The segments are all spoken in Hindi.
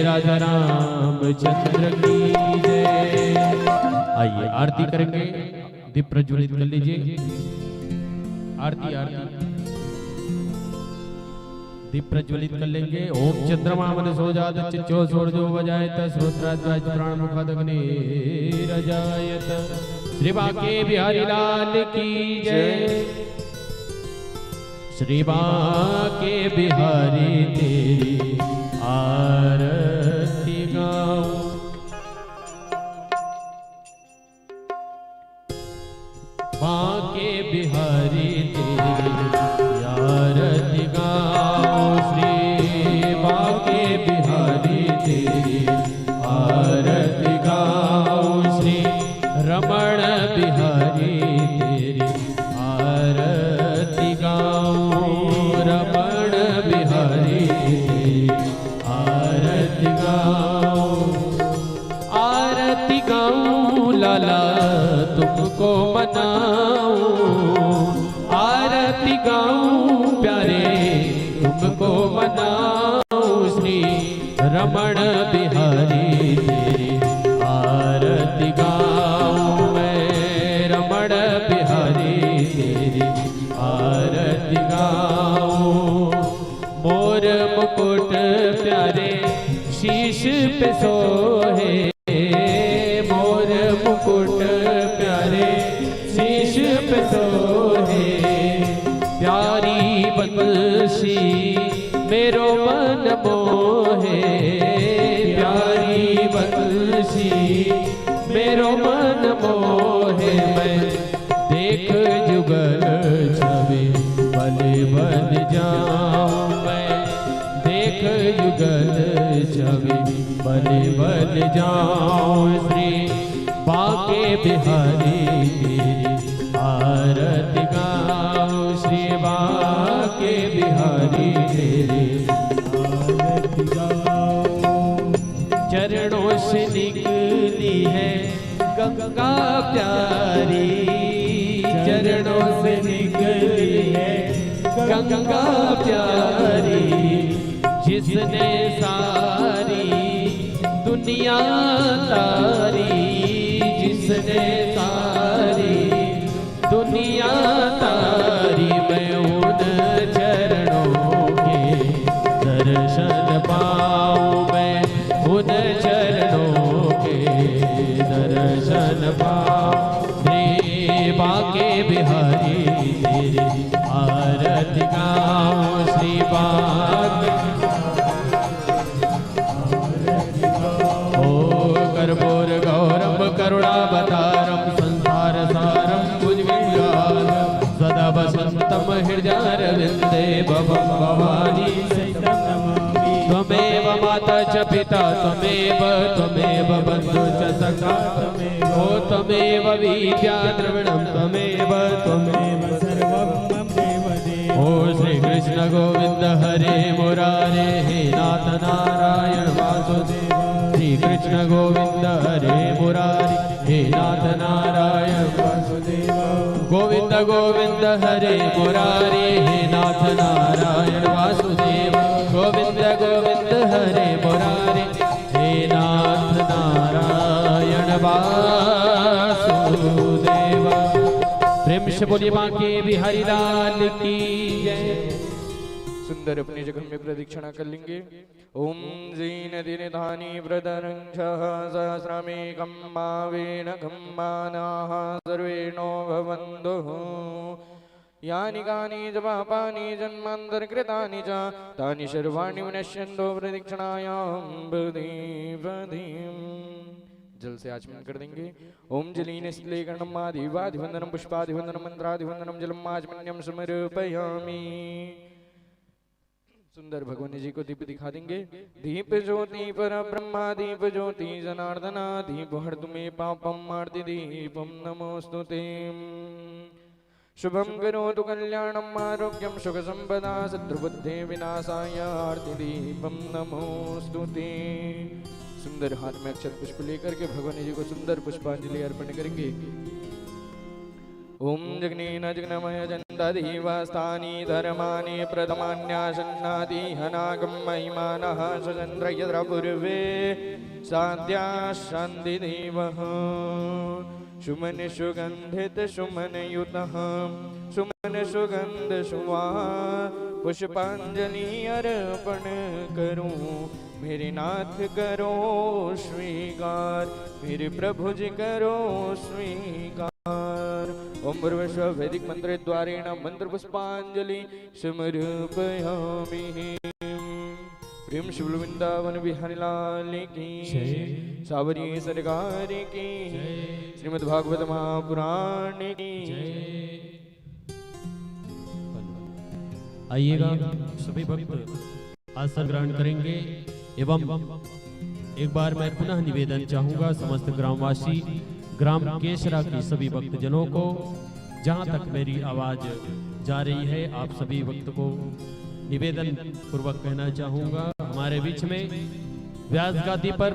राजा रामचंद्र की जय। आइए आरती करेंगे, दीप प्रज्वलित कर लीजिए। आरती आरती दीप प्रज्वलित कर लेंगे। ओम चंद्रमा मन सो जात चिच्चो सूरजो बजायत श्रोत्राद्वाज प्राण मुखादग्नि रजायत। श्री बांके बिहारी लाल की जय। श्री बांके बिहारी तेरी आरती गाऊं। बांके बिहारी तेरी आरती गाऊं। श्री बांके बिहारी तेरी आरती गाऊं। श्री रमण बिहारी तेरी आरती गाऊं। रमण बिहारी तेरी आरती गाऊं। आरती गाऊं लाला तुमको मनाऊं। आरती गाऊं प्यारे तुमको मनाऊं। श्री रमण बिहारी तेरी आरती गाऊं। मैं रमण बिहारी तेरी आरती गाऊं। मोर मुकुट प्यारे शीश पे सोहे। मोर मुकुट प्यारे शीश पे सोहे। प्यारी बंसी मेरो मन मोहे। प्यारी बंसी मेरो मन मोहे। मैं देख जुगल छवि बले बन जाऊं। मैं देख जुगल छवि बले बन जाऊं। श्री बांके बिहारी तेरी आरती गाऊं। श्री बांके बिहारी तेरी आरती गाऊं। चरणों से निकली है गंगा प्यारी। चरणों से निकली है गंगा प्यारी। जिसने सारी दुनिया तारी। जिसने सारी दुनिया तारी। मैं उन चरणों के दर्शन पाऊं। मैं उन चरणों के दर्शन पाऊं। श्री बांके बिहारी तेरी आरती गाऊं। श्री बांके कर्पूर गौरम करुणावतारम संसार सारम भुजगेन्द्रहारम सदा वसंतम हृदयारविंदे भवं भवानी सहितं नमामि। त्वमेव माता च पिता त्वमेव त्वमेव बन्धु च सखा त्वमेव। ओ त्वमेव विद्या द्रविणं त्वमेव त्वमेव सर्वं मम देवदेव। ओ श्री कृष्ण गोविंद हरे मुरारे हे नाथ नारायण वासुदेव। श्री कृष्ण गोविंद हरे मुरारी हे नाथ नारायण वासुदेव। गोविंद गोविंद हरे मुरारी हे नाथ नारायण वासुदेव। गोविंद गोविंद हरे मुरारी हे नाथ नारायण वासुदेव। प्रेम से बोलिए बांके बिहारी लाल की जय। सुंदर अपनी जगह में प्रदक्षिणा कर लेंगे। ओम जीन दिनधानी प्रदरंक्षः सहस्रमेकं मावेन खम्मानाः सर्वेणो भवन्तुः। यानि कानि च पापानि जन्मान्तरकृतानि च तानि सर्वाणि विनश्यन्तो प्रदक्षिणायां प्रदीपदीम्। जल से आचमन कर देंगे। ओम जलीन स्लेकर्णम आदिवादिवंदनम पुष्पादिवंदनम मंत्रादिवंदनम जलम आचमन्यम समर्पयामि। सुंदर भगवान जी को दीप दिखा देंगे। दीप ज्योति पर ब्रह्मा दीप ज्योति जनार्दना दीप हर्तुमे पापम मार्ति दीपम नमोस्तुते। शुभम करोतु कल्याणम आरोग्यम सुख संपदा शत्रुबुद्धि विनाशाय आरति दीपम नमोस्तुते। सुंदर हाथ में अक्षत पुष्प लेकर के भगवान जी को सुंदर पुष्पांजलि अर्पण करेंगे। ओम जग्नेन जग्नमय जन्तधीवस्तानि धर्माणि प्रथमान्यासन्नादि हनागं महिमानः स्वचन्द्र यत्र पूर्वे साध्या शान्तिदेवः सुमन सुगन्धित सुमन युतः सुमन सुगंध सुवा पुष्पांजलि अर्पण करूं मेरे नाथ करो स्वीकार मेरे प्रभु जी करो स्वीकार। ओम भूर्भुवस्व वैदिक मंत्र द्वारेण मंत्र पुष्पांजलि समर्पयामि। प्रेम शिव वृंदावन बिहारी लाल की सावरी सरकार की श्रीमद् भागवत महापुराण की। आइएगा सभी भक्त आसन ग्रहण करेंगे एवं एक बार मैं पुनः निवेदन चाहूंगा समस्त ग्रामवासी ग्राम केसरा की सभी भक्तजनों को, जहां तक मेरी आवाज जा रही है आप सभी भक्त को निवेदन पूर्वक कहना चाहूंगा, हमारे बीच में व्यास गादी पर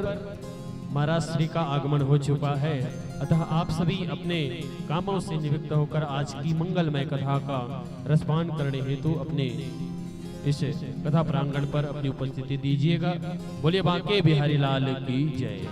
महाराज श्री का आगमन हो चुका है। अतः आप सभी अपने कामों से निवृत्त होकर आज की मंगलमय कथा का रसपान करने हेतु अपने इस कथा प्रांगण पर अपनी उपस्थिति दीजिएगा। बोलिए बांके बिहारी लाल की जय।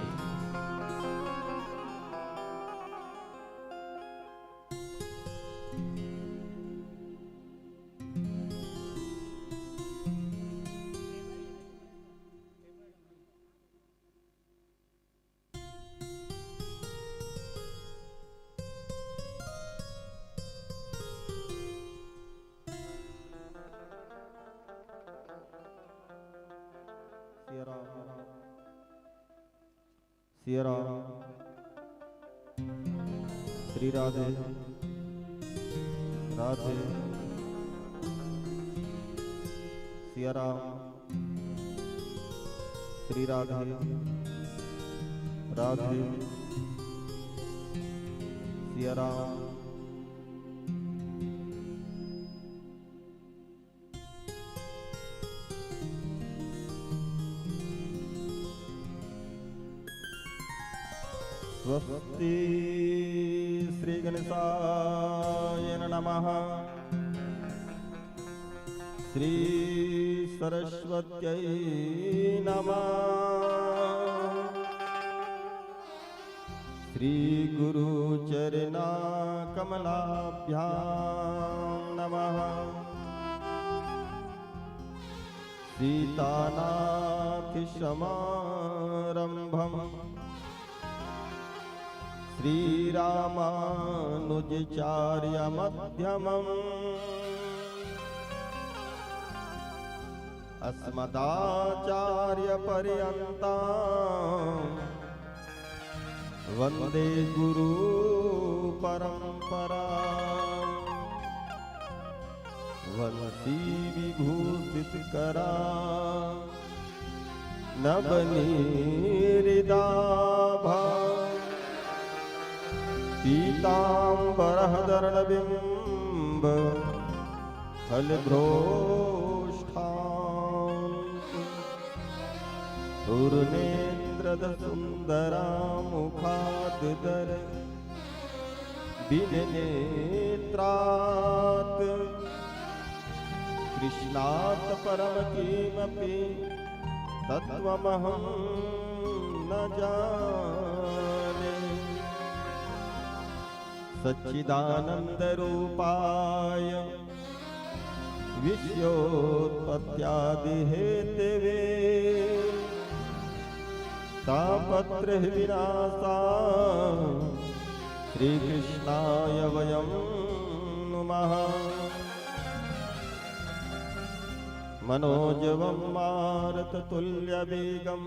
सिया राम श्री राधे राधे सिया राम श्री राधे राधे सिया राम। स्वस्ति श्री गणेशाय नमः। श्री सरस्वत्यै नमः। श्री गुरु चरणा कमलाभ्यां नमः। सीतानाथ समारंभम् श्रीरामानुजचार्य मध्यमम् अस्मदाचार्य पर्यन्तां वन्दे गुरु परंपरा। वंशी विभूषित करा नवनीरिदाभा पीताम्बरधरणबिम्ब फलभ्रोष्ठान्त पूर्णेन्द्रदसुन्दरा मुखाद्दर बिननेत्रात् कृष्णात् परम किमपि तत्त्वमहं न जाने। सच्चिदानन्दरूपाय विश्वोत्पत्त्यादिहेतवे तापत्रविनाशाय श्रीकृष्णाय वयं नुमः। मनोजवं मारुततुल्यवेगं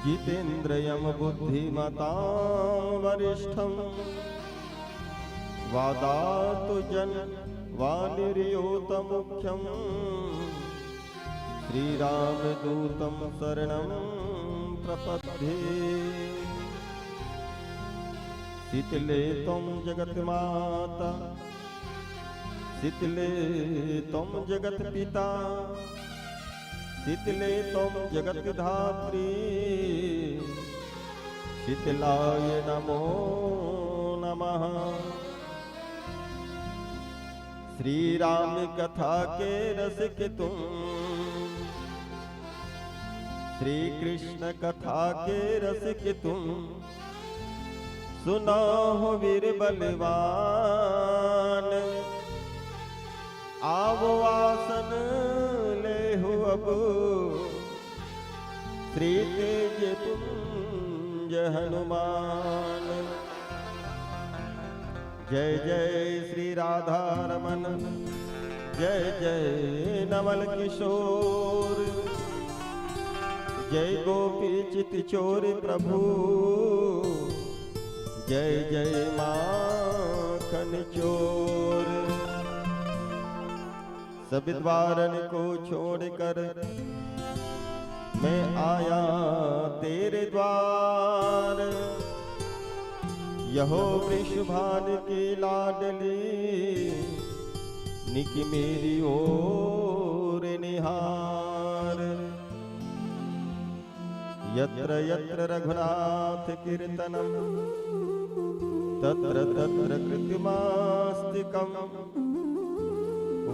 जितेन्द्रियं बुद्धिमतां वरिष्ठं वादातुजन् वानिर्योतमुख्यं श्रीरामदूतं शरणं प्रपद्ये। शीतले त्वं जगन्माता शीतले त्वं जगत्पिता शीतले त्वं जगद्धात्री शीतलाय नमो नमः। श्री राम कथा के रस के तुम, श्री कृष्ण कथा के रस के तुम, सुना हो वीर बलवान। आवो आसन ले हो अब, श्री तेज पुंज हनुमान। जय जय श्री राधा रमन, जय जय नवल किशोर, जय गोपी चित चोर प्रभु, जय जय माखन चोर। सब द्वारन को छोड़कर मैं आया तेरे द्वार। यहो वृषभान की लाडली, निकी मेरी ओर निहार। यत्र यत्र रघुनाथ कीर्तनम, तत्र तत्र कृतिमास्तिकम्।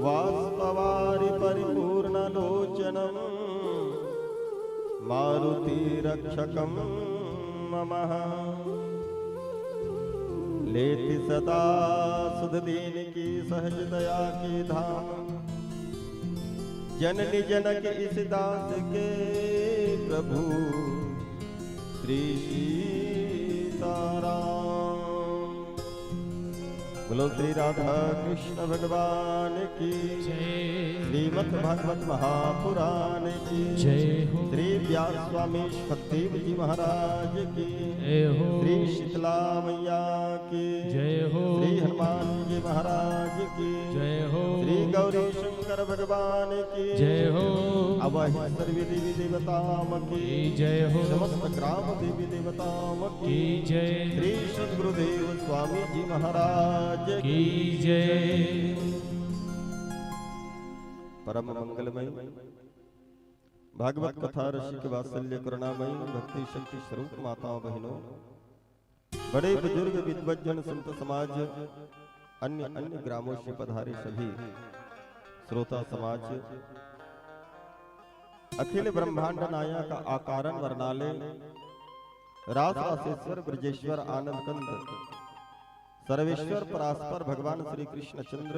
वास्तवारि परिपूर्णलोचनम्, मारुति रक्षकं ममः। लेति सदा सुध दीन की सहज दया की धाम। जननी जनक इस दास के प्रभु, श्री सीताराम। बोलो श्री राधा कृष्ण भगवान की जय। श्रीमद् भागवत महापुराण की जय हो। श्री व्यास स्वामी सत्यदेव जी महाराज की जय हो। श्री शीतला मैया की जय हो। श्री हनुमान जी महाराज की जय हो। श्री गौरी शंकर भगवान की जय हो। अवहि सर्व देवी देवताओं की जय हो। समस्त ग्राम देवी देवताओं की जय। श्री सद्गुरुदेव स्वामी जी महाराज की जय। परम मंगलमय भागवत कथा रसिक वात्सल्य करुणामय भक्ति शक्ति स्वरूप माताओं बहनों, बड़े बुजुर्ग विद्वज्जन संत समाज, अन्य अन्य ग्रामों से पधारे सभी श्रोता समाज, अखिल ब्रह्मांड नायक आकारण वर्णालय रास रासेश्वर ब्रजेश्वर आनंद कंद सर्वेश्वर परास्पर भगवान श्री कृष्ण चंद्र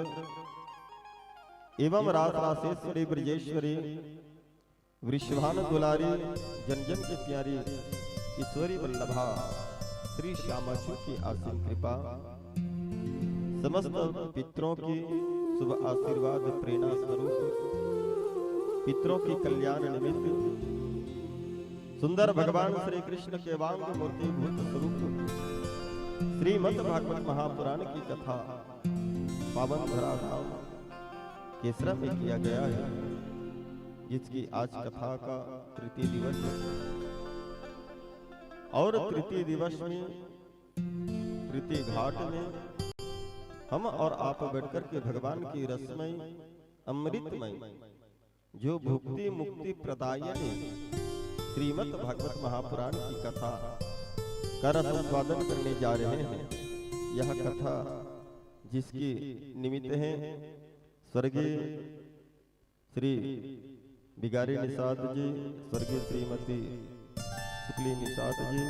एवं रास रासेश्वरी ब्रजेश्वरी वृषभान दुलारी जन जन की प्यारी ईश्वरी वल्लभा श्री श्यामाचू की आसीन कृपा, समस्त पितरों की शुभ आशीर्वाद प्रेरणा स्वरूप, पितरों की कल्याण निमित्त सुंदर भगवान श्री कृष्ण के वांग मूर्ति भूत स्वरूप श्रीमद् भागवत महापुराण की कथा पावन धराधाम केसरा में किया गया है, जिसकी आज कथा का तृतीय दिवस है। और तृतीय दिवस में तृतीय घाट में हम और आप बैठकर के भगवान की रसमय अमृतमय जो भुक्ति मुक्ति प्रदायिनी श्रीमद् भागवत महापुराण की कथा का रसास्वादन करने जा रहे हैं। यह कथा जिसकी निमित्त है स्वर्गीय श्री बिगारी निषाद जी, स्वर्गीय श्रीमती शुक्ली निषाद जी,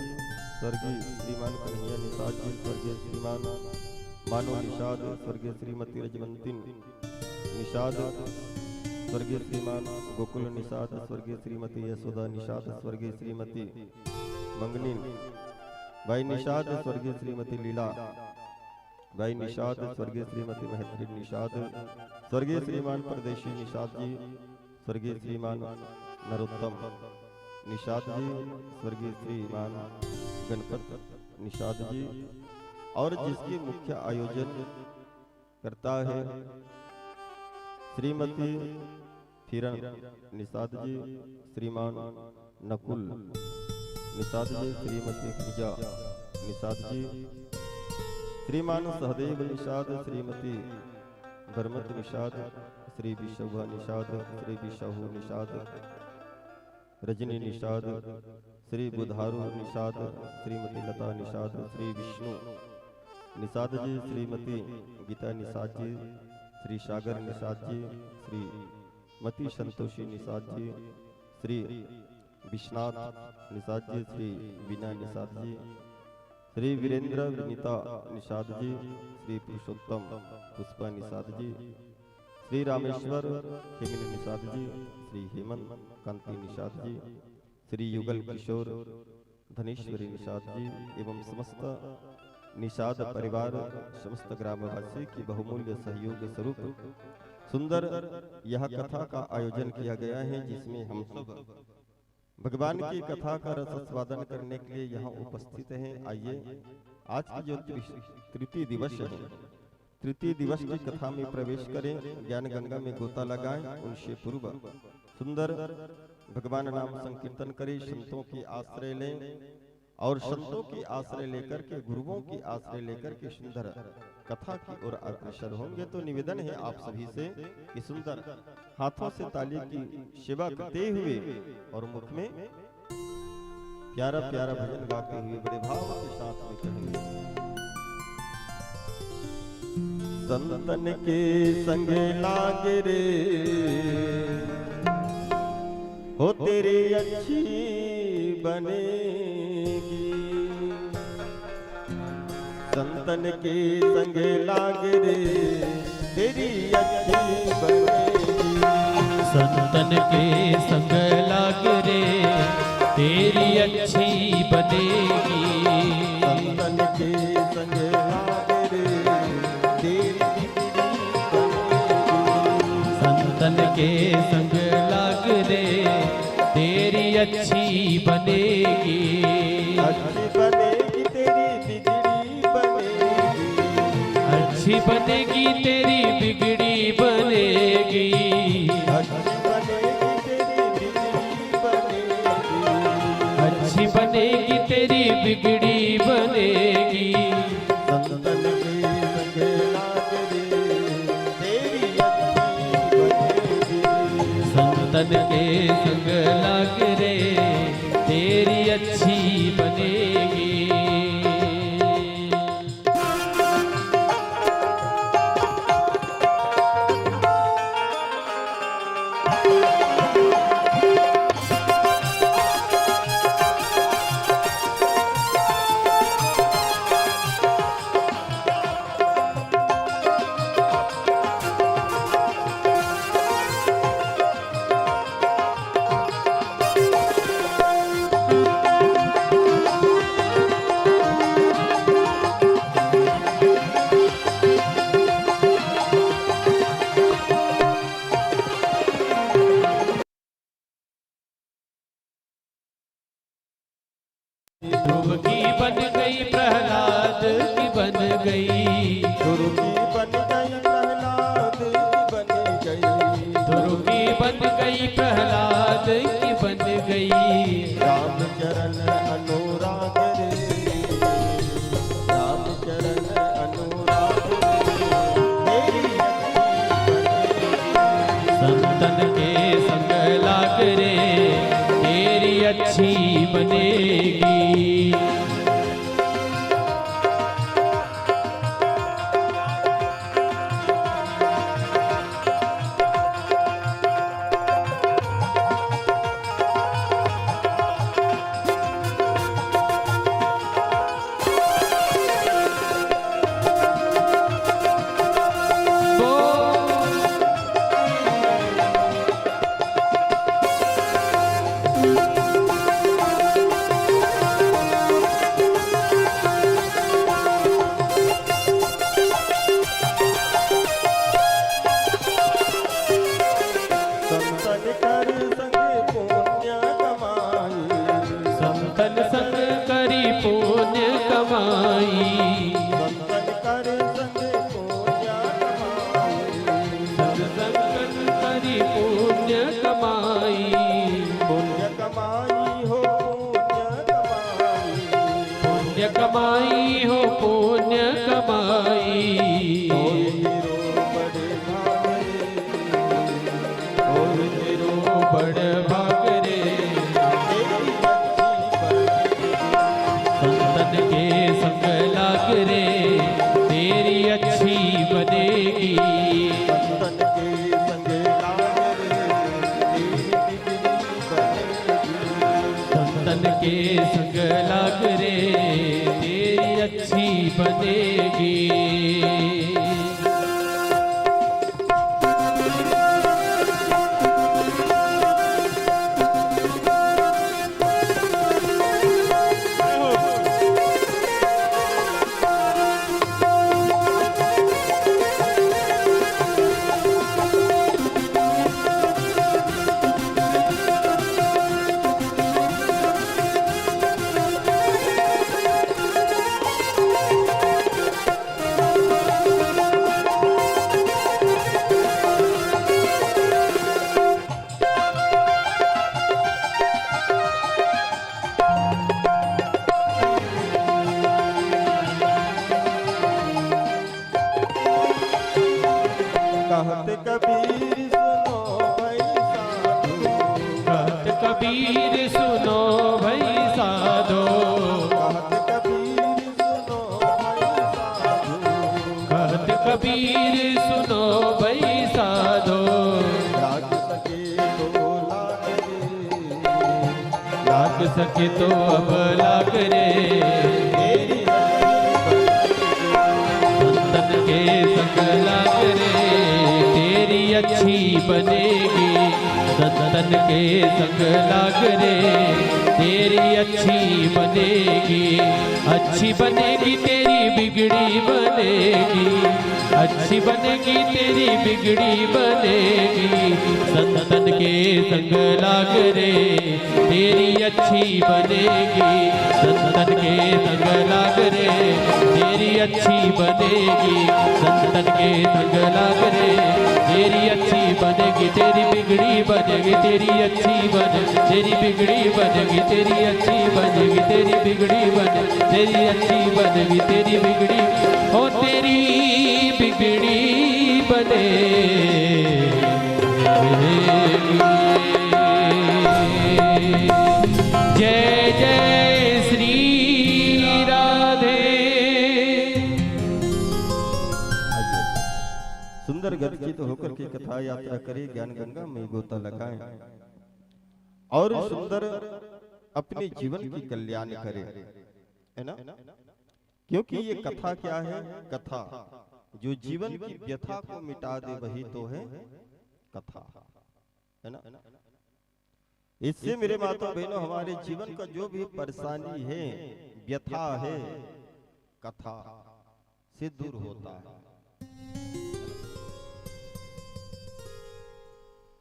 स्वर्गीय श्रीमान कन्हैया निषाद जी, स्वर्गीय श्रीमान मानो निषाद, स्वर्गीय श्रीमती रजवंती निषाद, स्वर्गीय श्रीमान गोकुल निषाद, स्वर्गीय श्रीमती यशोदा निषाद, स्वर्गीय श्रीमती मंगनी भाई निषाद, स्वर्गीय श्रीमती लीला भाई निषाद, स्वर्गीय श्रीमती महत्री निषाद, स्वर्गीय श्रीमान परदेशी निषाद जी, स्वर्गीय श्रीमान नरोत्तम निषाद जी, स्वर्गीय श्रीमान गणपत निषाद जी, और जिसकी मुख्य आयोजन करता है श्रीमती किरण निषाद जी, श्रीमान नकुल निषाद जी, श्रीमती पूजा निषाद जी, श्रीमान सहदेव निषाद, श्रीमती धर्मत निषाद, श्री विशवा निषाद, श्री विशहु निषाद, रजनी निषाद, श्री बुधारू निषाद, श्रीमती लता निषाद, श्री विष्णु निषाद जी, श्रीमती गीता निषाद जी, श्री सागर निषाद जी, श्री मती संतोषी निषाद जी, श्री विश्वनाथ निषाद जी, श्री बीना निषाद जी, श्री वीरेंद्र विनीता निषाद जी, श्री पुरुषोत्तम पुष्पा निषाद जी, श्री रामेश्वर हेमिनी निषाद जी, श्री हेमंत कांति निषाद जी, श्री युगल किशोर धनेश्वरी निषाद जी एवं समस्त निषाद परिवार, समस्त ग्रामवासी की बहुमूल्य सहयोग स्वरूप सुंदर यह कथा का आयोजन किया गया है, जिसमें हम सब भगवान की कथा का रस आस्वादन करने के लिए यहाँ उपस्थित हैं। आइए आज की जो तृतीय दिवस है, तृतीय दिवस की कथा में प्रवेश करें, ज्ञान गंगा में गोता लगाएं, उनसे पूर्व सुंदर भगवान नाम संकीर्तन करें, संतों की आश्रय लें और संतों की आश्रय लेकर के, गुरुओं की आश्रय लेकर के सुंदर कथा की ओर अग्रसर होंगे। तो निवेदन है आप सभी से कि सुंदर हाथों से ताली की सेवा करते हुए और मुख में प्यारा प्यारा भजन गाते हुए बड़े भाव के साथ में कहेंगे। संतन के संग लागे रे हो तेरी अच्छी बनेगी, संतन के संग लागे रे तेरी अच्छी बनेगी, संतन के संग लाग रे तेरी अच्छी बनेगी, संतन के संग लागे रे तेरी बनेगी, संतन के संग लाग रे तेरी अच्छी बनेगी, अच्छी बनेगी तेरी बिगड़ी बनेगी, अच्छी बनेगी तेरी बिगड़ी बनेगी, अच्छी बनेगी तेरी बिगड़ी बनेगी, अच्छी बनेगी तेरी बिगड़ी बनेगी, संतन के संग लागे रे तेरी अच्छी बनेगी, संतन के संग लाग रे तेरी अच्छी बनेगी। ध्रुव की बन गई प्रहलाद की बन गई, गुरु की बन गई प्रहलाद की बन गई, ध्रुव की बन गई प्रहलाद की बन गई, राम चरण अनुराग रे, राम चरण अनुराग रे तेरी संतन के संग लाग रे तेरी अच्छी बनेगी, संतन कर संग पुण्य कमाई, संतन संग करी पुण्य कमाई, संतन कर संग पुण्य कमाई, संतन करी पुण्य कमाई, पुण्य कमाई हो पुण्य कमाई, पुण्य कमाई हो पुण्य कमाई, होई तेरो बड़े भाग रे, बड़ भाग रे तेरी अच्छी बनेगी, संतन के संग लाग रे संतन के संग लाग रे तेरी अच्छी बनेगी। कहत कबीर सुनो भाई साधो, कहत कबीर सुनो भाई साधो, कहत कबीर सुनो भाई साधो, कहत कबीर सुनो भाई साधो, लाग सके तो लाग सके तो अब लाग रे संतन के संग लाग रे तेरी अच्छी बनेगी। संतन के संग लाग रे तेरी अच्छी बनेगी। अच्छी बनेगी तेरी बिगड़ी बनेगी, अच्छी बनेगी तेरी बिगड़ी बनेगी। संतन के संग लाग रे तेरी अच्छी बनेगी। संतन के संग लाग रे तेरी अच्छी बनेगी। संतन के संग लाग रे तेरी अच्छी बनेगी। तेरी बिगड़ी बनेगी तेरी अच्छी बनेगी, तेरी बिगड़ी बनेगी तेरी अच्छी बनेगी, तेरी बिगड़ी बनेगी तेरी अच्छी बनेगी, तेरी बिगड़ी हो तेरी बिगड़ी बनेगी। जय जय श्री राधे। सुंदर गदगद होकर के कथा यात्रा करे, ज्ञान गंगा में गोता लगाए और सुंदर अपने जीवन की कल्याण करे, है ना। क्योंकि ये कथा क्या है? कथा जो जीवन की व्यथा को मिटा दे वही तो है कथा, है ना। इससे मेरे माता बहनों हमारे जीवन का जो भी परेशानी है, व्यथा है, कथा से दूर होता है।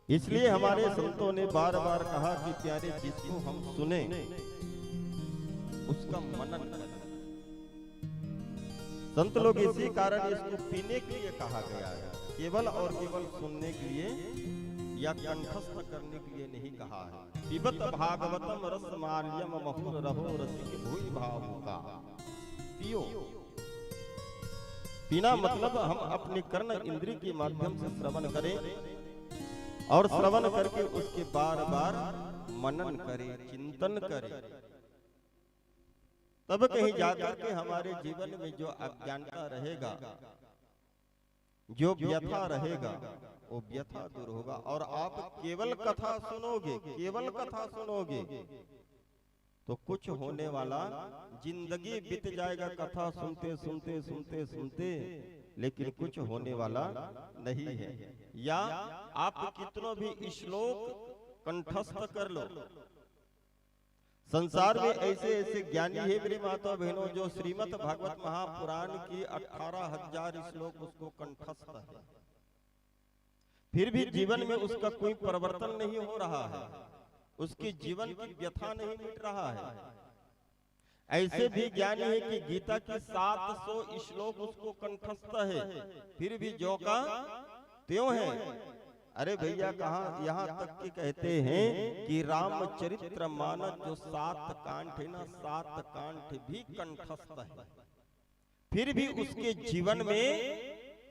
इसलिए हमारे संतों ने बार बार कहा कि प्यारे जिसको हम सुने उसका मनन करें। संत लोग इसी कारण इसको पीने के लिए कहा गया है, केवल और केवल सुनने के लिए या कंठस्थ करने के लिए नहीं कहा है। पिबत भागवतम रस माल्यम महुर रहो रसिक भूई भाव का। पियो, पीना मतलब हम अपने कर्ण इंद्रिय के माध्यम से श्रवण करें और श्रवण करके उसके बार बार मनन करें, चिंतन करें। तब कहीं जाकर के हमारे जीवन में जो अज्ञानता रहेगा, जो व्यथा रहेगा, वो व्यथा दूर होगा। और आप केवल कथा सुनोगे, केवल कथा सुनोगे तो कुछ होने वाला, जिंदगी बीत जाएगा कथा सुनते सुनते सुनते सुनते, लेकिन कुछ होने वाला नहीं है। या आप कितनों भी श्लोक कंठस्थ कर लो, संसार में ऐसे ऐसे ज्ञानी है मेरी माता बहनों जो श्रीमद् भागवत महापुराण की 18,000 श्लोक उसको कंठस्थ है, फिर भी जीवन में उसका कोई परिवर्तन नहीं हो रहा है, उसके जीवन की व्यथा नहीं मिट रहा है। ऐसे भी ज्ञानी है कि गीता की 700 श्लोक उसको कंठस्थ है, फिर भी जो का त्यों है। अरे भैया कहा, यहाँ तक कि कहते हैं कि रामचरित्र मानस जो 7 कांड है ना, 7 कांड भी कंठस्थ है, फिर भी उसके जीवन में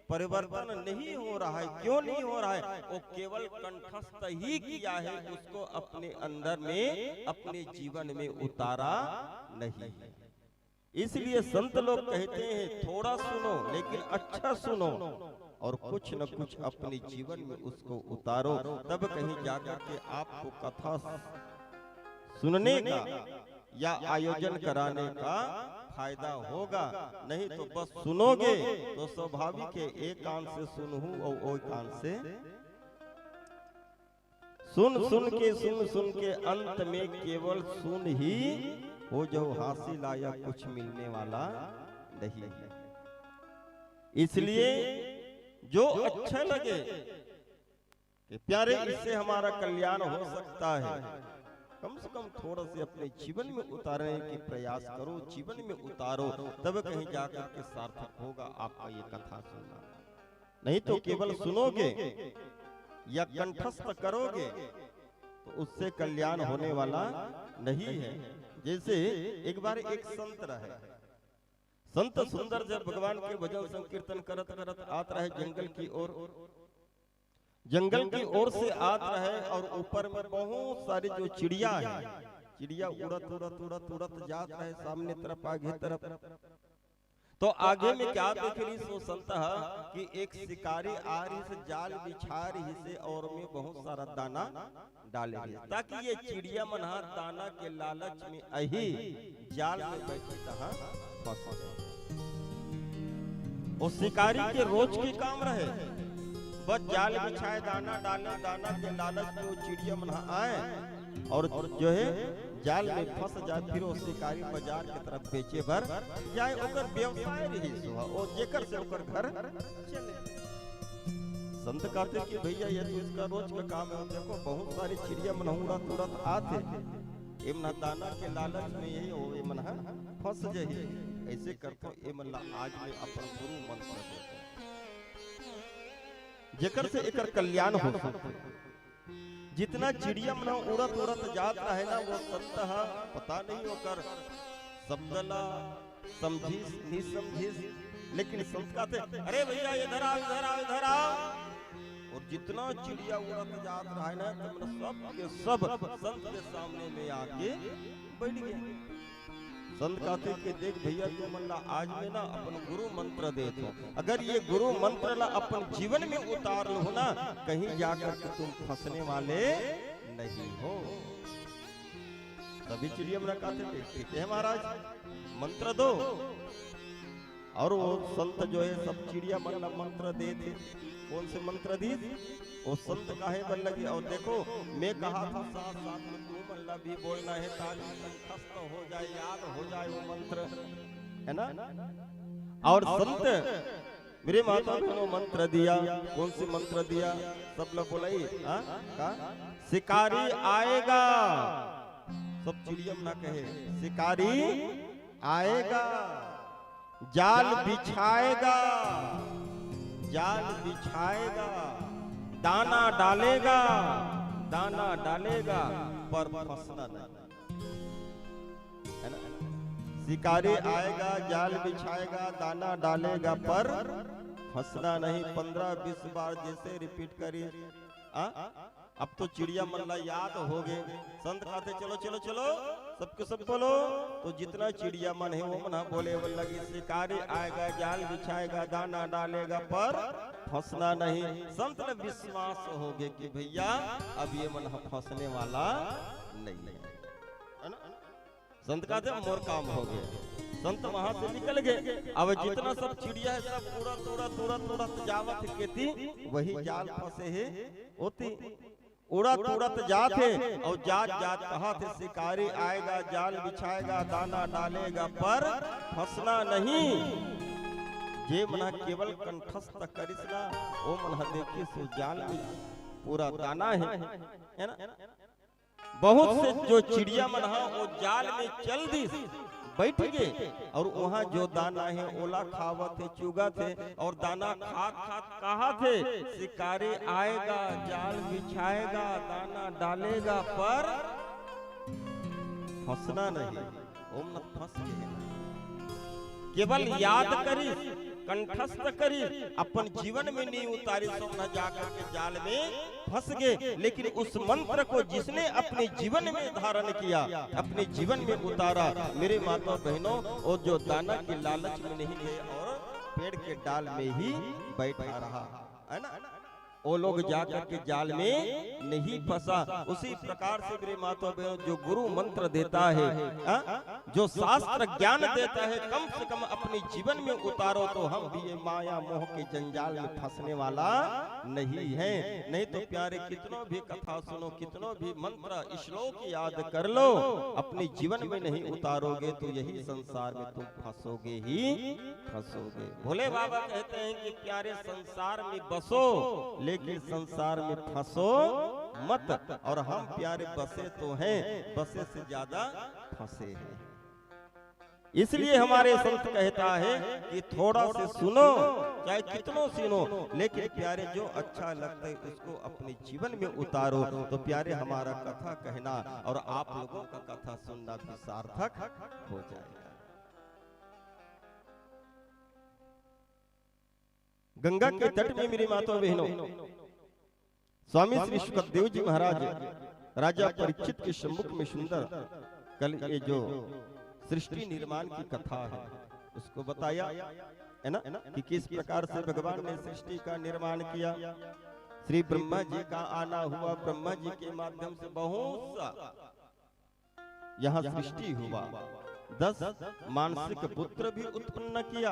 परिवर्तन नहीं हो रहा है। क्यों नहीं हो रहा है? वो केवल कंठस्थ ही किया है, उसको अपने अंदर में, अपने जीवन में उतारा नहीं है। इसलिए संत लोग कहते हैं थोड़ा सुनो लेकिन अच्छा सुनो और कुछ न कुछ अपने जीवन में उसको उतारो, तब कहीं जाकर के आपको कथा सुनने का या आयोजन कराने का फायदा होगा, नहीं तो बस सुनोगे तो स्वाभाविक है एक कान से सुनूं और वो कान से सुन के अंत में केवल सुन ही हो जो हासिल आया कुछ मिलने वाला नहीं है। इसलिए जो अच्छा लगे कि प्यारे इससे हमारा कल्याण हो सकता है, कम से कम थोड़ा से अपने जीवन में उतारने की प्रयास करो, जीवन में उतारो, तब कहीं जाकर के सार्थक होगा आपका ये कथा सुनना। नहीं तो केवल सुनोगे या कंठस्थ करोगे तो उससे कल्याण होने वाला नहीं है। जैसे एक बार एक संत रहे, संत सुंदर जब भगवान के भजन संकीर्तन करत करत आता है जंगल की ओर, जंगल की ओर से आता है और ऊपर में बहुत सारी जो चिड़िया है, चिड़िया उड़त उड़त उड़त उड़त जात रहे सामने तरफ आगे तरफ। तो आगे में क्या देख रही सो संत कि एक शिकारी आ रही से जाल बिछा रही से और में बहुत सारा दाना डाले रही, ताकि ये चिड़िया मन दाना के लालच में अही जाल में बैठी तहा फंस जाए। वो शिकारी के रोज के काम रहे, बस जाल बिछाए दाना डाले, दाना के लालच में वो चिड़िया मन आए और जो है जाल में फंस जाए, फिर वो शिकारी बाजार की तरफ बेचे भर जाए, ओकर व्यवसाय रही सुहा और जेकर से ओकर घर चले। संत कहते कि भैया ये तो इसका रोज का काम है, देखो बहुत सारी चिड़िया मन उड़त उड़त आते, एमना दाना के लालच में यही हो मन फंस जाए, ऐसे करतो ए मन आज में अपन गुरु मंत्र देतो जेकर से एकर कल्याण हो सके। जितना चिड़िया मन उड़त उड़त जात रहे ना, वो संत पता नहीं होकर शब्दला समझिस नहीं समझिस, लेकिन संत कहते अरे भैया इधर आओ इधर आओ इधर आओ, और जितना चिड़िया उड़त जात रहे ना तो सब के सब संत के सामने में आके बैठ गए। संत कहते कि देख भैया तू मल्ला आज में ना अपन गुरु मंत्र दे दो, अगर ये गुरु मंत्र ला अपन जीवन में उतार लो ना, कहीं जाकर के तुम फंसने वाले नहीं हो। सभी चिड़िया मना कहते ठीक है महाराज मंत्र दो, और वो संत जो है सब चिड़िया मन मंत्र दे थे। कौन से मंत्र दी? वो संत काहे बन लगी, और देखो मैं कहा था साथ साथ में तू मल्ला भी बोलना है ताकि कंठस्थ हो जाए, याद हो जाए वो मंत्र, है ना। और संत मेरे माता बहनों मंत्र दिया। कौन सी मंत्र दिया? सब लोग बोलाई शिकारी आएगा, सब चिड़िया ना कहे शिकारी आएगा, जाल बिछाएगा, जाल बिछाएगा, दाना डालेगा, दाना डालेगा पर फंसना नहीं, है ना। शिकारी आएगा, जाल बिछाएगा, दाना डालेगा पर फंसना नहीं। 15-20 बार जैसे रिपीट करिए। अब तो चिड़िया मल्ला याद हो गए। संत कहते चलो चलो चलो सबके सब बोलो, तो जितना चिड़िया मन है वो मन बोले वो लगी शिकारी आएगा, जाल बिछाएगा, दाना डालेगा पर फंसना नहीं। संत ने विश्वास हो गए कि भैया अब ये मन फंसने वाला नहीं है ना। संत कहते मोर काम हो गया। संत वहां से निकल गए। अब जितना सब चिड़िया है सब उड़त उड़त उड़त उड़त जावत केती वही जाल फंसे है होती, उड़त उड़त जाते और जात जात कहा थे शिकारी आएगा, जाल बिछाएगा, दाना डालेगा पर फंसना नहीं। जे मना केवल कंठस्थ करिसना ओ मना देखी सो जाल में पूरा दाना है ना। बहुत से जो चिड़िया मन वो जाल में चल दी बैठ गए, और वहाँ जो दाना है ओला खावत है, चुगा थे, और दाना खात खात कहा थे शिकारी आएगा, जाल बिछाएगा, दाना डालेगा पर फंसना नहीं। ओम न फंस गए, केवल याद करी, कंठस्थ करी, अपन जीवन में नहीं उतारी, सो न जाकर के जाल में फंस गए। लेकिन उस मंत्र को जिसने अपने जीवन में धारण किया, अपने जीवन में उतारा, मेरे माता बहनों, और जो दाना के लालच में नहीं गए और पेड़ के डाल में ही बैठा रहा, है ना। वो लोग जाकर के जाल में नहीं फंसा। उसी प्रकार से मेरे माता बहनों, जो गुरु मंत्र देता है, जो शास्त्र ज्ञान देता है, कम से कम अपने जीवन में उतारो तो हम भी ये माया मोह के जंजाल में फंसने वाला नहीं है। नहीं तो प्यारे कितनों भी कथा सुनो, कितनों भी मंत्र श्लोक याद कर लो, अपने जीवन में नहीं उतारोगे तो यही संसार में तुम फंसोगे ही फंसोगे। भोले बाबा कहते हैं कि प्यारे संसार में बसो लेकिन संसार में फंसो मत। और हम प्यारे बसे तो हैं, बसे से ज्यादा फंसे हैं। इसलिए हमारे संत कहता है कि थोड़ा से सुनो, चाहे कितनों सुनो, लेकिन प्यारे जो अच्छा लगता है उसको अपने जीवन में उतारो। तो प्यारे हमारा कथा कहना और आप लोगों का कथा सुनना भी सार्थक हो जाएगा। गंगा के तट में मेरी माता बहनों, स्वामी श्री सुखदेव जी महाराज राजा परीक्षित के सम्मुख में सुंदर कल ये जो सृष्टि निर्माण की कथा है उसको बताया है ना, कि किस प्रकार से भगवान ने सृष्टि का निर्माण किया। श्री ब्रह्मा जी का आना हुआ, ब्रह्मा जी के माध्यम से बहुत सा यहाँ सृष्टि हुआ। 10 मानसिक पुत्र भी उत्पन्न किया,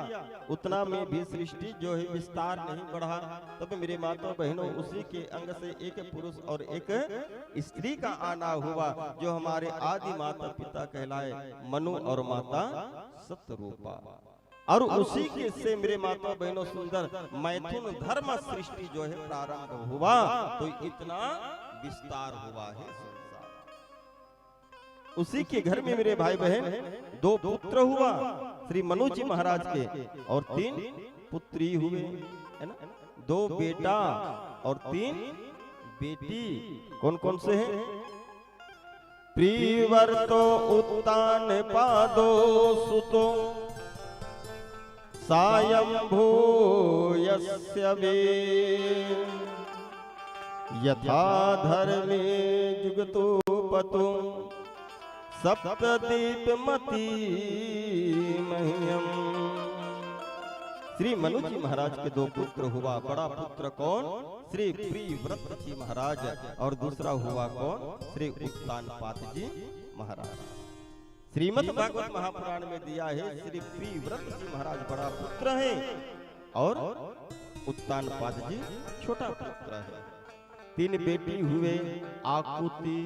उतना में भी सृष्टि जो है विस्तार नहीं बढ़ा। तब मेरे माता बहनों, उसी के अंग से एक पुरुष और एक स्त्री का आना हुआ, जो हमारे आदि माता पिता कहलाए, मनु और माता सतरूपा। और उसी के से मेरे माता बहनों सुंदर मैथुन धर्म सृष्टि जो है प्रारंभ हुआ। तो इतना विस्तार हुआ है संसार। उसी के घर में मेरे भाई बहन 2 पुत्र हुआ, श्री मनु जी महाराज के, और 3 पुत्री हुए, है ना। 2 बेटा और 3 बेटी। कौन कौन से हैं? प्रीवर्तो उत्तान पादो सुतो सायंभू यस्य वे यथा धर्मे जुगतो पतो सप्तदीपमती मह्यम। श्री मनु जी महाराज के 2 पुत्र हुआ। बड़ा पुत्र कौन? श्री प्रियव्रत जी महाराज, और दूसरा हुआ कौन? श्री उत्तानपाद जी महाराज। श्रीमद् भागवत महापुराण में दिया है, श्री प्रियव्रत जी महाराज बड़ा पुत्र है और उत्तानपाद जी छोटा पुत्र है। 3 बेटी हुए, आकुति,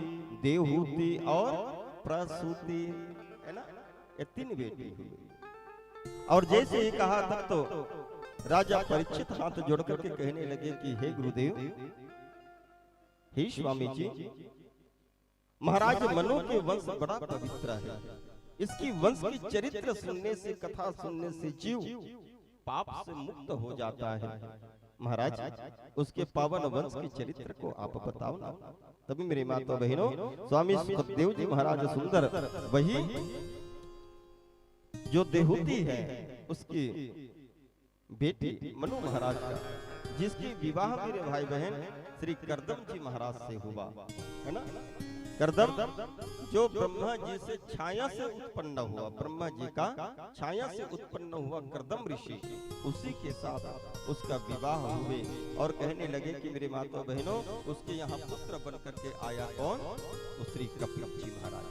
देवहूति और प्रसूति, है ना। ये 3 बेटी हुई। और जैसे ही कहा तब तो राजा परीक्षित हाथ जोड़ करके कहने लगे कि हे गुरुदेव, हे स्वामी जी, महाराज मनु के वंश बड़ा पवित्र है। इसकी वंश की चरित्र सुनने से, कथा सुनने से जीव पाप से मुक्त हो जाता है। महाराज, उसके पावन वंश के चरित्र को आप बताओ ना। तभी मेरे माता बहनों, स्वामी सुखदेव जी महाराज सुंदर, वही जो देहूति है उसकी बेटी मनु महाराज का, जिसकी विवाह मेरे भाई बहन श्री करदम जी महाराज से हुआ, है ना। करदम जो ब्रह्मा जी से छाया से उत्पन्न हुआ, ब्रह्मा जी का छाया से उत्पन्न हुआ करदम ऋषि, उसी के साथ उसका विवाह हुए। और कहने लगे कि मेरे माता बहनों, उसके यहाँ पुत्र बन करके आया कौन? तो श्री कपिल जी महाराज।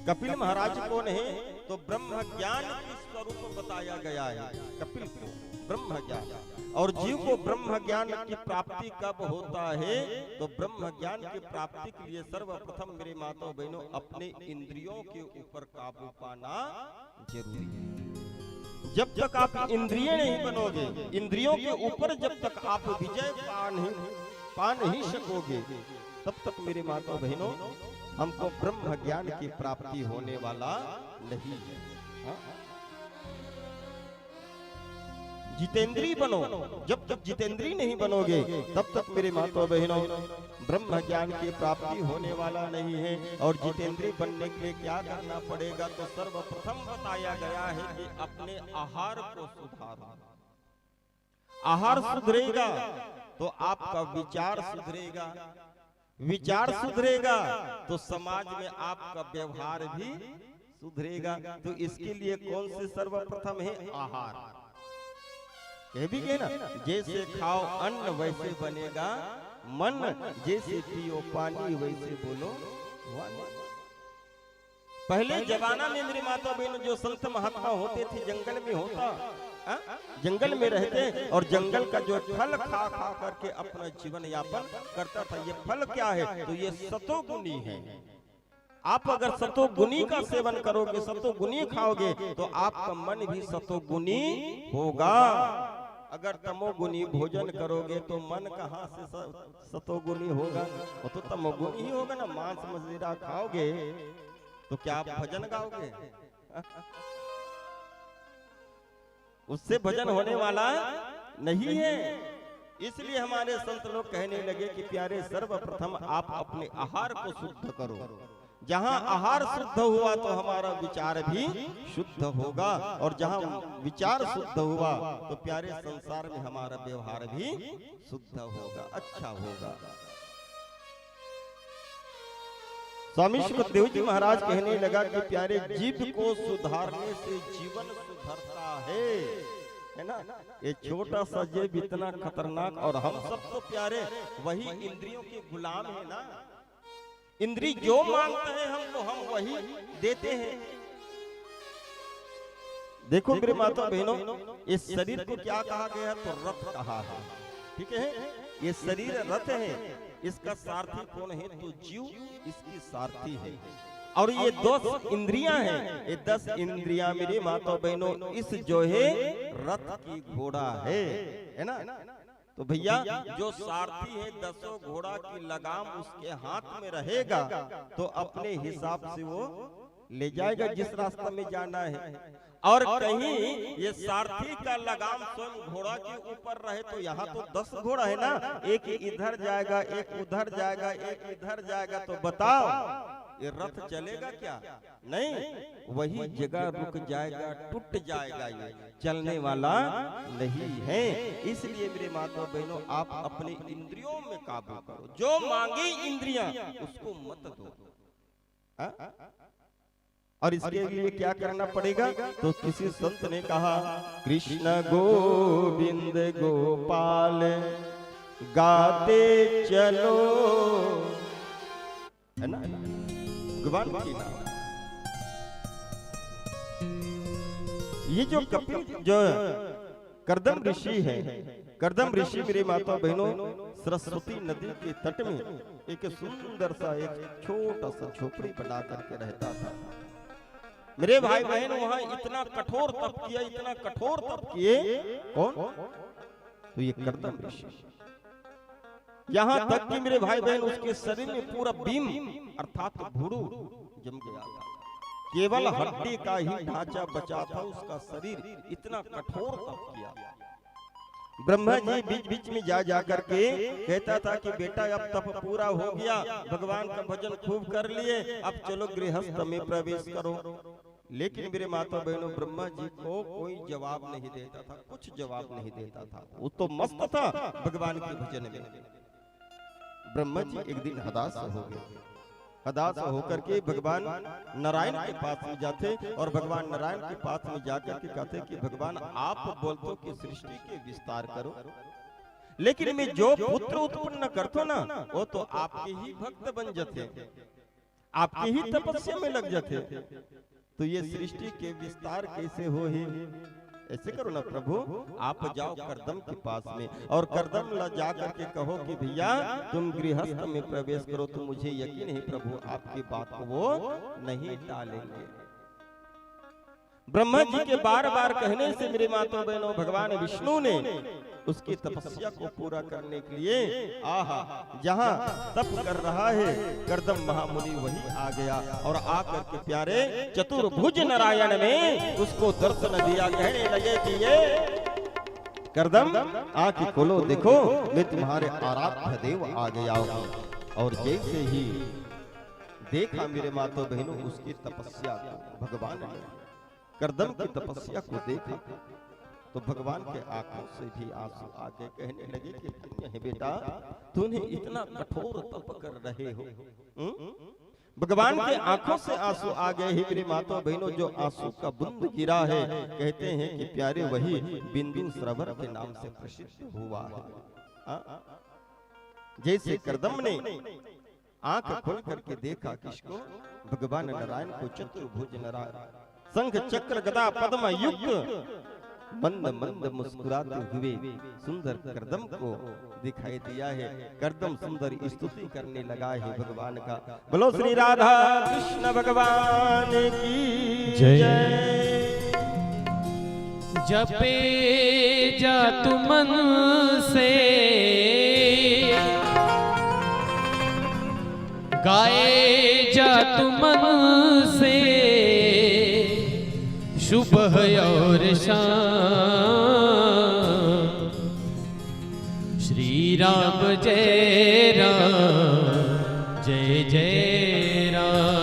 कपिल महाराज कौन है? तो ब्रह्म ज्ञान की स्वरूप बताया गया है कपिल को, ब्रह्म ज्ञान। और जीव को ब्रह्म ज्ञान की प्राप्ति कब होता है? तो ब्रह्म ज्ञान की प्राप्ति के लिए सर्वप्रथम मेरे माता बहनों, अपने इंद्रियों के ऊपर काबू पाना जरूरी है। जब तक आप इंद्रिय नहीं बनोगे, इंद्रियों के ऊपर जब तक आप विजय पा नहीं सकोगे, तब तक मेरे माता बहनों हमको ब्रह्म ज्ञान की प्राप्ति होने वाला नहीं है। जितेंद्री बनो। जब तक जितेंद्री नहीं बनोगे, तब तक मेरे माता बहनों ब्रह्म ज्ञान की प्राप्ति होने वाला नहीं है। और जितेंद्री बनने के लिए क्या करना पड़ेगा? तो सर्वप्रथम बताया गया है कि अपने आहार को सुधारो। आहार सुधरेगा तो आपका विचार सुधरेगा, विचार सुधरेगा तो समाज में आपका व्यवहार भी सुधरेगा। तो इसके लिए कौन से सर्वप्रथम है? आहार। कह भी गए ना, जैसे खाओ अन्न वैसे बनेगा मन, जैसे पियो पानी वैसे बोलो वाणी। पहले जमाना में मेरी माता बहन जो संत महात्मा होते थे जंगल में होता, जंगल में रहते और जंगल का जो फल खा खा करके अपना जीवन यापन करता था। ये फल क्या है? तो ये सतोगुणी है। आप अगर सतोगुणी का सेवन करोगे, सतोगुणी खाओगे, तो आपका मन भी सतोगुणी होगा। अगर तमोगुणी भोजन करोगे तो मन कहाँ से सतोगुणी होगा? वो तो तमोगुणी ही होगा ना। मांस मदिरा खाओगे तो क्या आप भजन गाओगे? उससे भजन होने वाला नहीं है। इसलिए हमारे संत लोग कहने लगे कि प्यारे, सर्वप्रथम आप अपने आहार को शुद्ध करो। जहाँ आहार शुद्ध हुआ तो हमारा विचार भी शुद्ध होगा, और जहाँ विचार शुद्ध हुआ तो प्यारे संसार में हमारा व्यवहार भी शुद्ध होगा, अच्छा होगा। स्वामी सुखदेव जी महाराज कहने लगा कि प्यारे, जीव को सुधारने से जीवन सुधरता है ना। ये छोटा सा जीव इतना खतरनाक, और हम सब तो प्यारे वही इंद्रियों के गुलाम है ना। इंद्री जो मांगते हैं हमको, हम वही देते हैं। देखो मेरे माता बहनों, इस शरीर को क्या कहा गया? तो रथ कहा है, ठीक है। ये शरीर रथ है, इसका सारथी कौन है? तो जीव इसकी सारथी है। और ये 10 इंद्रियां हैं, ये 10 इंद्रियां मेरे माता बहनों इस जो है रथ की घोड़ा है ना। तो भैया, जो सारथी है 10 घोड़ा की लगाम उसके हाथ में रहेगा तो अपने हिसाब से वो ले जाएगा जिस रास्ते में जाना है। और कहीं ये सारथी का लगाम स्वयं घोड़ा के ऊपर रहे तो यहाँ तो 10 घोड़ा है ना, एक इधर जाएगा, एक उधर जाएगा, एक इधर जाएगा, तो बताओ ये रथ चलेगा क्या? नहीं, वही जगह रुक जाएगा, टूट जाएगा, ये चलने वाला नहीं है। इसलिए मेरे माता बहनों, आप अपने इंद्रियों में काबू करो। जो मांगे इंद्रियां उसको मत दो। और इसके लिए क्या करना पड़ेगा? तो किसी संत ने कहा, कृष्ण गोविंद गोपाल गाते चलो, है ना, भगवान की नाम। ये जो कपिल जो कर्दम ऋषि है, कर्दम ऋषि मेरे माता बहनों सरस्वती नदी के तट में एक सुंदर सा एक छोटा सा झोपड़ी बना करके रहता था। मेरे भाई बहन वहां इतना कठोर तप किया, इतना कठोर तप किए। कौन? तो ये कर्दम ऋषि। यहाँ तक कि मेरे भाई बहन उसके शरीर में पूरा बीम अर्थात भूरू जम गया था। केवल हड्डी का ही ढांचा बचा था उसका शरीर, इतना कठोर तप किया। ब्रह्मा जी बीच बीच में जा करके कहता था कि बेटा अब तप पूरा हो गया, भगवान का भजन खूब कर लिए, अब चलो गृहस्थ में प्रवेश करो। लेकिन मेरे माता बहनों, ब्रह्मा जी को कोई जवाब नहीं देता था, कुछ जवाब नहीं देता था। वो तो मस्त था भगवान के भजन में। ब्रह्मा जी एक दिन हताश हो गए। हताश होकर के भगवान नारायण के पास में जाते और भगवान नारायण के पास में जाकर के कहते कि भगवान, आप बोलते कि सृष्टि के विस्तार करो, लेकिन मैं जो पुत्र उत्पन्न करतो ना, वो तो आपके ही भक्त बन जाते, आपके ही तपस्या में लग जाते। तो ये सृष्टि के विस्तार कैसे हो ही? ऐसे करो ना प्रभु, आप जाओ कर्दम के पास में और कर्दम ला जा करके कहो कि भैया तुम गृहस्थ में प्रवेश करो, तो मुझे यकीन है प्रभु आपकी बात को वो नहीं टालेंगे। ब्रह्मा जी के बार बार कहने से मेरे माता बहनों, भगवान विष्णु ने उसकी तपस्या को पूरा करने के लिए आहा जहां तप कर रहा है कर्दम महामुनि वही आ गया और आकर के प्यारे चतुर्भुज नारायण में उसको दर्शन दिया। कहने लगे कि ये कर्दम आंखें खोलो, देखो मैं तुम्हारे आराध्य देव आ गया हूं। और जैसे ही देखा मेरे माता बहनों उसकी तपस्या को, भगवान ने कर्दम की तपस्या को देखा तो भगवान के आंखों से भी आंसू आके कहने लगे कि धन्य है बेटा, तूने इतना कठोर तप कर रहे हो, भगवान के आंखों से आंसू आ गए। ही मेरी माताओं बहनों, जो आंसू का बूंद गिरा है, कहते हैं कि प्यारे वही बिंदु सरवर के नाम से प्रसिद्ध हुआ है। जैसे करदम ने आंख खोल करके देखा किसको? भगवान नारायण को, चतुर्भुज नारायण, शंख चक्र गदा पद्म युक्त, मंद मंद मुस्कुराते हुए सुंदर करदम को दिखाई दिया है। करदम सुंदर स्तुति करने लगा है भगवान का। बोलो श्री राधा कृष्ण भगवान की जय। जपे जा तू मन से, गाए जा तू मन से, सुबह और शाम श्री राम जय राम जय जय राम।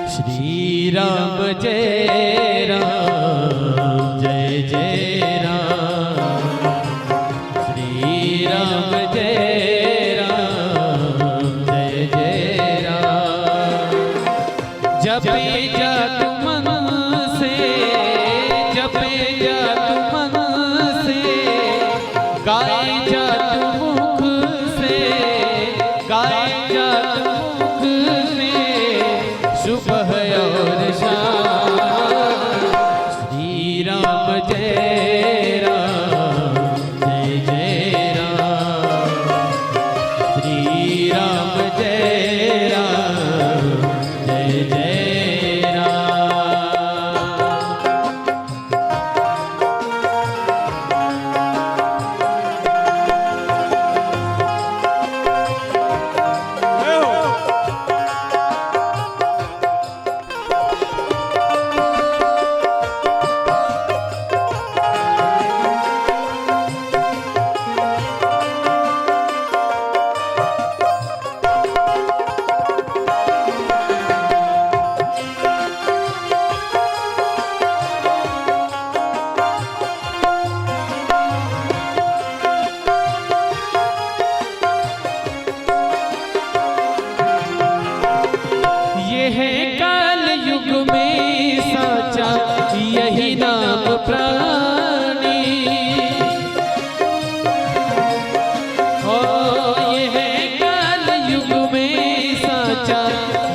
श्री राम जय राम जय जय राम, श्री राम जय राम जय जय राम। जपे जा तू मन से, जपे जा तू मन से, गाए जा तू मुख से, गाए जा तू मुख से, सुबह और शाम श्री राम जय राम जय जय राम, श्री राम जय राम जय जय राम।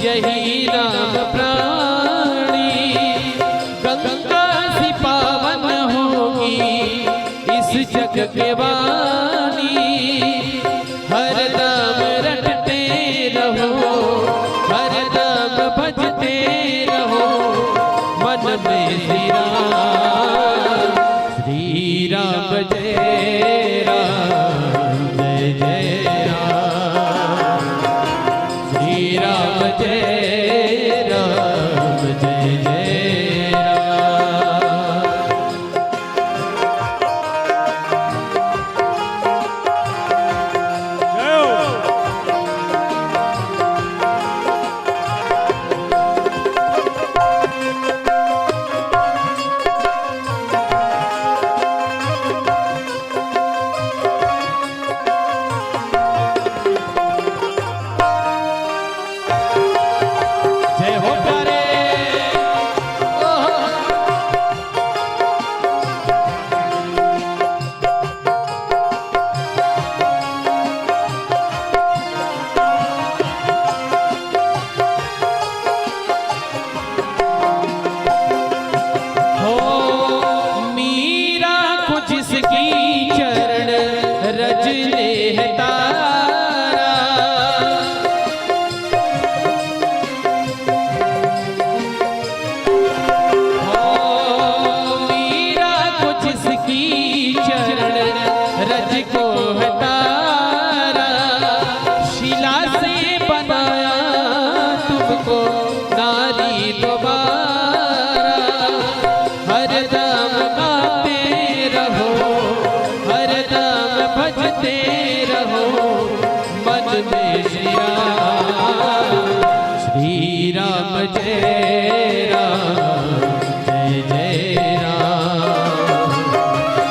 यही राम प्राणी, गंगा सी पावन होगी इस जग के वाणी। हर दाम रटते रहो, हर दाम भजते रहो, मन में श्री राम जय राम जय जय राम, श्री राम जय राम जय जय राम। जय राम जय जय राम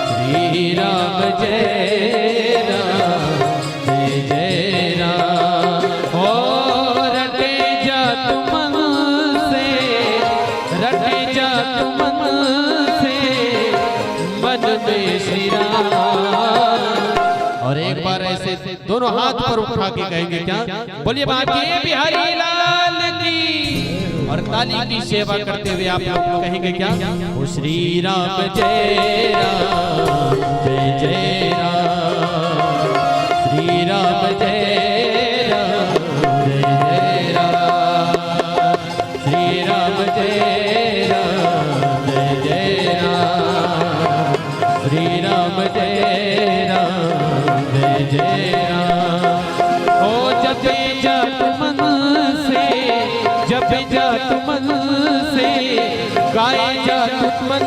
श्री राम जय राम जय जय राम। ओ रटे जा तुम से रटे जा तुम से मन में श्री राम। और एक बार ऐसे दोनों हाथ पर उठा के कहेंगे क्या, बोलिए बाकी बिहारी लाल की। और ताली की सेवा करते हुए आप लोग कहेंगे क्या, ओ श्री राम जय राम जय जय राम श्री राम जय राम जय जय राम श्री राम जय राम जय जय राम श्री राम जय राम जय जय राम। ओ जपे जात मन से जपे जात मन से गाए जात मन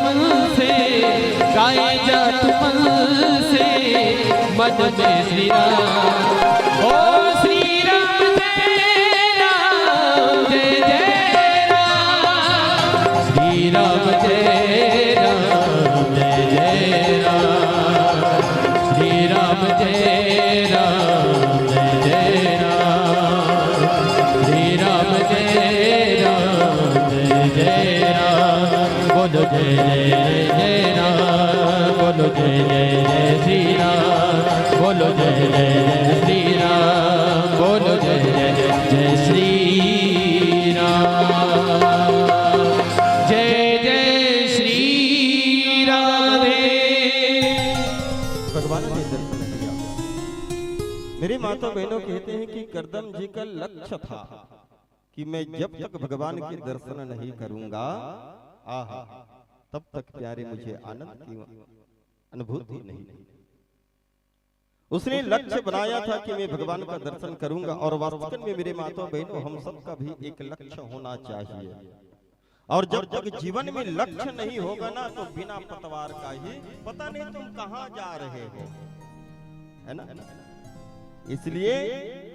से गाए जात मन से मन में श्री राम। ओ श्री राम जय राम जय जय राम श्री राम जय राम जय जय राम श्री राम जय राम जय जय राम श्री राम जय राम जय जय राम। बोलो जय जय जय राम बोलो जय जय जय श्री राम बोलो जय जय जय श्री राम बोलो जय जय जय श्री राम जय जय श्री राधे। भगवान ने दर्शन दिया। मेरे माता बहनों कहते हैं कि करदम जी का लक्ष्य था कि मैं जब तक भगवान के दर्शन नहीं करूंगा आहा तब तक प्यारे मुझे आनंद की अनुभूति नहीं। उसने लक्ष्य बनाया था कि मैं भगवान का दर्शन करूंगा। और वास्तव में मेरे माता बहनों हम सबका भी एक लक्ष्य होना चाहिए। और जब तक जीवन में लक्ष्य नहीं होगा ना तो बिना पतवार का ही पता नहीं तुम कहां जा रहे हो, है ना। इसलिए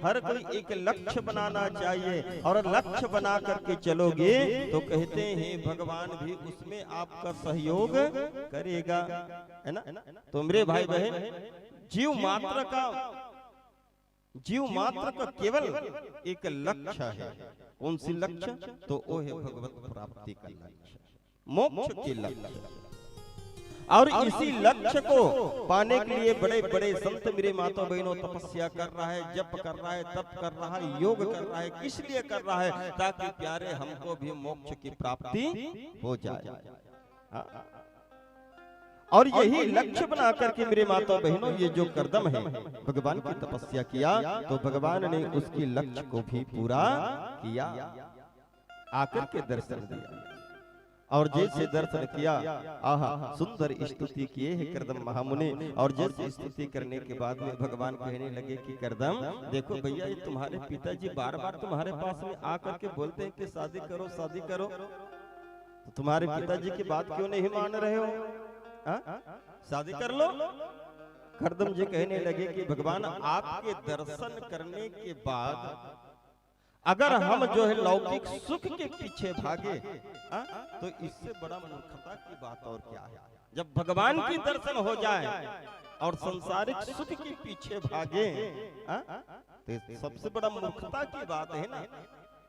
हर कोई एक लक्ष्य बनाना चाहिए और लक्ष्य बना करके चलोगे तो कहते हैं भगवान भी उसमें आपका सहयोग करेगा, है ना। तो मेरे भाई बहन जीव मात्र का केवल एक लक्ष्य है। कौन सी लक्ष्य? तो वो है भगवत प्राप्ति का लक्ष्य, मोक्ष के लक्ष्य। और इसी लक्ष्य को पाने के लिए बड़े बड़े संत मेरे माता बहनों तपस्या कर रहा है, जप कर रहा है, तप कर रहा है, योग कर रहा है। किस लिए कर रहा है? ताकि प्यारे हमको भी मोक्ष की प्राप्ति हो जाए। और यही लक्ष्य बना करके मेरे माता बहनों ये जो करदम है भगवान की तपस्या किया तो भगवान ने उसकी लक्ष्य को भी पूरा किया, आकर के दर्शन दिया। और जैसे दर्शन किया आहा सुंदर स्तुति किए है करदम महामुनि। और जैसे स्तुति करने के बाद में भगवान कहने लगे कि करदम देखो भैया ये तुम्हारे पिताजी बार बार तुम्हारे पास में आकर के बोलते हैं कि शादी करो शादी करो, तो तुम्हारे पिताजी की बात क्यों नहीं मान रहे हो? शादी कर लो। करदम जी कहने लगे कि भगवान आपके दर्शन करने के बाद अगर हम जो है लौकिक सुख के पीछे भागे तो इससे बड़ा मूर्खता की बात और क्या है। जब भगवान की दर्शन हो जाए और संसारिक सुख के पीछे भागे तो सबसे बड़ा मूर्खता की बात है ना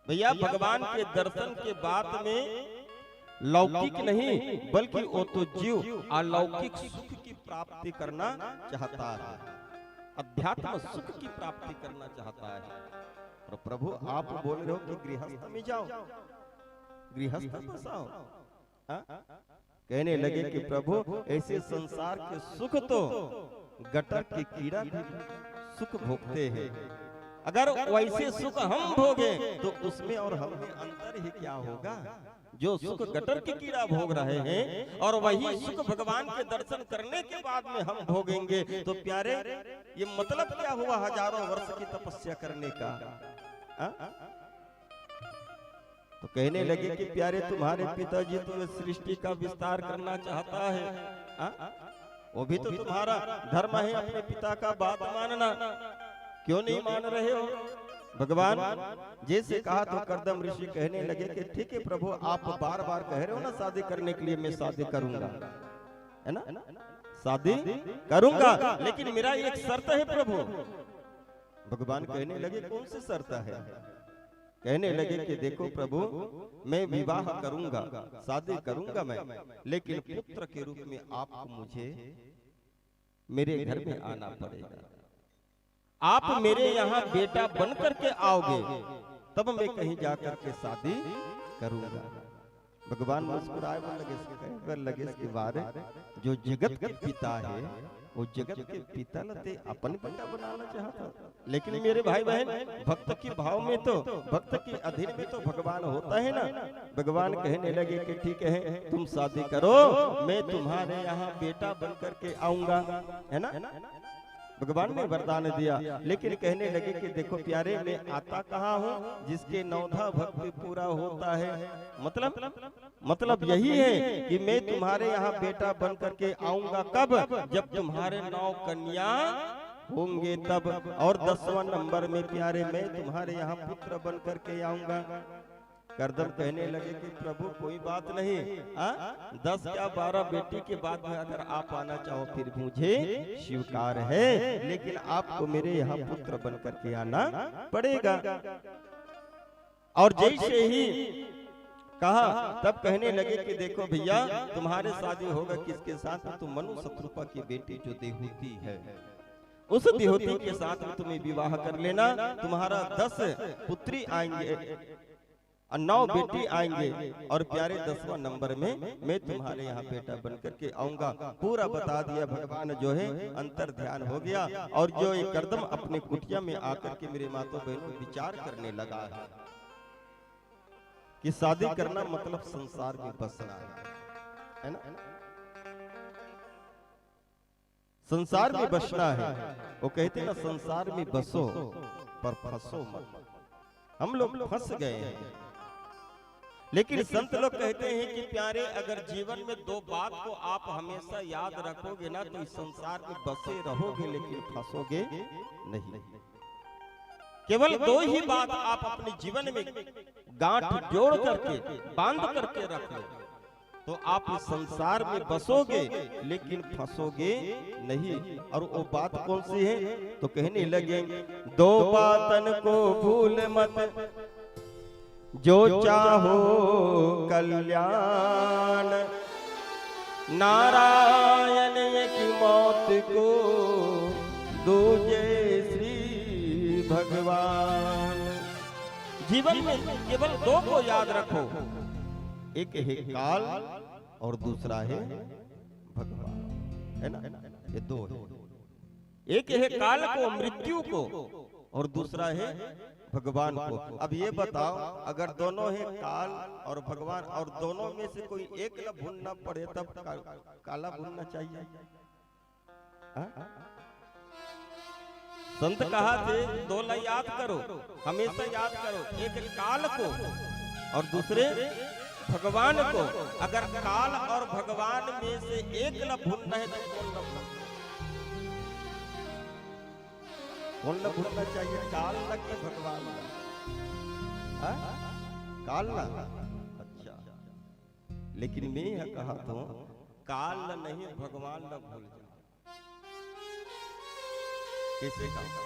भैया। भगवान के दर्शन के बाद में लौकिक नहीं बल्कि वो तो जीव अलौकिक सुख की प्राप्ति करना चाहता है, अध्यात्म सुख की प्राप्ति करना चाहता है। और प्रभु आप बोल रहे हो कि गृहस्थ में जाओ, गृहस्थ बसाओ। कहने लगे कि प्रभु ऐसे संसार के सुख तो गटर के कीड़ा भी सुख भोगते हैं, अगर वैसे सुख हम भोगे तो उसमें और हमें अंतर ही क्या होगा। जो सुख गटर के कीड़ा भोग रहे हैं और वही सुख भगवान के दर्शन करने के बाद में हम भोगेंगे तो प्यारे ये मतलब क्या हुआ हजारों वर्ष की तपस्या करने का। तो कहने लगे कि प्यारे तुम्हारे पिताजी तो सृष्टि का विस्तार करना चाहता है, वो भी तो तुम्हारा धर्म है अपने पिता का बात मानना, क्यों नहीं मान रहे हो? भगवान जैसे कहा तो कर्दम ऋषि कहने लगे कि ठीक है प्रभु, आप बार बार कह रहे हो ना शादी करने के लिए, मैं शादी करूंगा, है ना, शादी करूंगा, लेकिन मेरा एक शर्त है प्रभु। भगवान कहने लगे कौन सी शर्त है? कहने लगे कि देखो प्रभु, मैं विवाह करूंगा, शादी करूंगा मैं, लेकिन पुत्र के रूप में आपको मुझे मेरे घर में आना पड़ेगा। आप मेरे यहाँ बेटा बन करके आओगे, तब मैं कहीं जाकर के शादी करूंगा। भगवान मुस्कुराए लगे इसके बारे, जो जगत के पिता है वो जगत के पिता लते अपन बेटा बनाना चाहता, लेकिन मेरे भाई बहन भक्त की भाव में तो, भक्त की अधीन में तो भगवान होता है ना। भगवान कहने लगे कि ठीक है तुम शादी करो, मैं तुम्हारे यहाँ बेटा बन करके आऊंगा, है ना। भगवान ने वरदान दिया, लेकिन कहने लगे कि देखो प्यारे, मैं आता कहाँ हूँ जिसके नौधा भक्ति पूरा होता है। मतलब यही है कि मैं तुम्हारे यहाँ बेटा बन करके आऊंगा कब? जब तुम्हारे 9 कन्या होंगे तब। और 10वां नंबर में प्यारे, मैं तुम्हारे यहाँ पुत्र बन करके आऊंगा। कर्दम कहने लगे कि प्रभु कोई बात नहीं, 10 या 12 बेटी के बाद में अगर आप आना चाहो फिर मुझे स्वीकार है, लेकिन आपको मेरे यहाँ पुत्र बन करके आना पड़ेगा। और जैसे ही कहा तब कहने लगे कि देखो भैया, तुम्हारे शादी होगा किसके साथ? तो मनु शत्रुपा की बेटी जो देहूती है, उस देहूती के साथ में तुम्हें विवाह कर लेना। तुम्हारा 10 पुत्री आएंगे, 9 बेटी आएंगे, और प्यारे 10वां नंबर में मैं तुम्हारे यहाँ बेटा बन करके आऊंगा। पूरा बता दिया भगवान, जो है अंतर ध्यान हो गया। और जो एक कर्दम अपने कुटिया में आकर के मेरे माता बहनों विचार करने लगा है कि शादी करना मतलब संसार में बसना है ना, संसार में बसना है। वो कहते ना, संसार में बसो पर फंसो मत। हम लोग फंस गए हैं, लेकिन संत लोग कहते हैं कि प्यारे, अगर जीवन में 2 बात को आप हमेशा याद रखोगे ना, तो इस संसार में बसे रहोगे लेकिन फंसोगे नहीं। केवल 2 ही बात आप अपने जीवन में गांठ जोड़ करके, बांध करके रख लो, तो आप इस संसार में बसोगे लेकिन फंसोगे नहीं। और वो बात कौन सी है? तो कहने लगे, 2 बातन को भूल मत, जो चाहो कल्याण, नारायण की मौत को दूजे श्री भगवान। जीवन में केवल 2 को याद रखो, एक है काल और दूसरा है भगवान, है ना। ये 2 है, एक है काल को, मृत्यु को, और दूसरा है भगवान को। अब ये बताओ, अगर दोनों है काल और भगवान, और दोनों में से कोई एक न भूलना पड़े, तब काला भूलना चाहिए। संत कहा थे 2 ला याद करो, हमेशा याद करो, एक काल को और दूसरे भगवान को। अगर काल और भगवान में से एक न भूलना है तो कौन न भूलना चाहिए? काल न कि भगवान न? काल न? अच्छा, लेकिन मैं यह कहा तो काल न नहीं, भगवान न भूल जाओ। कैसे कहा?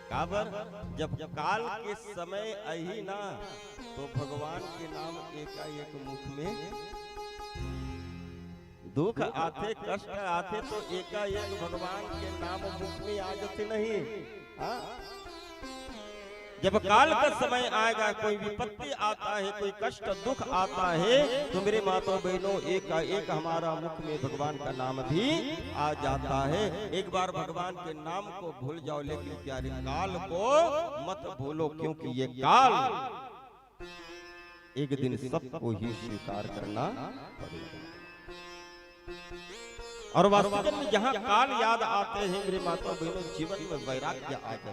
काबर, जब काल के समय आई ना, तो भगवान के नाम एकाएक मुख में दुख आते, कष्ट आते, तो एकाएक भगवान के नाम मुख में आ जाते नहीं। जब काल का समय आएगा, कोई विपत्ति आता है, कोई कष्ट दुख आता है, तो मेरे माता बहनों एकाएक हमारा मुख में भगवान का नाम भी आ जाता है। एक बार भगवान के नाम को भूल जाओ, लेकिन प्यारे काल को मत भूलो, क्योंकि ये काल एक दिन सबको ही स्वीकार करना पड़ेगा। और वास्तव में जहाँ काल याद आते हैं मेरे माता बहनों, जीवन में वैराग्य आ जाता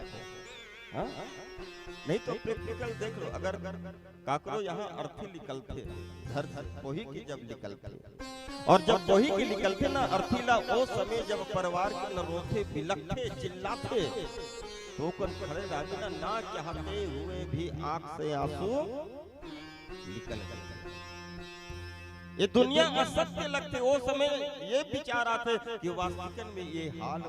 है। नहीं तो प्रैक्टिकल देख लो, अगर काकरो यहाँ अर्थी निकलते घर पोही की जब निकलते, और जब पोही की निकलते ना अर्थीला, वो समय जब परिवार के न रोते, बिलखते, चिल्लाते, होकर खड़े रह बिना ना चाहते हुए भी आंख से आंसू निकल गए। ये दुनिया असत्य लगते, वो समय ये विचार आते कि वास्तविक में ये हाल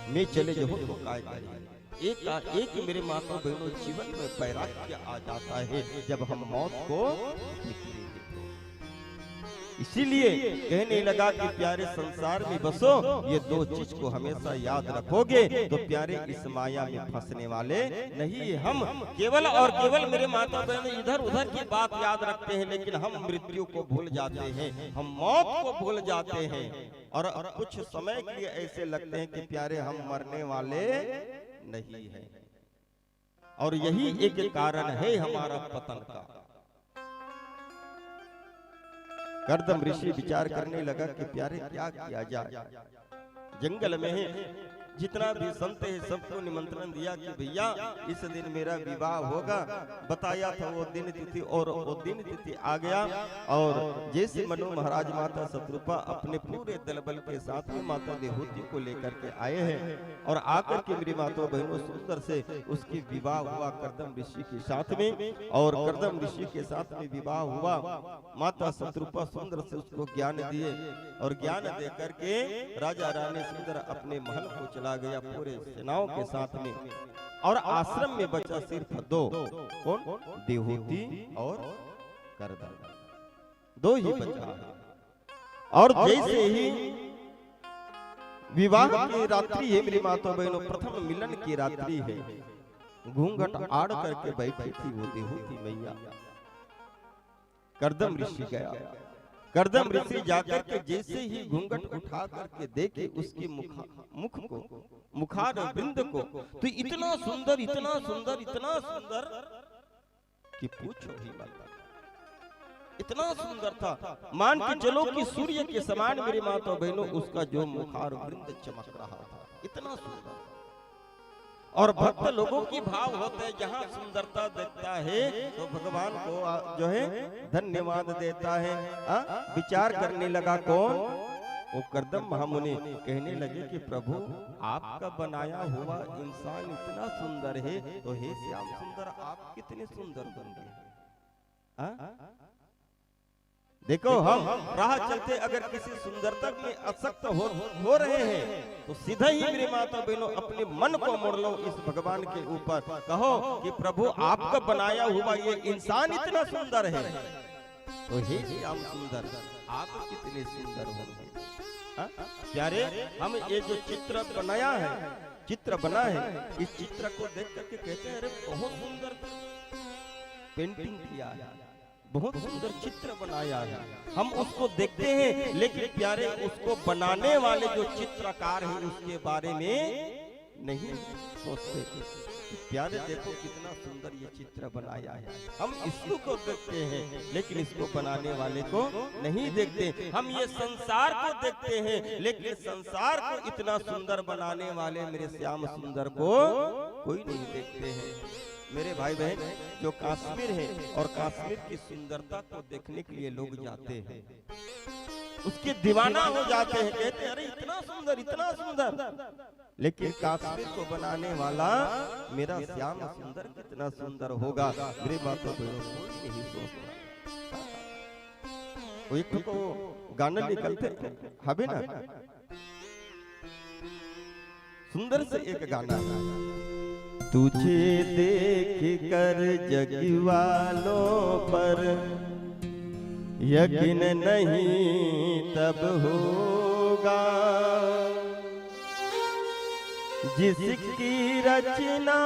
में चले जो तो काय करे। एक मेरे माता बहनों जीवन में वैराग्य आ जाता है जब हम मौत को देखते हैं। इसीलिए कहने लगा कि प्यारे संसार में बसो, ये दो चीज को हमेशा याद रखोगे तो प्यारे इस माया में फंसने वाले नहीं। हम केवल और केवल मेरे माता बहन इधर उधर की बात याद रखते हैं, लेकिन हम मृत्यु को भूल जाते हैं, हम मौत को भूल जाते हैं। और कुछ समय के लिए ऐसे लगते हैं कि प्यारे हम मरने वाले नहीं है। और यही एक कारण है हमारा पतन का। कर्दम ऋषि विचार करने लगा कि प्यारे क्या किया जाए। जंगल में है, जितना भी संत है सबको निमंत्रण दिया कि भैया इस दिन मेरा विवाह होगा। बताया था वो दिन तिथि, और वो दिन तिथि आ गया। और जैसे मनु महाराज माता शत्रुपा अपने पूरे दलबल के साथ में माता देहूति को लेकर के आए हैं, और आकर के मेरी माता बहनों सुंदर से उसकी विवाह हुआ कर्दम ऋषि के साथ में। और कर्दम ऋषि के साथ में विवाह हुआ। माता शत्रुपा सुंदर से उसको ज्ञान दिए, और ज्ञान दे करके राजा रानी सुंदर अपने महल को चला गया पूरे सेनाओं के साथ में। और आश्रम में बचा सिर्फ दो, कौन? देहूति और कर्दम, दो ही बचा है। और जैसे ही विवाह की रात्रि है मेरी माता बहनों, प्रथम मिलन की रात्रि है, घूंघट आड़ करके बैठी थी वो देहूति मैया। कर्दम ऋषि गया। कर्दम ऋषि जाकर के जैसे ही घूंघट उठा करके देखे उसके मुख को, मुखार बिंद को, तो इतना सुंदर, इतना सुंदर, इतना सुंदर कि पूछो ही मत। इतना सुंदर था, मान के चलो कि सूर्य के समान मेरी माता बहनों उसका जो मुखार बिंद चमक रहा था, इतना सुंदर। और भक्त लोगों की भाव होते हैं, जहाँ सुंदरता देखता है तो भगवान को जो है धन्यवाद देता है। विचार करने लगा कौन? वो कर्दम महामुनि कहने लगे कि प्रभु आपका बनाया हुआ इंसान इतना सुंदर है, तो हे श्याम सुंदर आप कितने सुंदर बन गए। देखो हम राह चलते अगर किसी सुंदरता में आसक्त हो रहे हैं तो सीधा ही मेरी माता बहनों अपने मन को मोड़ लो इस भगवान के ऊपर, कहो कि प्रभु आपका बनाया हुआ ये इंसान इतना सुंदर है, तो हे श्याम सुंदर आप कितने सुंदर होंगे। प्यारे हम ये जो चित्र बनाया है, चित्र बना है, इस चित्र को देख करके कहते हैं अरे बहुत सुंदर पेंटिंग किया है, बहुत सुंदर चित्र बनाया है। हम उसको देखते हैं, लेकिन प्यारे उसको बनाने वाले जो चित्रकार हैं उसके बारे में नहीं सोचते। प्यारे देखो कितना सुंदर ये चित्र बनाया है, हम इसको को देखते हैं लेकिन इसको बनाने वाले को नहीं देखते। हम ये संसार को देखते हैं, लेकिन संसार को इतना सुंदर बनाने वाले मेरे श्याम सुंदर को कोई नहीं देखते हैं। मेरे भाई बहन जो कश्मीर है और कश्मीर की सुंदरता को देखने के लिए लोग जाते हैं, उसके दीवाना हो जाते हैं, कहते हैं अरे इतना सुंदर, इतना सुंदर। लेकिन कश्मीर को बनाने वाला मेरा श्याम सुंदर कितना सुंदर होगा, मेरे बात तो नहीं सोचता। एक तो गाना निकलते हबे ना, सुंदर से एक गाना, तुझे देख कर जग वालों पर यकीन नहीं तब होगा, जिसकी रचना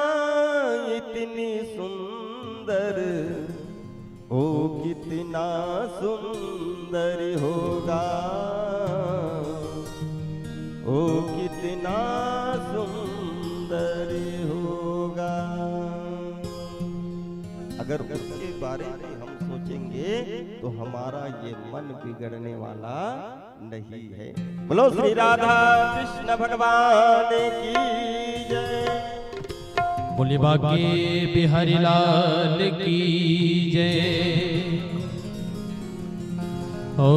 इतनी सुंदर वो कितना सुंदर होगा, वो कितना सुंदर होगा। अगर उसके बारे में हम सोचेंगे तो हमारा ये मन बिगड़ने वाला नहीं है। बोलो श्री राधा कृष्ण भगवान की जय, बोले बाके बिहारी लाल की जय। ओ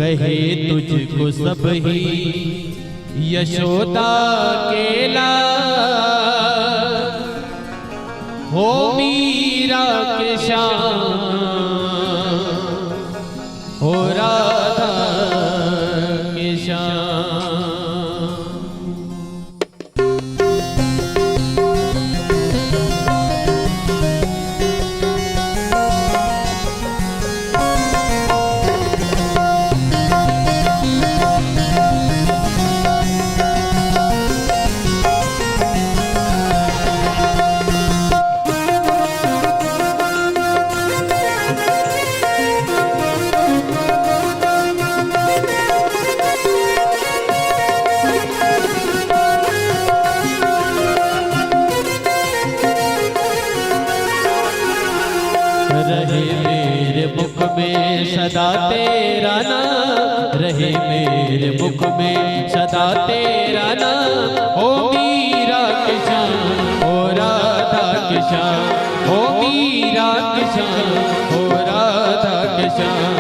कहे तुझको सब ही यशोदा केला, हो मीरा के श्याम, हो राधा के श्याम। रहे मेरे मुख में सदा तेरा नाम, रहे मेरे मुख में सदा तेरा नाम, ओ मीरा के श्याम, ओ राधा के श्याम, ओ मीरा के श्याम, ओ राधा के श्याम।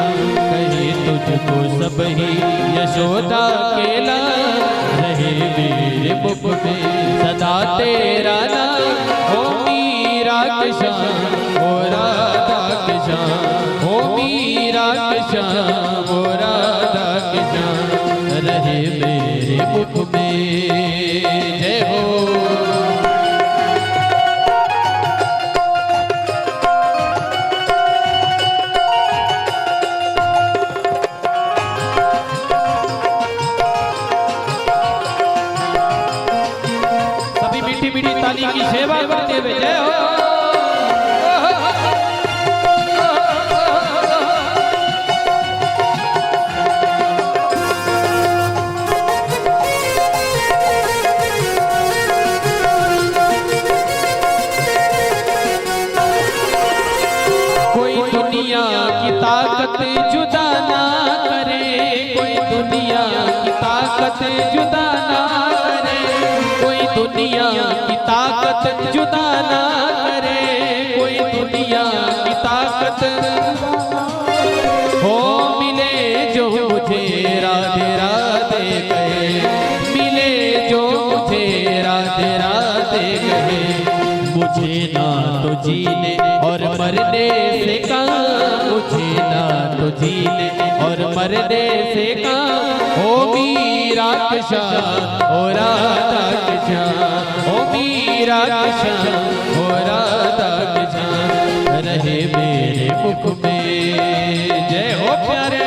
कहे तुझको सब ही यशोदा केला, रहे मेरे मुख में सदा तेरा नाम, ओ मीरा के श्याम, ओ राधा के श्याम, ओ मीरा के श्याम, ओ राधा के श्याम। रहे मेरे मुख में जय हो। सभी मीठी मीठी ताली की सेवा करते हुए जय हो। दुनिया की ताकत जुदा ना करे, कोई दुनिया की ताकत जुदा ना करे, कोई दुनिया की ताकत जुदा ना करे, कोई दुनिया की ताकत हो। मिले जो मुझे राधे राधे कहे, मिले जो मुझे राधे राधे कहे, मुझे ना तो जीने और मरने से काम, मुझे ना तो जीने और मरने से काम। ओ मीरा के श्याम, ओ राधा के श्याम, ओ मीरा के श्याम, ओ राधा के श्याम। रहे मेरे मुख में जय हो प्यारे।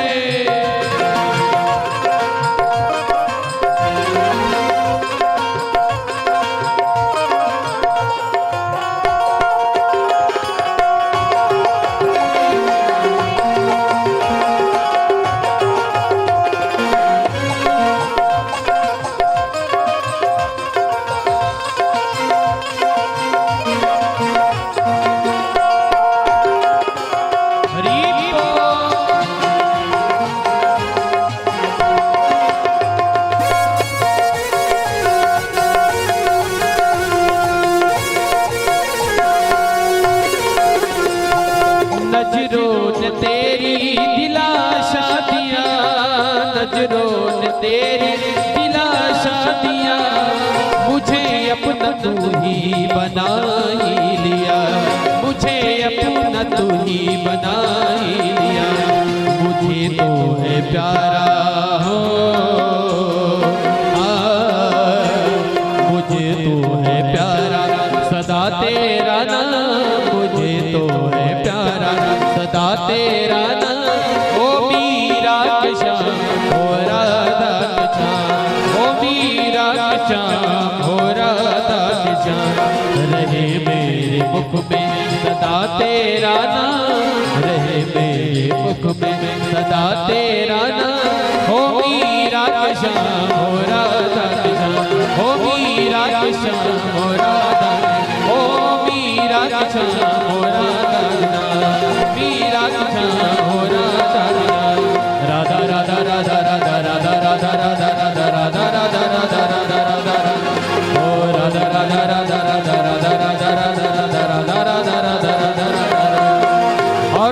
नजरों ने तेरी दिलाशा दिया, नजरों ने तेरी दिलाशा दिया, मुझे अपना तू ही बना ही लिया, मुझे अपना तू ही बना ही लिया। मुझे तो है प्यारा हो मुझे तो है प्यारा सदा तेरा नाम, मुझे तो है प्यारा सदा तेरा नाम। ओ मीरा के श्याम, ओ राधा के श्याम, ओ मीरा के श्याम, ओ राधा के श्याम। रहे मेरे मुख में सदा तेरा नाम, रहे मेरे मुख में सदा तेरा नाम। ओ मीरा के श्याम, ओ राधा के श्याम, ओ मीरा के श्याम, ओ राधा, ओ मीरा के श्याम, ओ राधा, मीरा के श्याम, ओ राधा, राधा राधा राधा राधा राधा राधा राधा राधा राधा राधा राधा राधा राधा, ओ राधा राधा राधा राधा राधा राधा राधा राधा राधा राधा राधा राधा। और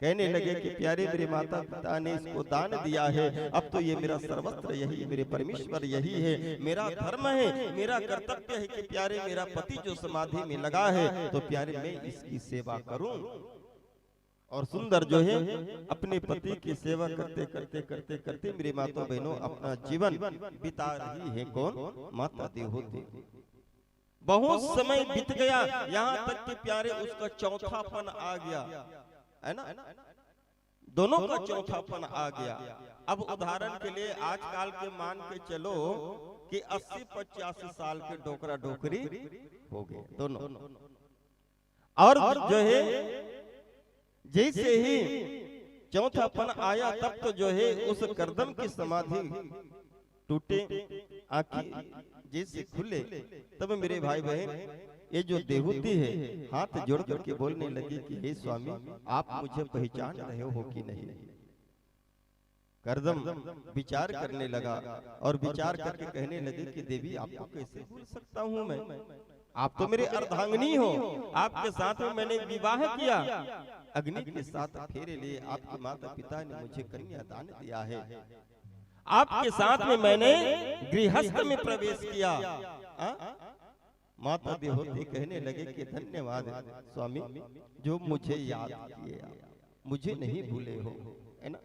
कहने लगे कि प्यारे मेरे माता पिता ने इसको दान दिया है, अब तो ये मेरा सर्वस्त्र यही, मेरे परमेश्वर यही है, मेरा धर्म है, मेरा कर्तव्य है कि प्यारे मेरा पति जो समाधि में लगा है तो प्यारे मैं इसकी सेवा करूं। और सुंदर जो है अपने पति की सेवा करते करते करते करते मेरे माता बहनों अपना जीवन बिता रही है। कौन? माता देवहूति। बहुत समय बीत गया, यहाँ तक कि प्यारे उसका चौथापन आ गया, है ना, दोनों का चौथापन आ गया। अब उदाहरण के लिए आजकल के मान के चलो कि 80-85 साल के डोकरा डोकरी हो गए दोनों। और जो है जैसे ही चौथापन आया तब तो जो है उस करदम की समाधि टूटे, आंखें जैसे खुले, तब मेरे भाई बहन ये जो देवहूति है हाथ जोड़ करके बोलने लगी कि हे स्वामी आप मुझे पहचान रहे हो कि नहीं। करदम विचार करने लगा और विचार करके कहने लगे कि देवी आपको कैसे भूल सकता हूँ मैं, आप तो मेरे अर्धांगिनी हो, आपके साथ में मैंने विवाह किया, अग्नि के साथ फेरे लिए आपके माता पिता ने मुझे कन्या दान दिया है, आपके साथ में मैंने गृहस्थ में प्रवेश किया। माता देवहूति कहने लगे कि धन्यवाद स्वामी जो मुझे याद किए, मुझे नहीं भूले हो, है ना।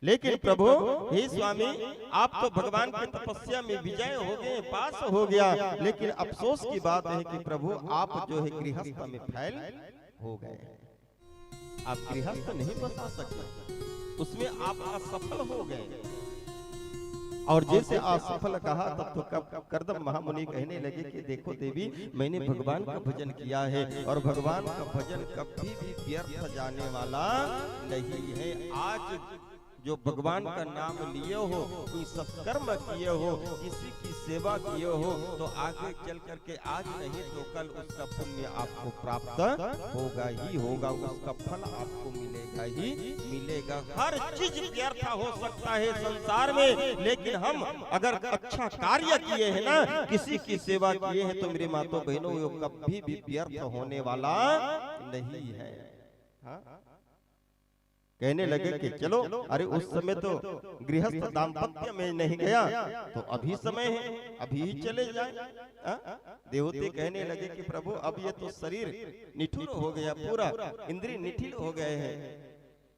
लेकिन प्रभु हे स्वामी आप तो भगवान की तपस्या में विजय हो गए, पास हो गया, लेकिन अफसोस की बात है कि प्रभु आप जो है गृहस्थ में फैल हो गए, आप गृहस्थ नहीं बसा सकते, उसमें आप असफल हो गए। और जैसे असफल कहा तब तो कब करदम महामुनि कहने लगे कि देखो देवी मैंने भगवान का भजन किया है और भगवान का भजन कभी भी व्यर्थ जाने वाला नहीं है। आज जो भगवान का नाम लिए हो, कोई सत्कर्म किए हो, किसी की सेवा किए हो, तो आगे चल करके आज नहीं तो कल उसका पुण्य आपको प्राप्त होगा ही होगा, उसका फल आपको मिलेगा ही मिलेगा। हर चीज व्यर्थ हो सकता है संसार में, लेकिन हम अगर अच्छा कार्य किए हैं ना, किसी की सेवा किए हैं, तो मेरे माताओं बहनों वो कभी भी व्यर्थ होने वाला नहीं है। हाँ? कहने लगे कि चलो, अरे उस समय तो गृहस्थ दाम्पत्य में नहीं गया, तो अभी समय है, अभी ही चले जाए। देवहूति कहने लगे कि प्रभु अब ये तो शरीर निठुर हो गया, पूरा इंद्रिय निठिल हो गए हैं,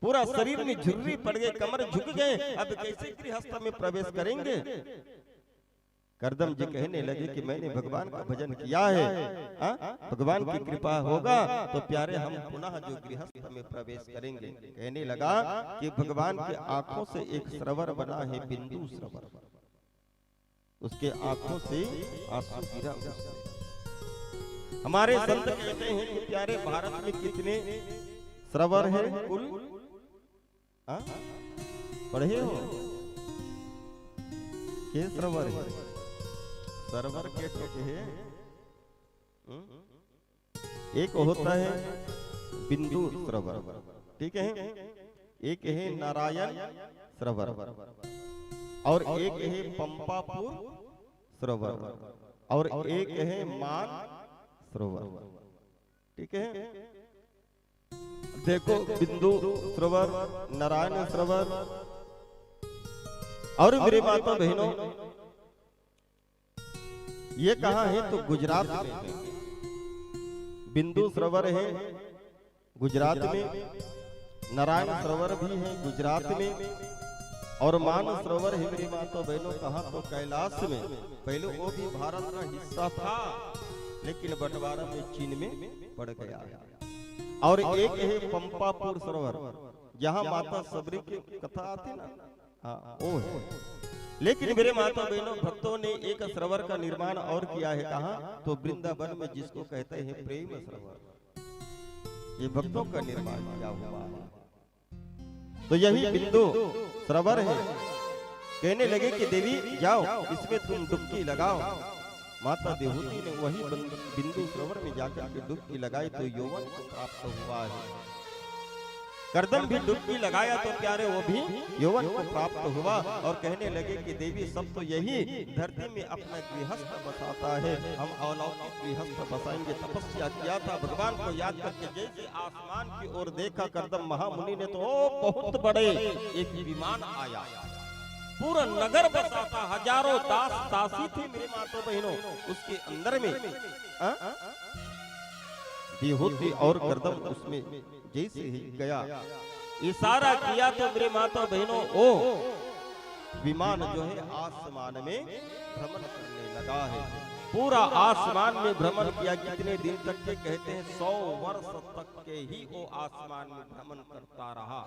पूरा शरीर में झुर्री पड़ गए, कमर झुक गए, अब कैसे गृहस्थ में प्रवेश करेंगे। करदम जी कहने लगे कि मैंने भगवान का भजन किया है, भगवान की कृपा होगा तो प्यारे हम पुनः जो गृहस्थ में प्रवेश करेंगे। कहने लगा कि भगवान के आंखों से एक सरोवर बना है, बिंदु सरोवर, उसके आंखों से आंसू गिरा। हमारे संत कहते हैं कि प्यारे भारत में कितने सरोवर है कुल, पढ़े हो के सरोवर है, सरोवर के टोटे है, एक होता है बिंदु सरोवर, ठीक है, एक है नारायण सरोवर और एक है पंपापुर सरोवर और एक है मान सरोवर, ठीक है। देखो बिंदु सरोवर, नारायण सरोवर और मेरे माता बहनों ये कहाँ है तो गुजरात में है। बिंदु सरोवर है गुजरात में, नारायण सरोवर भी है गुजरात में और मान सरोवर है मेरी माता बहनों कहाँ तो कैलाश में। पहले वो भी भारत का हिस्सा था, लेकिन बंटवारा में चीन में पड़ गया। और एक है पंपापुर सरोवर, जहाँ माता सबरी की कथा आती ना, हाँ वो है। लेकिन मेरे माता बहनों भक्तों ने एक सरोवर का निर्माण और किया है, कहाँ तो वृंदावन में, जिसको कहते हैं प्रेम सरोवर, ये भक्तों का निर्माण किया हुआ है। तो यही बिंदु सरोवर है। कहने लगे कि देवी जाओ इसमें तुम डुबकी लगाओ। माता देवहूति ने वही बिंदु सरोवर में जाकर के डुबकी लगाई तो यौवन को प्राप्त हुआ है। करदम भी डुबकी लगाया तो प्यारे वो भी यौवन को प्राप्त हुआ और कहने लगे कि देवी सब तो यही धरती में अपना गृहस्थ बसाता है, हम अलौकिक गृहस्थ बसाएंगे। तपस्या किया था भगवान को याद करके, जैसे आसमान की ओर देखा करदम महामुनि ने तो बहुत बड़े एक विमान आया, पूरा नगर बसा था, हजारों दास दासी थी मेरे माता बहनों उसके अंदर में। विभूति और करदम उसमें जैसे ही गया, इशारा किया तो मेरे माता बहनों ओ विमान जो है आसमान में भ्रमण करने लगा है। पूरा आसमान में भ्रमण किया, कितने दिन तक के कहते हैं 100 वर्ष तक के ही वो आसमान में भ्रमण करता रहा,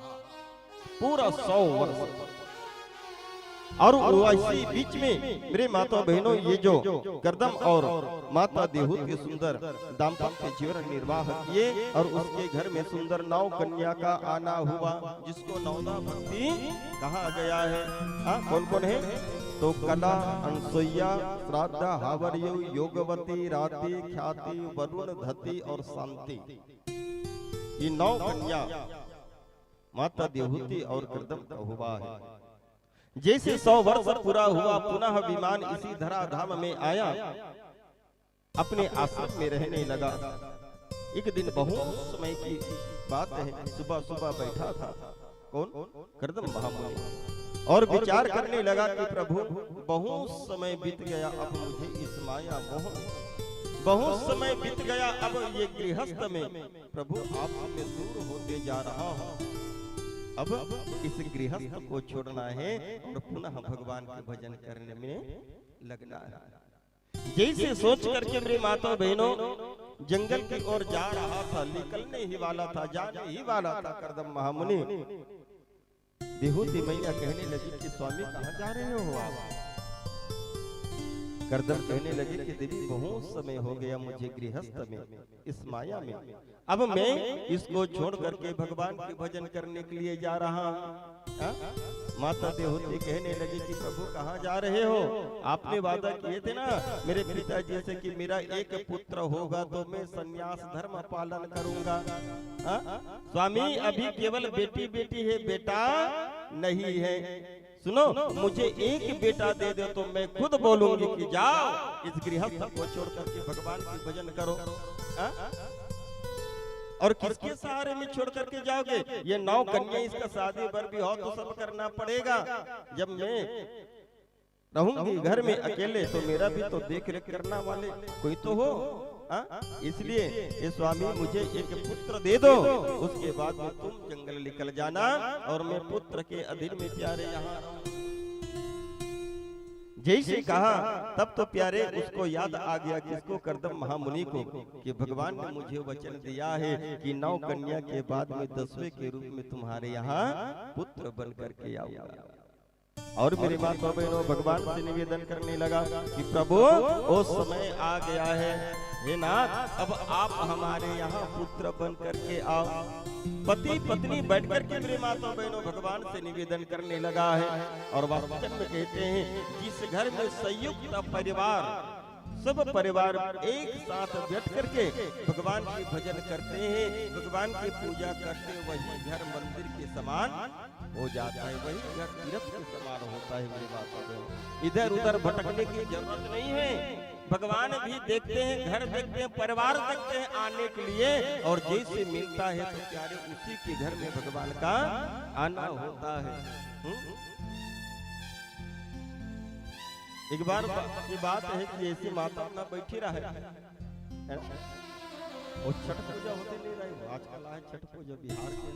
पूरा 100 वर्ष। और वैसी बीच में मेरे माता बहनों ये जो करदम और माता देहूति सुंदर दाम्पत्य जीवन निर्वाह किए और उसके घर में सुंदर 9 कन्या का आना हुआ, जिसको नवदा भक्ति कहा गया है। कौन कौन है? तो कला, अनसुईया, श्राद्धा, हावर्यु, योगवती, राति, ख्याति, वरुण, धति और शांति, ये 9 कन्या माता देहूति और करदम का हुआ है। जैसे 100 वर्ष पूरा हुआ, पुनः विमान इसी धराधाम में आया, अपने आश्रम में रहने लगा। एक दिन बहुत समय की बात है, सुबह सुबह बैठा था कौन? करदम महामुनि, और विचार करने लगा कि प्रभु बहुत समय बीत गया, अब मुझे इस माया मोह, बहुत समय बीत गया, अब ये गृहस्थ में प्रभु आपसे दूर होते जा रहा हूँ, अब इस गृहस्थ को छोड़ना है और पुनः भगवान के भजन करने में लगना है। जैसे सोच करके मेरे माता बहनों जंगल की ओर जा रहा था, निकलने ही वाला था, जाने ही वाला था करदम महामुनि, देहूति मैया कहने लगी कि स्वामी कहाँ जा रहे हो आप? करदम कहने लगे कि देवी बहुत समय हो गया मुझे गृहस्थ में, इस माया में, अब मैं इसको छोड़ करके भगवान के भजन करने के लिए जा रहा हूँ। माता देहूति कहने लगी कि प्रभु कहाँ जा रहे हो? आपने वादा किए थे ना मेरे पिताजी से कि मेरा एक पुत्र होगा तो मैं संन्यास धर्म पालन करूंगा। स्वामी अभी केवल बेटी बेटी है, बेटा नहीं है। सुनो, मुझे एक बेटा दे दो तो मैं खुद बोलूंगी कि जाओ इस गृहस्थ को छोड़ करके भगवान की भजन करो। और किसके सहारे में छोड़ करके जाओगे? ये 9 कन्या, इसका शादी बर भी हो तो सब करना पड़ेगा। जब मैं रहूंगी घर में अकेले तो मेरा भी तो देख रेख करना वाले कोई तो हो। इसलिए ये स्वामी मुझे एक पुत्र दे दो, उसके बाद में तुम जंगल निकल जाना और मैं पुत्र के अधीन में प्यारे यहाँ। जैसे कहा तब तो प्यारे उसको याद आ गया, किसको? करदम महामुनि को, कि भगवान ने मुझे वचन दिया है कि 9 कन्या के बाद में 10वें के रूप में तुम्हारे यहाँ पुत्र बन करके आऊंगा। और मेरे माता बहनों भगवान से निवेदन करने लगा कि प्रभु वो समय आ गया है, हे नाथ अब आप हमारे यहाँ पुत्र बन करके आओ। पति पत्नी बैठ करके मेरे माता बहनों भगवान से निवेदन करने लगा है। और वास्तव में कहते हैं जिस घर में संयुक्त परिवार, सब परिवार एक साथ बैठ करके भगवान की भजन करते हैं, भगवान की पूजा करते हैं, वही घर मंदिर के समान हो जाता है, वही घर तीर्थ के समान होता है। मेरी बात हो, इधर उधर भटकने की जरूरत नहीं है। भगवान भी देखते हैं, घर देखते हैं, परिवार देखते हैं आने के लिए, और जैसे मिलता है तो प्यारे उसी के घर में भगवान का आना होता है। एक बार की बात है कि ऐसी माता अपना बैठी रहे और छठ पूजा होते नहीं रही, आजकल आए छठ पूजा बिहार के,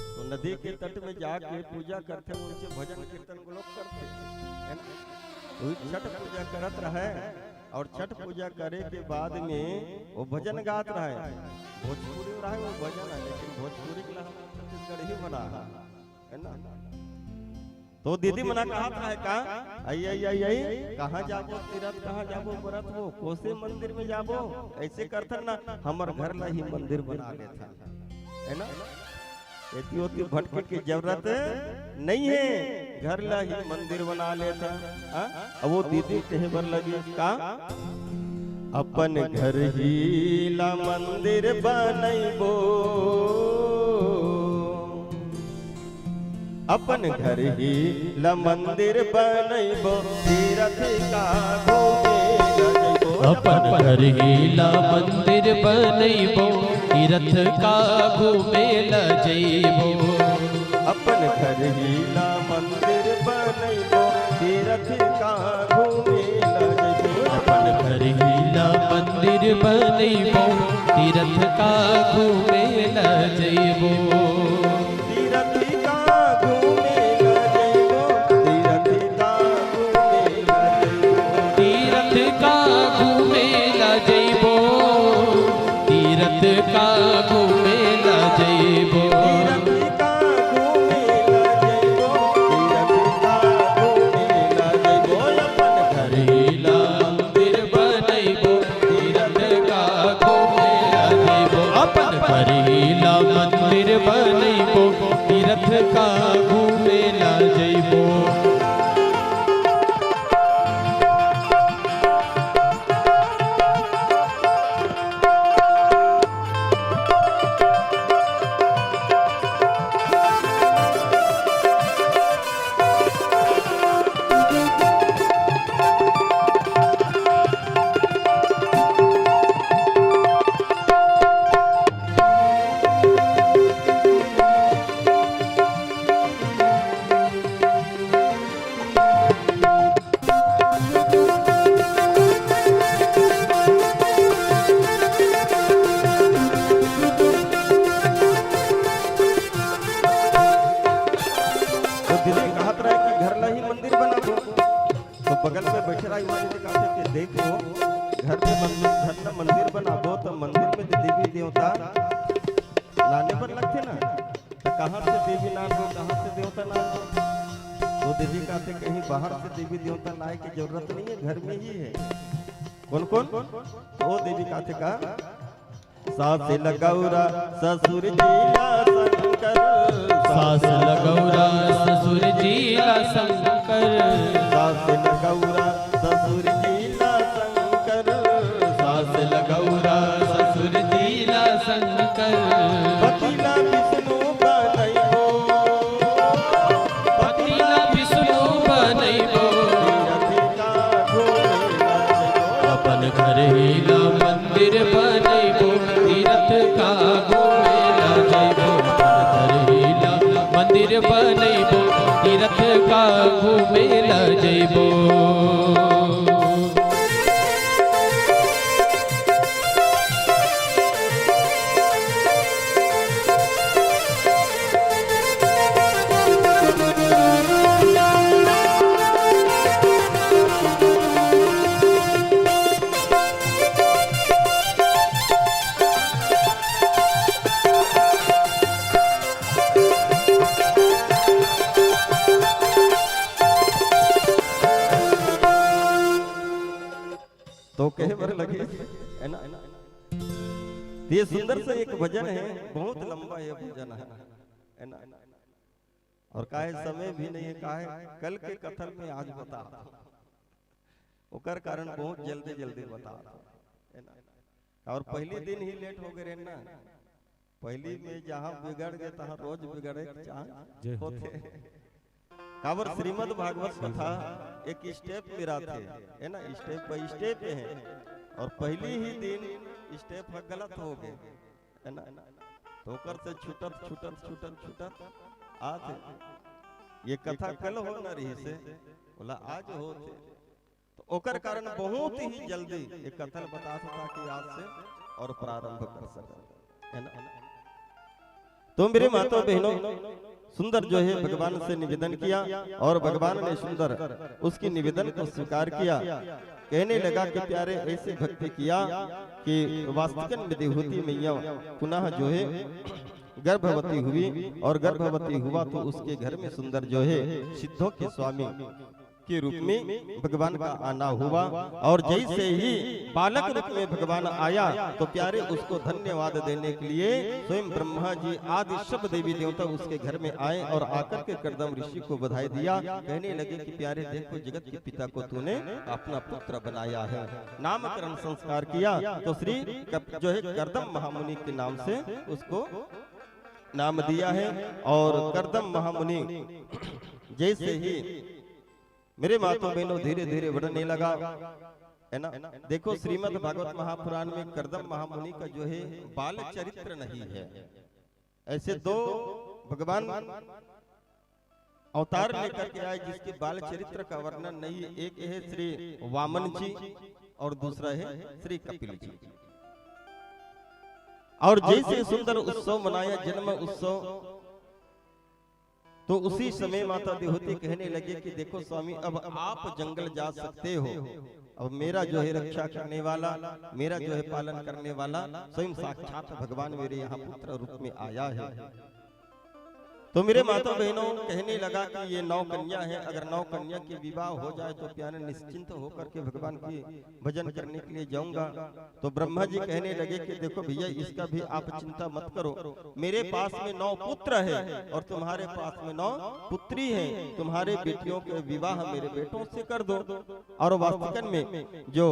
तो नदी के तट में जाके पूजा करते हैं, उनसे भजन कीर्तन लोग करते हैं। छठ पूजा करत रहे और छठ पूजा करे के बाद में वो भजन गात रहे, भोजपुरी रहे वो भजन है, लेकिन भोजपुरी के लिए छत्तीसगढ़ ही बना है ना। तो दीदी मना कहा रहे का आई कहाँ जाबो तीरथ, कहाँ जाबो व्रत, वो कोसे मंदिर में जाबो, ऐसे करते ना हमार घर ला ही मंदिर बना लेता है ना। एती भटके की जरूरत नहीं है, घर ला ही मंदिर बना लेता। अब वो दीदी कहबर लगी का अपन घर ही ला मंदिर बनैबो, अपन घर ही ल मंदिर बनैबो तीरथ का घूमे ल जइबो। अपन घर ही ला मंदिर बनैबो तीरथ का घूमे ल जइबो। अपन घर ही ल मंदिर बनैबो तीरथ का घूमे ल जइबो। अपन घर ही ला मंदिर बनैबो तीरथ का घूमे ल जइबो। तीरथ का घूमे ल जइबो तीरथ का घूमे ल जइबो। तीरथ का घूमे ल जइबो तीरथ का घूमे ल जइबो। तीरथ का घूमे ल जइबो तीरथ का घूमे ल जइबो। अपन घर ही ला मंदिर बनैबो तीरथ का घूमे ल जइबो। अपन घर ही ला मंदिर बनैबो तीरथ का घूमे ल जइबो। तो दिली कहत रहे कि घर ला ही मंदिर बनाबो। तो बगल में बैठे रही वाली ने कहा कि देखो घर ला मंदिर बनाबो तो मंदिर में जो देवी देवता लाने पर लगते ना, तो कहाँ से देवी लाबो कहाँ से देवता लाबो। तो दीदी कहते कहीं बाहर से देवी देवता लाए की जरूरत नहीं है, घर में ही है। कौन कौन? तो वो देवी कहते का सास लगौरा ससुर जीला शंकर। सास लगौरा ससुर जीला शंकर। सास लगौरा ससुर जीला शंकर। सास लगौरा ससुर जीला शंकर। पतिला विष्णु बनैबो पतिला विष्णु बनैबो तीरथ का घूमे ल जइबो। अपन घर ही ला मंदिर बनैबो तीरथ का घूमे ल जइबो। अपन घर ही ला मंदिर बनैबो तीरथ का घूमे ल जइबो। तो कहे बर लगे है ना। ये सुंदर से एक भजन है, बहुत लंबा ये भजन है ना। और काहे समय भी नहीं है, काहे कल के कथन में आज बता ओकर कारण बहुत जल्दी जल्दी बता है ना। और पहली दिन ही लेट हो गए ना, पहली में जहाँ बिगड़ गए तहाँ रोज बिगड़े चाहे होते। काबर श्रीमद् भागवत कथा एक स्टेप मेरा थे है ना, स्टेप बाय स्टेप है। और पहली ही दिन स्टेप गलत हो गए है ना, तो ओकर से छूटत छूटत छूटत छूटत आते। ये कथा कल हो न रही से बोला आज हो थे, तो ओकर कारण बहुत ही जल्दी ये कथन बता था कि आज से और प्रारंभ कर सके है ना। तो मेरे माता बहनों सुंदर जो है भगवान से निवेदन किया और भगवान ने सुंदर उसकी निवेदन को स्वीकार किया। कहने लगा कि प्यारे ऐसे भक्ति किया कि वास्तविक में देवहूति मैया पुनः जो है गर्भवती हुई और गर्भवती हुआ तो उसके घर में सुंदर जो है सिद्धों के स्वामी के रूप में भगवान का आना हुआ। और जैसे ही बालक रूप में भगवान आया तो प्यारे उसको धन्यवाद देने के लिए स्वयं ब्रह्मा जी आदि सब देवी देवता उसके घर में आए और आकर के कर्दम ऋषि को बधाई दिया। कहने लगे कि प्यारे देखो जगत के पिता को तूने अपना पुत्र बनाया है। नामकरण संस्कार किया तो श्री जो है कर्दम महामुनि के नाम से उसको नाम दिया है। और कर्दम महामुनि जैसे ही मेरे माता बहनों धीरे धीरे बढ़ने लगा, है ना। देखो श्रीमद् भागवत महापुराण में कर्दम महामुनि का जो है बाल चरित्र नहीं है। ऐसे दो भगवान अवतार लेकर के आए जिसके बाल चरित्र का वर्णन नहीं है। एक है श्री वामन जी और दूसरा है श्री कपिल जी। और जैसे सुंदर उत्सव मनाया, जन्म उत्सव, तो उसी समय माता देवहूति कहने लगे कि देखो स्वामी, अब आप जंगल जा सकते हो। अब मेरा जो है रक्षा करने वाला, मेरा जो है पालन करने वाला स्वयं साक्षात भगवान मेरे यहाँ पुत्र रूप में आया है। तो मेरे माता बहनों कहने लगा कि ये 9 कन्या है, अगर 9 कन्या के विवाह हो जाए तो प्यारे निश्चिंत होकर के भगवान की भजन करने के लिए जाऊंगा। तो ब्रह्मा जी कहने लगे कि देखो भैया, इसका भी आप चिंता मत करो, मेरे पास में 9 पुत्र है और तुम्हारे पास में 9 पुत्री है। तुम्हारे बेटियों के विवाह मेरे बेटों से कर दो। और वास्तविक में जो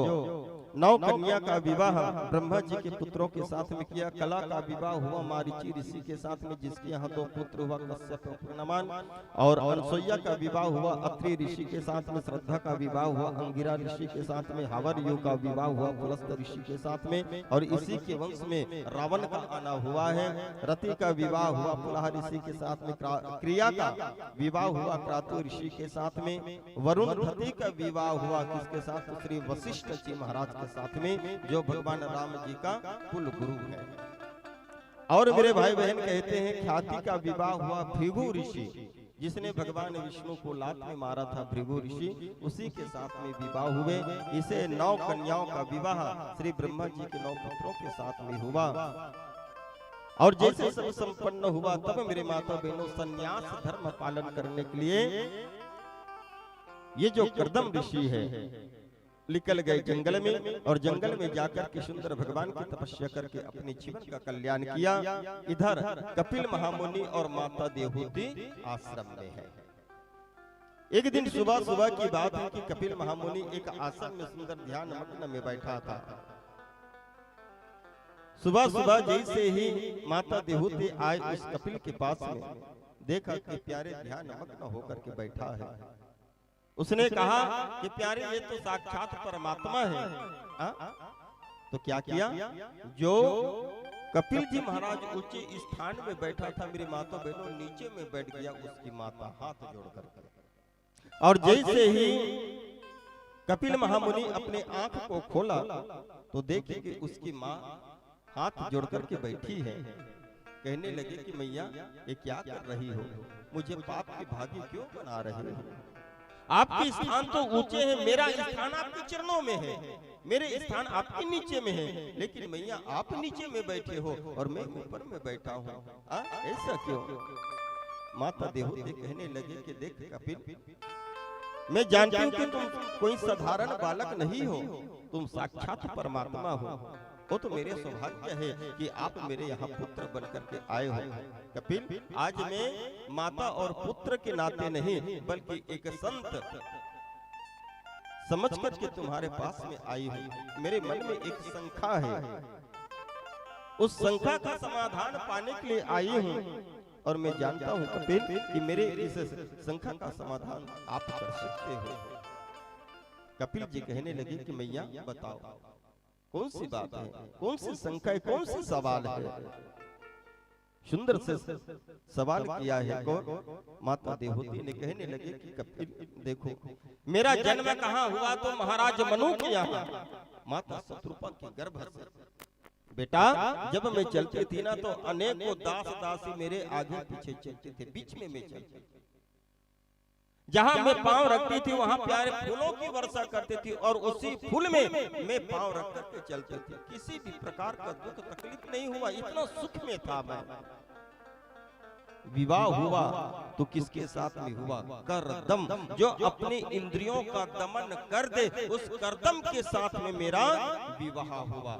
9 कन्या का विवाह ब्रह्मा जी के पुत्रों के साथ में किया। कला का विवाह हुआ मारीची ऋषि के साथ में, जिसके यहाँ 2 पुत्र हुआ, कश्यप और पूर्णमान। और अनसुईया का विवाह हुआ अत्रि ऋषि के साथ में। श्रद्धा का विवाह हुआ अंगिरा ऋषि के साथ में। हावर यु का विवाह हुआ पुलस्त ऋषि के साथ में। और इसी के वंश में रावण का आना हुआ है। रति का विवाह हुआ पुलह ऋषि के साथ में। क्रिया का विवाह हुआ क्रातु ऋषि के साथ में। वरुण धति का विवाह हुआ किसके साथ? श्री वशिष्ठ जी महाराज के साथ में, जो भगवान राम जी का कुल गुरु है। और मेरे भाई बहन कहते हैं ख्याति का विवाह हुआ भृगु ऋषि, जिसने भगवान विष्णु को लात में मारा था, भृगु ऋषि, उसी के साथ में विवाह हुए। इसे 9 कन्याओं का विवाह श्री ब्रह्मा जी के 9 पुत्रों के साथ में हुआ। और जैसे सब संपन्न हुआ, तब मेरे माता बहनों संन्यास धर्म पालन करने के लिए ये जो कर्दम ऋषि है निकल गए जंगल में। और जंगल में जाकर के सुंदर भगवान की तपस्या करके अपने जीवन का कल्याण किया। इधर कपिल महामुनि और माता देवहूति आश्रम में है। एक दिन सुबह सुबह की बात है कि कपिल महामुनि एक आश्रम में सुंदर ध्यान मग्न में बैठा था। सुबह सुबह जैसे ही माता देवहूति आए उस कपिल के पास में, देखा कि प्यारे ध्यान मग्न होकर के बैठा है। उसने कहा कि प्यारे, ये तो साक्षात परमात्मा है। तो क्या किया? जो कपिल जी महाराज ऊंचे स्थान में बैठा था, मेरी माता बहनों नीचे में बैठ गया उसकी माता हाथ जोड़कर। और जैसे ही कपिल महामुनि अपने आंख को खोला तो देखे कि उसकी माँ हाथ जोड़कर के बैठी है। कहने लगे कि मैया, ये क्या कर रही हो? मुझे पाप के भागी क्यों बना रहे हो? आपके स्थान तो ऊंचे हैं, मेरा स्थान आपके चरणों में है, मेरे स्थान आपके नीचे में है, लेकिन मैया आप नीचे में बैठे हो और मैं ऊपर में बैठा हूँ। ऐसा क्यों? माता देवहूति कहने लगे कि देख कपिल, मैं जानती हूँ कि तुम कोई साधारण बालक नहीं हो, तुम साक्षात परमात्मा हो। वो तो मेरे सौभाग्य है कि आप मेरे यहाँ पुत्र बनकर के आए हो। कपिल, आज मैं माता और पुत्र के नाते नहीं बल्कि एक संत समझ कर के तुम्हारे पास में आई हूँ। मेरे मन में एक शंका है, उस शंका का समाधान पाने के लिए आई हूँ। और मैं जानता हूँ कपिल कि मेरे इस शंका का समाधान आप कर सकते हो। कपिल जी कहने लगे कि मैया बताओ, कौन सी बात है, कौन सी शंका है, कौन सी सवाल है? सुंदर से सवाल किया है कौन? माता देवहूति ने कहने लगे कि कपिल देखो, मेरा जन्म कहाँ हुआ? तो महाराज मनु के यहाँ, माता शत्रुपा के गर्भ से। बेटा, जब मैं चलती थी ना तो अनेकों दास दासी मेरे आगे पीछे चलते थे, बीच में मैं चलती थी। जहां मैं पांव रखती थी वहां प्यारे फूलों की वर्षा करती थी और उसी फूल में मैं पांव रख करके चलती थी। किसी भी प्रकार का दुख तकलीफ नहीं हुआ, इतना सुख में था मैं। विवाह हुआ तो किसके साथ में हुआ? करदम, जो अपनी इंद्रियों का दमन कर दे, उस करदम के साथ में मेरा विवाह हुआ।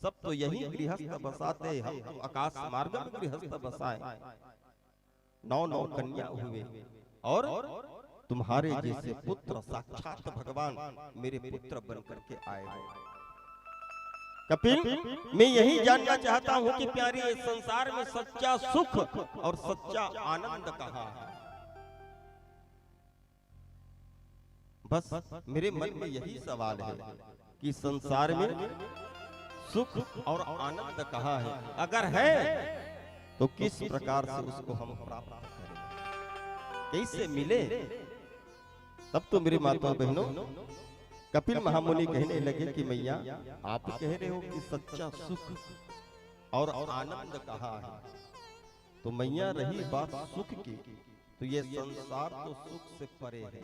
सब तो यही गृहस्थ बसाते, हम तो आकाश मार्ग में गृहस्थ बसाए। 9 कन्या हुए और तुम्हारे जैसे पुत्र साक्षात भगवान मेरे पुत्र बन करके आए हैं। कपिल, मैं यही जानना चाहता हूं कि प्यारी इस संसार में सच्चा सुख और सच्चा आनंद कहाँ है। बस मेरे मन में यही सवाल है कि संसार में सुख और आनंद कहाँ है, अगर है तो किस प्रकार से उसको हम प्राप्त करें, कैसे मिले। तब तो मेरे माता बहनों कपिल महामुनि कहने लगे कि मैया आप कह रहे हो कि सच्चा सुख और आनंद कहाँ है, तो मैया रही बात सुख की, तो ये संसार तो सुख से परे है,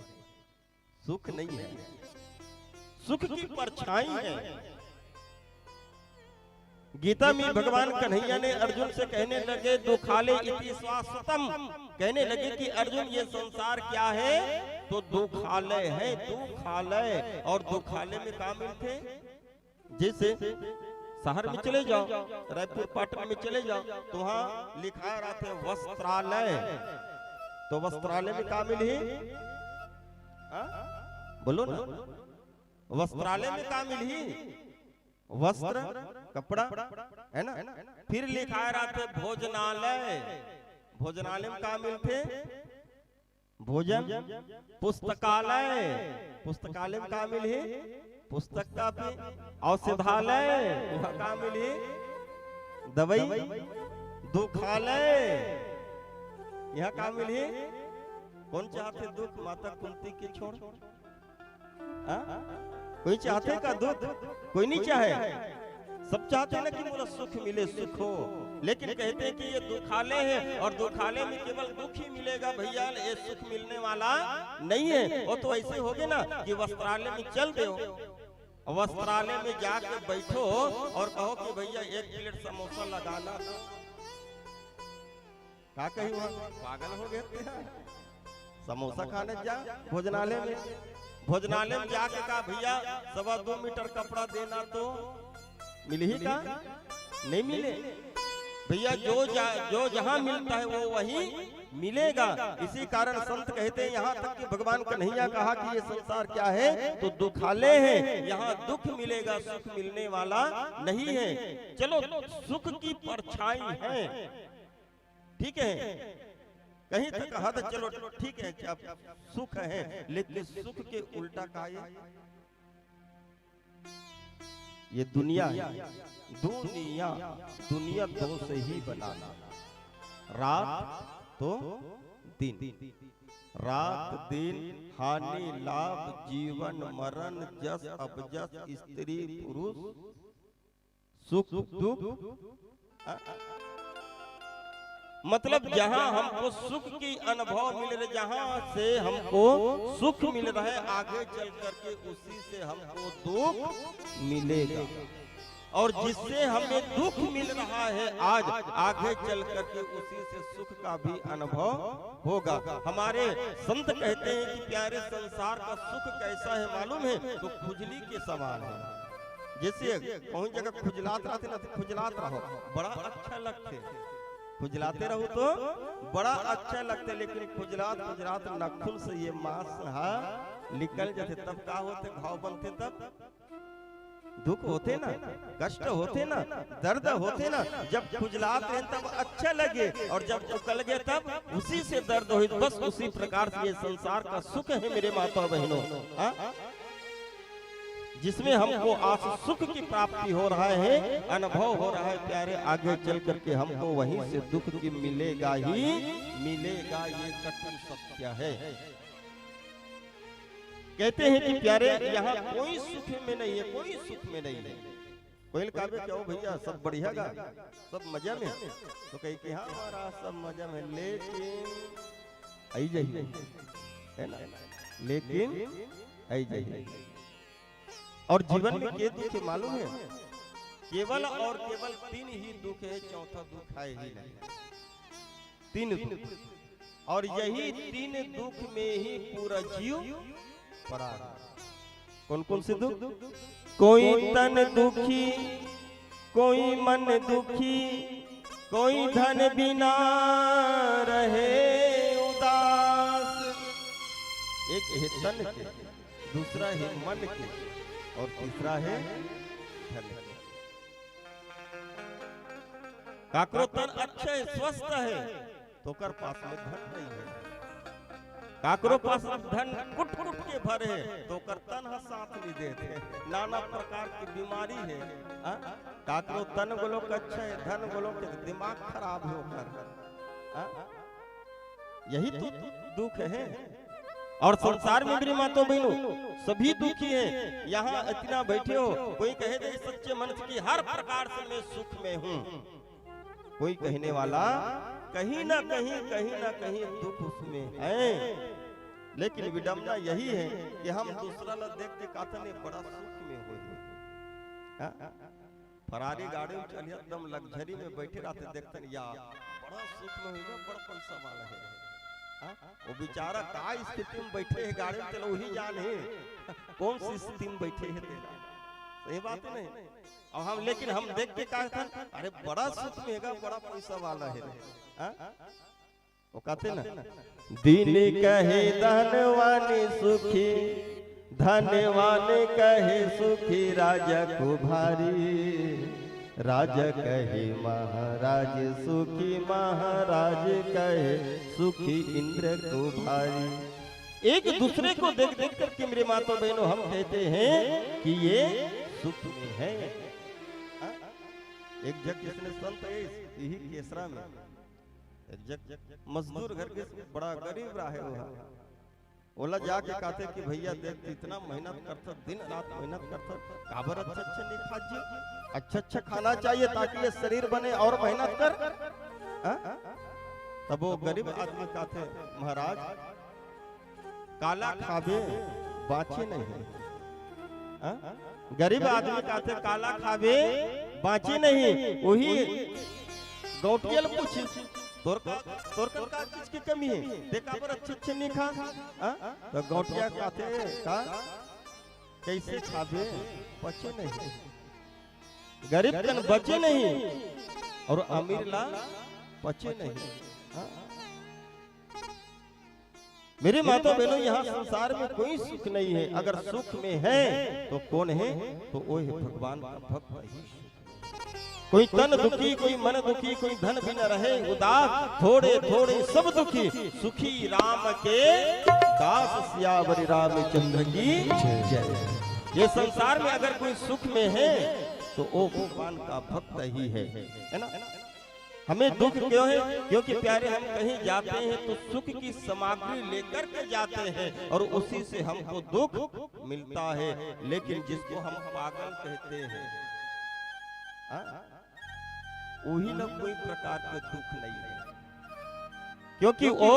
सुख नहीं है, सुख की परछाई है। गीता में भगवान कन्हैया ने अर्जुन से कहने लगे दुखाले इति स्वास्थ्यम, कहने लगे कि अर्जुन ये संसार क्या है, तो दुखालय है, दुखालय। और दुखालय में कहाँ मिलते, जैसे शहर में चले जाओ, रायपुर पाटन में चले जाओ, तो वहां लिखा रहते हैं वस्त्रालय, तो वस्त्रालय में कहाँ मिली, बोलो ना, वस्त्रालय में कहाँ मिली, वस्त्र कपड़ा है ना। फिर लिखा रहते भोजनालय, भोजनालय में कहाँ मिलते, भोजन। पुस्तकालय, पुस्तकालय में कहाँ मिली, पुस्तक कापी। औषधालय, वहाँ कहाँ मिली, दवाई। दुखालय, यहाँ कहाँ मिली, कौन चाहते दुख माता कुंती के छोड़, कोई चाहते का दुख, कोई नहीं चाहे, सब चाहते हैं ना कि मुझे सुख मिले, सुख हो। लेकिन कहते हैं कि ये दुखालय है और दुखालय में केवल दुख ही मिलेगा भैया, ये सुख मिलने वाला नहीं है। वो तो ऐसे हो गए ना कि वस्त्रालय में चल दो, वस्त्रालय में जाके बैठो और कहो कि भैया एक प्लेट समोसा लगाना, क्या कही वहां पागल हो गए, समोसा खाने जा भोजनालय में, भोजनालय में जाके कहा भैया 2.25 मीटर कपड़ा देना, तो मिले ही का नहीं मिले भैया, जो जहां मिलता है वो वहीं मिलेगा। इसी कारण संत कहते हैं, यहाँ तक कि भगवान कन्हैया कहा कि ये संसार क्या है, तो दुखालय है, यहाँ दुख मिलेगा, सुख मिलने वाला नहीं है। चलो सुख की परछाई है, ठीक है, कहीं तक हद चलो ठीक है, क्या सुख है, लेकिन सुख के उल्टा का ये दुनिया है। दुनिया, दुनिया दो से ही बनाना, रात तो दिन, रात दिन, हानि लाभ, जीवन मरण, जस अपजस, स्त्री पुरुष, सुख दुख। मतलब जहां हमको सुख की अनुभव मिल रहे, जहां से हमको सुख मिल रहा है, आगे चल करके उसी से हमको दुख मिलेगा, और जिससे हमें दुख मिल रहा है आज, आगे चल करके उसी से सुख का भी अनुभव होगा। हमारे संत कहते हैं कि प्यारे संसार का सुख कैसा है मालूम है, तो खुजली के समान है। जैसे कहीं जगह खुजलात रहते ना, तो खुजलात रहो बड़ा अच्छा लगते, खुजलाते रहो तो बड़ा अच्छा लगता है, लेकिन खुजलात खुजलात नाखून से ये मांस निकल जाते, तब का होते, घाव बनते, तब दुख होते ना, कष्ट होते ना, दर्द होते ना। जब खुजलाते हैं तब अच्छा लगे, और जब उकल गए तब उसी से दर्द हो। बस उसी प्रकार से ये संसार का सुख है मेरे माता बहनों, जिसमें हमको आज सुख की प्राप्ति हो रहा है, अनुभव हो रहा है प्यारे, आगे चल करके हमको वहीं से दुख की मिलेगा ही मिलेगा, ये कठिन सत्य है। कहते हैं कि प्यारे यहाँ कोई सुख में नहीं है, कोई सुख में नहीं है। कोई कहे क्या हो भैया सब बढ़िया गा, सब मजा में, तो कहे कि हाँ हमारा सब मजा में, लेकिन आई जाइए है ना, लेकिन आई जाइए। और जीवन में के दुख है मालूम है, केवल और केवल 3 ही दुख है, चौथा दुख है ही नहीं। 3 दुख, और यही 3 दुख में ही पूरा जीव पड़ा। कौन कौन से दुख? कोई तन दुखी, कोई मन दुखी, कोई धन बिना रहे उदास। एक है तन के, दूसरा है मन के, और तीसरा है धन। काकरो तन अच्छा है, स्वस्थ है, तो कर पास में धन नहीं है। काकरो पास धन कुट कुट के भरे है, तो कर तन साथ नहीं देते, नाना प्रकार की बीमारी है। काकरो तन गोलोक अच्छा है, धन गोलोक दिमाग खराब है होकर। यही तो दुख है। और संसार में मेरी मातो बहनों सभी दुखी हैं। यहाँ इतना बैठे हो, कोई कहे दे सच्चे मन की हर प्रकार से मैं सुख में हूँ, कोई कहने वाला कहीं ना कहीं दुख उसमें है। लेकिन विडंबना यही है कि हम दूसरा न देख के कहते बड़ा सुख में हो। फरारी गाड़ी में चलिए एकदम लग्जरी में बैठे रहते, देखते या बड़ा सुख में होगा, बड़ा पैसा वाला है। वो बेचारा का स्थिति में बैठे है गाड़ी में, चलो वही जान है कौन सी स्थिति में बैठे है तेरा। सही बात नहीं। और हम लेकिन हम देख के कहा था अरे बड़ा सुख में है, बड़ा पैसा वाला है। वो कहते ना दीन कहे धनवानी सुखी, धनवान कहे सुखी राजा को भारी, राजा कहे महाराज सुखी, महाराज कहे सुखी इंद्र को भारी। एक दूसरे को देख देख करके मेरे माता बहनों हम कहते हैं कि ये सुख में है। एक जग जिसने संत है यही केसरा में, एक जग मजदूर घर के बड़ा गरीब रहा है, ओला जाके कहते कि भैया देख इतना मेहनत करता, दिन रात मेहनत करता, काबर अच्छा नहीं खा जी, अच्छा खाना चाहिए ताकि ये शरीर बने और मेहनत कर। तब वो गरीब आदमी कहते महाराज काला खावे बाँचे नहीं। गरीब आदमी कहते काला खावे बाँचे नहीं। वही गौटियल पूछी तोर का चीज की कमी है, देखा पर अच्छे नहीं खा। तो गौटिया कहते का कैसे खावे बचे नहीं, गरीब कन बचे नहीं और अमीर ला बचे नहीं। मेरे माता बहनों यहाँ संसार में कोई सुख नहीं है। अगर सुख में है तो कौन है, तो वो है भगवान का भक्त ही। कोई तन दुखी, कोई मन दुखी, कोई धन भी न रहे उदास, थोड़े थोड़े सब दुखी, सुखी राम के दास सियावरी रामचंद्र की जय। ये संसार में अगर कोई सुख में है तो वो भगवान का भक्त ही है ना। हमें दुख क्यों है? क्योंकि प्यारे हम कहीं जाते हैं तो सुख की सामग्री लेकर के जाते हैं और उसी से हमको दुख मिलता है। लेकिन जिसको हम पागल कहते हैं वही लोग कोई प्रकार का दुख नहीं है, क्योंकि वो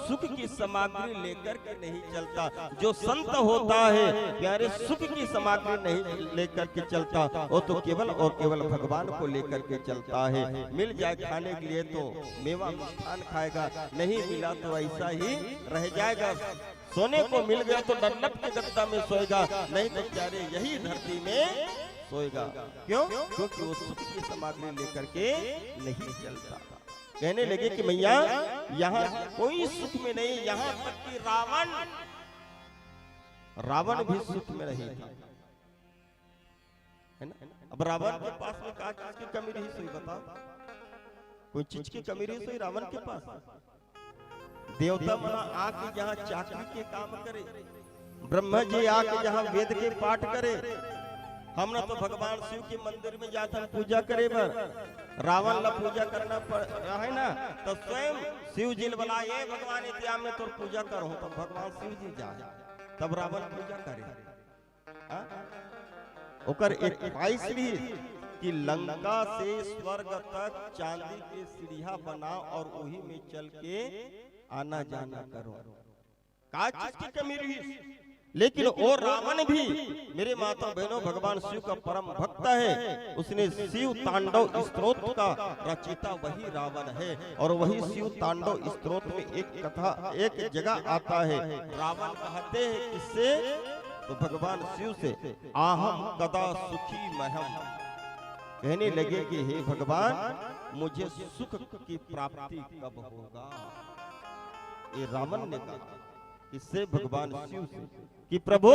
सुख की सामग्री लेकर के नहीं चलता। जो संत होता है प्यारे सुख की सामग्री नहीं लेकर के चलता, वो तो केवल और केवल भगवान को लेकर के चलता है। मिल जाए खाने के लिए तो मेवा मिष्ठान खाएगा, नहीं मिला तो ऐसा ही रह जाएगा। सोने को मिल गया तो डंडप के गद्दा में सोएगा, नहीं तो बेचारे यही धरती में सोएगा। क्यों? क्योंकि वो सुख की सामग्री लेकर के नहीं चलता। कहने लगे कि भैया यहाँ कोई सुख में नहीं, यहाँ तक कि रावण भी सुख में नहीं था, है ना। अब रावण के पास में क्या चीज की कमी रही सोई बताओ? कोई चीज की कमी रही सोई रावण के पास? देवता मना आके जहाँ चाकरी के काम करे, ब्रह्मा जी आके जहाँ वेद के पाठ करे, हमने तो भगवान शिव के मंदिर में जाता पूजा करे पर रावण ला पूजा करना है ना, तो स्वयं शिव जी बोला ये भगवान इतिया में तो पूजा करो, तो भगवान शिव जी जाए तब रावण पूजा करे। ओकर एक ख्वाहिश रही कि लंका से स्वर्ग तक चांदी के सीढ़िया बनाओ और वही में चल के आना जाना करो। का चीज की कमी रही? लेकिन वो रावण भी मेरे माता बहनों भगवान शिव का परम भक्त है। उसने शिव तांडव स्तोत्र का रचयिता वही रावण है। और वही शिव तांडव स्तोत्र में एक कथा एक जगह आता है, रावण कहते हैं किससे? तो भगवान शिव से, आहम कदा सुखी महम। कहने लगे कि हे भगवान मुझे सुख की प्राप्ति कब होगा? ये रावण ने कहा इससे भगवान शिव से कि प्रभु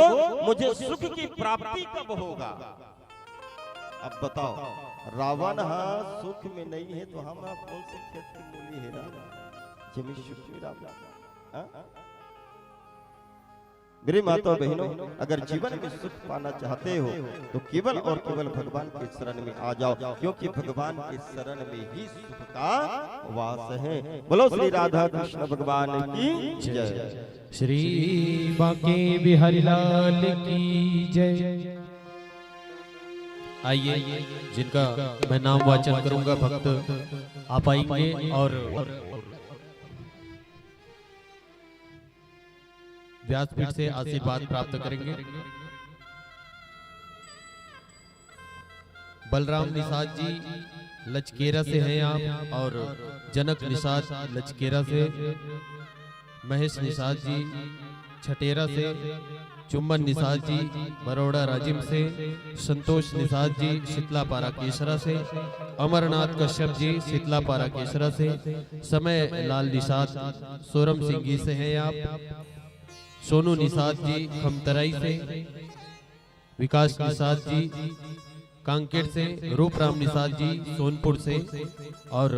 मुझे सुख की प्राप्ति कब होगा? अब बताओ, रावण सुख में नहीं है तो हम आप कौन से खेत की मूली है राम जमी सुख में राम। मेरे माता बहनों, अगर जीवन में सुख पाना चाहते हो तो केवल और केवल भगवान के शरण में आ जाओ, क्योंकि भगवान के शरण में ही सुख का वास है। बोलो श्री राधा कृष्ण भगवान की जय। श्री बांके बिहारी लाल की जय। आइए, जिनका मैं नाम वाचन करूंगा भक्त आप आएंगे और व्यासपीठ से आशीर्वाद प्राप्त करेंगे। बलराम निषाद जी लचकेरा से हैं आप, और जनक निषाद लचकेरा से, महेश निषाद जी छटेरा से, चुम्बन निषाद जी बरोड़ा राजिम से, संतोष निषाद जी शीतलापारा केसरा से, अमरनाथ कश्यप जी शीतलापारा केसरा से, समय लाल निषाद सोरम सिंगी से हैं आप, सोनू निषाद जी खमतराई से, विकास निषाद जी कांकेर से, रूपराम निषाद जी सोनपुर से, और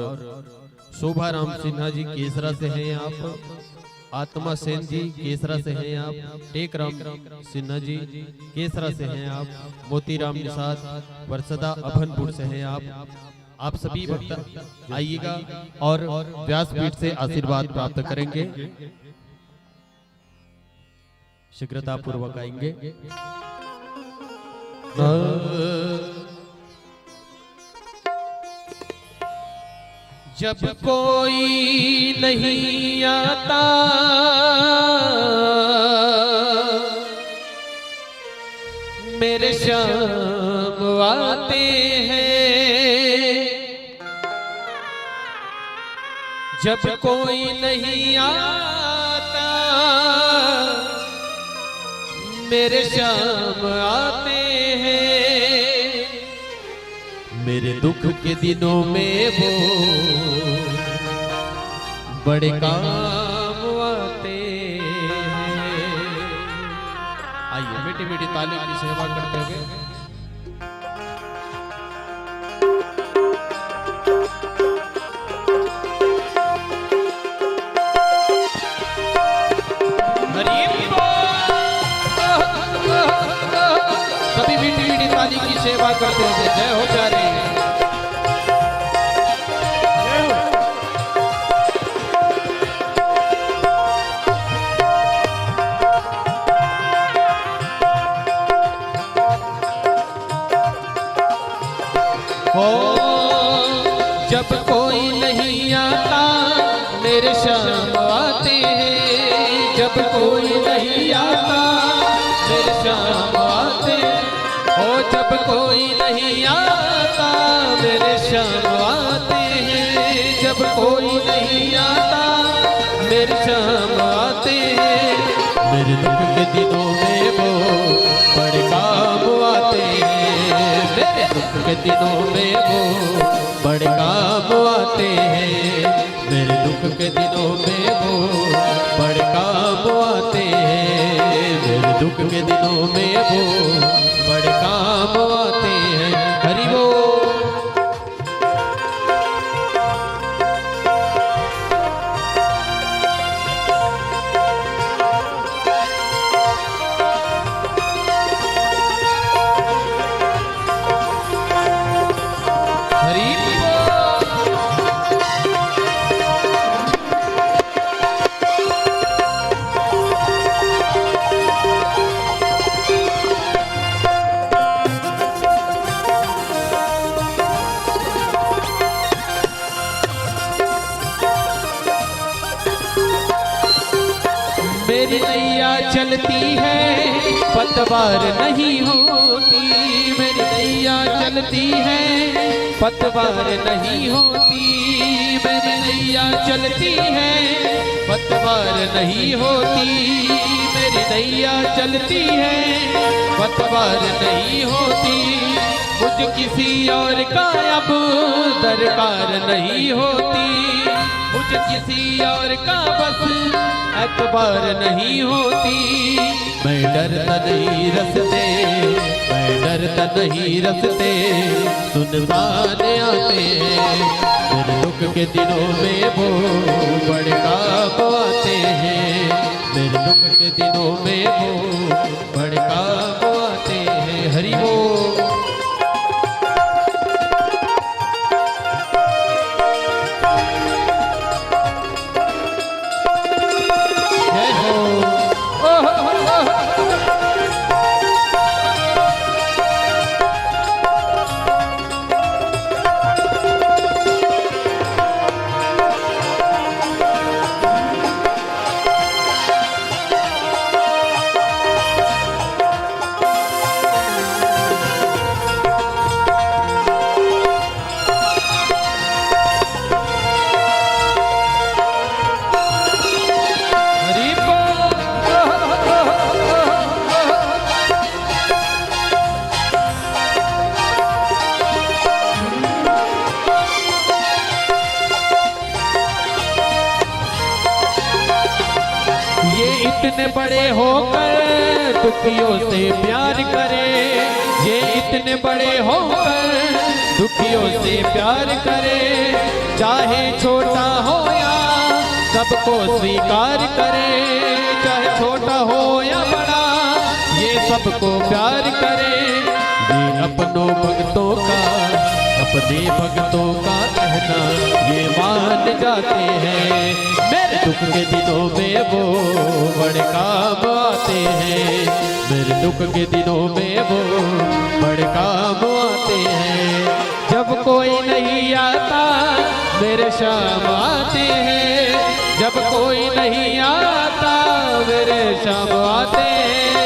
शोभा राम सिन्हा जी केसरा से हैं आप, आत्मा सेन जी केसरा से हैं आप, टेक राम सिन्हा जी केसरा से हैं आप, मोतीराम निषाद वर्सदा अभनपुर से हैं आप सभी भक्त आइएगा और व्यासपीठ से आशीर्वाद प्राप्त करेंगे। शीघ्रता पूर्वक आएंगे। जब कोई नहीं आता मेरे श्याम आते हैं, जब कोई नहीं आता मेरे श्याम आते हैं, मेरे दुख के दिनों में वो बड़े काम आते हैं। आइए मीठी मीठी ताली की सेवा करते हुए सभी मीठी मीठी ताली की सेवा करते हुए जय हो जा रही है। जब कोई नहीं आता मेरे श्याम आते हैं, जब कोई नहीं आता मेरे श्याम आते, ओ जब कोई नहीं आता मेरे श्याम आते हैं, जब कोई नहीं आता मेरे श्याम आते हैं, मेरे दुख के दिनों में वो बड़े काम आते हैं, मेरे दुख के दिनों में वो बड़े काम आते हैं, मेरे दुख के दिनों में वो बड़े काम आते हैं, मेरे दुख के दिनों में वो बड़े काम आते हैं। हरि बोल। मेरी नैया चलती है पतवार नहीं होती, मेरी नैया चलती है पतवार नहीं होती, मेरी नैया चलती है पतवार नहीं होती, मेरी नैया चलती है पतवार नहीं होती, मुझ किसी और का अब दरकार नहीं होती, मुझ किसी और का बस एतबार नहीं होती, मैं डरता नहीं रस्ते, मैं नर्तन ही रसते सुनसान आते हैं। मेरे दुख के दिनों में वो बड़े काम आते हैं। मेरे दुख के दिनों में वो बड़े काम आते हैं। हरि बोल। जय हो। इतने बड़े होकर दुखियों से प्यार करे। ये इतने बड़े होकर दुखियों से प्यार करे। चाहे छोटा हो या सबको स्वीकार करे। चाहे छोटा हो या बड़ा ये सबको प्यार करे। ये अपनों भक्तों का अपने भक्तों का कहना ये मान जाते हैं। मेरे दुख के दिनों में वो बड़े काम आते हैं। मेरे दुख के दिनों में वो बड़े काम आते हैं। जब कोई नहीं आता मेरे शाम आते हैं। जब कोई नहीं आता मेरे शाम आते हैं।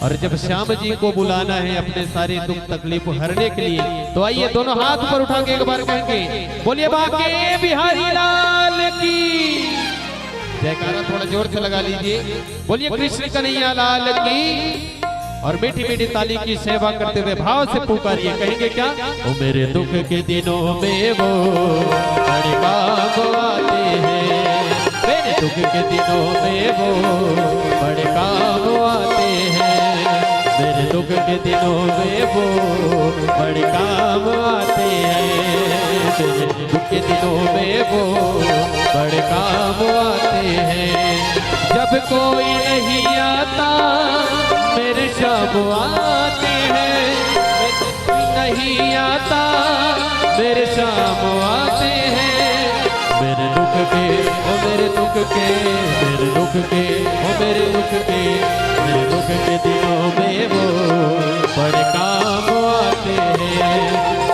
और जब श्याम जी को बुलाना है अपने सारे दुख तकलीफ हरने के लिए, तो आइए दोनों हाथ पर उठा के एक बार कहेंगे बोलिए बांके बिहारी लाल की जयकारा थोड़ा जोर से लगा लीजिए। बोलिए कृष्ण कन्हैया लाल की। और मीठी मीठी ताली की सेवा करते हुए भाव से पुकारिए। कहेंगे क्या? ओ मेरे दुख के दिनों में वो बड़े काम आते हैं। मेरे दुख के दिनों में वो बड़े काम आते हैं। मेरे दुख के दिनों में वो बड़े काम आते हैं। मेरे दुख के दिनों में वो बड़े काम आते हैं। जब कोई नहीं आता मेरे शाम आते हैं। नहीं आता मेरे शाम आते हैं। मेरे दुख के ओ मेरे दुख के मेरे दुख के ओ मेरे दुख के मेरे दुख के दिनों में वो बड़े काम आते हैं।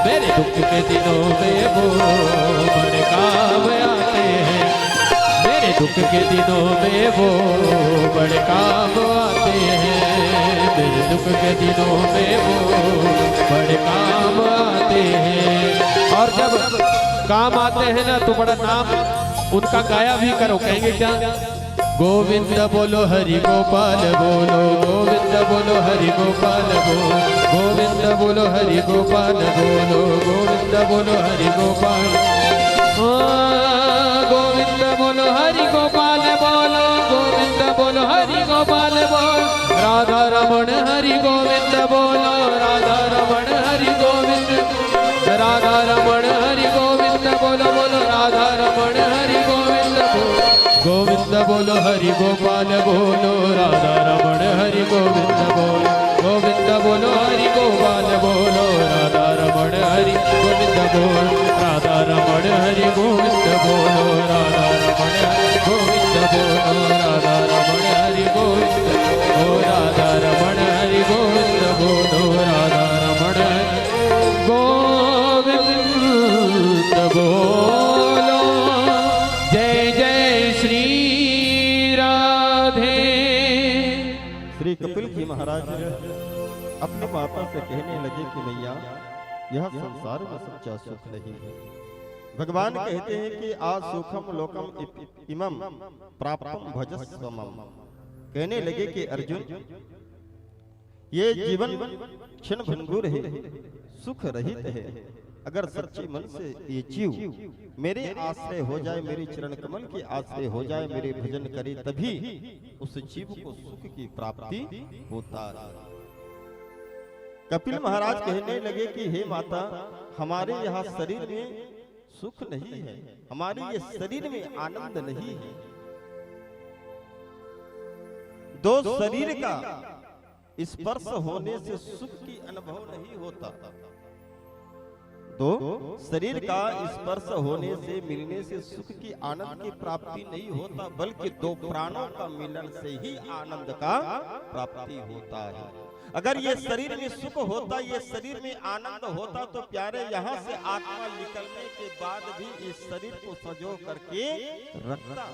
मेरे दुख के दिनों में वो बड़े काम आते हैं। मेरे दुख के दिनों में वो बड़े काम आते हैं। मेरे दुख के दिनों में वो बड़े काम आते हैं। और जब काम आते हैं ना तो बड़ा नाम उनका गाया भी करो। कहेंगे क्या? गोविंद बोलो हरि गोपाल बोलो। गोविंद बोलो हरि गोपाल बोलो। गोविंद बोलो हरि गोपाल बोलो। गोविंद बोलो हरि गोपाल। गोविंद बोलो हरि गोपाल बोलो। गोविंद बोलो हरि गोपाल बोलो। राधा रमण हरि गोविंद बोलो। राधा रमण हरि गोविंद। राधा रमण हरि गोविंद बोलो बोलो। राधा रमण हरि गोविंद बोलो। गोविंद बोलो हरि गोपाल बोलो। राधा रमण हरि गोविंद बोलो। गोविंद बोलो हरि गोपाल बोलो। राधा रमण हरि गोविंद बोलो। राधा रमण हरि गोविंद बोलो। राधा रमण हरि गोविंद बोलो। राधा रमण हरि गोविंद ओ राधा रमण हरि गोविंद बोलो। राधा रमण गोविंद बोलो। जय जय श्री राधे। श्री कपिल जी महाराज अपने माता से कहने लगे कि मैया यह संसार में सच्चा सुख नहीं है। भगवान कहते हैं कि आ सुखम लोकम इमम प्राप्तम भजस्वमम। कहने लगे कि अर्जुन ये जीवन क्षण भंगुर है, सुख रहित है। अगर सच्चे मन से ये जीव मेरे आश्रय हो जाए, मेरे चरण कमल के आश्रय हो जाए, मेरे भजन करे, तभी उस जीव को सुख की प्राप्ति होता है। कपिल महाराज कहने लगे कि हे माता, हमारे यहाँ शरीर में सुख नहीं है, हमारे ये शरीर में आनंद नहीं है। दो शरीर का स्पर्श होने से सुख की अनुभव नहीं होता। दो शरीर का स्पर्श होने से, मिलने से सुख की आनंद की प्राप्ति नहीं होता, बल्कि दो प्राणों का मिलन से ही आनंद का प्राप्ति होता है। अगर ये शरीर में सुख होता, ये शरीर में आनंद होता, तो प्यारे यहाँ से आत्मा निकलने के बाद भी इस शरीर को सजो करके रखता।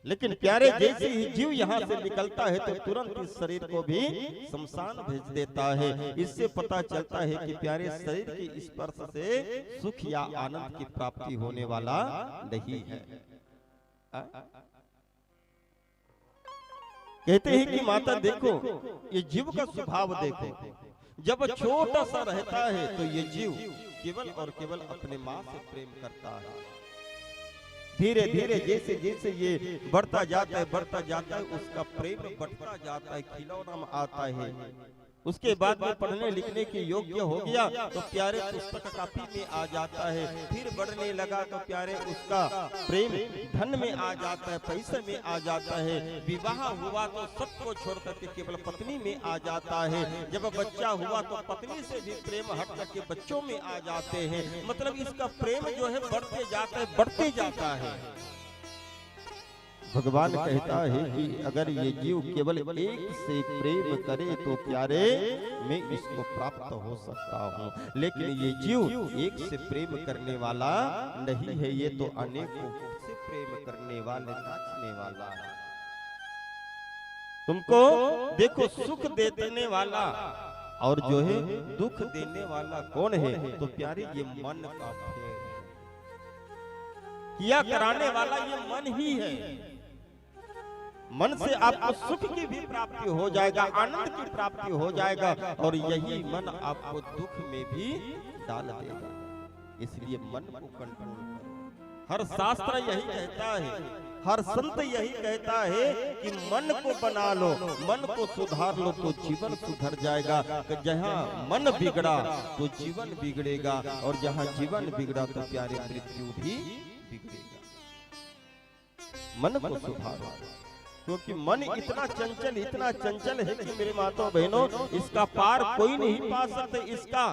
लेकिन प्यारे जैसे ही जीव यहाँ से निकलता है तो तुरंत इस शरीर को भी शमशान भेज देता है। इससे पता चलता है कि प्यारे शरीर के स्पर्श से सुख या आनंद की प्राप्ति होने वाला नहीं है। कहते हैं कि माता देखो, ये जीव का स्वभाव देखो, जब छोटा सा रहता है तो ये जीव केवल और केवल अपने माँ से प्रेम करता है। धीरे धीरे जैसे जैसे ये बढ़ता जाता है उसका प्रेम बढ़ता जाता है, खिलौना में आता है। उसके बाद में पढ़ने लिखने के योग्य हो गया तो प्यारे पुस्तक कापी में आ जाता है। फिर बढ़ने लगा तो प्यारे उसका प्रेम धन में आ जाता है, पैसे में आ जाता है। विवाह हुआ तो सबको छोड़ करके केवल पत्नी में आ जाता है। जब बच्चा हुआ तो पत्नी से भी प्रेम हट करके बच्चों में आ जाते हैं। मतलब इसका प्रेम जो है बढ़ते जाता है। भगवान कहता है कि अगर ये जीव केवल एक से प्रेम करे तो प्यारे मैं इसको प्राप्त हो सकता हूँ, लेकिन ये जीव एक से प्रेम करने वाला नहीं है, ये तो अनेकों से प्रेम करने वाले, नाचने वाला है। तुमको देखो, सुख देने वाला और जो है दुख देने वाला कौन है? तो प्यारे ये मन का फेर है, किया कराने वाला ये मन ही है। मन से आपको सुख की भी प्राप्ति हो जाएगा, आनंद की प्राप्ति हो जाएगा, और यही मन आपको दुख में भी डाल देगा। इसलिए मन को कंट्रोल करो। हर शास्त्र यही कहता है, हर संत यही कहता है कि मन को बना लो, मन को सुधार लो तो जीवन सुधर जाएगा। जहाँ मन बिगड़ा तो जीवन बिगड़ेगा, और जहाँ जीवन बिगड़ा तो प्यारे मृत्यु भी बिगड़ेगा। मन को सुधारो, क्योंकि मन इतना चंचल है कि मेरे माताओं बहनों, इसका पार कोई नहीं पा सकते। इसका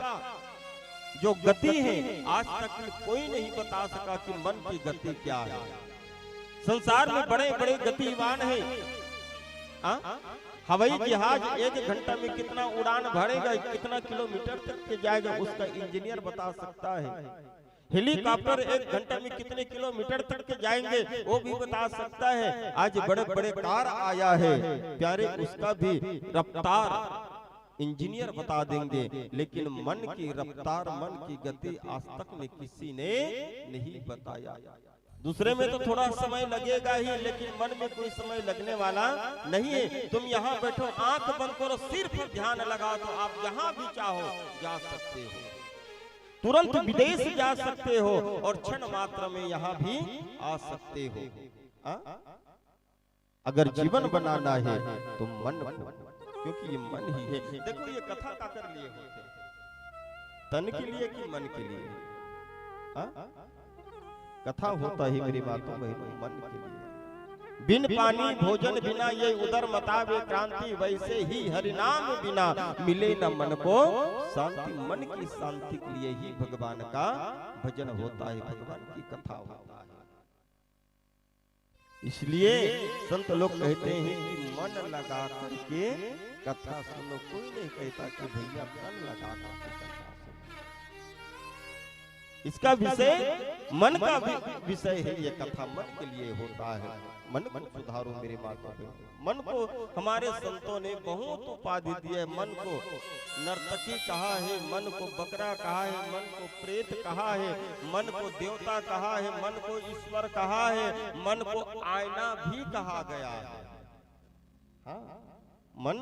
जो गति है आज तक कोई नहीं बता सका कि मन की गति क्या है। संसार में बड़े बड़े गतिवान है। हवाई जहाज 1 घंटा में कितना उड़ान भरेगा, कितना किलोमीटर तक के जाएगा, उसका इंजीनियर बता सकता है। हेलीकॉप्टर 1 घंटे में कितने किलोमीटर तक के जाएंगे वो भी बता सकता है। आज बड़े बड़े कार आया है प्यारे, उसका भी रफ्तार इंजीनियर बता देंगे, लेकिन मन की रफ्तार, मन की गति आज तक में किसी ने नहीं बताया। दूसरे में तो थोड़ा समय लगेगा ही, लेकिन मन में कोई समय लगने वाला नहीं है। तुम यहाँ बैठो, आंख बंद करो, सिर्फ ध्यान लगाओ तो आप जहाँ भी चाहो जा सकते हो। तुरंत विदेश जा सकते हो और क्षण मात्र में यहाँ भी आ सकते हो। अगर जीवन बनाना है तो मन को, क्योंकि ये मन ही है। देखो ये कथा का कर लिए होते, तन के लिए कि मन के लिए? कथा होता ही मेरी बातों बहनों मन के लिए। बिन पानी भोजन बिना ये उदर मतावे क्रांति, वैसे ही हरिनाम बिना मिले न मन को शांति। मन की शांति के लिए ही भगवान का भजन होता है, भगवान की कथा होता है। इसलिए संत लोग कहते हैं कि मन लगा करके कथा सुनो। कोई नहीं कहता कि भैया मन लगा करके कथा सुनो। इसका विषय मन का विषय है, ये कथा मन के लिए होता है। मन को सुधारो मेरे माता पिता। मन को हमारे संतों ने बहुत उपाधि दी है। मन को नर्तकी कहा है, मन को बकरा कहा है, मन को प्रेत कहा है, मन को देवता कहा है, मन को ईश्वर कहा है, मन को आईना भी कहा गया है। हाँ, मन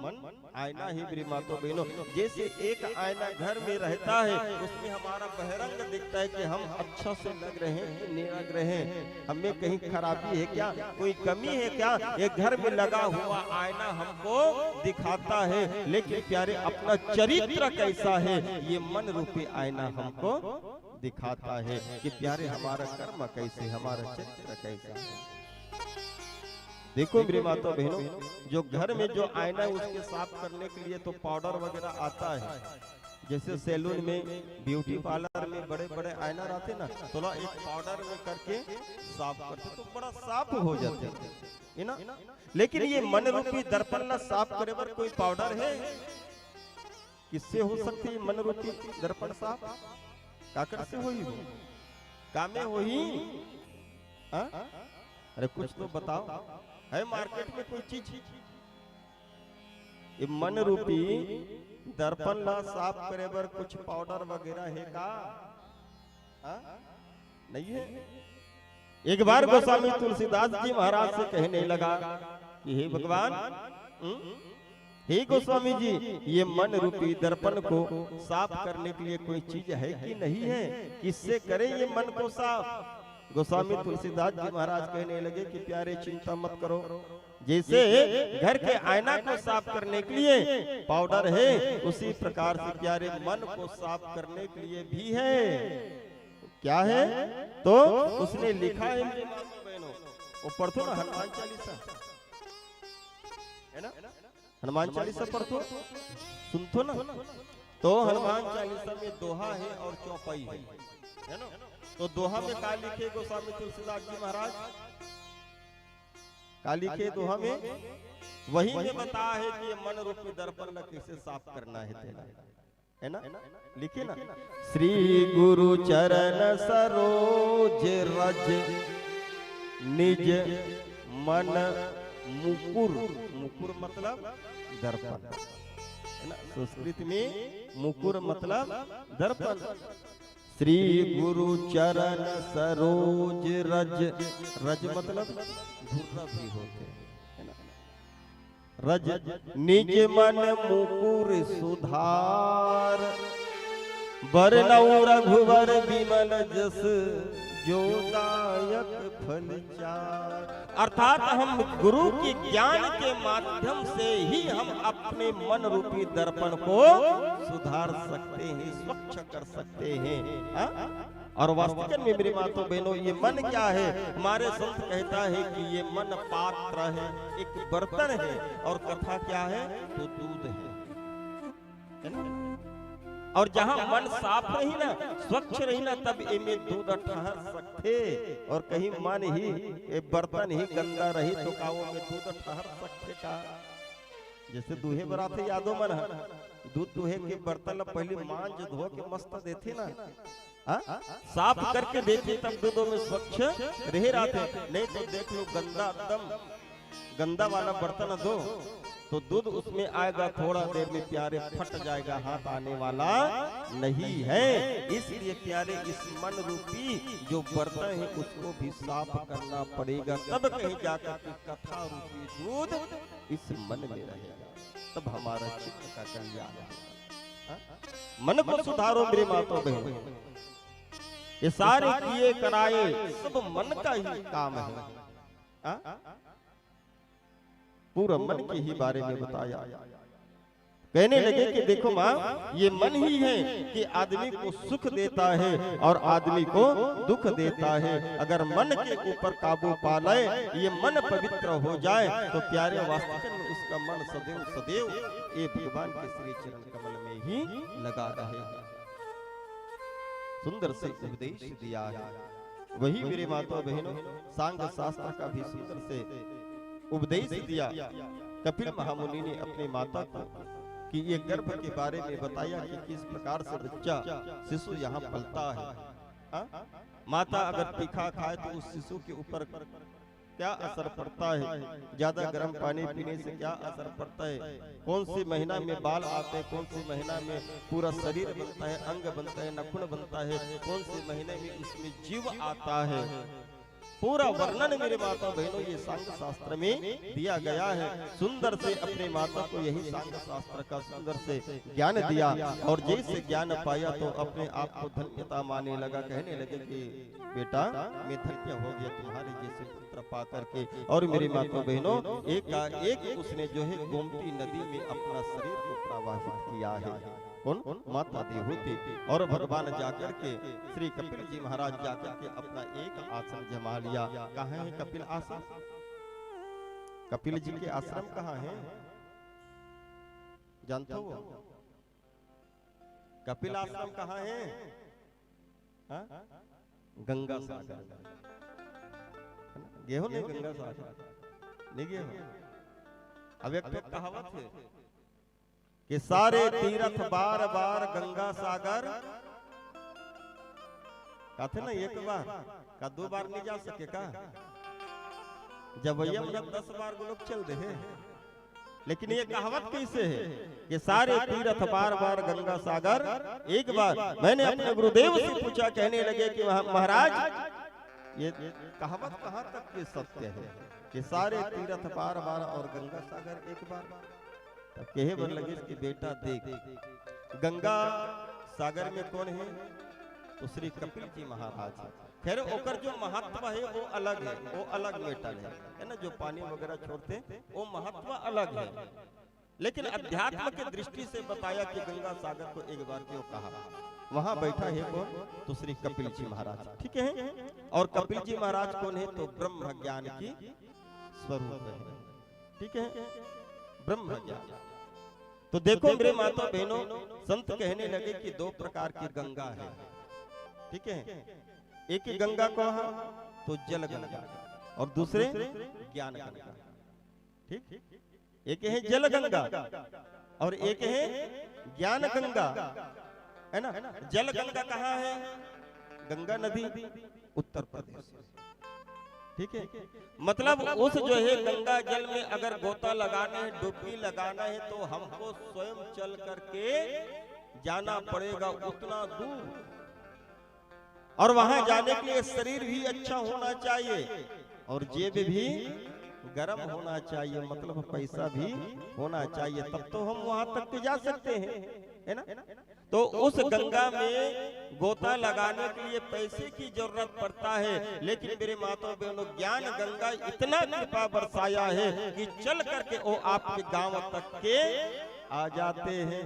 आईना ही मेरी मातो बहनों। जैसे एक आईना घर में रहता है, उसमें हमारा बहिरंग दिखता है कि हम अच्छा से लग रहे हैं, निरग रहे हैं, हमें कहीं खराबी है क्या, कोई कमी है क्या, एक घर में लगा हुआ आईना हमको दिखाता है। लेकिन प्यारे अपना चरित्र कैसा है ये मन रूपी आईना हमको दिखाता है कि प्यारे हमारा कर्म कैसे, हमारा चरित्र कैसा है। देखो मेरी माता बहनों, जो घर में जो आईना है उसके साफ करने के लिए तो पाउडर वगैरह आता है। जैसे सैलून में, ब्यूटी पार्लर में बड़े बड़े आईना रहते ना, थोड़ा एक पाउडर में करके साफ करते तो बड़ा साफ हो जाते है ना। लेकिन ये मन रूपी दर्पण ला साफ करे पर कोई पाउडर है? किससे हो सकती है मन रूपी दर्पण साफ? काकर से होई हो? कामे होई? अरे कुछ तो बताओ, है मार्केट में कोई चीज? ये मन रूपी दर्पण ला साफ करे बर कुछ पाउडर वगैरह है का? नहीं है। एक बार गोस्वामी तुलसीदास जी महाराज से कहने लगा कि हे भगवान, हे गोस्वामी जी, ये मन रूपी दर्पण को साफ करने के लिए कोई चीज है कि नहीं है? किससे करें ये मन को साफ? गोस्वामी तुलसीदास जी महाराज कहने लगे कि प्यारे चिंता मत करो, जैसे घर के आईना को साफ करने के लिए पाउडर है, उसी प्रकार से प्यारे मन को साफ करने के लिए भी है। क्या है? तो उसने लिखा है मेरे बहनों, वो पढ़ो ना हनुमान चालीसा, है ना? हनुमान चालीसा पढ़ो, सुनतो ना। तो हनुमान चालीसा में दोहा है और चौपाई है ना। तो दोहा में क्या लिखे गोस्वामी तुलसीदास जी महाराज? क्या लिखे दोहा में? वही में बताया है कि ये मन रूपी दर्पण ला कैसे साफ करना है तेरा, है ना? लिखे ना, श्री गुरु चरण सरोज रज निज मन मुकुर, मुकुर मतलब दर्पण, है ना? संस्कृत में मुकुर मतलब दर्पण। श्री गुरु चरण सरोज रज, रज मतलब धुर्रा भी होते हैं ना। रज निज मन मुकुर सुधार, बरनऊ रघुवर विमल जस जोदायक फल चार। अर्थात हम गुरु के ज्ञान के माध्यम से ही हम अपने मन रूपी दर्पण को सुधार सकते हैं, स्वच्छ कर सकते हैं। और वास्तविक में मेरी माताओं बहनों, ये मन क्या है? हमारे संत कहता है कि ये मन पात्र है, एक बर्तन है, और कथा क्या है? तो दूध है ना। और जहाँ मन साफ रही ना, स्वच्छ रही ना, तब इनमें दूध ठहर सकते। और कहीं मन ही बर्तन ही गंदा रही तो कावों में दूध ठहर सकते का? जैसे दूहे बराते यादों मन है, दूध दूहे के बर्तन पहले मांझ धो के मस्त देते ना, साफ करके देते, तब दूधों में स्वच्छ रह रहते। नहीं तो देख लो गंदा, एकदम गंदा वाला बर्तन दो तो दूध उसमें आएगा, थोड़ा देर में प्यारे फट जाएगा, हाथ आने वाला नहीं है। इसलिए प्यारे इस मन रूपी जो बर्तन है उसको भी साफ करना पड़ेगा, तब कहीं जाकर के कथा रूपी दूध इस मन में रहेगा, तब हमारा चित्त का कल्याण होगा। मन को सुधारो मेरे माताओं बहनों, ये सारे किए कराए सब मन का ही काम है। पूरा मन के ही बारे में बताया। कहने लगे कि देखो माँ, ये मन ही है कि आदमी को सुख देता है और आदमी को दुख देता है। अगर मन के ऊपर काबू पा ले, ये मन पवित्र हो जाए, तो प्यारे वास्तव में उसका मन सदैव सदैव ये भगवान के श्री चरण कमल में ही लगा रहे। सुंदर से उपदेश दिया है। वही मेरे माता बहनों, सांग शास्त्र का भी सुंदर से उपदेश दिया। कपिल महामुनि ने अपने माता को कि ये गर्भ के बारे में बताया कि किस प्रकार से बच्चा शिशु यहाँ पलता है। माता अगर तीखा खाए तो उस शिशु के ऊपर क्या असर पड़ता है, ज्यादा गर्म पानी पीने से क्या असर पड़ता है, कौन सी महीना में बाल आते हैं, कौन सी महीना में पूरा शरीर बनता है, अंग बनता है, नखुन बनता है, कौन से महीने में उसमें जीव आता है। पूरा वर्णन मेरे माता बहनों ये सांख्य शास्त्र में दिया गया है। सुंदर से अपने माता को यही सांख्य शास्त्र का सुंदर से ज्ञान दिया और जैसे ज्ञान पाया तो अपने आप को धन्यता मानने लगा, कहने लगे कि बेटा मैं धन्य हो गया तुम्हारे जैसे पुत्र पा करके। और मेरे माता बहनों एक उसने जो है गोमती नदी में अपना शरीर को प्रवाहित किया है। कौन? माता देवहूति। और भगवान जाकर के श्री कपिल जी महाराज जाकर के अपना एक आसन जमा लिया। कहाँ है कपिल आश्रम? कपिल जी के आश्रम कहाँ है जानते हो? कपिल आश्रम कहाँ है? हा? गंगा सागर। गेहो नहीं गंगा सागर नहीं गेहो। अब एक कहावत है कि सारे तीर्थ बार बार गंगा सागर कहते ना, एक बार का 2 बार नहीं जा सके का? जब भैया मतलब 10 बार लोग चल दे है। लेकिन ये कहावत कैसे है कि सारे तीर्थ बार बार गंगा सागर एक बार? मैंने अपने गुरुदेव से पूछा, कहने लगे कि महाराज ये कहावत कहाँ तक के सत्य है कि सारे तीर्थ बार बार और गंगा सागर एक बार? तब कहे बर लगे कि बेटा देख, गंगा सागर में कौन है? तो श्री कपिल जी महाराज। खैर ओकर जो महत्व है वो अलग है, वो अलग मैटर है ना। जो पानी वगैरह छोड़ते वो महत्व अलग है, लेकिन अध्यात्म के दृष्टि से बताया कि गंगा सागर को एक बार क्यों कहा। वहां बैठा है कौन? तो श्री कपिल जी महाराज, ठीक है। और कपिल जी महाराज कौन है? तो ब्रह्म ज्ञान की स्वरूप है, ठीक है, ब्रह्म ज्ञान। तो देखो मेरे माता बहनों, संत कहने लगे कि 2 प्रकार की गंगा है, ठीक है। एक ही गंगा को तो जल गंगा और दूसरे ज्ञान गंगा, ठीक। एक है जल गंगा और एक है ज्ञान गंगा, है ना। जल गंगा कहाँ है? गंगा नदी उत्तर प्रदेश, ठीक है। मतलब उस जो है गंगा जल में अगर गोता लगाना है, डुबकी लगाना है, तो हमको स्वयं चल करके जाना पड़ेगा उतना दूर। और वहां जाने के लिए शरीर भी अच्छा होना चाहिए और जेब भी गर्म होना चाहिए, मतलब पैसा भी होना चाहिए, तब तो हम वहां तक जा सकते हैं, है ना। तो उस गंगा में गोता लगाने के लिए पैसे की जरूरत पड़ता है, लेकिन मेरे माता बहनों ज्ञान गंगा इतना कृपा बरसाया है कि चल करके वो आपके गांव तक के आ जाते हैं।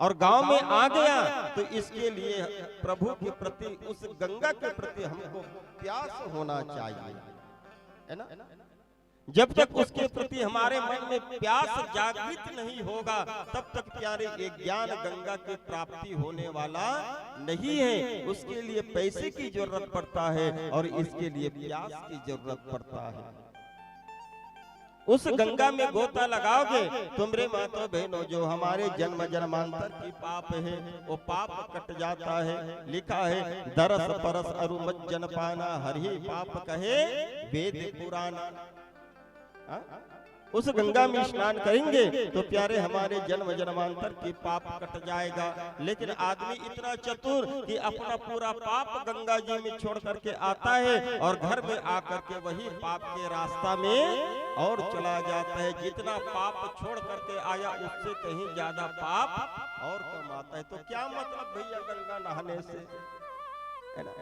और गांव में आ गया तो इसके लिए प्रभु के प्रति, उस गंगा के प्रति हमको प्यास होना चाहिए, है ना। जब तक उसके प्रति हमारे मन में प्यास जागृत नहीं होगा तब तक प्यारे एक ज्ञान गंगा की प्राप्ति होने वाला नहीं है। उसके लिए पैसे की जरूरत पड़ता है और इसके लिए प्यास की जरूरत पड़ता है। उस गंगा में गोता लगाओगे तो मेरे माता बहनों, जो हमारे जन्म जन्मांतर की पाप है वो पाप कट जाता है। लिखा है दरस परस अरु मज्जन पाना, हरि पाप कहे वेद पुराना। उस गंगा में स्नान करेंगे तो प्यारे हमारे जन्म जन्मांतर की पाप कट जाएगा। लेकिन आदमी इतना चतुर कि अपना पूरा पाप गंगा जी में छोड़ करके आता है और घर में आकर के वही पाप के रास्ता में और चला जाता है। जितना पाप छोड़ करके आया उससे कहीं ज्यादा पाप और कमाता है। तो क्या मतलब भैया गंगा नहाने से, है ना,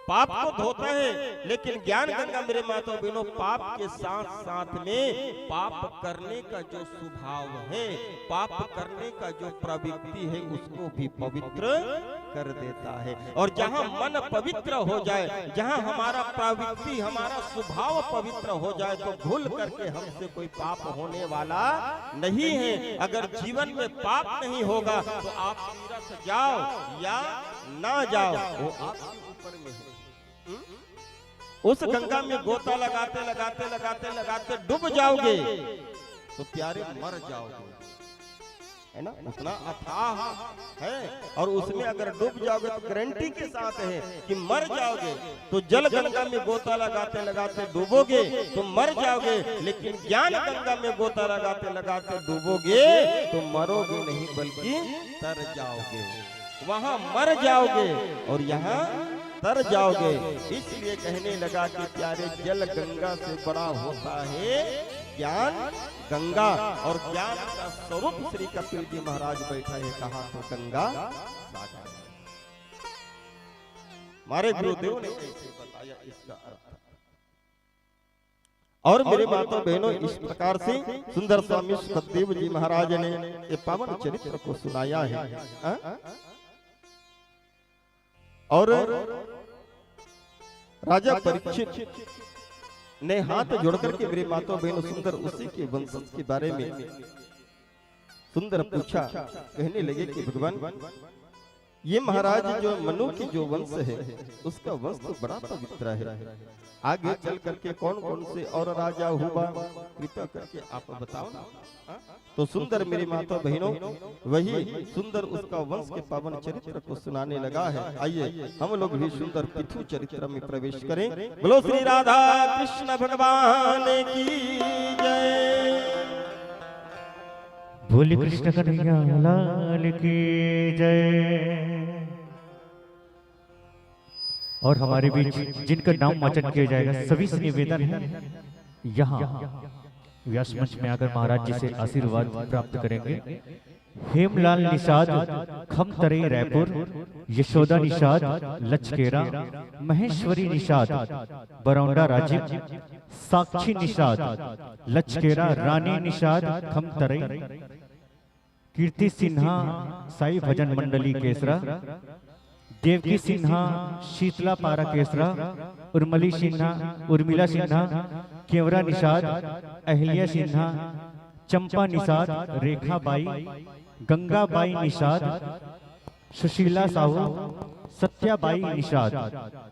पाप को धोता है, लेकिन ज्ञान गंगा मेरे माता बहनों पाप के साथ साथ में पाप करने का जो स्वभाव है, पाप करने का जो प्रवृत्ति है उसको भी पवित्र कर देता है। और जहाँ मन पवित्र हो जाए, जहाँ हमारा प्रवृत्ति, हमारा स्वभाव पवित्र हो जाए तो भूल करके हमसे कोई पाप होने वाला नहीं है। अगर जीवन में पाप नहीं होगा तो आप तीर्थ जाओ या ना जाओ वो आपके ऊपर में है। उस गंगा में गोता लगाते लगाते लगाते लगाते डूब जाओगे तो प्यारे मर जाओगे, है ना। उतना अथाह है और उसमें अगर डूब जाओगे तो गारंटी के साथ है कि मर जाओगे। तो जल गंगा में गोता लगाते लगाते डूबोगे तो मर जाओगे, लेकिन ज्ञान गंगा में गोता लगाते लगाते डूबोगे तो मरोगे नहीं बल्कि तर जाओगे, वहां मर जाओगे और यहाँ तर जाओगे। इसलिए कहने लगा कि प्यारे जल गंगा से बड़ा होता है ज्ञान गंगा, और ज्ञान का स्वरूप श्री कपिल जी महाराज बैठा है कहा तो गंगा सागर। हमारे गुरुदेव ने कैसे बताया इसका अर्थ। और मेरे माता बहनों, इस प्रकार से सुंदर स्वामी सुखदेव जी महाराज ने ये पावन चरित्र को सुनाया है। और राजा परीक्षित ने हाथ जोड़कर के मेरे माता बहनों सुंदर उसी के वंशज के बारे में सुंदर पूछा। कहने लगे कि भगवान, ये महाराज जो मनु की जो वंश है उसका वंश तो बड़ा पवित्र है। आगे चल करके कौन कौन से और राजा हुआ कृपया करके आप बताओ ना। तो सुंदर मेरी माता बहनों, वही सुंदर उसका वंश के पावन चरित्र को सुनाने लगा है। आइए हम लोग भी सुंदर पिथु चरित्र में प्रवेश करें। बोलो श्री राधा कृष्ण भगवान की जय। बोले कृष्ण कन्हैया लाल की जय। और हमारे बीच जिनका नाम वाचन किया जाएगा सभी से निवेदन है यहाँ व्यास मंच में आकर महाराज जी से आशीर्वाद प्राप्त करेंगे। हेमलाल निषाद खमतरई रायपुर, यशोदा निषाद लचकेरा, महेश्वरी निषाद बरौंडा राजीव, साक्षी निषाद लचकेरा, रानी निषाद खमतरई, कीर्ति सिन्हा साई भजन मंडली केसरा, देवकी सिन्हा शीतला पारा केसरा, उर्मिला सिन्हा केवरा निषाद, अहिल्या सिन्हा, चंपा निषाद, रेखा बाई, गंगा बाई निषाद, सुशीला साहू, सत्याबाई निषाद।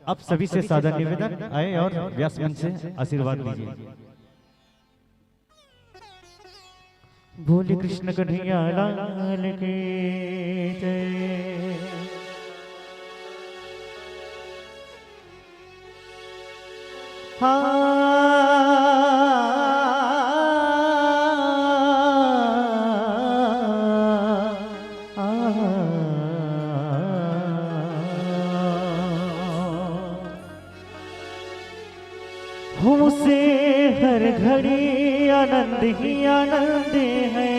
अब सभी से सादर निवेदन आए और व्यास मंच से आशीर्वाद लीजिए। बोले कृष्ण कन्हैया लाल की जय। हमसे हर घड़ी आनंद ही आनंद है।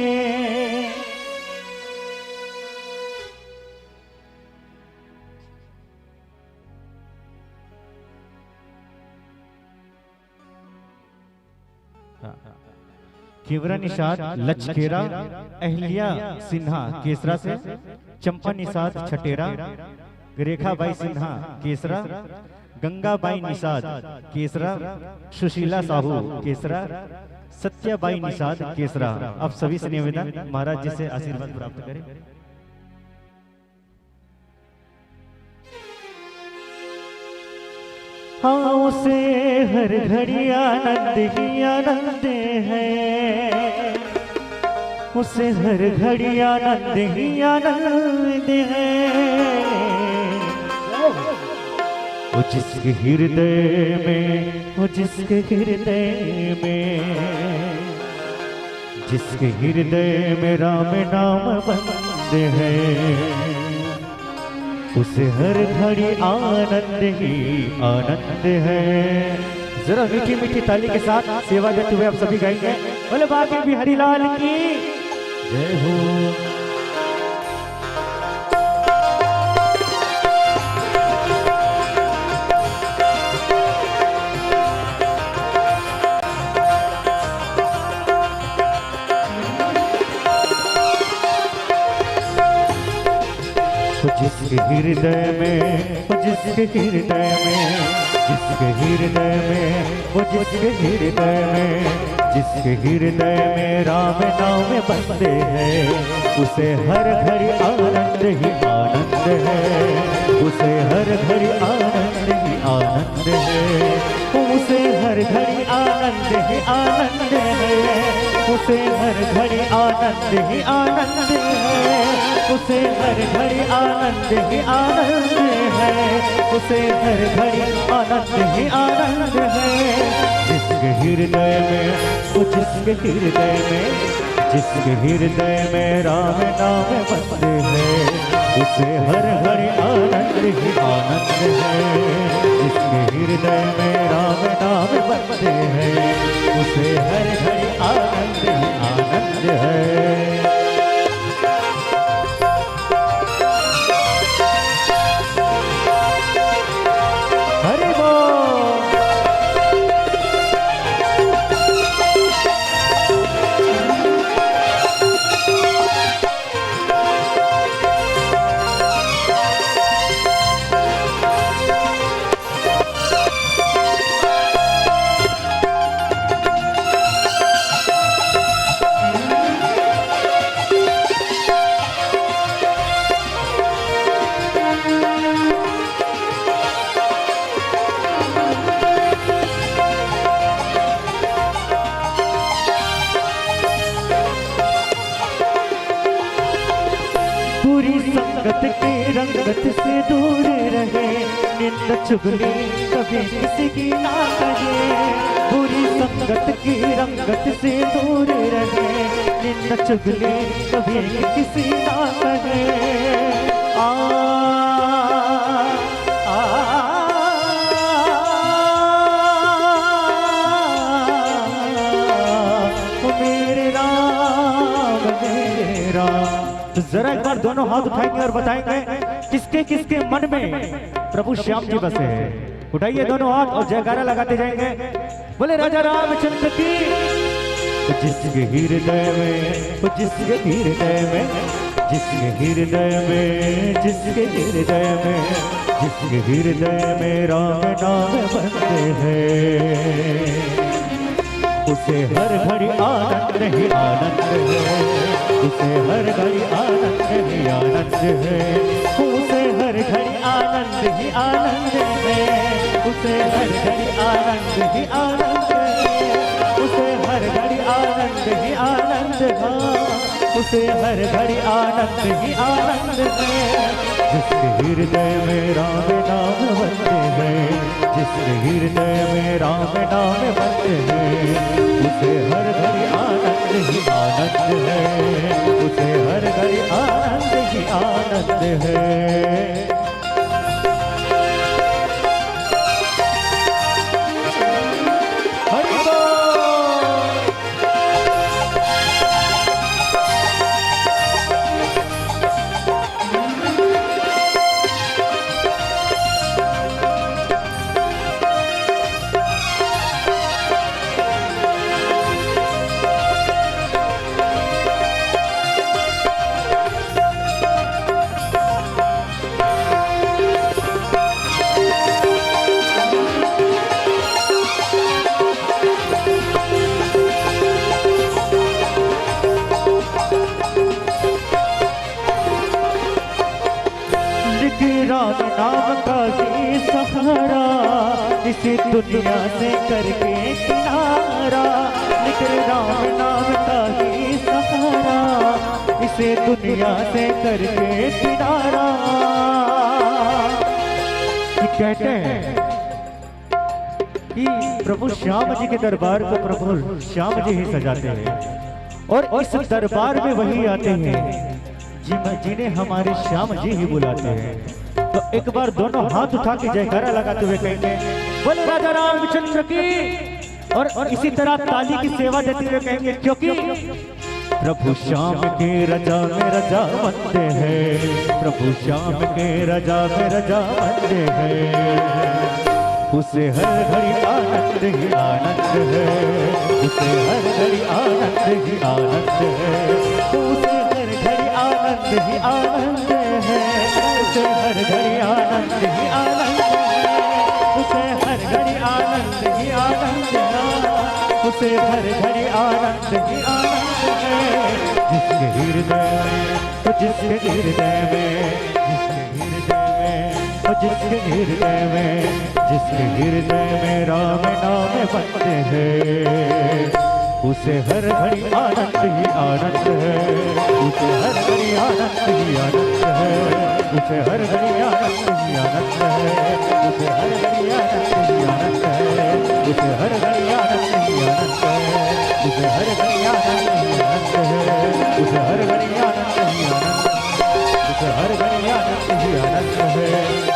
केवरा निषाद लचकेरा, अहिल्या सिन्हा केसरा से, चंपा निषाद छटेरा, रेखाबाई सिन्हा केसरा, गंगाबाई निषाद केसरा, सुशीला साहू केसरा, सत्याबाई निषाद केसरा। अब सभी से निवेदन महाराज जी से आशीर्वाद प्राप्त करें। हाँ उसे हर घड़ी आनंद ही आनंद है। उसे हर घड़ी आनंद ही आनंद है। वो जिसके हृदय में, वो जिसके हृदय में, जिसके हृदय में राम नाम बंद है, उसे हर घड़ी आनंद ही आनंद है। जरा मीठी मीठी ताली के साथ सेवा देते हुए आप सभी गाएंगे। बोले बाके बिहारी लाल की जय हो। जिसके हृदय में, वो जिसके हृदय में, जिसके हृदय में, वो जिसके हृदय में, जिसके हृदय में राम नाम बंदे हैं, उसे हर घड़ी आनंद ही आनंद है। उसे हर घड़ी आनंद ही आनंद है। उसे हर घड़ी आनंद ही आनंद है। उसे हर घड़ी आनंद ही आनंद है। उसे हर घड़ी आनंद ही आनंद है। उसे हर घड़ी आनंद ही आनंद है। जिसके हृदय में, वो जिसके हृदय में, जिसके हृदय में राम नाम बंदे है, उसे हर घड़ी आनंद ही आनंद है। जिसके हृदय में राम नाम बसते हैं, उसे हर घड़ी आनंद ही आनंद है। हरि बोल। बुरी संगत की रंगत से दूर रहे, निंद चुगली कभी किसी की ना कहे। बुरी संगत की रंगत से दूर रहे, निंद चुगली कभी किसी ना कहे। आ मेरे राम मेरे राम। तो जरा एक बार दोनों हाथ उठाएंगे और बताएंगे किसके किसके मन में प्रभु श्याम जी बसे हैं। उठाइए दोनों हाथ और जयकारा लगाते जाएंगे, बोले राजा रामचंद्र की। तो जिसके हृदय में, तो जिसके हृदय में, जिसके हृदय में, जिसके हृदय में, जिसके हृदय में राम नाम बसते हैं, उसे हर घड़ी आनंद ही आनंद है। उसे हर घड़ी आनंद ही आनंद है। उसे हर घड़ी आनंद ही आनंद है। उसे हर घड़ी आनंद ही आनंद है। उसे हर घड़ी आनंद ही आनंद है। उसे हर घड़ी आनंद ही आनंद है। जिसके हृदय में राम नाम बसते हैं, जिसके हृदय में राम नाम बसते हैं, उसे हर घड़ी आनंद ही आनंद है। उसे हर घड़ी आनंद ही आनंद है। हरि बोल। राम नाम का ही सहारा, इसी दुनिया से करके किनारा। निकल राम नाम का ही सहारा, इसे दुनिया से करके किनारा। कहते हैं कि प्रभु श्याम जी के दरबार को प्रभु श्याम जी ही सजाते हैं, और इस दरबार में वही आते हैं जिन्हें हमारे श्याम जी ही बुलाते हैं। तो एक बार दोनों हाथ उठा के जयकारा लगाते हुए कहेंगे, बोले राजा रामचंद्र की। और इसी तरह ताली की सेवा देते हुए कहेंगे, क्योंकि प्रभु श्याम के रजा में रजा बनते हैं। प्रभु श्याम के रजा में रजा बनते हैं। उसे हर घड़ी आनंद ही आनंद है। उसे हर घड़ी आनंद ही आनंद है। उसे हर घड़ी आनंद ही आनंद है। उसे हर घड़ी आनंद ही आनंद है। उसे हर घड़ी आनंद ही आनंद है। उसे हर घड़ी आनंद ही आनंद है। जिसके हृदय में, तो जिसके हृदय में, जिसके हृदय में, तो जिसके हृदय में, जिसके हृदय में राम नाम बनते हैं, उसे हर घड़ी आनंद ही आनंद है। उसे हर घड़ी आनंद ही आनंद है। उसे हर घड़ी आनंद ही आनंद है। उसे हर घड़ी आनंद ही आनंद है। उसे हर घड़ी आनंद ही आनंद है। उसे हर घड़ी आनंद ही आनंद है। उसे हर घड़ी आनंद ही आनंद। उसे हर घड़ी आनंद ही आनंद है,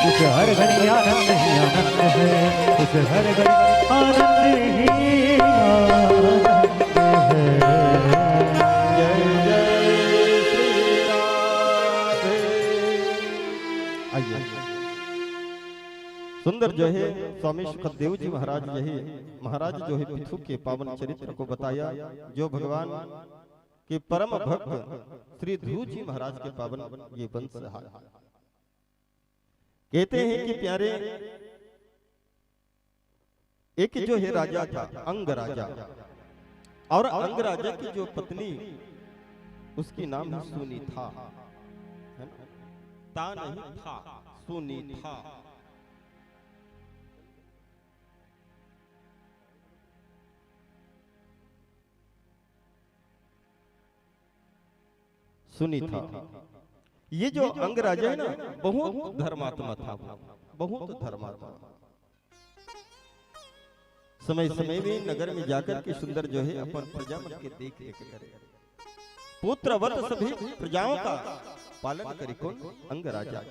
उस हर घड़ी आनंद ही आनंद है, उस हर घड़ी आनंद ही आनंद है। जय जय श्री राधे। आइए सुंदर जो है स्वामी सुखदेव जी महाराज महाराज जो है पिथु के पावन चरित्र को बताया, जो भगवान के परम भक्त श्री ध्रुव जी महाराज के पावन ये वंश है। कहते हैं कि प्यारे एक जो है राजा था अंग राजा, और अंग राजा की जो पत्नी उसकी नाम है सुनी था, है ना? ता नहीं था, सुनी था। सुनी था। ये जो अंग राजा है ना, बहुत धर्मात्मा था, बहुत धर्मात्मा। समय समय में नगर में जाकर के सुंदर जो है अपन प्रजा मन के देख रेख करे, पुत्रवत सभी प्रजाओं का पालन करे। कौन? अंग राजा।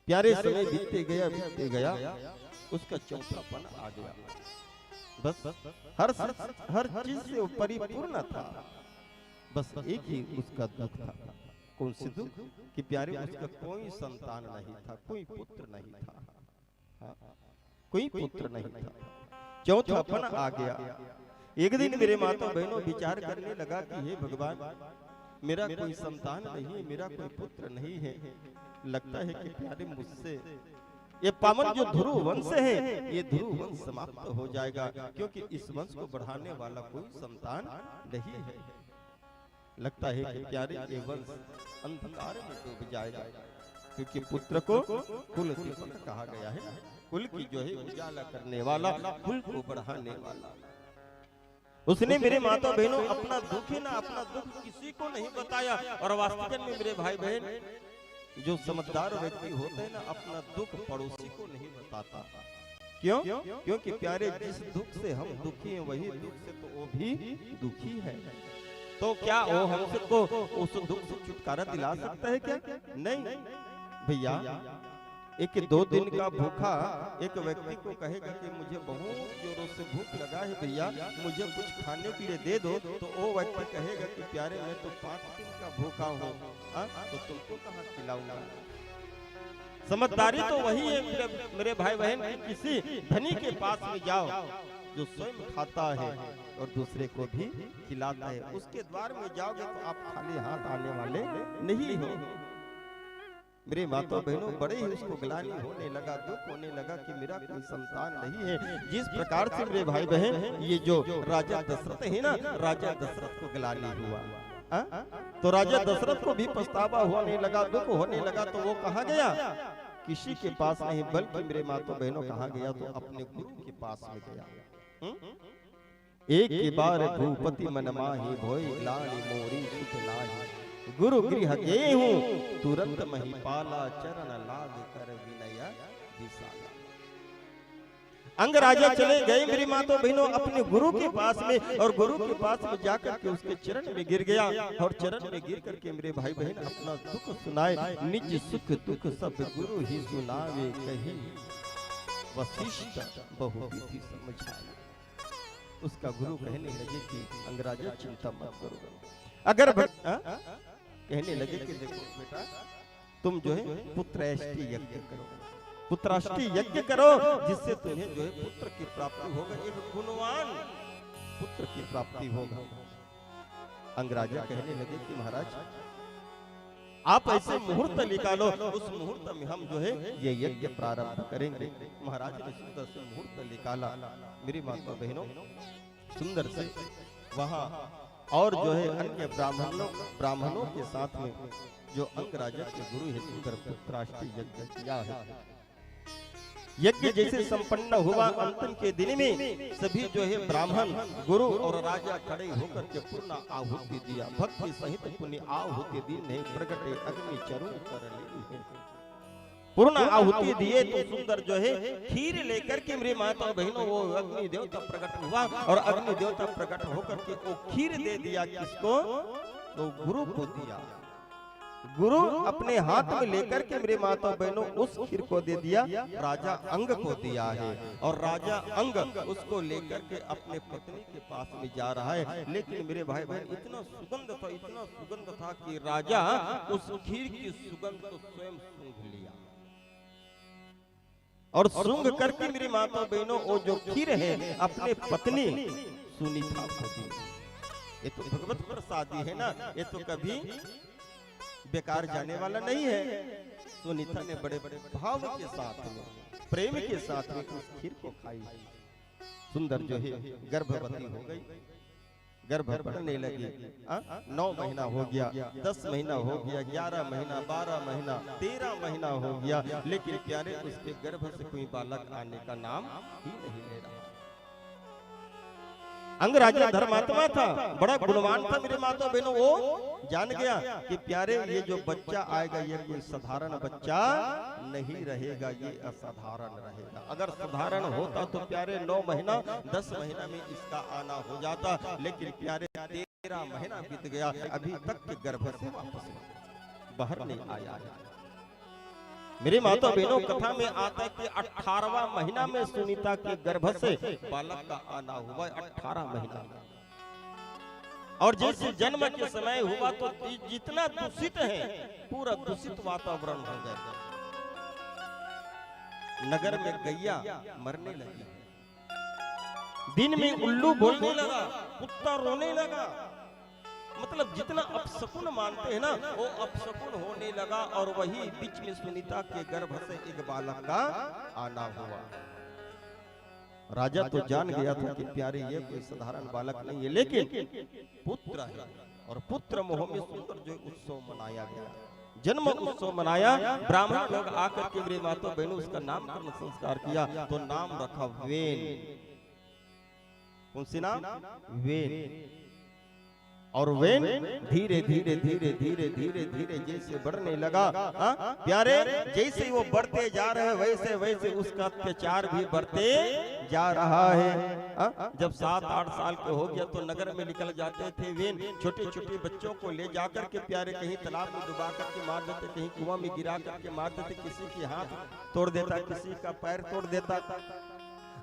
प्यारे समय बीतते गया, उसका चौथापन आ गया। बस हर चीज से वो परिपूर्ण था, बस एक ही उसका दुख था। कौन सी दुख? कि प्यारे उसका कोई संतान नहीं था, कोई पुत्र नहीं था। हाँ, कोई पुत्र नहीं था, चौथापन आ गया। एक दिन मेरे माता बहनों विचार करने लगा कि हे भगवान, मेरा कोई संतान नहीं, मेरा कोई पुत्र नहीं है। लगता है कि प्यारे मुझसे ये पावन जो ध्रुव वंश है, ये ध्रुव वंश समाप्त हो जाएगा, क्योंकि इस वंश को बढ़ाने वाला कोई संतान नहीं है। लगता है कि प्यारे ये वंश अंधकार में डूब जाएगा, क्योंकि पुत्र को कुल दीपक कहा गया है, कुल की जो है उजाला करने वाला, कुल को बढ़ाने वाला। उसने मेरे माता बहनों अपना दुख है ना, अपना दुख किसी को नहीं बताया। और वास्तव में मेरे भाई बहन, जो समझदार व्यक्ति होते हैं ना, अपना दुख पड़ोसी को नहीं बताता। क्यों? क्योंकि प्यारे जिस दुख से हम दुखी हैं, वही दुख से तो वो भी दुखी है। तो क्या वो हमको उस दुख से छुटकारा दिला सकता है क्या? नहीं भैया। एक 2 दिन का भूखा एक व्यक्ति को कहेगा कि मुझे बहुत जोरों से भूख लगा है भैया, मुझे कुछ खाने के लिए दे दो, तो वो व्यक्ति कहेगा कि प्यारे मैं तो 5 दिन का भूखा हूँ, तो तुमको कहाँ खिलाऊंगा। समझदारी तो वही है मेरे भाई बहन, किसी धनी के पास में जाओ जो स्वयं खाता है और दूसरे को भी खिलाता है। उसके द्वार में जाओगे तो आप खाली हाथ आने वाले नहीं हो। मेरे माता बहनों, बड़े ही उसको ग्लानि होने लगा, दुख होने लगा कि मेरा कोई संतान नहीं है। जिस प्रकार से मेरे भाई बहन ये जो राजा दशरथ है ना, राजा दशरथ को ग्लानि हुआ, तो राजा दशरथ को भी पछतावा होने लगा, दुख होने लगा। तो वो कहाँ गया? किसी के पास नहीं, बल्कि मेरे माता बहनों कहाँ गया? तो अपने गुरु के पास में गया। एक के बार भूपति मन माही, भोई ग्लानि मोरी सुख लाही, गुरु गृह गेहूं तुरंत महिपाला, चरण लाग कर विनय विशाला। अंग राजा चले गए मेरी माता बहनों अपने गुरु के पास में, और गुरु के पास में जाकर के उसके चरण में गिर गया। और चरण में गिर करके मेरे भाई बहन अपना दुख सुनाए, निज सुख दुख सब गुरु ही सुनावे कही, वशिष्ठ बहुविधि समझाए। उसका गुरु कहने लगे कि अंगराजा चिंता मत करो, अगर कहने लगे कि देखो बेटा, तुम जो है पुत्रष्टि यज्ञ करो, पुत्राष्टि यज्ञ करो, जिससे तुम्हें जो है पुत्र की प्राप्ति होगा, एक गुणवान पुत्र की प्राप्ति होगा। अंगराजा कहने लगे कि महाराज आप ऐसे मुहूर्त निकालो, उस मुहूर्त में हम जो है ये यज्ञ प्रारंभ करेंगे। महाराज ने सुंदर से मुहूर्त निकाला। मेरी माता बहनों, सुंदर से वहाँ और जो है अन्य ब्राह्मणों के साथ में जो अंग राजा के गुरु है, सुंदर पुत्राष्टि यज्ञ किया है। यज्ञ जैसे संपन्न हुआ, अंतिम के दिन में सभी जो है ब्राह्मण, गुरु और राजा खड़े होकर के पूर्ण आहुति दिया। भक्ति सहित पुण्य आहुति दिन है, प्रगटे अग्नि चरुण कर ली है। पूर्ण आहुति दिए तो सुंदर जो है खीर लेकर के मेरे माता बहनों वो अग्नि देवता प्रकट हुआ, और अग्नि देवता प्रकट होकर के वो खीर दे दिया। किसको? तो गुरु को दिया। गुरु अपने हाथ में लेकर के मेरे माता बहनों उस खीर को दे दिया, राजा अंग को दिया है। और राजा अंग उसको लेकर के अपने पत्नी के पास में जा रहा है। लेकिन मेरे भाई बहन इतना सुगंध था कि राजा उस खीर की सुगंध को स्वयं सूंघ लिया। और सूंघ करके मेरी माता बहनों वो जो खीर है अपने पत्नी सुनीता को दी। ये तो भगवत प्रसादी है ना, ये तो कभी बेकार जाने वाला नहीं है। सुनीता ने बड़े बड़े भाव के साथ में, प्रेम के साथ में उस खीर को खाई। सुंदर जो है गर्भवती हो गई, गर्भ बढ़ने लगी। 9 महीना हो गया, 10 महीना हो गया, 11 महीना, 12 महीना, 13 महीना हो गया, लेकिन प्यारे उसके गर्भ से कोई बालक आने का नाम ही नहीं ले रहा। अंग राजा धर्मात्मा था, बड़ा गुणवान था मेरे माता बहनों। वो जान गया कि प्यारे ये जो बच्चा आएगा ये कोई साधारण बच्चा नहीं रहेगा, ये असाधारण रहेगा। अगर साधारण होता तो प्यारे 9 महीना 10 महीना में इसका आना हो जाता, लेकिन प्यारे 13 महीना बीत गया, अभी तक के गर्भ से वापस बाहर नहीं आया। मेरे माता बहनों कथा में आता है कि 18वां महीना में सुनीता के गर्भ से बालक का आना हुआ। 18 महीना और जैसे जन्म के समय हुआ तो जितना दूषित है पूरा दूषित वातावरण हो गया। नगर में गैया मरने लगी, दिन में उल्लू बोलने लगा, कुत्ता रोने लगा। मतलब जितना अपशकुन मानते हैं ना वो अपशकुन होने लगा। और वही बीच में सुनीता के गर्भ से एक बालक का आना हुआ। राजा तो जान गया था कि प्यारे ये कोई साधारण बालक नहीं है, लेकिन पुत्र है। और पुत्र मोह में सुंदर जो उत्सव मनाया गया, जन्म उत्सव मनाया। ब्राह्मण लोग आकर के मेरे माता बहनों उसका नामकरण संस्कार किया। तो नाम रखा वेन। कौन सी नाम? वेन। और वेन धीरे धीरे धीरे धीरे धीरे धीरे जैसे बढ़ने लगा, प्यारे जैसे वो बढ़ते जा रहे हैं वैसे वैसे उसका अत्याचार भी बढ़ते जा रहा है। जब 7-8 साल के हो गया तो नगर में निकल जाते थे वेन। छोटे छोटे बच्चों को ले जाकर के प्यारे कहीं तालाब में डुबा करके मार देते, कहीं कुआं में गिरा करके मार देते। किसी की हाथ तोड़ देता, किसी का पैर तोड़ देता।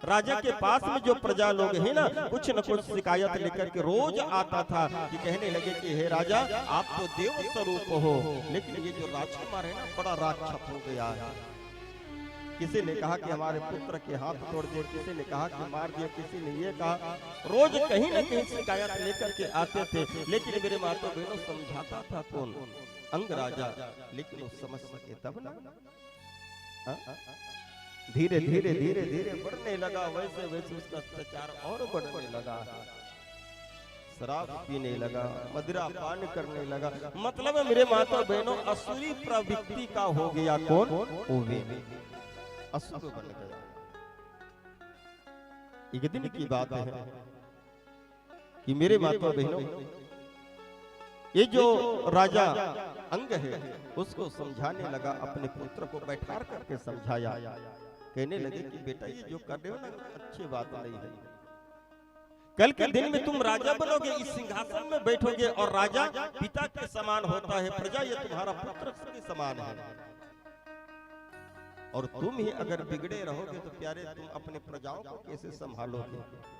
राजा के पास में जो प्रजा लोग हैं ना कुछ न कुछ शिकायत लेकर के रोज आता था कि कहने लगे कि हे राजा आप तो देव स्वरूप हो, लेकिन ये जो राजकुमार है ना बड़ा राक्षस हो गया है। किसी ने कहा कि हमारे पुत्र के हाथ तोड़ दिए, किसी ने कहा कि मार दिया, किसी ने ये कहा। रोज कहीं न कहीं शिकायत लेकर के आते थे। लेकिन मेरे माता बहनों समझाता था कौन? अंग राजा। लेकिन वो समझ सके तब ना। धीरे धीरे धीरे धीरे बढ़ने लगा, वैसे वैसे उसका अत्याचार और बढ़ने लगा। शराब पीने लगा, मदिरा पान करने लगा। मतलब मेरे माता बहनों असुरी प्रवृत्ति का हो गया। कौन? ओवे असुर बन गया। एक दिन की बात है कि मेरे माता बहनों ये जो राजा अंग है उसको समझाने लगा, अपने पुत्र को बैठा करके समझाया। कहने लगे कि बेटा ये जो कर रहे हो ना अच्छी बात नहीं है। कल के दिन में तुम राजा बनोगे, इस सिंहासन में बैठोगे और राजा पिता के समान होता है, प्रजा ये तुम्हारा पुत्र के समान है। और तुम ही अगर बिगड़े रहोगे तो प्यारे तुम अपने प्रजाओं को कैसे संभालोगे?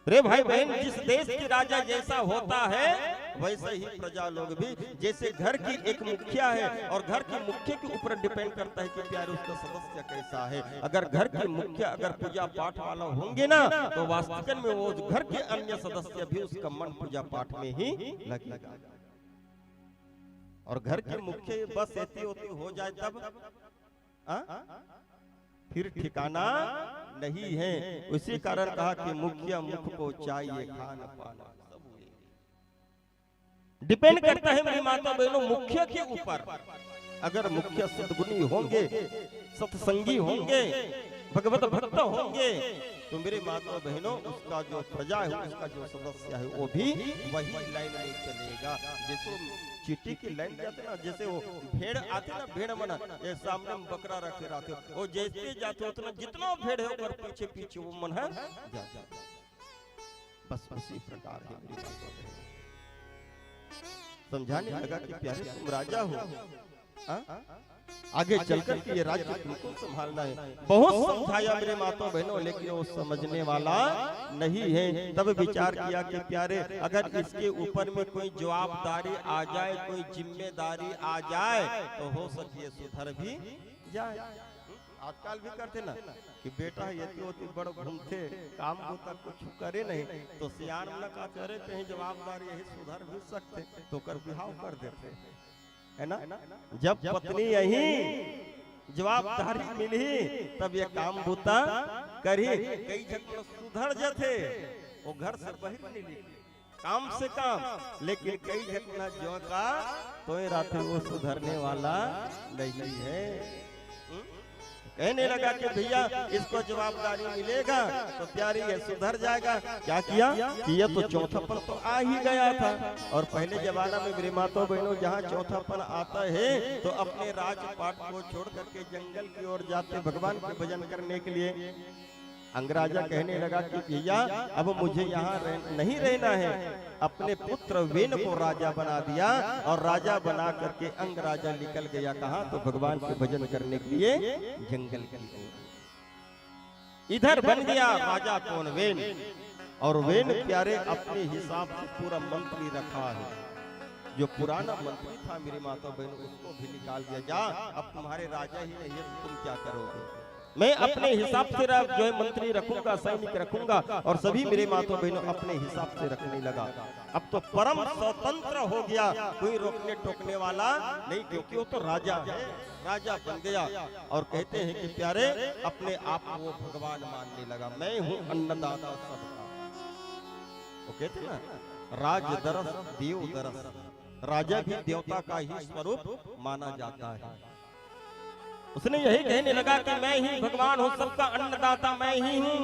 रे भाई बहन, जिस देश के राजा जैसा होता है वैसे ही प्रजा लोग भी। जैसे घर की एक मुखिया है और घर के मुखिया के ऊपर डिपेंड करता है कि प्यारे उसका सदस्य कैसा है। अगर घर के मुखिया अगर पूजा पाठ वाला होंगे ना तो वास्तविक में वो घर के अन्य सदस्य भी उसका मन पूजा पाठ में ही लगेगा। और घर के मुखिया बस ऐसी होती हो जाए तब फिर ठिकाना नहीं है। उसी कारण कहा कि मुखिया मुख को चाहिए खान पान। डिपेंड करता है मेरी माता बहनों मुखिया के ऊपर। अगर मुखिया सद्गुणी होंगे, सत्संगी होंगे, भगवत भक्त होंगे तो मेरे माता बहनों उसका जो प्रजा है उसका जो सदस्य है वो भी वही लाइन में चलेगा। जैसे चीटी की लाइन जाते ना, जैसे वो भेड़ आते ना, भेड़ मना ये सामने में बकरा रखे रहते हो, वो जैसे जाते उतना जितना भेड़ है ऊपर पीछे पीछे वो मन है जाता। बस उसी प्रकार है समझाने लगा कि प्यारे तुम राजा हो, आगे चलकर के ये राज्य तुमको संभालना है। बहुत समझाया मेरे माताओं बहनों, लेकिन वो समझने वाला नहीं है। तब विचार किया कि प्यारे अगर इसके ऊपर में कोई जवाबदारी आ जाए, कोई जिम्मेदारी आ जाए तो हो सके सुधर भी जाए। आजकल भी करते ना कि बेटा ये तो बड़ घूमते काम को तक कुछ करे नहीं, तो सियार न का करे कहीं जवाबदारी यही सुधर भी सकते तो कर बिहाव कर देते, है ना। जब पत्नी यही जवाबदारी मिली तब ये काम बूता करी। कई जगह सुधर जाते वो घर से बाहर नहीं निकले काम से काम, लेकिन कई जगह जो का तो रात वो सुधरने वाला नहीं है। कहने लगा कि भैया इसको जवाबदारी मिलेगा तो प्यारी ये सुधर जाएगा। क्या किया कि ये तो चौथापन तो आ ही गया था, और पहले जमाना में मेरे माताओं बहनों जहाँ चौथापन आता है तो अपने राजपाट को छोड़ करके जंगल की ओर जाते भगवान के भजन करने के लिए। अंगराजा कहने लगा कि भैया अब मुझे यहाँ नहीं रहना है। अपने पुत्र वेन को राजा बना दिया और राजा बना करके अंगराजा निकल गया कहाँ तो भगवान के भजन करने के लिए जंगल की ओर। इधर बन गया राजा कौन वेन, और वेन प्यारे अपने हिसाब से पूरा मंत्री रखा है। जो पुराना मंत्री था मेरी माता बहन उसको भी निकाल दिया, जा अब तुम्हारे राजा ही नहीं है तो तुम क्या करोगे। मैं अपने हिसाब से जो है मंत्री रखूंगा, सैनिक रखूंगा, और सभी मेरे माताओं बहनों अपने हिसाब से रखने लगा। अब तो परम स्वतंत्र हो गया, कोई रोकने टोकने वाला नहीं, क्योंकि वो तो राजा है, राजा बन गया। और कहते हैं कि प्यारे अपने आप वो भगवान मानने लगा, मैं हूँ अन्नदाता सबका। वो कहते ना राज दरस देव दरस, राजा भी देवता का ही स्वरूप माना जाता है। उसने यही कहने लगा कि मैं ही भगवान हूँ, सबका अन्नदाता मैं ही हूँ।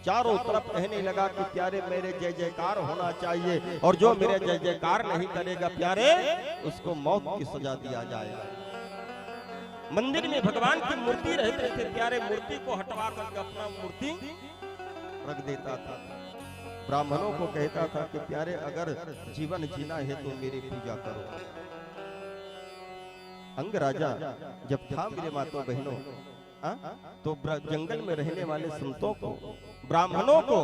चारों तरफ कहने लगा कि प्यारे मेरे जय जयकार होना चाहिए, और जो मेरे जय जयकार नहीं करेगा प्यारे उसको मौत की सजा दिया जाएगा। मंदिर में भगवान की मूर्ति रहते थे प्यारे, मूर्ति को हटवा करके अपना मूर्ति रख देता था। ब्राह्मणों को कहता था कि प्यारे अगर जीवन जीना है तो मेरी पूजा करो। अंगराजा जब था मेरे माताओं बहनों तो जंगल में रहने वाले संतों को, ब्राह्मणों को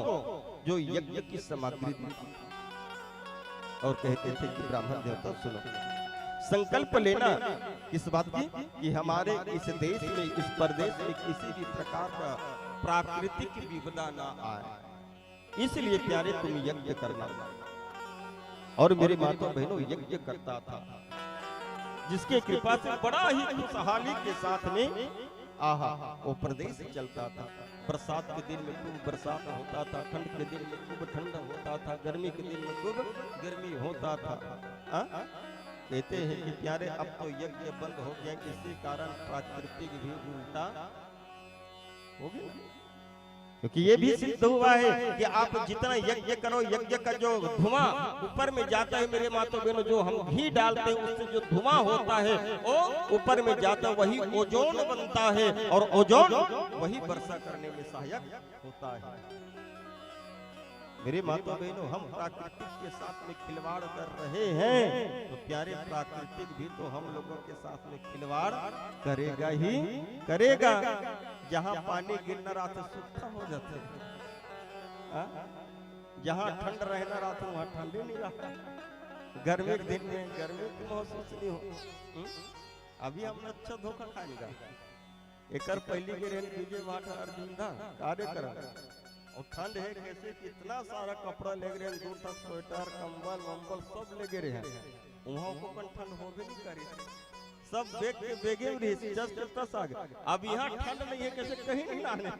जो यज्ञ की सामग्री दी और कहते थे कि ब्राह्मण देवता सुनो, संकल्प लेना किस बात की कि हमारे इस देश में, इस प्रदेश में किसी भी प्रकार का प्राकृतिक विपदा ना आए, इसलिए प्यारे तुम यज्ञ करना। और मेरे माताओं बहनों यज्ञ करता था, जिसके कृपा से बड़ा ही खुशहाली के साथ में आहा वो प्रदेश चलता था। बरसात के दिन में खूब बरसात होता था, ठंड के दिन में खूब ठंड होता था, गर्मी के दिन में खूब गर्मी होता था। कहते हैं कि प्यारे अब तो यज्ञ बंद हो गया, इसी कारण प्राकृतिक भी उल्टा हो गया, क्योंकि ये भी सिद्ध हुआ है कि आप जितना यज्ञ करो, यज्ञ का जो धुआं ऊपर में जाता है मेरे माताओं बहनों, जो हम घी डालते हैं उससे जो धुआं होता है वो ऊपर में जाता है, वही ओजोन बनता है, और ओजोन वही वर्षा करने में सहायक होता है। मेरे माता बहनों हम प्राकृतिक के साथ में खिलवाड़ कर रहे हैं, तो प्यारे प्राकृतिक भी तो हम लोगों के साथ में खिलवाड़ करेगा ही करेगा। जहाँ पानी गिरना रहा था सूखा हो जाते, जहाँ ठंड रहना रहा था वहाँ ठंड ही नहीं रहा। गर्मी के दिन में गर्मी की महसूस नहीं हो। अभी हम अच्छा धोखा खाएगा। एक पहली के रेन विजय भाट अर्जुन था कार्यक्रम, और ठंड है कैसे कितना सारा कपड़ा ले गए, दूर तक स्वेटर कंबल वंबल सब ले गए हैं, वहाँ को कौन ठंड हो भी नहीं करी, सब बैग के बैगे में रही जस्ट तस आ गए। अब यहाँ ठंड नहीं है, कैसे कहीं नहीं रहने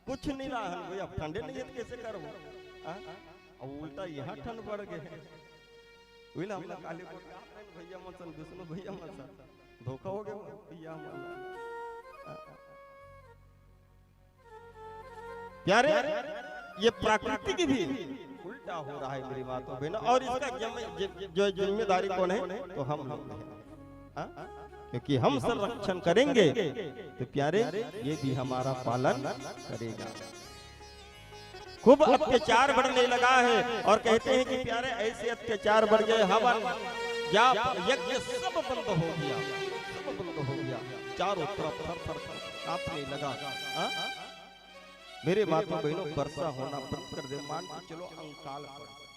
कुछ नहीं रहा भाई, अब ठंडे नहीं है तो कैसे करो। अब उल्टा यहाँ ठंड बढ़ गए, वही ना हमने काले भैया मसन विष्णु भैया मसन धोखा हो गया भैया हमारा। प्यारे ये प्राकृतिक भी उल्टा हो रहा है मेरी बातों बहनों, और इसका जो जिम्मेदारी कौन है तो हम लोग हैं, क्योंकि हम संरक्षण करेंगे तो प्यारे ये भी हमारा पालन करेगा। खूब अत्याचार बढ़ने लगा है और कहते हैं कि प्यारे ऐसे अत्याचार बढ़ गए, हवन यज्ञ सब बंद हो गया, सब बंद हो गया, चारों तरफ थर कांपने लगा। मेरे माता बहनों वर्षा होना बंद कर दे, मान के चलो अंकाल पड़ गया।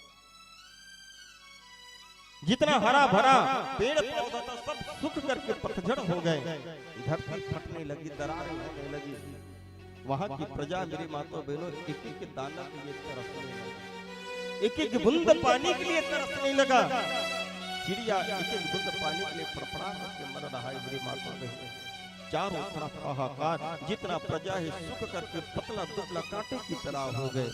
जितना हरा भरा पेड़ पौधा था सब सूख करके पतझड़ हो गए, धरती फटने लगी, दरारें होने लगी। वहां की प्रजा मेरी माता बहनों एक एक दाना के लिए तरसने लगा, एक एक बूंद पानी के लिए तरसने लगा। चिड़िया एक एक बूंद पानी के लिए फड़फड़ा करके मर रहा है मेरी माता बहनों। चारों तरफ हाहाकार, जितना प्रजा है सूख करके पतला दुबला कांटे की तरह हो गए।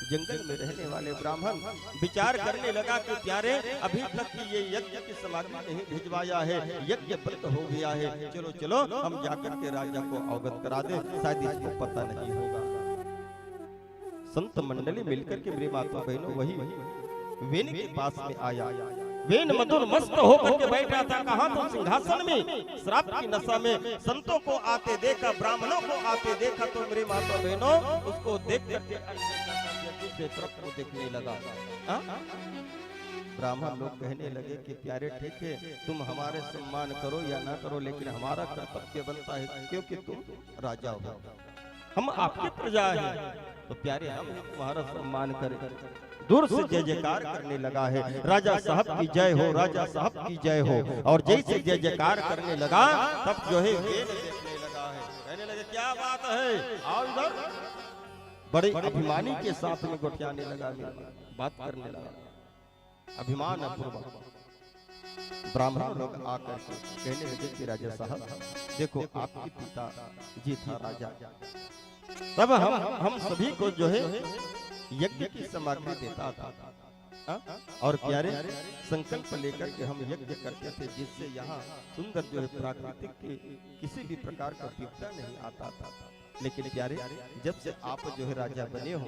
जंगल में रहने वाले ब्राह्मण विचार करने लगा कि प्यारे अभी तक की ये यज्ञ की सामग्री नहीं भिजवाया है, यज्ञ बंद हो गया है, चलो चलो हम जाकर के राजा को अवगत करा दे, शायद इसको पता नहीं होगा। संत मंडली मिलकर के मेरी माता बहनों वही वेन के पास में आया। वेन मधुर मस्त होकर के बैठा था, कहा तो सिंहासन में श्राप की नशा में। संतों को आते देखा, ब्राह्मणों को आते देखा, तो मेरी माता बहनों उसको देख करके दूसरे तरफ को देखने लगा। ब्राह्मण लोग कहने लगे कि प्यारे ठीक है, तुम हमारे सम्मान करो या ना करो, लेकिन हमारा कर्तव्य बनता है क्योंकि तुम राजा हो, हम आपकी प्रजा हैं, तो प्यारे हम तुम्हारा सम्मान करें। दूर से जय जयकार करने लगा है, राजा साहब की जय हो, राजा साहब की जय हो। और जैसे जय जयकार करने लगा तब जो है वेन देखने लगा है, कहने लगे क्या बात है, आओ इधर। बड़े अभिमानी के साथ में गोटियाने लगा, बात करने लगा, अभिमान पूर्वक। ब्राह्मण लोग आकर कहने लगे कि राजा साहब देखो आपके पिता जी था राजा, तब हम सभी को जो है यज्ञ की सामग्री देता था, और प्यारे संकल्प लेकर के हम यज्ञ करते थे, जिससे यहाँ सुंदर जो है प्राकृतिक के किसी भी प्रकार का विपदा नहीं आता था। लेकिन प्यारे जब से आप जो है राजा बने हो,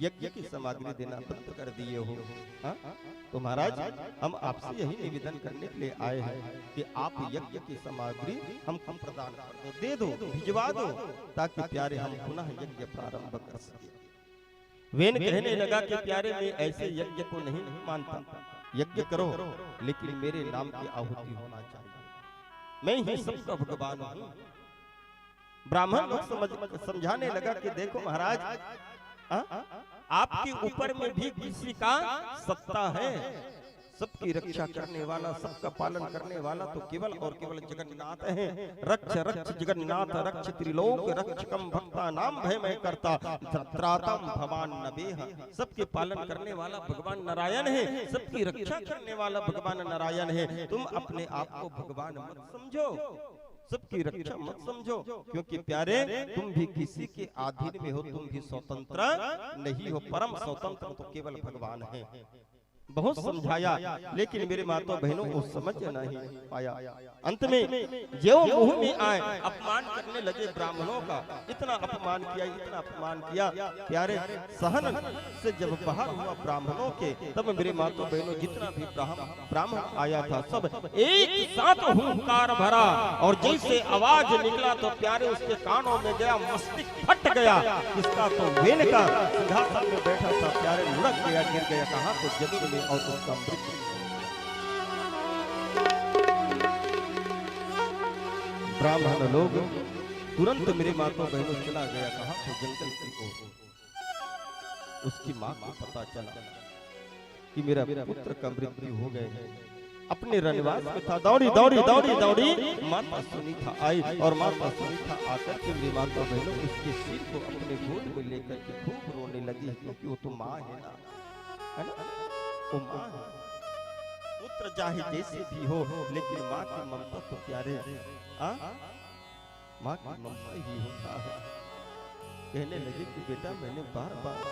यज्ञ की सामग्री देना बंद कर दिए हो, तो महाराज हम आपसे यही निवेदन करने के लिए आए हैं कि आप यज्ञ की सामग्री हमको प्रदान कर दो, दे दो, भिजवा दो, ताकि प्यारे हम पुनः यज्ञ प्रारंभ कर सके। वेन कहने लगा कि प्यारे मैं ऐसे यज्ञ को नहीं मानता, यज्ञ करो लेकिन मेरे नाम की आहुति होना चाहिए, मैं ही सबका भगवान हूँ। ब्राह्मण लोग समझाने लगा कि देखो महाराज आपके ऊपर में भी किसी का सत्ता है, सबकी रक्षा करने वाला, सबका पालन करने वाला तो केवल और केवल जगन्नाथ है। रक्ष रक्ष जगन्नाथ रक्ष त्रिलोक रक्षकम भक्ता नाम भय मैं करता त्रातम भगवान नबेह। सबके पालन करने वाला भगवान नारायण है, सबकी रक्षा करने वाला भगवान नारायण है। तुम अपने आप को भगवान मत समझो, सबकी रक्षा मत समझो, क्योंकि प्यारे तुम भी किसी के अधीन में हो, तुम भी स्वतंत्र नहीं हो, परम स्वतंत्र तो केवल भगवान है। बहुत समझाया लेकिन मेरे माता बहनों को समझ नहीं पाया। अंत में जो मुंह में आए अपमान करने लगे ब्राह्मणों का, इतना अपमान किया, इतना अपमान किया। प्यारे सहन से जब बाहर हुआ ब्राह्मणों के, तब मेरे माता बहनों जितना भी ब्राह्मण आया था सब एक साथ हुंकार भरा, और जैसे आवाज निकला तो प्यारे उसके कानों में गया, मस्तिष्क फट गया। इसका तो वेन का सिंहासन में बैठा था प्यारे लुढ़क गया, गिर गया, कहा तो जमीन में और उसका मृत्यु। ब्राह्मण लोग तुरंत मेरे माता बहनों चला गया, कहा तो जंगल की ओर। उसकी माँ को पता चला कि मेरा पुत्र का मृत्यु हो गया। अपने रनवास में था, दौड़ी दौड़ी दौड़ी दौड़ी माता सुनीता आई, और माता सुनीता आकर के मेरी माता बहनों उसके सिर को अपने गोद में लेकर के खूब रोने लगी, क्योंकि वो तो माँ है ना, है ना, वो माँ है। पुत्र चाहे जैसे भी हो, लेकिन माँ की ममता तो प्यारे, माँ की ममता ही होता है। कहने लगे कि बेटा मैंने बार बार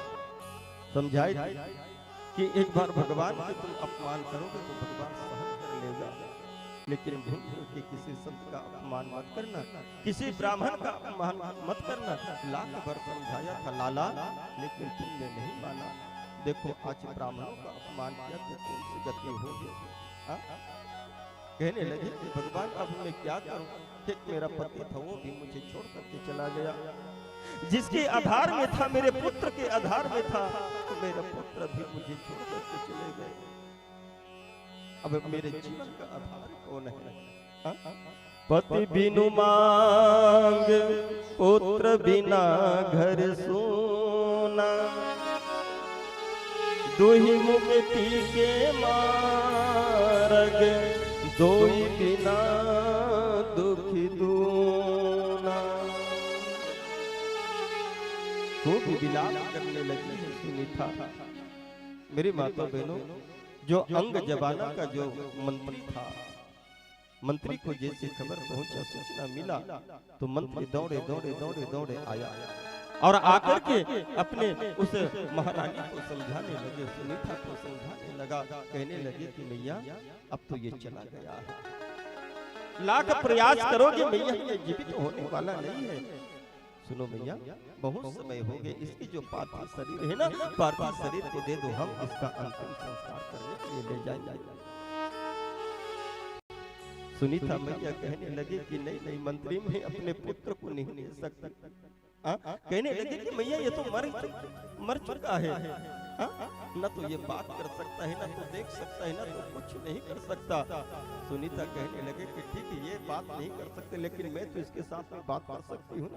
समझाया कि एक बार भगवान के तुम अपमान करोगे तो भगवान सहन कर लेगा, लेकिन भूल के किसी संत का अपमान मत करना, किसी ब्राह्मण का अपमान मत करना। लाख बार समझाया था लाला, लेकिन तुमने नहीं माना। देखो आज ब्राह्मणों का अपमान किया तो कौन सी गति होगी। कहने लगे कि भगवान अब मैं क्या करूं, एक मेरा पति था वो भी मुझे छोड़ करके चला गया, जिसके आधार में था, मेरे पुत्र के आधार में था, तो मेरा पुत्र भी मुझे छोड़कर के चले गए। अब मेरे जीवन का आधार कौन है? हाँ? पति बिनु मांग, पुत्र बिना घर सोना, दुहि मुक्ति के मार्ग, दोई बिना दुखी दूना। खूब विलाप करने लगी है सुनीता। मेरी माता बहनों, जो अंग जबाना का जो मंत्री था, मंत्री को जैसे खबर पहुंचा, सूचना मिला, तो मंत्री दौड़े दौड़े दौड़े दौड़े आया और आकर के अपने उस महारानी को समझाने लगे, सुनीता को समझाने लगा, कहने लगे कि मैया अब तो ये चला गया है, लाख प्रयास करोगे मैया ये जीवित होने वाला नहीं है। सुनो मैया, बहुत समय हो गए, इसकी जो पार्थिव शरीर है ना, पार्थिव शरीर को दे दो, हम इसका अंतिम संस्कार करने के लिए ले जाएंगे। सुनीता मैया कहने लगे कि नहीं नहीं मंत्री, में अपने पुत्र को नहीं ले सकता। कहने लगे कि मैया ये तो मर चुका है, न तो ये बात कर सकता है, न तो देख सकता है, न तो कुछ नहीं कर सकता। सुनीता कहने लगे कि ठीक है, ये बात नहीं कर सकते, लेकिन मैं तो इसके साथ में बात कर सकती हूँ।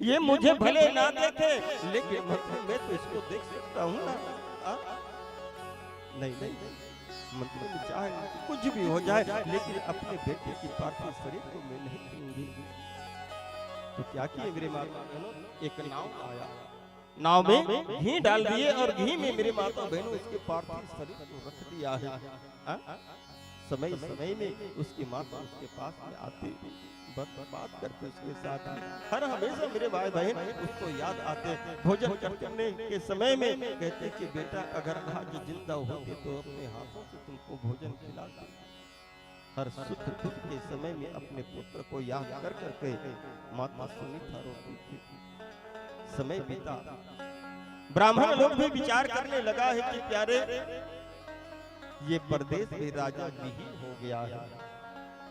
ये मुझे भले ना देखे, लेकिन मैं तो इसको देख सकता हूँ ना। नहीं नहीं मतलब चाहे कुछ भी हो जाए, लेकिन अपने बेटे की पार्थिव शरीर को मैं नहीं दूंगी। तो क्या किए मेरे माता बहनों, एक नाव आया, नाव में घी डाल दिए और घी में मेरे माता बहनों उसके पार्थिव शरीर को रख दिया है। समय समय में उसकी माता उसके पास में आती, बात करते उसके साथ, हर हमेशा मेरे भाई बहन उसको याद आते। भोजन करने के समय में कहते कि बेटा अगर आज जिंदा होते तो अपने हाथों से तुमको भोजन खिलाते। हर सुख दुख के समय में अपने पुत्र को याद कर करके माता सुनीता रोती थी। समय बीता, ब्राह्मण लोग भी विचार करने लगा है कि प्यारे ये परदेश में राजा विहीन हो गया है,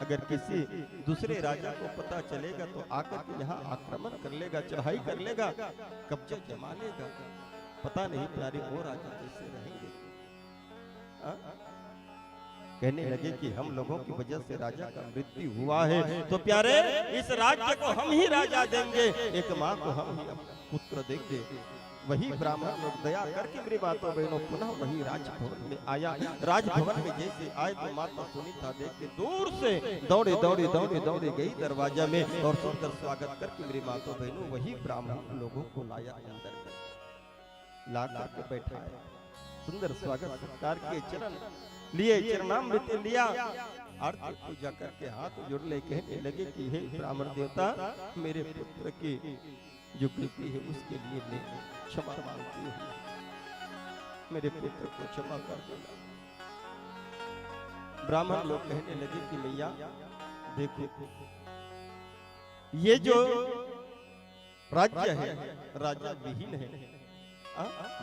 अगर किसी दूसरे राजा को पता चलेगा तो आकर के यहाँ आक्रमण कर लेगा, चढ़ाई कर लेगा, कब्जा जमा लेगा, पता नहीं प्यारे वो राजा कैसे रहेंगे। कहने लगे कि हम लोगों की वजह से राजा का मृत्यु हुआ है, तो प्यारे इस राज्य को हम ही राजा देंगे, एक माँ को हम ही पुत्र देंगे। वही ब्राह्मण लोग दया करके मेरी माता बहनों पुनः वही राजभवन में आया। राजभवन में जैसे आए तो माता सुनीता देख के दूर से दौड़े दौड़े दौड़े दौड़े गई दरवाजा में और सुंदर स्वागत करके मेरी माता बहनों वही ब्राह्मण लोगों को लाया, अंदर ला करके बैठाया, सुंदर स्वागत सत्कार किए, चरण लिए, चरणामृत लिया, आरती पूजा करके हाथ जोड़ ले कहने लगे कि हे ब्राह्मण देवता, मेरे पुत्र की जो गलती है उसके लिए मैं क्षमा मांगती हूँ, मेरे पुत्र को क्षमा कर देना। ब्राह्मण लोग कहने लगे कि मैया देखो, ये जो राज्य है राजा विहीन है,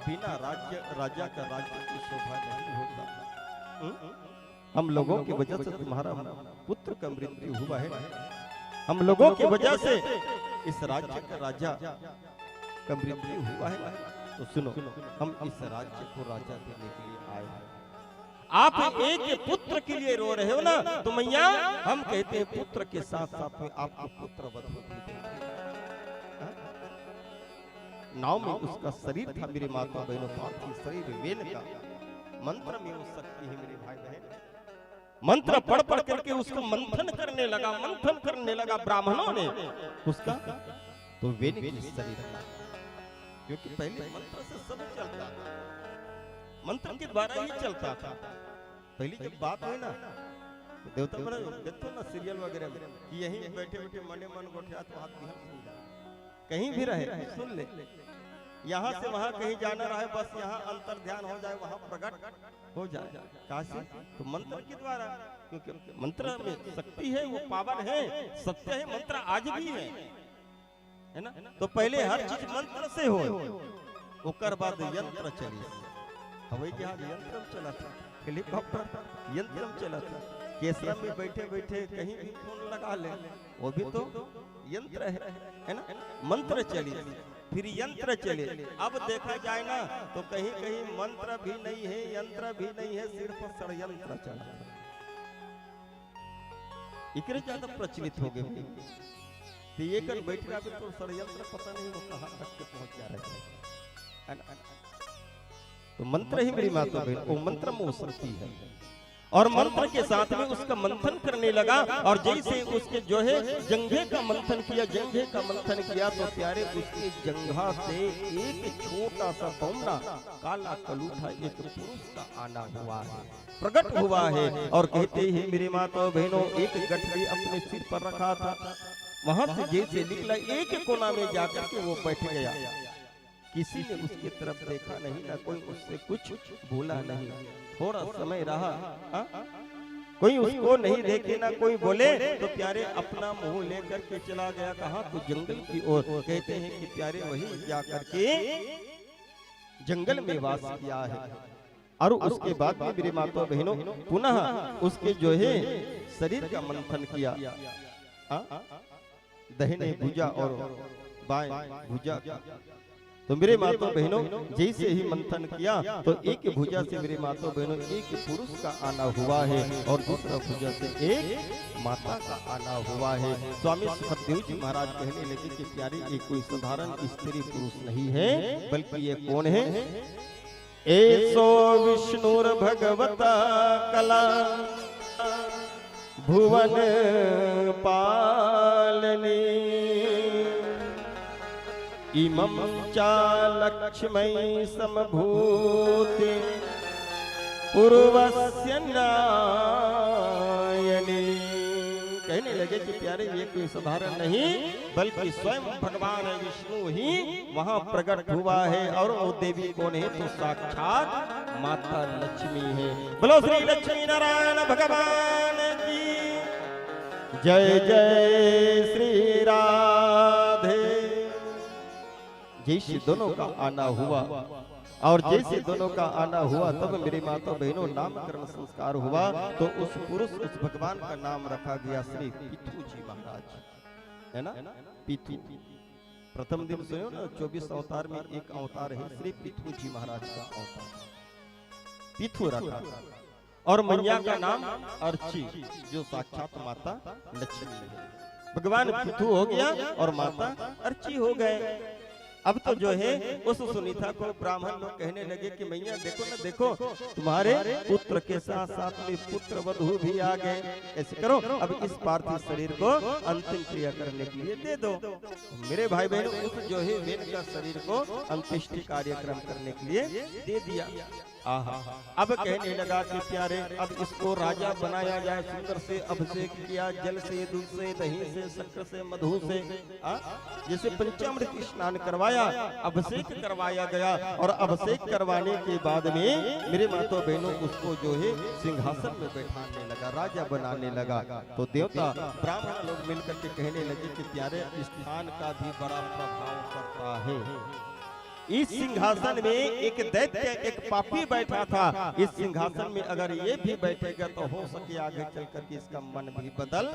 बिना राजा का राज्य की शोभा नहीं होता। हम लोगों की वजह से तुम्हारा पुत्र का मृत्यु हुआ है, हम लोगों की वजह से इस राज्य का राजा का मृत्यु हुआ है। तो सुनो, हम इस राज्य को राजा देने के लिए आए हैं। आप एक पुत्र के लिए रो रहे हो ना, तो मैया हम कहते हैं पुत्र के साथ साथ में आपको पुत्र वध भी देंगे। नाव में उसका शरीर था मेरे माता बहनों, पार्थिव शरीर वेद का मंत्र में वो शक्ति है मेरे भाई बहन। मंत्र पढ़ पढ़ करके उसको मंथन करने लगा ब्राह्मणों ने उसका, तो वेद की शरीर था, क्योंकि पहले मंत्र से सब चलता था, मंत्र के द्वारा ही चलता था। पहली जब बात हुई ना तो देवता बड़ा देखो ना सीरियल वगैरह में कि यहीं बैठे बैठे मने मन गोठिया तो हाथ में सुन ले, कहीं भी रहे सुन ले, यहाँ से वहाँ कहीं जाना रहे, बस यहाँ अंतर ध्यान हो जाए, वहाँ प्रकट हो जाए काशी, तो मंत्र के द्वारा, क्योंकि मंत्र में शक्ति है, वो पावन है, सत्य है, मंत्र आज भी है ना। तो पहले हर चीज मंत्र से हो, उसके बाद यंत्र चली, हवाई जहाज यंत्र चला था, हेलीकॉप्टर यंत्र चला था, केसरा में बैठे बैठे कहीं भी फोन लगा ले, वो भी तो यंत्र है ना। मंत्र चली, फिर यंत्र चले। अब देखा जाए ना तो कहीं कहीं मंत्र भी नहीं है, यंत्र भी नहीं है, सिर्फ षड्यंत्र चला। इतने ज्यादा प्रचलित हो गए तो ये कर बैठ रहा है तो षड्यंत्र पता नहीं वो कहाँ तक के पहुंच जा रहे हैं। तो मंत्र ही मेरी माता बहन, वो मंत्र में वो शक्ति है। और मंत्र के साथ में उसका मंथन करने लगा, और जैसे उसके जो है जंघे का मंथन किया, जंघे का मंथन किया तो प्यारे उसके जंघा से एक छोटा सा बौना काला कलूठा एक पुरुष का आना हुआ है, प्रकट हुआ है। और कहते हैं मेरे माता बहनों, एक गठरी अपने सिर पर रखा था, वहां से जैसे निकला एक कोना में जाकर के वो बैठ गया। किसी ने उसकी तरफ देखा नहीं, ना कोई उससे कुछ बोला नहीं। थोड़ा समय रहा, कोई उसको नहीं देखे ना कोई बोले, तो प्यारे अपना मुंह लेकर के चला गया। कहा तो जंगल की ओर। कहते हैं कि प्यारे वही जाकर के जंगल में वास किया है। और उसके बाद में मेरे माता बहनों पुनः उसके जो है शरीर का मंथन किया, दाहिने भुजा और बाएं भुजा। तो मेरे माता बहनों जैसे ही मंथन किया तो एक भुजा से मेरे माता बहनों एक पुरुष का आना हुआ है, और दूसरा भुजा से एक माता का आना हुआ है। स्वामी सुखदेव जी महाराज कहने लगे कि प्यारे ये कोई साधारण स्त्री पुरुष नहीं है, बल्कि ये कौन है? ऐसो विष्णुर भगवता कला भुवन पालनी इमं चालक्ष्मयी समभूति पूर्वस्य नायनी। कहने लगे कि प्यारे ये कोई साधारण नहीं, बल्कि स्वयं भगवान विष्णु ही वहां प्रकट हुआ है। और वो देवी कौन है? तो साक्षात माता लक्ष्मी है। बोलो श्री लक्ष्मी नारायण भगवान की जय। जय श्री राधे। जैसे दोनों का आना हुआ, और जैसे दोनों का आना हुआ तब मेरी माता बहनों नामकरण संस्कार हुआ। तो उस पुरुष उस भगवान का नाम रखा गया श्री पीथू जी महाराज, है ना? पीथू प्रथम दिन सुनो ना, 24 अवतार में एक अवतार है श्री पीथू जी महाराज का अवतार, पीथू रखा। और मैया का नाम अर्ची, जो साक्षात माता लक्ष्मी है। भगवान पीथू हो गया और माता अर्ची हो गए। अब तो जो है उस सुनीता को ब्राह्मण लोग कहने लगे कि मैया देखो ना, देखो तुम्हारे पुत्र के साथ साथ में पुत्र वधू भी आ गए। ऐसे करो, अब इस पार्थिव शरीर को अंतिम क्रिया करने के लिए दे दो। मेरे भाई बहनों उस जो है वेद का शरीर को अंत्येष्टि कार्यक्रम करने के लिए दे दिया। अब कहने लगा कि प्यारे अब इसको राजा बनाया जाए, सुंदर से अभिषेक किया, जल से, दूध से, दही से, शक्कर से, मधु से, जैसे पंचामृत स्नान करवाया, अभिषेक करवाया गया। और अभिषेक करवाने के बाद में मेरे माता बहनों उसको जो है सिंहासन में बैठाने लगा, राजा बनाने लगा। तो देवता ब्राह्मण लोग मिलकर के कहने लगे कि प्यारे स्थान का भी बड़ा प्रभाव पड़ता है। इस सिंहासन में एक दैत्य, एक पापी बैठा था। इस सिंहासन में अगर ये भी बैठेगा तो हो सके आगे चल करके इसका मन भी बदल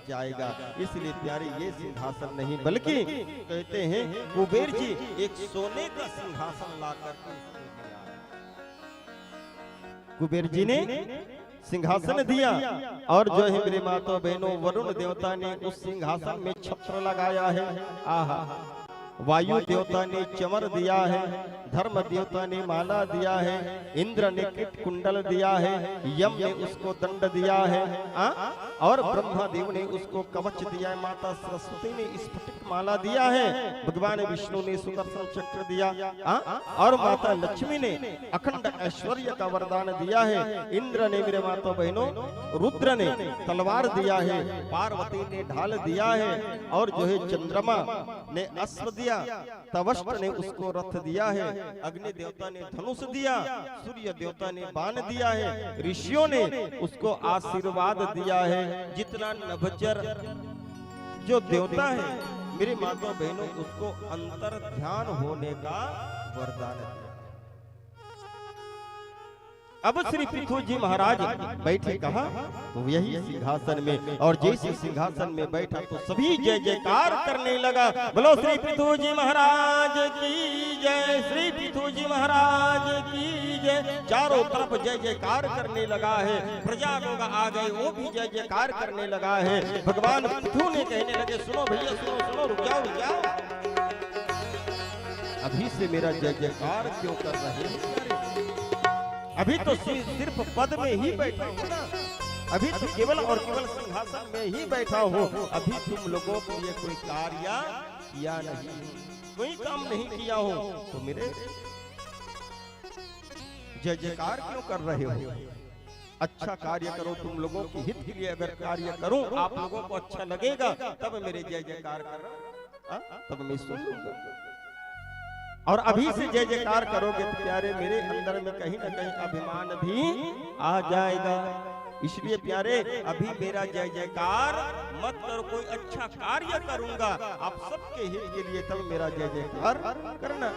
जाएगा। इसलिए प्यारे ये सिंहासन नहीं, बल्कि कहते हैं कुबेर जी एक सोने का सिंहासन ला करके कुबेर जी ने सिंहासन दिया। और जो है मेरे माता बहनों वरुण देवता ने उस सिंहासन में छत्र लगाया है। आहा, वायु देवता ने चमर दिया है, धर्म देवता ने माला दिया है, इंद्र ने कीट कुंडल दिया है, यम ने उसको दंड दिया है, और ब्रह्मा देव ने उसको कवच दिया है, माता सरस्वती ने स्फटिक माला दिया है, भगवान विष्णु ने सुदर्शन चक्र दिया, और माता लक्ष्मी ने अखंड ऐश्वर्य का वरदान दिया है। इंद्र ने मेरे माता बहनों रुद्र ने तलवार दिया है, पार्वती ने ढाल दिया है, और जो है चंद्रमा ने अस्त्र दिया, तवष्ट ने उसको रथ दिया है, अग्नि देवता ने धनुष दिया, सूर्य देवता ने बाण दिया है, ऋषियों ने उसको आशीर्वाद दिया है। जितना नभचर जो देवता है मेरे माता बहनों उसको अंतर ध्यान होने का वरदान दिया। अब श्री पृथु जी महाराज बैठे कहा तो यही सिंहासन में, और जैसे सिंहासन में बैठा तो सभी जय जयकार करने लगा। बोलो श्री पृथु जी महाराज की जय, श्री पृथु जी महाराज की जय। चारों तरफ जय जयकार करने लगा है। प्रजा लोग आ गए, वो भी जय जयकार करने लगा है। भगवान पृथु ने कहने लगे सुनो भैया सुनो सुनो, रुक जाओ रुक जाओ, अभी से मेरा जय जयकार क्यों कर रहे हैं? अभी तो सिर्फ पद में ही बैठा हूं ना, अभी तो केवल और केवल सिंहासन में ही बैठा हूं। अभी तुम लोगों के लिए कोई कार्य किया नहीं, कोई काम नहीं किया हो, तो मेरे जय जयकार क्यों कर रहे हो? अच्छा कार्य करो, तुम लोगों के हित के लिए अगर कार्य करूं, आप लोगों को अच्छा लगेगा, तब मेरे जय जयकार कर, तब मैं सुन लूंगा। और अभी से जय जयकार करोगे तो प्यारे मेरे अंदर में कहीं ना कहीं अभिमान भी आ जाएगा। इसलिए प्यारे अभी मेरा जय जयकार मत करो, कोई अच्छा कार्य करूंगा आप सबके हित के लिए, तब मेरा जय जयकार करना।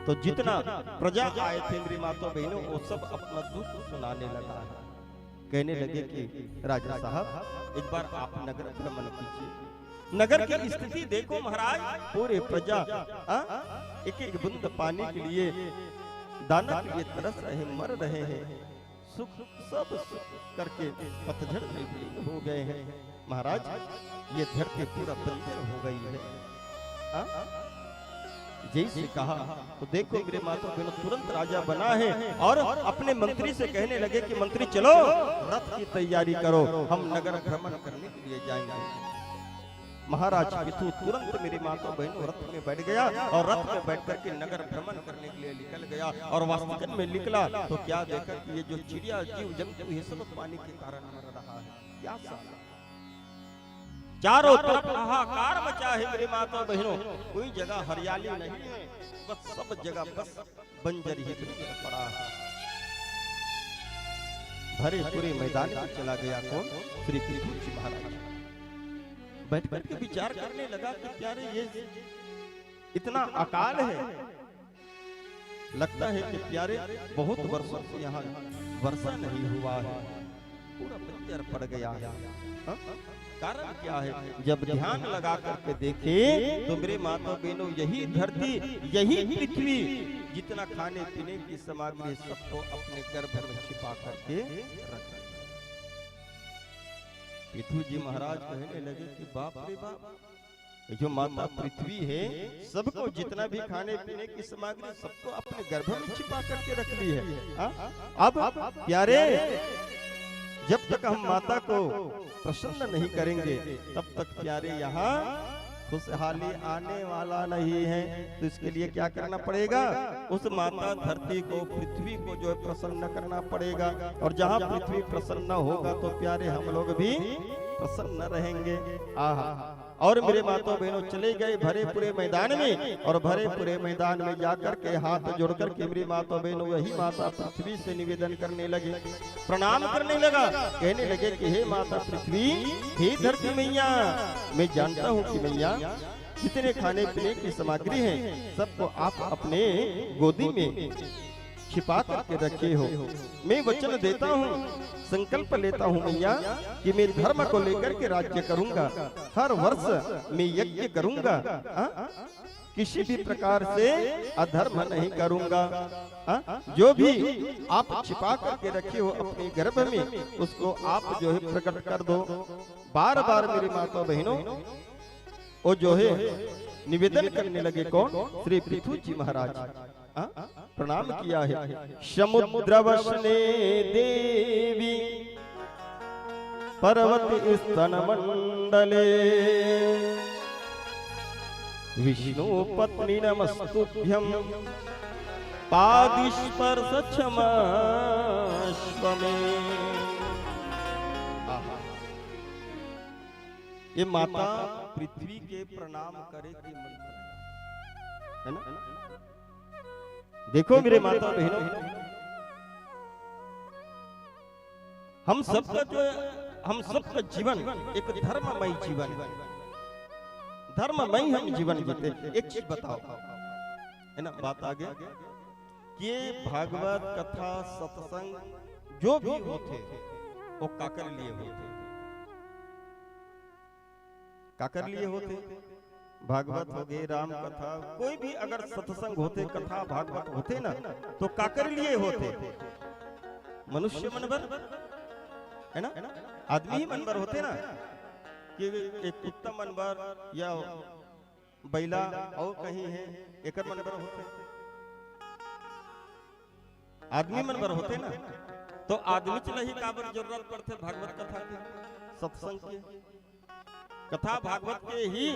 तो जितना प्रजा आए थे मेरी माता बहनों, वो सब अपना दुख सुनाने लगा। कहने लगे कि राजा साहब एक बार आप नगर भ्रमण कीजिए, नगर की स्थिति देखो महाराज, पूरे प्रजा एक एक बूंद पानी के लिए, दाना के लिए तरस रहे, मर रहे हैं, सुख सब सुख करके पतझड़ में विलीन हो गए हैं। महाराज ये धरती पूरा बंजर हो गई है। जैसे कहा तो देखो मेरे माता बहनों, तुरंत राजा बना है और अपने मंत्री से कहने लगे कि मंत्री चलो रथ की तैयारी करो, हम नगर भ्रमण करने के लिए जाएंगे। महाराज पृथु तुरंत मेरी माता बहनों रथ में बैठ गया और रथ में बैठ करके नगर भ्रमण करने के लिए निकल गया। और वास्तविक में निकला तो क्या देखा कि ये जो चिड़िया जीव जंतु है सब पानी के कारण मर रहा है। क्या साला, चारों तरफ हाहाकार मचा है मेरी माता बहनों, कोई जगह हरियाली नहीं है, बस सब जगह बस बंजर ही पड़ा है। भरे पूरे मैदान में चला गया कौन? श्री पृथु जी महाराज बैठ कर के विचार करने लगा कि प्यारे ये इतना अकाल है, लगता है कि प्यारे बहुत वर्षों से यहाँ वर्षा नहीं हुआ है, पूरा बंजर पड़ गया है। कारण क्या है? जब ध्यान लगा करके देखे तो मेरे माता बहनों यही धरती, यही पृथ्वी, जितना खाने पीने की सामग्री सबको अपने गर्भ में छिपा करके रखा। पृथु जी महाराज कहने लगे कि बाप रे बाप, जो माता पृथ्वी है सबको जितना भी खाने पीने की सामग्री सबको अपने गर्भ में छिपा करके रख ली है। अब प्यारे जब तक हम माता को प्रसन्न नहीं करेंगे तब तक प्यारे यहाँ खुशहाली आने वाला नहीं है। तो इसके लिए क्या करना पड़ेगा? उस माता धरती को, पृथ्वी को जो है प्रसन्न करना पड़ेगा। और जहाँ पृथ्वी प्रसन्न होगा तो प्यारे हम लोग भी प्रसन्न रहेंगे। आहा, और मेरे माता बहनों चले गए भरे पूरे मैदान में, और भरे पूरे मैदान में जाकर के हाथ जोड़कर के मेरी माता बहनों वही माता पृथ्वी से निवेदन करने लगे, प्रणाम करने लगा। कहने लगे कि हे माता पृथ्वी, हे धरती मैया, मैं जानता हूँ कि मैया जितने खाने पीने की सामग्री है सबको आप अपने गोदी में छिपा करके रखे हो। मैं वचन देता हूँ, संकल्प लेता हूँ मैया कि मैं धर्म को लेकर के राज्य करूंगा, हर वर्ष मैं यज्ञ करूंगा, किसी भी प्रकार से अधर्म नहीं करूंगा। जो भी आप छिपा करके रखे हो अपने गर्भ में उसको आप जो है प्रकट कर दो। बार बार मेरी माता बहनों वो जो है निवेदन करने लगे। कौन? श्री पृथु जी महाराज प्रणाम किया है। समुद्रवसने देवी पर्वत स्तन मंडले विष्णु पत्नी नमस्तुभ्यं पादिस्पर्श क्षमस्व मे। ये माता पृथ्वी के प्रणाम करे की मंत्र है ना। देखो मेरे माता बहनों, हम सबका जो हम सबका जीवन एक धर्ममय जीवन, धर्ममय हम जीवन जीते। एक चीज बताओ है ना, बात आगे कि भागवत कथा सत्संग जो भी होते वो काकर लिए होते, काकर लिए होते। भागवत हो गए, राम कथा, कोई भी अगर सत्संग होते, कथा भागवत होते ना, तो काकर लिए होते। मनुष्य मनबर है ना, आदमी ही मनबर होते ना, कि एक कुत्ता मनबर या बैला और कहीं है एक मनबर होते, आदमी मनबर होते ना। तो आदमी चला ही काबर जरूरत पड़ते भागवत कथा के, सत्संग के, कथा भागवत के ही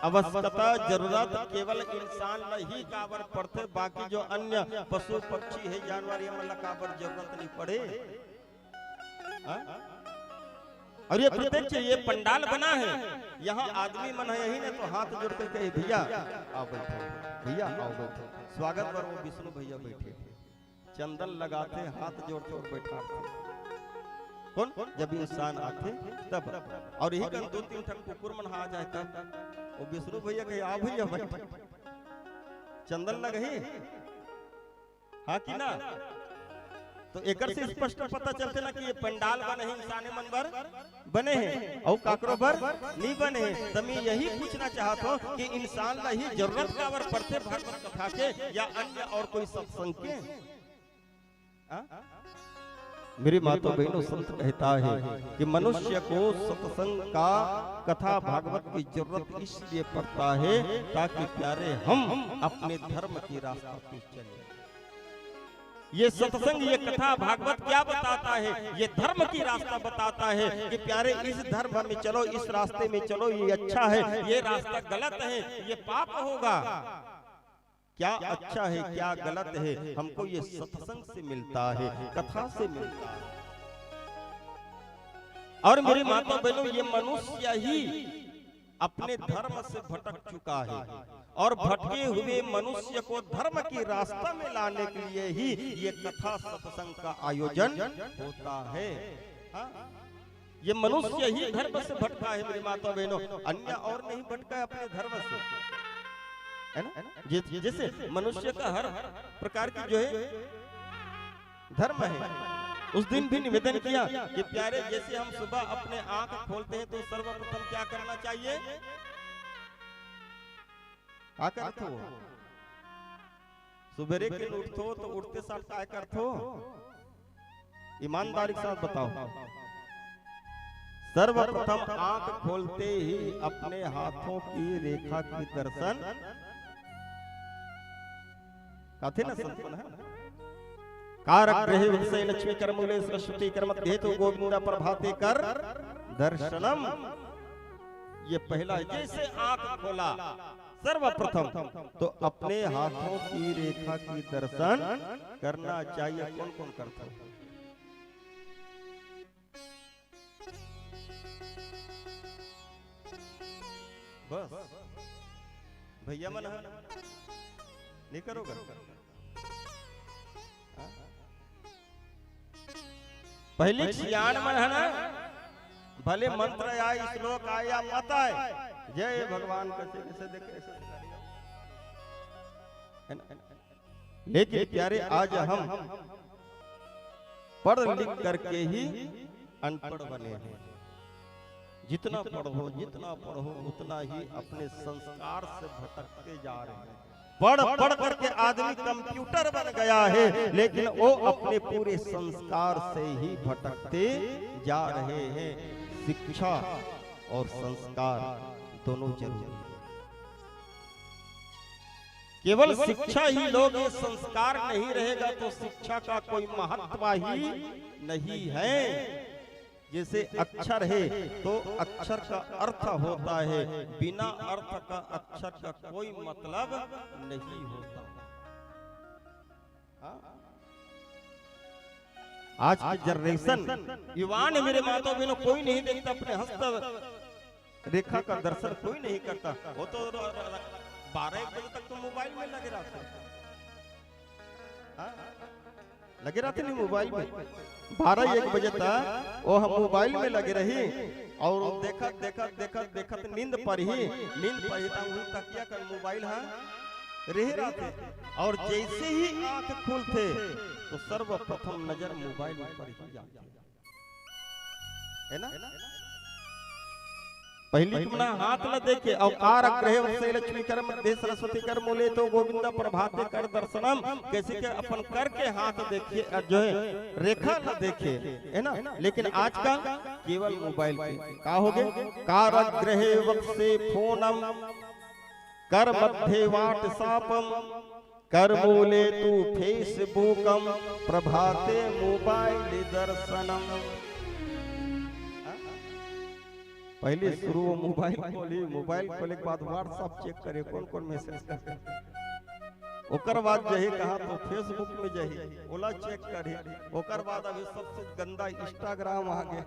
आवश्यकता जरूरत केवल इंसान ही काबर पड़ते, बाकी जो अन्य पशु पक्षी है जानवर ये मतलब काबर जरूरत नहीं पड़े। और ये प्रत्यक्ष ये पंडाल बना है, यहाँ आदमी मन है यही ने तो हाथ जोड़ के कहे भैया आओ बैठो, भैया आओ बैठो। स्वागत पर वो विष्णु भैया बैठे थे, चंदन लगाते हाथ जोड़ते और बैठाते। कौन? जब इंसान आते तब। और यही कर 2-3 ठन कुकुर मन आ जाए तब वो विष्णु भैया कहे आ भैया बैठ, चंदन लगही हाँ कि ना। तो एकर से स्पष्ट पता चलते ना कि ये पंडाल बने हैं, इंसाने मनबर बने हैं और काकरो बर नहीं बने हैं। तो मैं यही पूछना चाहता हूँ कि इंसान ला ही जरूरत काबर पड़ते भागवत कथा के या अन्य और कोई सत्संग के। मेरी माता बहनों, संत कहता है कि मनुष्य को सत्संग का कथा भागवत की जरूरत इसलिए पड़ता है ताकि प्यारे हम अपने धर्म की रास्ता पे चले। ये सत्संग ये कथा भागवत क्या बताता है? ये धर्म की रास्ता बताता है कि प्यारे इस धर्म में चलो, इस रास्ते में चलो, ये अच्छा है, ये रास्ता गलत है, ये पाप होगा। क्या अच्छा है क्या गलत है हमको ये सत्संग से मिलता है, कथा से मिलता है। और मेरी माता बहनों, ये मनुष्य ही अपने धर्म से भटक चुका है और भटके हुए मनुष्य को धर्म की रास्ता में लाने के लिए ही ये कथा सत्संग का आयोजन होता है। ये मनुष्य ही धर्म से भटका है मेरी माता बहनों, अन्य और नहीं भटका है अपने धर्म से, है ना। जैसे मनुष्य का हर प्रकार की जो है धर्म है। उस दिन भी निवेदन किया कि प्यारे जैसे हम सुबह अपने आंख खोलते हैं तो सर्वप्रथम क्या करना चाहिए? क्या करते हो? सुबेरे के उठते हो तो उठते साथ क्या करते हो? ईमानदारी के साथ बताओ। सर्वप्रथम आंख खोलते ही अपने हाथों की रेखा की दर्शन कहते ना संपन्न है। कारक ग्रह विषय लक्ष्मी कर्मूले सरस्वती कर्मध्येतु गोविंदा प्रभाते कर दर्शनम। ये पहला है। जैसे आंख खोला सर्वप्रथम तो अपने हाथों की रेखा की दर्शन करना चाहिए। कौन कौन करता है? बस भैया मन है नहीं करोगे? पहले सियान मन है ना, भले मंत्र आए श्लोक आए या मत आए, जय भगवान कैसे कैसे देखे, लेकिन प्यारे आज हम पढ़ लिख करके ही अनपढ़ बने हैं। जितना पढ़ो उतना ही अपने संस्कार से भटकते जा रहे हैं। पढ़ करके आदमी कंप्यूटर बन गया है, लेकिन वो अपने पूरे संस्कार से ही भटकते जा रहे हैं। शिक्षा और संस्कार दोनों जरूरी है। केवल शिक्षा ही लोग, संस्कार नहीं रहेगा तो शिक्षा का कोई महत्व ही नहीं है। जैसे अक्षर है तो अक्षर का अर्थ होता है, बिना अर्थ का अक्षर का कोई मतलब नहीं होता। आज की जनरेशन युवा ने मेरे माता बहनों कोई नहीं देखता, अपने हस्त रेखा का दर्शन कोई नहीं करता। वो तो 12-1 बजे तक तो मोबाइल में लगे रहते, लगे रहते नहीं मोबाइल में। 12-1 बजे तक वो हम मोबाइल में लगे रही और देखत नींद पर ही तकिया कर मोबाइल है रेहरा थे। और जैसे ही आंख खुलते तो सर्वप्रथम नजर मोबाइल पर ही जाती है ना। पहली तुमना हाथ न देखे अवकार ग्रह से लक्ष्मी कर मध्य सरस्वती कर मोले तो गोविंदा प्रभाते कर दर्शनम, कैसे के अपन कर के हाथ देखिए जो है रेखा न देखे है ना। लेकिन आज का केवल मोबाइल पे का हो गए कार ग्रह से फोनम कर मध्य व्हाट्सएपम कर मोले तू फेसबुकम प्रभाते मोबाइल दर्शनम। पहले शुरू वो मोबाइल खोली, मोबाइल खोले के बाद व्हाट्सएप चेक करे कौन कौन मैसेज करे, ओकर बाद जही कहा तो फेसबुक में जही ओला चेक करे, ओकर बाद अभी सबसे गंदा इंस्टाग्राम आ गया।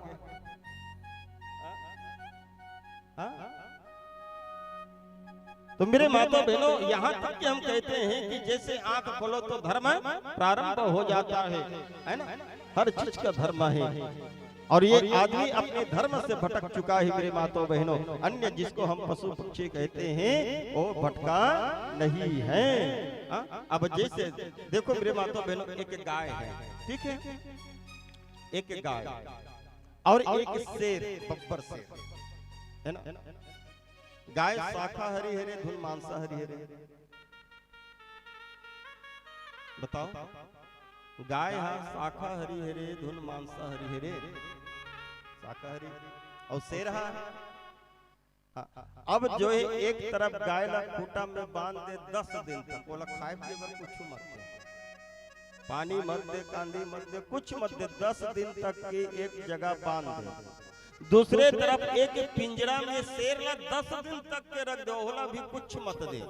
तो मेरे माता बहनों यहाँ तक कि हम कहते हैं कि जैसे आंख खोलो तो धर्म प्रारंभ हो जाता है ना। हर चीज का धर्म है और ये आदमी अपने धर्म से भटक चुका है मेरे माताओं बहनों। अन्य जिसको हम पशु पक्षी कहते हैं वो भटका नहीं है। अब जैसे देखो मेरे माताओं बहनों, एक गाय है, ठीक है, एक गाय और एक शेर, बब्बर शेर है ना। गाय शाकाहारी है रे, धुन मांसाहारी है रे, बताओ। गाय है शाकाहारी है रे, धुन मांसाहारी है रे, शाकाहारी। और शेर है अब जो है एक तरफ गाय ला खूटा में बांध दे 10 दिन तक, बोला खाए पिए बर कुछ मत दे, पानी मत दे, कांदी मत दे, कुछ मत दे, 10 दिन तक की एक जगह बांध दे। दूसरे तरफ एक पिंजरा में शेर ला 10 दिन तक के रख दो, होला भी कुछ मत दे।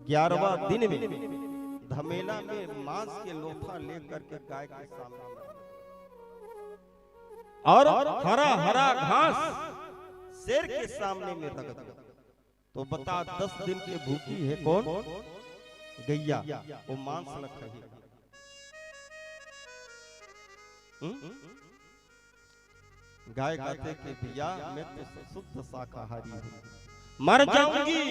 11वां दिन में धमेला में मांस के लोथा लेकर के गाय के सामने और हरा हरा घास शेर के सामने में रख दो। तो बता 10 दिन के भूखी है कौन? गैया, वो मांस न खाएगी। गाय कहते कि भैया मैं तो शुद्ध शाकाहारी हूँ, मर जाऊंगी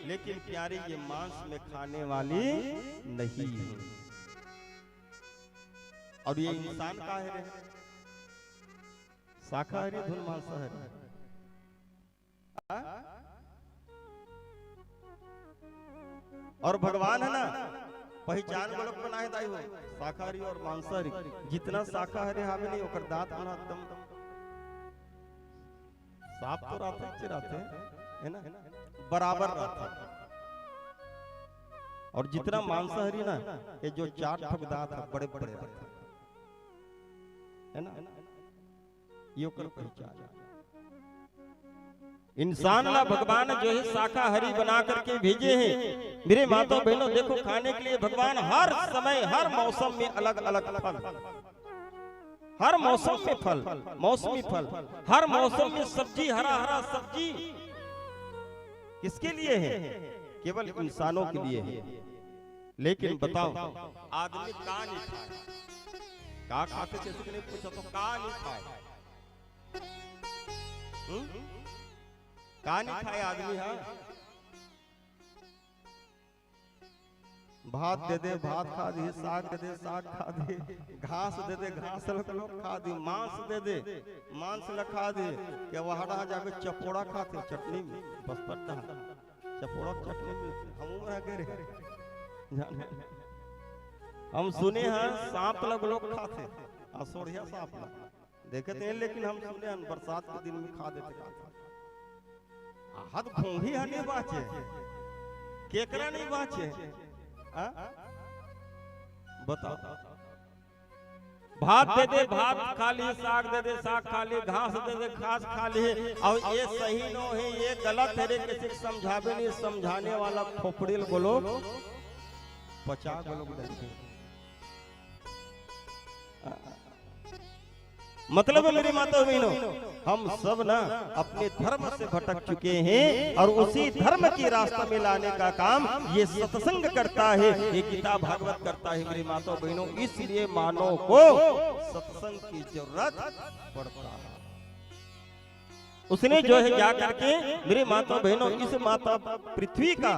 लेकिन प्यारी ये मांस में खाने वाली नहीं है। और ये इंसान का है शाकाहारी, धुन मांसाहारी। और भगवान है ना पहचान वो लोग बनाए दाई हो शाकाहारी और मांसाहारी। जितना शाकाहारी हावे नहीं ओकर दांत बना एकदम साफ तो रहते है ना, बराबर रहता। और जितना मांसाहारी ना ये जो 4 ठक दांत है बड़े बड़े रहते है ना, ये ओकर पहचान। इंसान ला भगवान जो है शाकाहारी बना करके भेजे हैं। मेरे माता बहनों देखो, खाने के लिए भगवान हर समय हर मौसम में अलग अलग फल, हर मौसम में फल, मौसमी फल, हर मौसम में सब्जी, हरा हरा सब्जी किसके लिए है? केवल इंसानों के लिए है। लेकिन बताओ आदमी का नहीं खाए, का खाते किसी के लिए पूछा तो का नहीं खाए, का नहीं खाए आदमी? हाँ भात दे दे भात खा दी, साग दे दे साग खा दी, घास दे दे घास लोग खा दी, मांस दे दे मांस ल खा दी। क्या वहां जाके चपोड़ा खाते चटनी में, बस पट्टा चपोड़ा चटनी में हम सुने हैं सांप लोग खाते, असोड़िया सांप देखे थे, लेकिन हम सुने हैं बरसात के दिन में खा देते। हद घोंघी नहीं बाचे, केकरा नहीं बाचे। बताओ भात दे दे भात खा ली, साग दे दे साग खा ली, घास दे दे घास खा ली। और ये सही नो है, ये गलत है रे, किसी समझावे नहीं, समझाने वाला खोपड़िल बोलो 50 लोग देखे। मतलब मेरी माता बहनों, हम सब ना अपने धर्म से भटक चुके हैं और उसी धर्म की रास्ता में लाने का काम ये सत्संग करता है, ये गीता भागवत करता है मेरी माता बहनों। इसलिए मानव को सत्संग की जरूरत पड़ता है। उसने जो है जा करके मेरे माता बहनों इस माता पृथ्वी का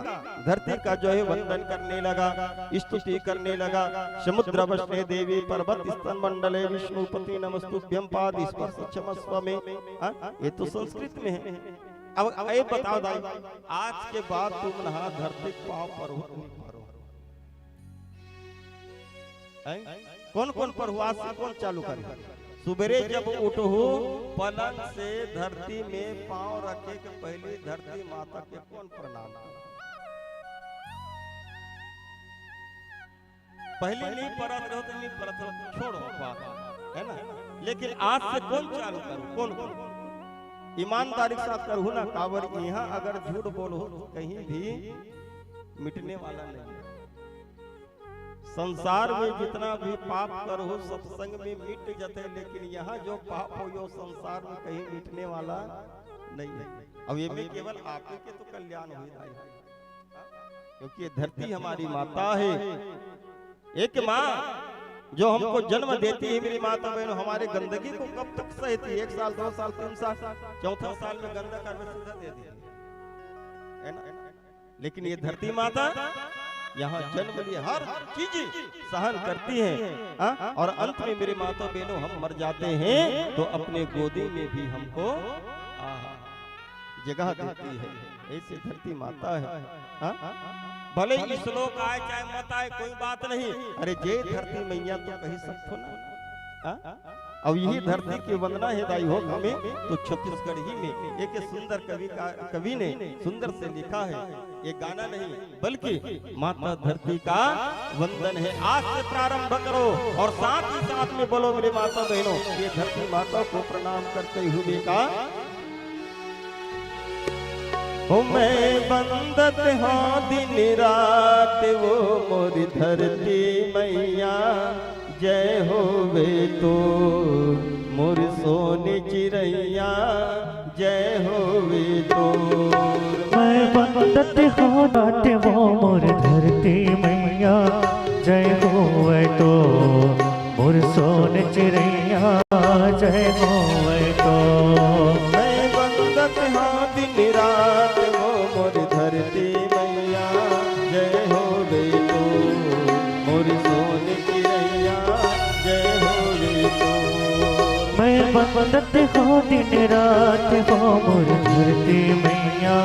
धरती का जो है वंदन करने लगा, स्तुति करने लगा। समुद्र वष्णे देवी पर्वत स्तन मंडले विष्णुपति नमस्तुभ्यम पाद स्पर्श क्षमस्व में। ये तो संस्कृत में है। अब ये बताओ दाई, आज के बाद तुम नहा धरती पाँव पर हो, कौन कौन पर हुआ से कौन चालू करे? सुबेरे जब उठो पलंग से धरती में पांव रखे के पहले धरती माता के कौन प्रणाम करे? पहले नहीं परत रहो तो नहीं परत रहो, छोड़ो बात है ना। लेकिन आज से कौन चालू करो? कौन कौन ईमानदारी के साथ करो ना। कावर यहाँ अगर झूठ बोलो तो कहीं भी मिटने वाला नहीं है। संसार में जितना भी पाप करो सत्संग में मिट जाते, लेकिन यहाँ जो पाप हो यो संसार में कहीं मिटने वाला नहीं है। अब ये में केवल आपके के तो कल्याण हो रहा है, क्योंकि ये धरती हमारी माता है। एक माँ जो हमको जन्म देती है, मेरी माता बहनों, हमारे गंदगी को कब तक सहती है? 1 साल 2 साल 3 साल, चौथा साल में गंदा कर दे दी है ना। लेकिन ये धरती माता यहाँ जन्म लिए हर चीज सहन करती है। और अंत में मेरे माता बहनों हम मर जाते हैं तो अपने गोदी में भी हमको जगह देती है। ऐसी धरती माता है। भले ही श्लोक आए चाहे मत आए कोई बात नहीं, अरे जय धरती मैया तो कही सकते ना। अब यही धरती की वंदना है दाई हो हमें। तो छत्तीसगढ़ ही में एक सुंदर कवि ने सुंदर से लिखा है, ये गाना नहीं बल्कि माता धरती का वंदन है। आज से प्रारंभ करो और साथ ही साथ में बोलो मेरे माता बहनों, ये धरती माता को प्रणाम करते हुए का हो मैं बंदत हाँ दिन रात वो मोरी धरती मैया। जय होवे तो मोर सोनी चिड़ैया, जय होवे तो मैं बंदत हो नाते वो मोर धरती मैया। जय होवे तो मोर सोन चिड़ैया, जय होवे तो मैं बंदत हाँ दिन रात वो मोर धरती मैया। जय होवे तो मोर सोन चिड़ैया, जय होवे तो मैं बंदत हो दिन रात वो मोर धरती मैया।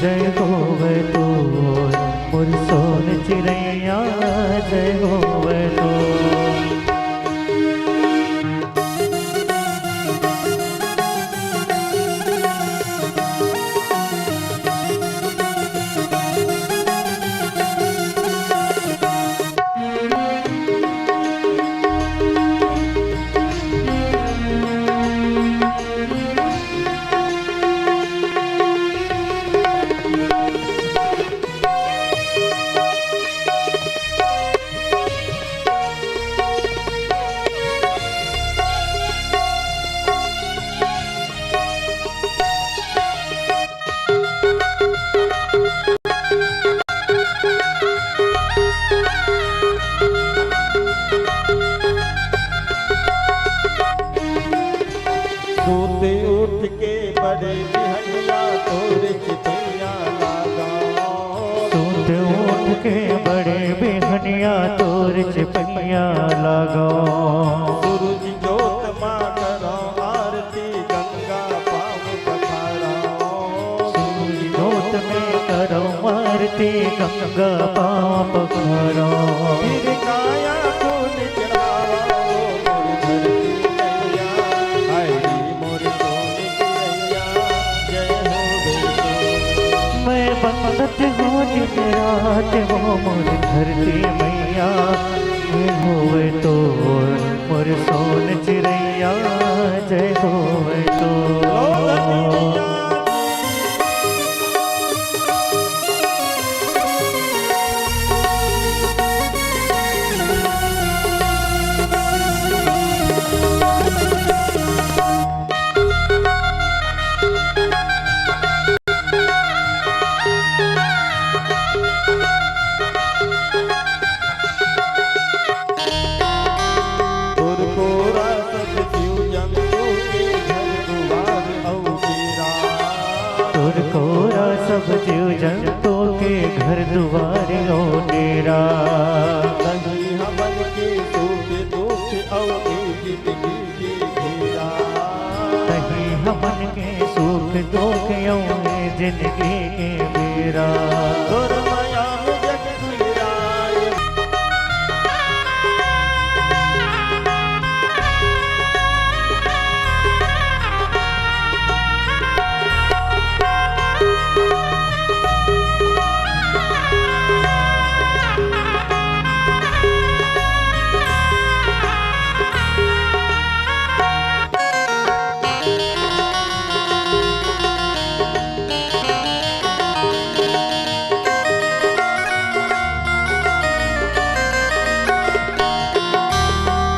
जय होवे तो मोर सोन चिड़ैया, जय होवे तो तोर चिपैया लगाओ। सूरज जोत माँ करो आरती गंगा पाव पखाराओ। सूरज जोत में करो आरती गंगा पाव पखाराओ। फिर काया फूल चढ़ाओ मोर धरती मैया। हाय मोर सोनी चिड़ैया, जय होवे तो मैं बंदत हो दिन रात वो मोर धरती मैया। जय होवे तो मोर सोन चिड़ैया, जय होवे तो घर दुआर ओ डेरा। कहीं हमन के सुख दुख और जिंदगी की घेरा। कहीं हमन के सुख दुख ओ जिंदगी के बेरा। दुर्मया में जग दुनियाए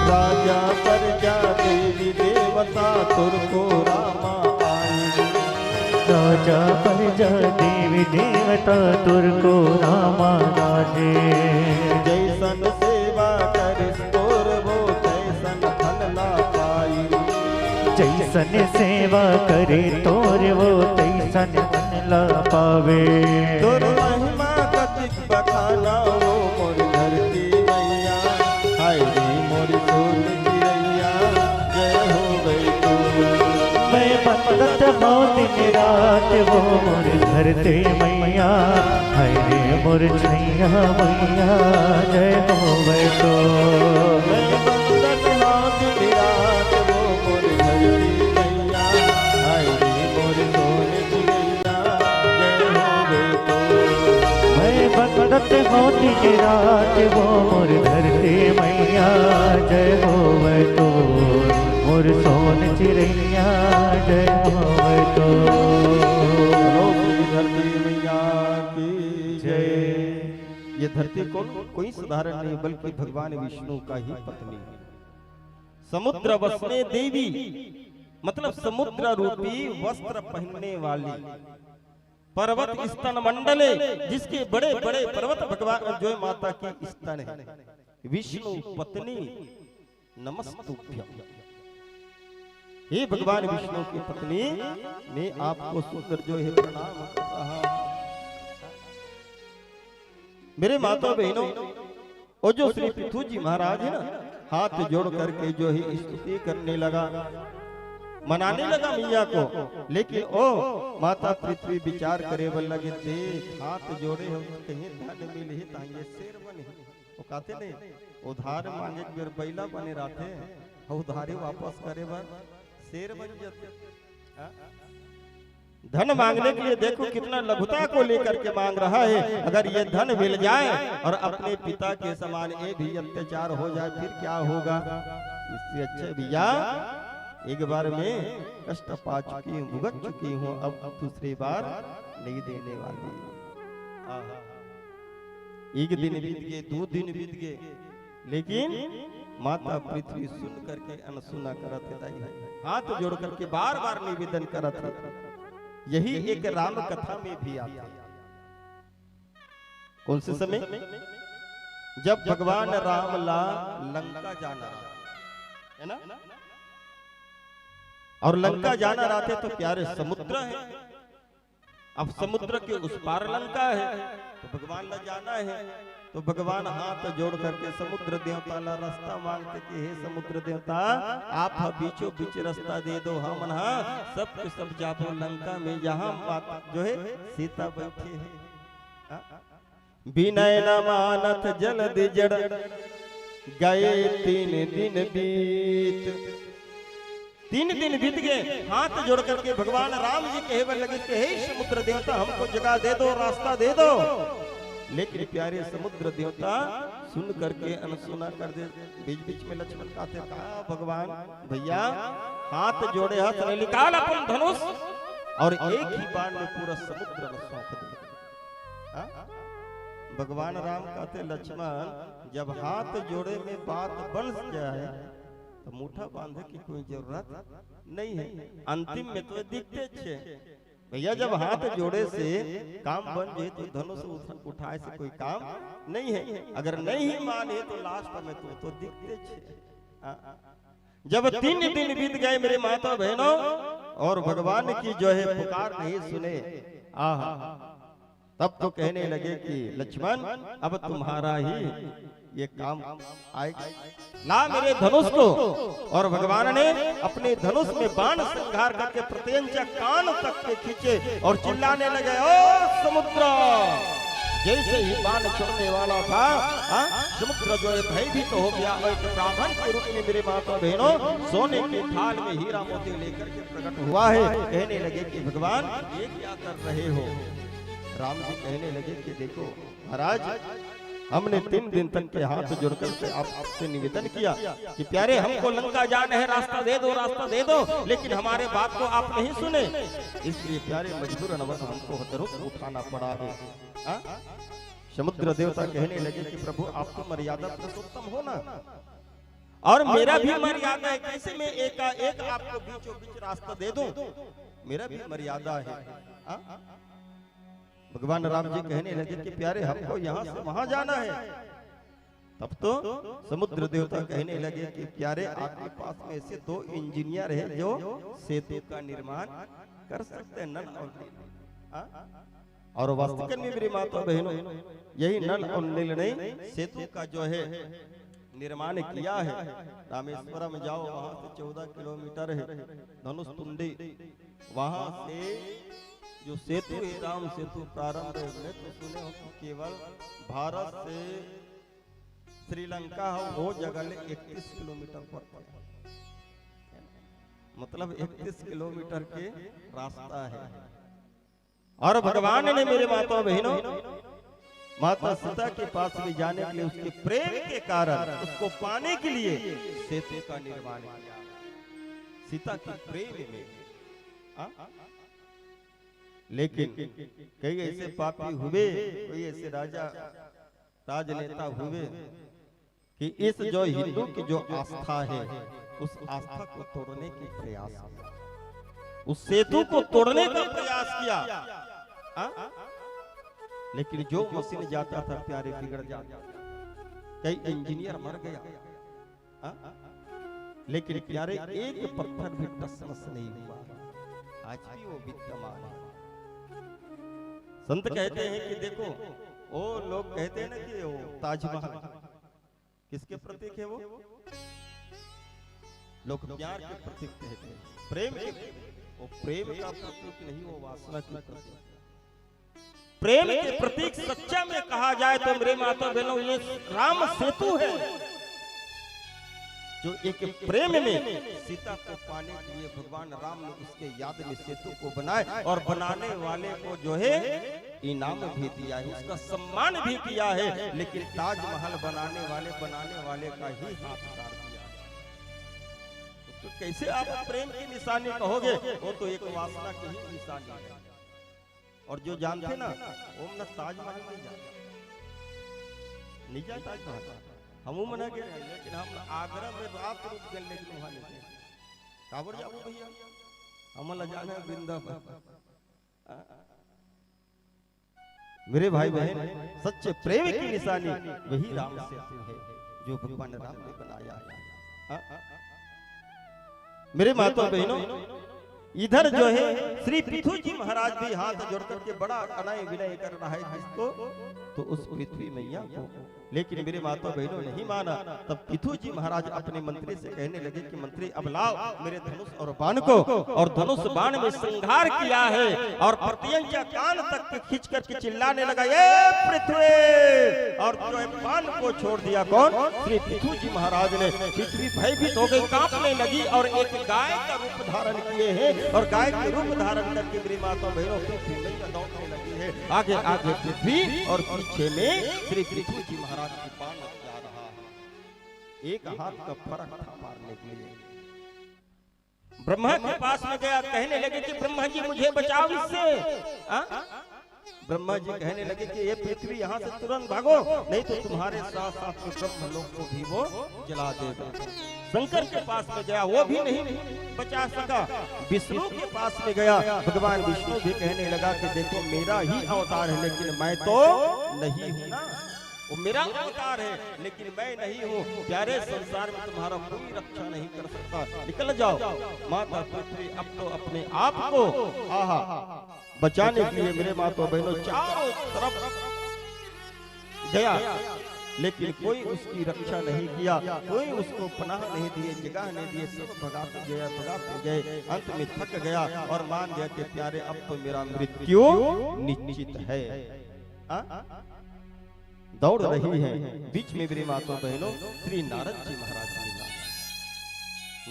राजा प्रजा देवी देवता तुरको रामा आई। राजा प्रजा देवी देवता तुरको रामा राजे। जैसन सेवा करिस तोर वो तैसन फल ला पाई। जैसन सेवा करे तोर वो तैसन मन ला पावे। तोर महिमा कतिक बखाना वो मोर धरती मैया। हाय रे मोर सोन चिड़ैया जय हो गई तो। मैं बंदत हो दिन रात वो मोर धरते मैया। हाय रे मोर छैया मैया जय हो गए तो। मैं बंदत हाथ निरात वो मोर धरती मैया। हाय रे मोर सोन चिड़ैया जय हो गई तो। मैं बंदत हो दिन रात वो मोर धरते मैया जय हो गए तो। मोर सोन चिड़ैया जय हो गए तो। धरती मैया की जय। ये धरती कोई साधारण नहीं बल्कि भगवान विष्णु का ही पत्नी है। समुद्र वसने देवी मतलब समुद्र रूपी वस्त्र पहनने वाली। पर्वत स्तन मंडले जिसके बड़े बड़े पर्वत भगवान जो माता की स्तन है। विष्णु पत्नी नमस्तुभ्यं। हे भगवान विष्णु की पत्नी मैं आपको सुंदर जो है प्रणाम कर रहा हूं। मेरे माता बहनों और जो श्री पृथु जी महाराज है ना हाथ जोड़ करके जो है स्तुति करने लगा मनाने लगा मैया को। लेकिन ओ माता पृथ्वी विचार करे बल लगे देख हाथ जोड़े हम कहीं धन मिले तांगे शेर बने। वो कहते नहीं उधार मांगे बेर बैला बने रहते उधारे वापस करे बर शेर बन जाते। धन मांगने के लिए देखो कितना लघुता को लेकर के मांग रहा है। अगर ये धन मिल जाए और अपने पिता के समान ये भी अत्याचार हो जाए फिर क्या होगा। इससे अच्छे भैया एक बार में कष्ट पा चुकी हूँ भुगत चुकी हूँ अब दूसरी बार नहीं देने वाली। एक दिन बीत गए 2 दिन बीत गए लेकिन माता पृथ्वी सुन करके अनसुना करत है। हाथ जोड़ करके बार बार निवेदन करत है। यही एक राम कथा में भी आता है। कौन से समय जब भगवान राम ला लंका जाना है ना और लंका जाना रहते तो प्यारे समुद्र है। अब समुद्र के उस पार लंका है तो भगवान ला जाना है। तो भगवान हाथ जोड़ करके समुद्र देवता ला रास्ता मांगते कि हे समुद्र देवता आप बीचों बीच रास्ता दे दो। हम सब के सब जाबो लंका में जहाँ माता जो है सीता बैठे है। विनय न मानत जल्द जड़ गए 3 दिन बीत। 3 दिन बीत गए। हाथ जोड़ करके भगवान राम जी कहे लगे कि हे समुद्र देवता हमको जगह दे दो रास्ता दे दो। लेकिन प्यारे समुद्र देवता सुन करके अनसुना कर दे। बीच बीच में लक्ष्मण कहते कहा भगवान भैया हाथ जोड़े हाथ निकाल अपन धनुष और एक ही बार में पूरा समुद्र में सौंप दे। भगवान राम कहते लक्ष्मण जब हाथ जोड़े में बात बन जाए तो मुठा बांधे की कोई जरूरत नहीं है। अंतिम में तो दिखते छे भैया जब हाथ जोड़े से काम बन जाए तो धनुष उठाए से कोई काम नहीं है। अगर नहीं माने तो लास्ट में तो दिखते छे। जब 3 दिन बीत गए मेरे माता बहनों और भगवान की जो है पुकार नहीं सुने तब तो कहने लगे कि लक्ष्मण अब तुम्हारा ही ये काम आएगा, ला मेरे धनुष को। और भगवान ने अपने धनुष में बाण संहार करके प्रत्यंचा कान तक के खींचे और चिल्लाने लगे, ओ समुद्र। जैसे ही बाण छोड़ने वाला था, समुद्र जो है भयभीत हो गया और एक ब्राह्मण के रूप में मेरे माता बहनों सोने के थाल में हीरा मोती लेकर के प्रकट हुआ है। कहने लगे कि भगवान ये क्या कर रहे हो। राम जी कहने लगे कि देखो महाराज, हमने 3 दिन तक के हाथ जोड़कर से आपसे निवेदन किया कि प्यारे हमको लंका जाना है, रास्ता दे दो, रास्ता दे दो, लेकिन हमारे बात को आप नहीं सुने। इसलिए प्यारे मजबूरन हमको धनुष उठाना पड़ा है। समुद्र देवता कहने लगे कि प्रभु आप तो मर्यादा पुरुषोत्तम हो ना, और मेरा भी मर्यादा है, कैसे मैं एक आपको बीचों बीच रास्ता दे दूं, मेरा भी मर्यादा है। भगवान राम जी कहने लगे कि प्यारे हमको यहाँ से वहां जाना है। तब तो समुद्र देवता कहने लगे कि प्यारे आपके पास में ऐसे 2 इंजीनियर हैं जो सेतु का निर्माण कर सकते हैं, नल और नील। और वास्तविक में मेरी माता बहनों यही नल और नील ने सेतु का जो है निर्माण किया है। रामेश्वरम में जाओ, वहां से 14 किलोमीटर है धनुष तुंडी, वहां से जो सेतु है राम सेतु प्रारंभ है। तो सुने हो कि केवल भारत से श्रीलंका है वो जगह 31 किलोमीटर पर, मतलब 31 किलोमीटर के रास्ता है। और भगवान ने मेरे माता बहनों माता सीता के पास में जाने के लिए, उसके प्रेम के कारण, उसको पाने के लिए सेतु का निर्माण किया। सीता के प्रेम में लेकिन कई ऐसे पापी हुए, कोई ऐसे राजा राजनेता हुए कि इस जो हिंदू की जो आस्था है उस आस्था को तोड़ने की प्रयास किया, उस सेतु को तोड़ने का प्रयास किया। लेकिन जो मशीन जाता था प्यारे बिगड़ जाता, कई इंजीनियर मर गया, लेकिन प्यारे एक पत्थर भी टसमस नहीं हुआ। आज भी वो विद्यमान है। संत कहते हैं कि देखो वो लोग कहते हैं ना कि वो ताजमहल किसके प्रतीक है, वो लोग प्यार के प्रतीक कहते हैं, प्रेम के, वो प्रेम का प्रतीक नहीं, वो वासना के प्रतीक। प्रेम के प्रतीक सच्चा में कहा जाए तो मेरे माता बहनों ये राम सेतु है, जो एक प्रेम में सीता को पाने के लिए भगवान राम ने उसके याद में सेतु को बनाए, और बनाने वाले को जो है इनाम भी दिया है, उसका सम्मान भी किया है। लेकिन ताजमहल बनाने वाले का ही हाथ काट दिया। तो कैसे आप प्रेम की निशानी कहोगे, वो तो एक वासना की ही निशानी है। और जो जानते ना ओम न ताजमहल नहीं जाता ताजमहल, हम मना के, लेकिन हम आगरा में रात रुक गए, लेकिन वहां नहीं काबर जाओ भैया, हम जाना है वृंदावन। मेरे भाई बहन, सच्चे प्रेम की निशानी वही राम सेतु है जो भगवान राम ने बनाया है। मेरे माता बहनों, इधर जो है श्री पृथु जी महाराज भी हाथ जोड़ करके बड़ा अनय विनय कर रहा है जिसको, तो उस पृथ्वी मैया को, लेकिन मेरे माता बहनों नहीं माना। तब पृथु जी महाराज अपने मंत्री से कहने लगे कि मंत्री अब लाओ मेरे धनुष और बाण को, और धनुष बाण में संहार किया है, और प्रत्यंचा कान तक खींच करके चिल्लाने लगा, ये पृथ्वी, और जो बाण को छोड़ दिया कौन, श्री पृथु जी महाराज ने। पृथ्वी भयभीत हो गई, कांपने लगी, और एक गाय का रूप धारण किए हैं, और गाय के रूप धारण करके मेरी माता बहनों पृथ्वी मैया दौड़ने लगी है। आगे आगे पृथ्वी और पीछे में श्री पृथु जी महाराज की बाण जा रहा है। एक हाथ का फर्क था मारने के लिए। ब्रह्मा के पास में गया, कहने लगे कि ब्रह्मा जी मुझे बचाओ इससे। ब्रह्मा जी कहने लगे कि ये पृथ्वी यहाँ से तुरंत भागो, नहीं तो तुम्हारे साथ साथ में ब्रह्म लोक को भी वो जला देगा। शंकर के पास में गया, वो भी नहीं बचा सका। विष्णु के पास में गया, भगवान विष्णु भी कहने लगा कि देखो मेरा ही अवतार है, लेकिन मैं तो नहीं हूँ ना, वो मेरा अवतार है लेकिन मैं नहीं हूँ। प्यारे संसार में तुम्हारा कोई रक्षा नहीं कर सकता, निकल जाओ। माता पृथ्वी अब तो अपने आप को बचाने के लिए मेरे माता बहनों चारों तरफ गया, लेकिन कोई उसकी रक्षा नहीं किया, कोई उसको पनाह नहीं दिए, जगह नहीं दिए, सब भगाते गए, अंत में थक गया और मान गया कि प्यारे अब तो मेरा मृत्यु निश्चित है। दौड़ रही है, बीच में मेरे माता बहनों श्री नारद जी महाराज मिला।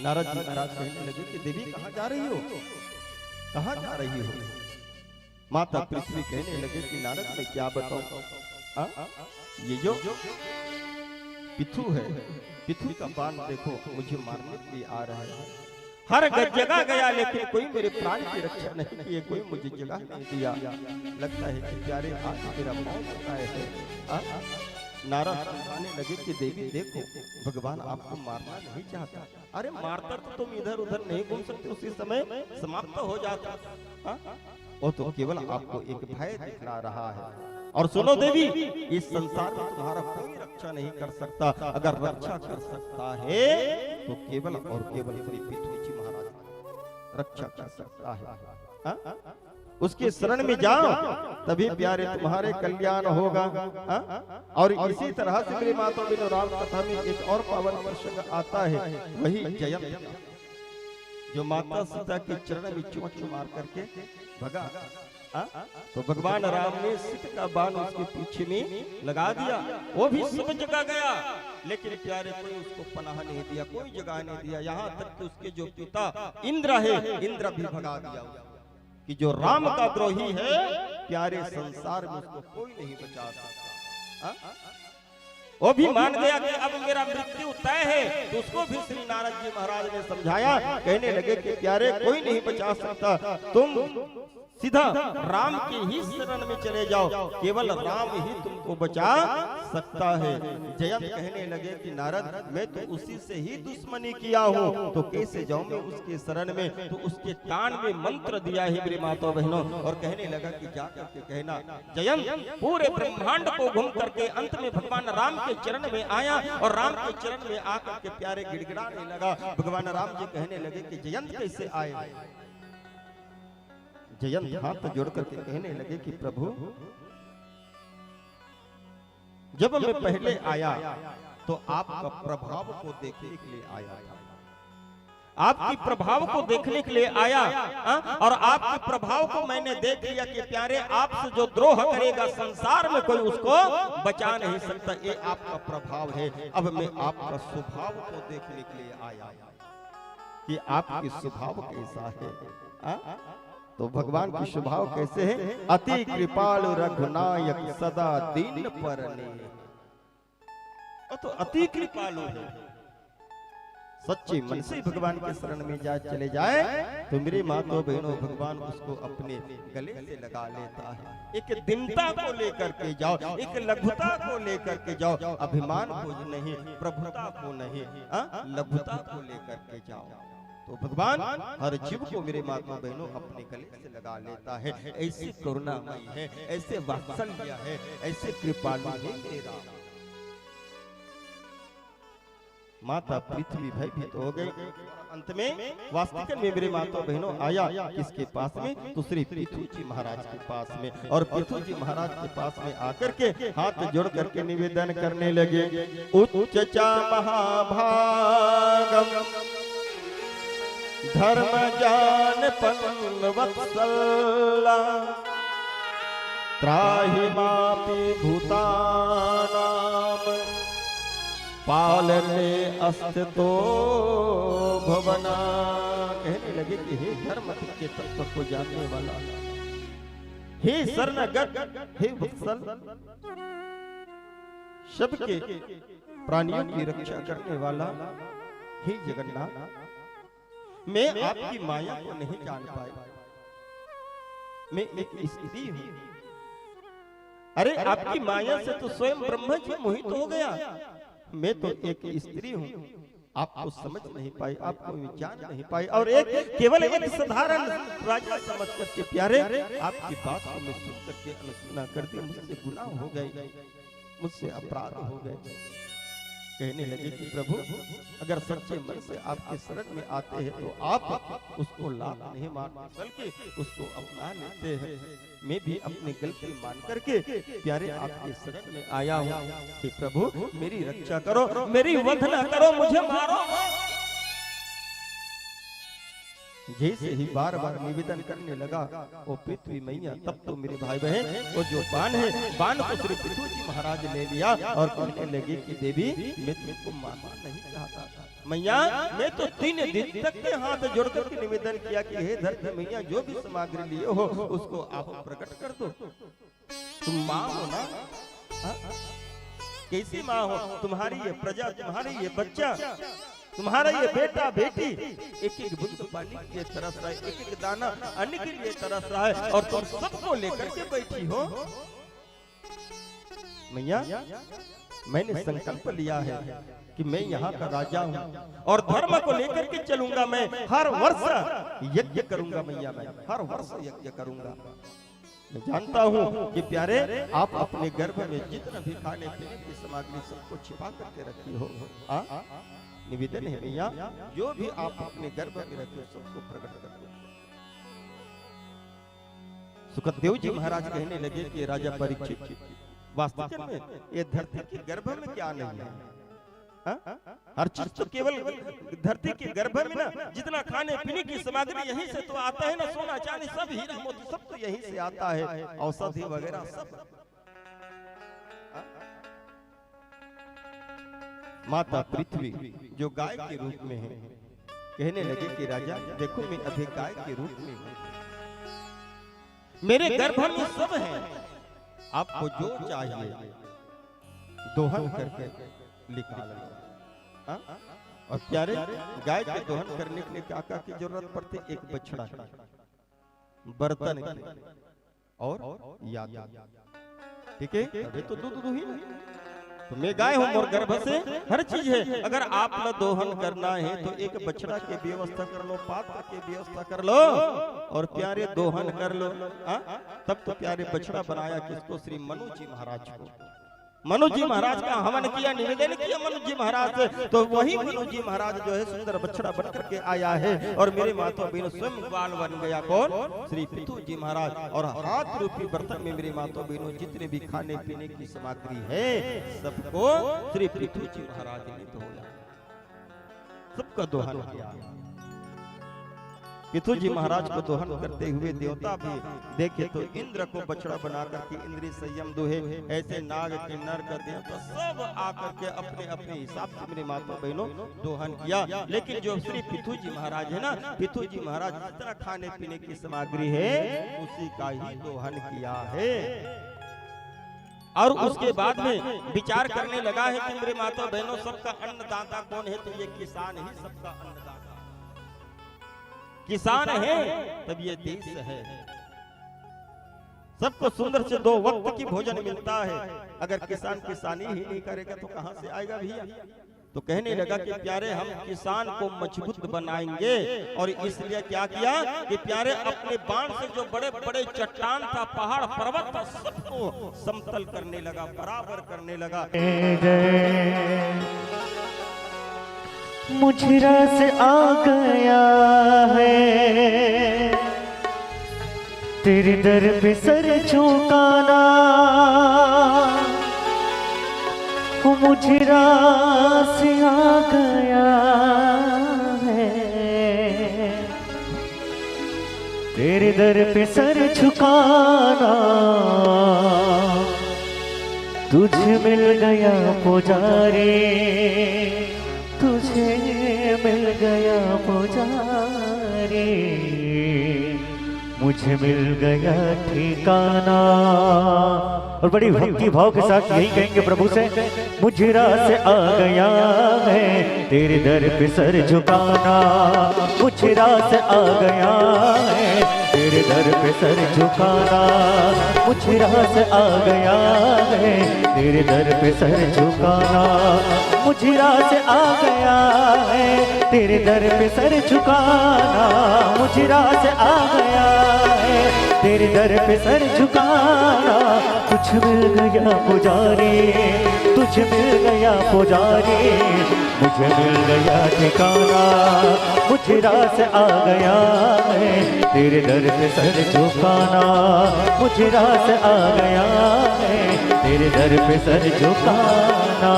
नारद जी महाराज कहने लगे कि देवी कहाँ जा रही हो, कहाँ जा रही हो? माता पृथ्वी कहने लगे कि नारद मैं क्या बताऊं, ये जो पिथु है, पिथु का बाण देखो मुझे मारने के लिए आ रहा है। हर जगह गया लेकिन कोई मेरे प्राण की रक्षा नहीं किए, कोई मुझे जगह नहीं दिया। लगता है कि प्यारे आज मेरा मौत होता है। नारद समझाने लगे कि देवी देखो भगवान आपको मारना नहीं चाहता। अरे मारता तो तुम इधर उधर नहीं घूम सकते, उसी समय समाप्त हो जाता। वो तो केवल आपको एक भय दिखला रहा है। और सुनो देवी, इस संसार में तुम्हारा कोई रक्षा नहीं कर सकता, अगर रक्षा कर सकता है तो केवल और केवल श्री पिथु जी महाराज रक्षा कर सकता है। उसके शरण में जाओ तभी प्यारे तुम्हारे कल्याण होगा। और इसी तरह से मेरे माता बिनो राम कथा में एक और पावन प्रसंग आता है, वही जयंत जो माता सीता के चरण में चुम मार करके भगा। तो भगवान राम ने सीता का बाण उसके पीछे में लगा दिया, वो भी सब जगह गया, लेकिन प्यारे कोई उसको पनाह नहीं दिया, कोई जगह नहीं दिया। यहाँ तक कि उसके जो पिता इंद्र है, इंद्र भी भगा दिया कि जो राम का द्रोही है प्यारे संसार में उसको कोई नहीं बचा सकता। वो भी मान गया कि अब मेरा मृत्यु तय है। तो उसको भी श्री नारद जी महाराज ने समझाया, कहने लगे कि प्यारे कोई नहीं बचा सकता, तुम सीधा राम के ही शरण में चले जाओ, केवल राम ही तुमको बचा सकता है। जयंत कहने लगे कि नारद मैं तो उसी से ही दुश्मनी किया हूँ, तो कैसे जाऊं मैं उसके शरण में? तो उसके कान में मंत्र दिया है मेरे माता बहनों, और कहने लगा कि जा करके कहना जयंत पूरे ब्रह्मांड को घूम करके अंत में भगवान राम के चरण में आया, और राम के चरण में आकर के प्यारे गिड़गिड़ाने लगा। भगवान राम जी कहने लगे कि जयंत कैसे आए? जयंत हाथ जोड़ करके कहने लगे कि प्रभु जब मैं पहले आया तो आपका प्रभाव को देखने के लिए आया था, आपकी प्रभाव को देखने के लिए आया, और आपके प्रभाव को मैंने देख लिया कि प्यारे आपसे जो द्रोह करेगा संसार में कोई उसको बचा नहीं सकता। ये आपका प्रभाव है। अब मैं आपका स्वभाव को देखने के लिए आया कि आपकी स्वभाव कैसा है। तो भगवान की स्वभाव कैसे है? अति कृपालु रघुनायक सदा दीन परने। तो अति कृपालु है, सच्चे मन से भगवान के शरण में चले जाए तो मेरे माताओं बहनों भगवान उसको अपने गले से लगा लेता है। एक दीनता को लेकर के जाओ, एक लघुता को लेकर के जाओ, अभिमान को नहीं, प्रभुता को नहीं, लघुता को लेकर के जाओ। तो भगवान हर जीव को मेरे माता बहनों अपने गले से लगा लेता है। ऐसे करुणामय है, ऐसे वात्सल्य है, ऐसे कृपालु है मेरे राम। माता पृथ्वी भयभीत हो गई। अंत में वास्तविक में मेरे माता बहनों आया किसके पास में? तो श्री पिथु जी महाराज के पास में। और पिथु जी महाराज के पास में आकर के हाथ जोड़ करके निवेदन करने लगे, उच्चचा महाभागम धर्म जान पन वत्सला त्राहि मापि भूतानाम पालने अस्तितो भवना। कहने लगे कि हे धर्म के तत्व को जानने वाला, हे शरणगत, हे वत्सल, सबके प्राणियों की रक्षा करने वाला, हे जगन्नाथ, मैं आपकी माया को नहीं जान पाया। मैं एक स्त्री हूं। अरे आपकी माया से तो स्वयं ब्रह्मा जी मोहित हो गया। मैं तो एक स्त्री हूं, आपको समझ नहीं पाई, आपको जान नहीं पाई, और एक केवल एक साधारण राजा समझ करके प्यारे आपकी बात को मैं सुन करके अनसुना कर दी। मुझसे गुनाह हो गए, मुझसे अपराध हो गए। कहने लगे कि प्रभु अगर सच्चे मन से आपके शरण में आते हैं तो आप उसको लात नहीं मारते बल्कि उसको अपना लेते हैं। मैं भी अपनी गलती मान करके प्यारे आपके शरण में आया हूँ कि प्रभु मेरी रक्षा करो, मेरी वध न करो, मुझे मारो। जैसे ही बार बार निवेदन करने लगा वो पृथ्वी मैया, तब तो मेरे भाई बहन वो जो बाण है, बाण को श्री पृथ्वी जी महाराज ले लिया और कहने लगे कि देवी मैं तुमको मारना नहीं चाहता था मैया, मैं तो 3 दिन तक के हाथ जोड़ करके निवेदन किया कि हे धरती मैया जो भी सामग्री लिए हो उसको आप प्रकट कर दो। तुम माँ हो ना, कैसी माँ हो? तुम्हारी ये प्रजा, तुम्हारी ये बच्चा, तुम्हारा ये बेटा बेटी एक एक बूंद पानी के लिए तरस रहा है, एक एक दाना अन्न के लिए तरस रहा है और तुम सबको लेकर के बैठी हो। मैया मैंने संकल्प लिया है कि मैं यहाँ का राजा हूँ और धर्म को लेकर के चलूंगा। मैं हर वर्ष यज्ञ करूंगा मैया, मैं हर वर्ष यज्ञ करूंगा। मैं जानता हूँ कि प्यारे आप अपने गर्भ में जितना भी खाने पीने की सामग्री सबको छिपा करके रखी हो। निवेदन है भैया जो भी आप अपने गर्भ में रखे सबको प्रकट कर दो। सुखदेव जी महाराज कहने लगे कि राजा परीक्षित वास्तव में ये धरती के गर्भ में क्या नहीं है? हर चीज तो केवल धरती के गर्भ में ना, जितना खाने पीने की सामग्री यहीं से तो आता है ना, सोना चांदी सब हीरा मोती सब तो यहीं से आता है, औषधि वगैरह सब। माता पृथ्वी जो गाय के रूप में है कहने लगे कि राजा देखो मैं अभी गाय के रूप में हूँ, मेरे गर्भ में सब है, आपको जो चाहिए दोहन करके निकाल लो। और प्यारे गाय के दोहन करने के लिए क्या क्या की जरूरत पड़ती? एक बछड़ा, बर्तन और याद, ठीक है? अभी तो दूध दूही तो मैं गाय हूँ और गर्भ से हर चीज है। अगर आप न दोहन करना है तो एक बछड़ा की व्यवस्था कर लो, पात्र की व्यवस्था कर लो और प्यारे दोहन कर लो। तब तो प्यारे बछड़ा बनाया किसको? श्री मनु जी महाराज को। मनु जी महाराज का हवन किया, निवेदन किया मनु जी महाराज से, तो वही मनु जी महाराज जो है सुंदर बछड़ा बन करके आया है और मेरे माता बहनों स्वयं ग्वाल बन गया। कौन? श्री पृथु जी महाराज। और हाथ रूपी बर्तन में मेरे माता बहनों जितने भी खाने पीने की सामग्री है सबको श्री पृथु जी महाराज ने धोया, सबका दोहन किया। पृथु जी महाराज को दोहन करते हुए देवता भी देखे तो इंद्र को बछड़ा बना करके इंद्री संयम दोहे, ऐसे नाग किन्नर का देवता सब आकर के अपने अपने हिसाब से मेरे माता बहनों दोहन किया। लेकिन जो श्री पृथु जी महाराज है ना, पृथु जी महाराज जितना खाने पीने की सामग्री है उसी का ही दोहन किया है। और उसके बाद में विचार करने लगा है कि मेरे माता बहनों सबका अन्नदाता कौन है? तो ये किसान ही सबका अन्नदाता, किसान है तब ये देश है। सबको सुंदर से 2 वक्त की भोजन मिलता है, अगर किसान किसानी ही नहीं करेगा तो कहां से आएगा भैया? तो कहने लगा कि प्यारे हम किसान को मजबूत बनाएंगे और इसलिए क्या किया कि प्यारे अपने बाण से जो बड़े बड़े चट्टान था, पहाड़ पर्वत था, सबको समतल करने लगा, बराबर करने लगा। मुझ रस आ गया है तेरे दर पे सर झुकाना, मुझ रस आ गया है तेरे दर पे सर झुकाना, तुझे मिल गया पुजारी, तुझे मिल गया पुजारी, मुझे मिल गया ठिकाना। और बड़ी भक्ति भाव के साथ यही कहेंगे प्रभु से, मुझे रास आ गया है तेरे दर पे सर झुकाना, मुझे रास आ गया है तेरे दर पे सर झुकाना, मुझे रास आ गया है तेरे दर पे सर झुकाना, मुझे रास आ गया है तेरे दर पे सर झुकाना, मुझे रास आ गया है तेरे दर पे सर झुकाना, तुझ मिल गया पुजारी, तुझ मिल गया पुजारी, मुझे मिल गया ठिकाना, मुझे रास आ गया है तेरे दर पे सर झुकाना, मुझे रास आ गया है तेरे दर पे सर झुकाना।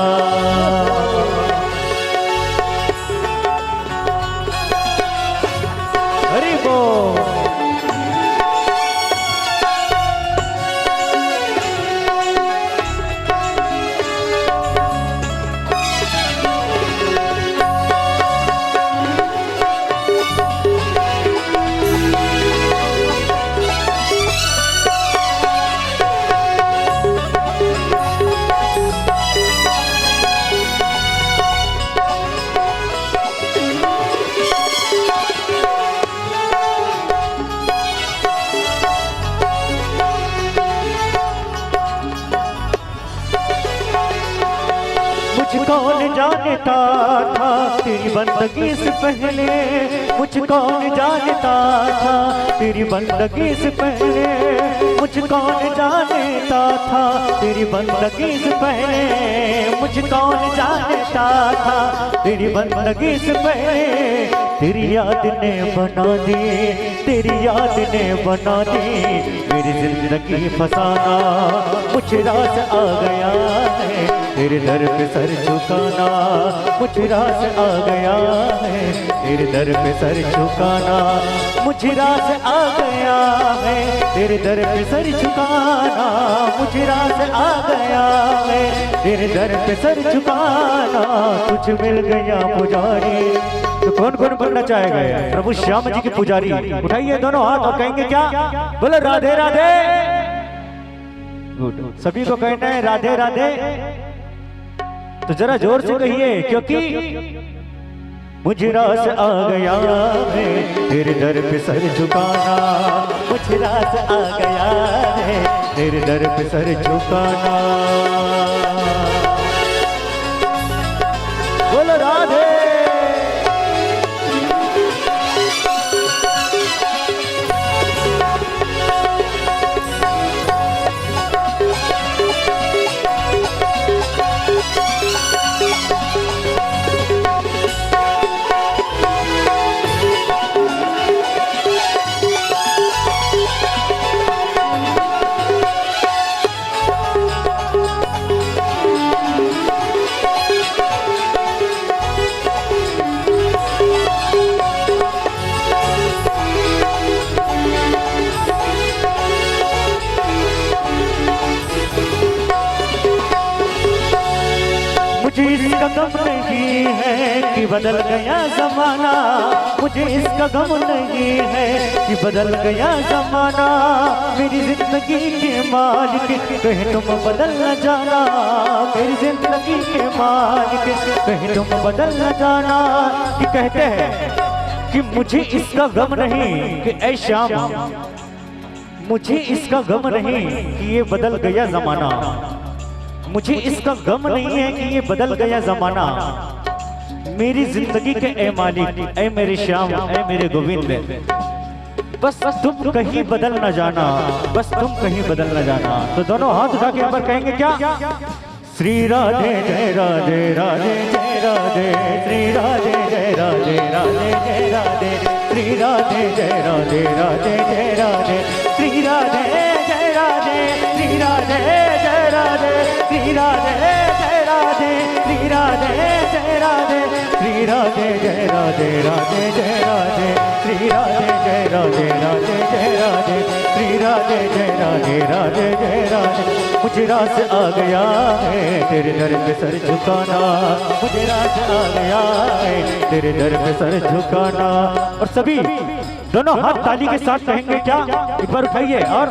हरि बोल। कौन जानता था तेरी बंदगी से पहले, मुझ कौन जानता था तेरी बंदगी से पहले, मुझ कौन जानता था तेरी बंदगी से पहले, मुझ कौन जानता था तेरी बंदगी से पहले। तेरी याद ने बना दी, तेरी याद ने बना दी मेरी जिंदगी फसाना, मुझे रास आ गया है तेरे दर पे सर झुकाना, मुझे रास आ गया है तेरे दर पे सर झुकाना, मुझे रास आ गया है तेरे दर पे सर झुकाना, मुझे रास आ गया है तेरे दर पे सर झुकाना। तुझ मिल गया पुजारी, तो कौन कौन बनना चाहेगा प्रभु श्याम जी के पुजारी? उठाइए दोनों हाथ और कहेंगे क्या? बोलो राधे राधे। गुड, सभी को कहना है राधे राधे। तो जरा जोर से कहिए, क्योंकि मुझे रास आ गया है तेरे दर पे सर झुकाना, मुझे रास आ गया है तेरे दर पे सर झुकाना। बोलो राधे। मुझे इसका गम नहीं है कि बदल गया जमाना, मुझे इसका गम नहीं है कि बदल गया जमाना, मेरी जिंदगी के मालिक कहीं तुम बदल न जाना, मेरी जिंदगी के मालिक कहीं तुम बदल न जाना। कि कहते हैं कि मुझे इसका गम नहीं कि ऐ श्याम, मुझे इसका गम नहीं कि ये बदल गया जमाना, मुझे इसका गम नहीं है कि ये बदल गया जमाना, मेरी जिंदगी के ए मालिक, ए मेरे श्याम, ए मेरे गोविंद, बस तुम कहीं बदल न जाना, बस तुम कहीं बदल न जाना। तो दोनों हाथ उठा के ऊपर कहेंगे क्या? श्री राधे जय राधे राधे जय राधे, श्री राधे जय राधे राधे जय राधे, श्री राधे जय राधे राधे जय राधे, श्री राधे जय राधे, श्री राधे जय राधे, श्री राधे जय राधे, श्री राधे जय राधे, श्री राधे जय राधे राधे जय राधे, श्री राधे जय राधे राधे जय राधे, श्री राधे जय राधे राधे जय राधे। मुझे रास आ गया है तेरे दर पे सर झुकाना, मुझे रास आ गया है तेरे दर पे सर झुकाना। और सभी दोनों हाथ ताली के साथ कहेंगे क्या? एक बार उठाइए और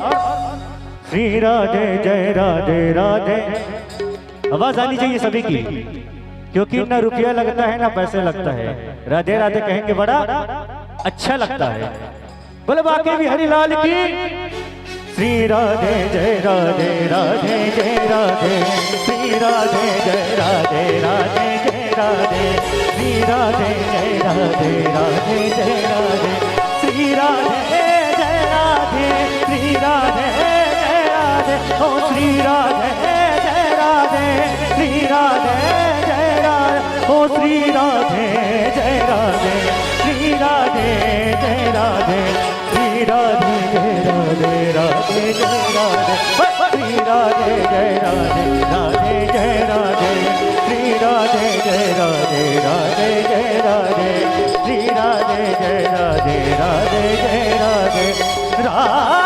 श्री राधे जय राधे राधे। आवाज आनी चाहिए सभी की, क्योंकि ना रुपया लगता है ना पैसे लगता है, राधे राधे कहेंगे बड़ा अच्छा लगता है। बोले बाकी भी हरि लाल की। श्री राधे जय राधे राधे जय राधे, श्री राधे जय राधे राधे जय राधे, श्री राधे जय राधे राधे जय राधे, श्री राधे जय राधे, श्री राधे जय राधे, ओ श्री राधे जय राधे श्री राधे जय राधे राधे जय राधे श्री राधे जय राधे राधे जय राधे श्री राधे जय राधे राधे जय राधे श्री राधे जय राधे राधे जय राधे राधे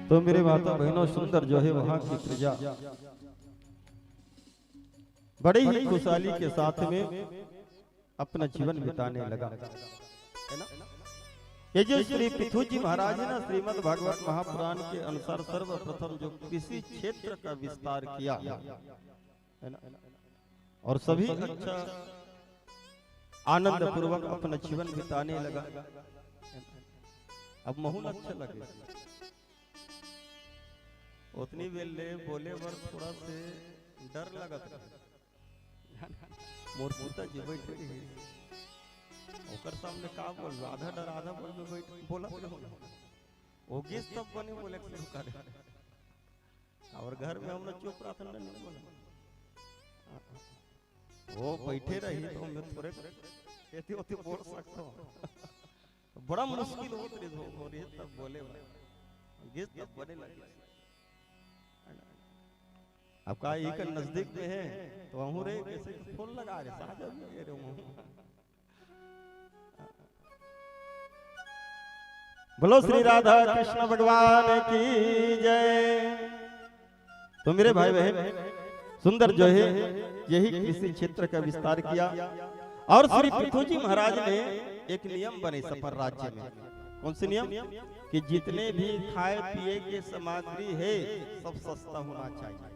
तो मेरे माता बहनों सुंदर जो है वहां की प्रजा बड़ी ही खुशहाली के साथ में अपना जीवन बिताने लगा, है ना। ये जो श्री पृथु जी महाराज ने श्रीमद् भागवत महापुराण के अनुसार सर्वप्रथम जो किसी क्षेत्र का विस्तार किया, है ना, और सभी अच्छा आनंद पूर्वक अपना जीवन बिताने लगा। अब माहौल अच्छा लगे, उतनी वेले बोले बर थोड़ा से डर लगत मोर पुता जी बैठे ओकर सामने का बोल आधा डर आधा बोल में बैठ बोला ओ गेस तब बने बोले शुरू करे और घर में हमने चुप प्रार्थना नहीं बोला वो बैठे रही तो मैं थोड़े कहते होते बोल सकता हूं बड़ा मुश्किल होत रे हो रे तब बोले गेस तब बने लगे। अब का एक नजदीक में है तो वहां रे कैसे फूल लगा रे साजा भी रे बोलो श्री राधा कृष्ण भगवान की जय। तो मेरे भाई बहन सुंदर जो है यही किसी क्षेत्र का विस्तार किया और श्री पृथु जी महाराज ने एक नियम बने सफर राज्य में। कौन से नियम? कि जितने भी खाए पिए के सामग्री है सब सस्ता होना चाहिए,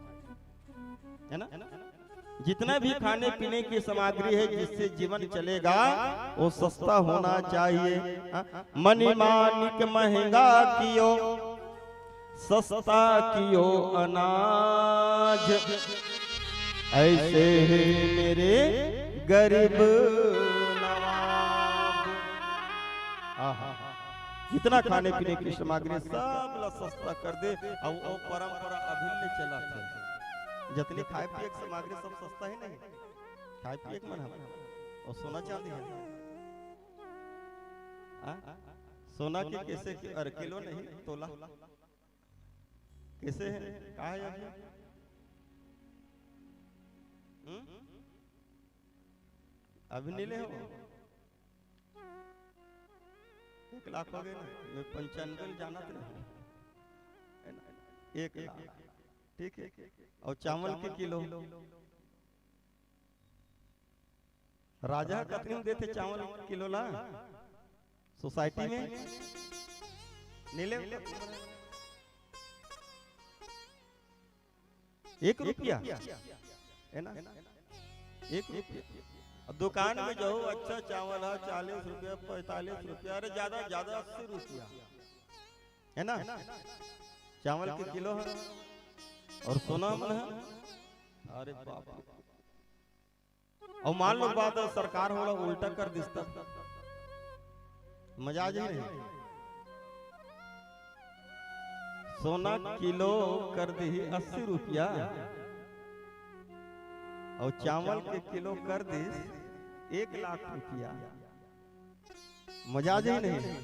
है ना। जितना भी खाने पीने की सामग्री है जिससे जीवन चलेगा वो सस्ता होना चाहिए। मनी मानिक महंगा कियो सस्ता कियो अनाज ऐसे है मेरे गरीब नवाब। जितना खाने पीने की सामग्री सब सस्ता कर दे और वो परंपरा अभिन्न चला है। जितनी खाए पिए की सामग्री सब सस्ता ही नहीं, खाए पिए मन और सोना चांदी है। सोना की कैसे किलो नहीं तोला कैसे है कहा है अभी नीले हो 1 लाख हो गए ना। मैं 95 जाना था 1 लाख ठीक है। और चावल के किलो राजा कितने में देते चावल किलो ला सोसाइटी में नीले 1 रुपया है ना 1 रुपया। दुकान में जो अच्छा चावल है 40 रुपया 45 रुपया अरे ज्यादा 80 रुपया है ना चावल के किलो है। और सोना मन है अरे बाप और मान लो बात सरकार होला उल्टा कर दिस्ता मजा ही नहीं। सोना किलो कर दी 80 रुपया और चावल के किलो कर दी 1 लाख रुपया मजा ही नहीं।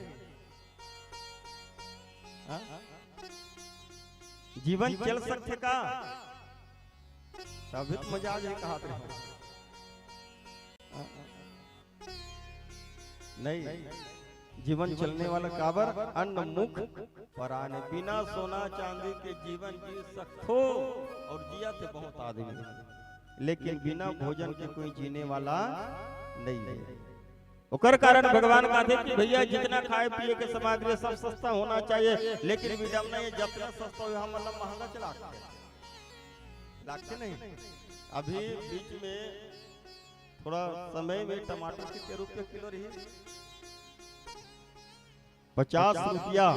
जीवन चल सकते का तभी तो मजा कहा नहीं। जीवन चलने वाला काबर अन्न मुख पराने बिना सोना चांदी के जीवन जी सकते और जिया थे बहुत आदमी लेकिन बिना भोजन के कोई जीने वाला नहीं है। ओकर कारण भगवान कहते कि भैया जितना खाए पिए के सामग्री सब सस्ता होना चाहिए लेकिन विडम्बना ये जितना सस्ता हो हम मतलब महंगा चला लागते नहीं। अभी बीच में थोड़ा समय में टमाटर कितने रुपये किलो रही 50 रुपया,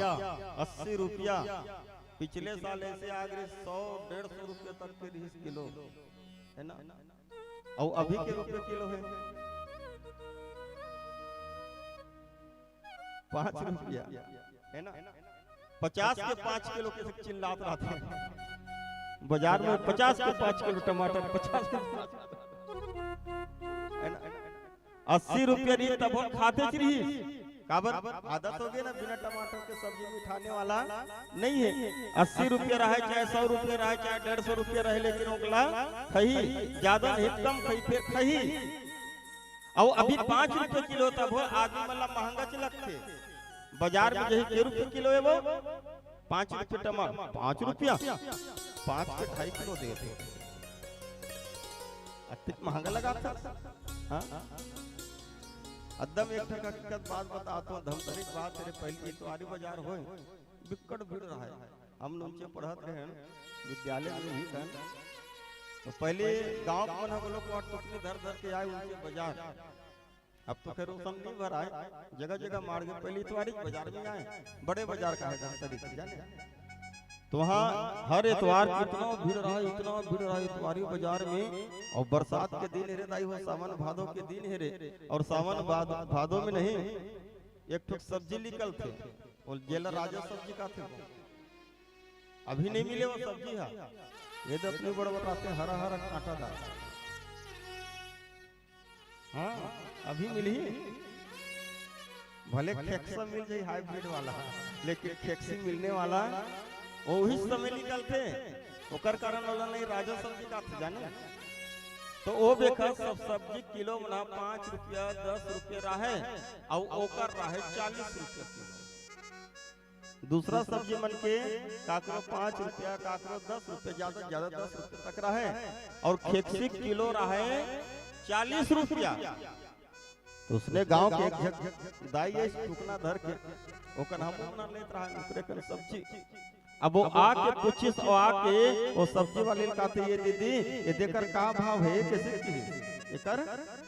80 रुपया। पिछले साल ऐसे आगे 100-150 रुपये तक के रही किलो है ना, और अभी के रुपये किलो है 5 रुपया है ना। 50 के 5 किलो के चिल्लात रहते हैं बाजार में, 50 के 5 किलो टमाटर, 50 के 80 रुपया रही तब हम खाते रही। काबर आदत हो गई ना, बिना टमाटर के सब्जी में खाने वाला नहीं है। 80 रुपया रहे चाहे 100 रुपया रहे चाहे 150 रुपया रहे, लेकिन ओकला खही ज्यादा नहीं कम खही फिर खही। और अभी 5 रुपये किलो तब आदमी वाला महंगा चलत थे बाजार में, जही के रुपये किलो है वो 5 रुपये टमाटर, 5 रुपया 5 के 2.5 किलो देते, अत्यधिक महंगा लगा था। हाँ अदम एक ठक हकीकत बात बताता हूँ, धमतरी बात तेरे पहले इतवारी बाजार हो बिकट भीड़ रहा है। हम नीचे पढ़त रहे विद्यालय में ही था, तो पहले गांव में हम लोग टुकनी धर धर के आए उनके बाजार। अब तो खैर रोशन नहीं भर आए, जगह जगह मार गए। पहले इतवारी बाजार में आए, बड़े बाजार का है धमतरी जाने, तो वहाँ हर इतवार इतना भीड़ रहा, इतना भीड़ रहा इतवारी बाजार में। और बरसात के दिन है दाई हो, सावन भादो के दिन है रे, और सावन भादो में नहीं एक ठुक सब्जी निकल थे, और जेला राजा सब्जी का थे, अभी नहीं मिले वो सब्जी। है ये तो अपने बड़ बताते हैं, हरा हरा कांटादार। हाँ अभी मिली, भले खेक्सा मिल जाए हाइब्रिड वाला, लेकिन खेक्सी मिलने वाला वही समय निकलते, ओकर कारण वाला नहीं राजा सब्जी का जाने। तो वो देखा सब सब्जी किलो बना 5 रुपया 10 रुपया रहे, और ओकर रहे 40 रुपया किलो। दूसरा सब्जी मन के काकरो 5 रुपया काकरो 10 रुपया, ज्यादा ज्यादा 10 रुपया तक रहे, और खेक्सी किलो रहे 40 रुपया। तो उसने गांव के एक दाई टुकना धर के ओकर हम अपना लेत रहा नुकरे कर सब्जी। अब वो आके पूछिस, और आके वो सब्जी वाले कहते ये दीदी ये देकर का भाव है, कैसे की एकर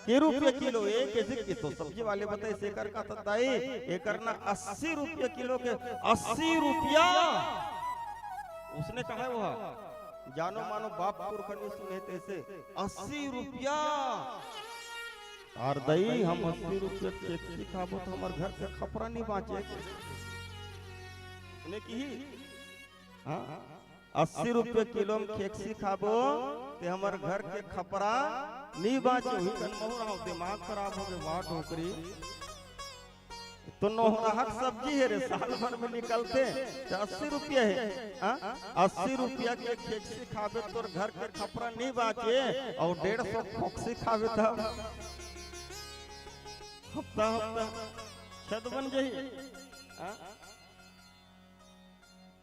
के रुपये किलो है, कैसे की? तो सब्जी वाले बताए सेकर का तताई एकर ना 80 रुपये किलो के 80 रुपया। उसने कहा वो जानो मानो बाप पुरखनी सुने तैसे 80 रुपया। और दई हम 80 रुपये के खाबो तो हमारे घर के खपरा नहीं बाँचे की। हाँ 80 रुपये किलो में खेक्सी खाबो ते हमार घर के खपरा नहीं बाँचे हुई। दिमाग खराब हो गए बात होकरी, तो नौहक सब्जी है रे, साल भर में निकलते 80 रुपये है। 80 रुपया के खेक्सी खाबे तो घर के खपरा नहीं बाँचे, और 150 खोक्सी खाबे तब हफ्ता हफ्ता छत बन जाए।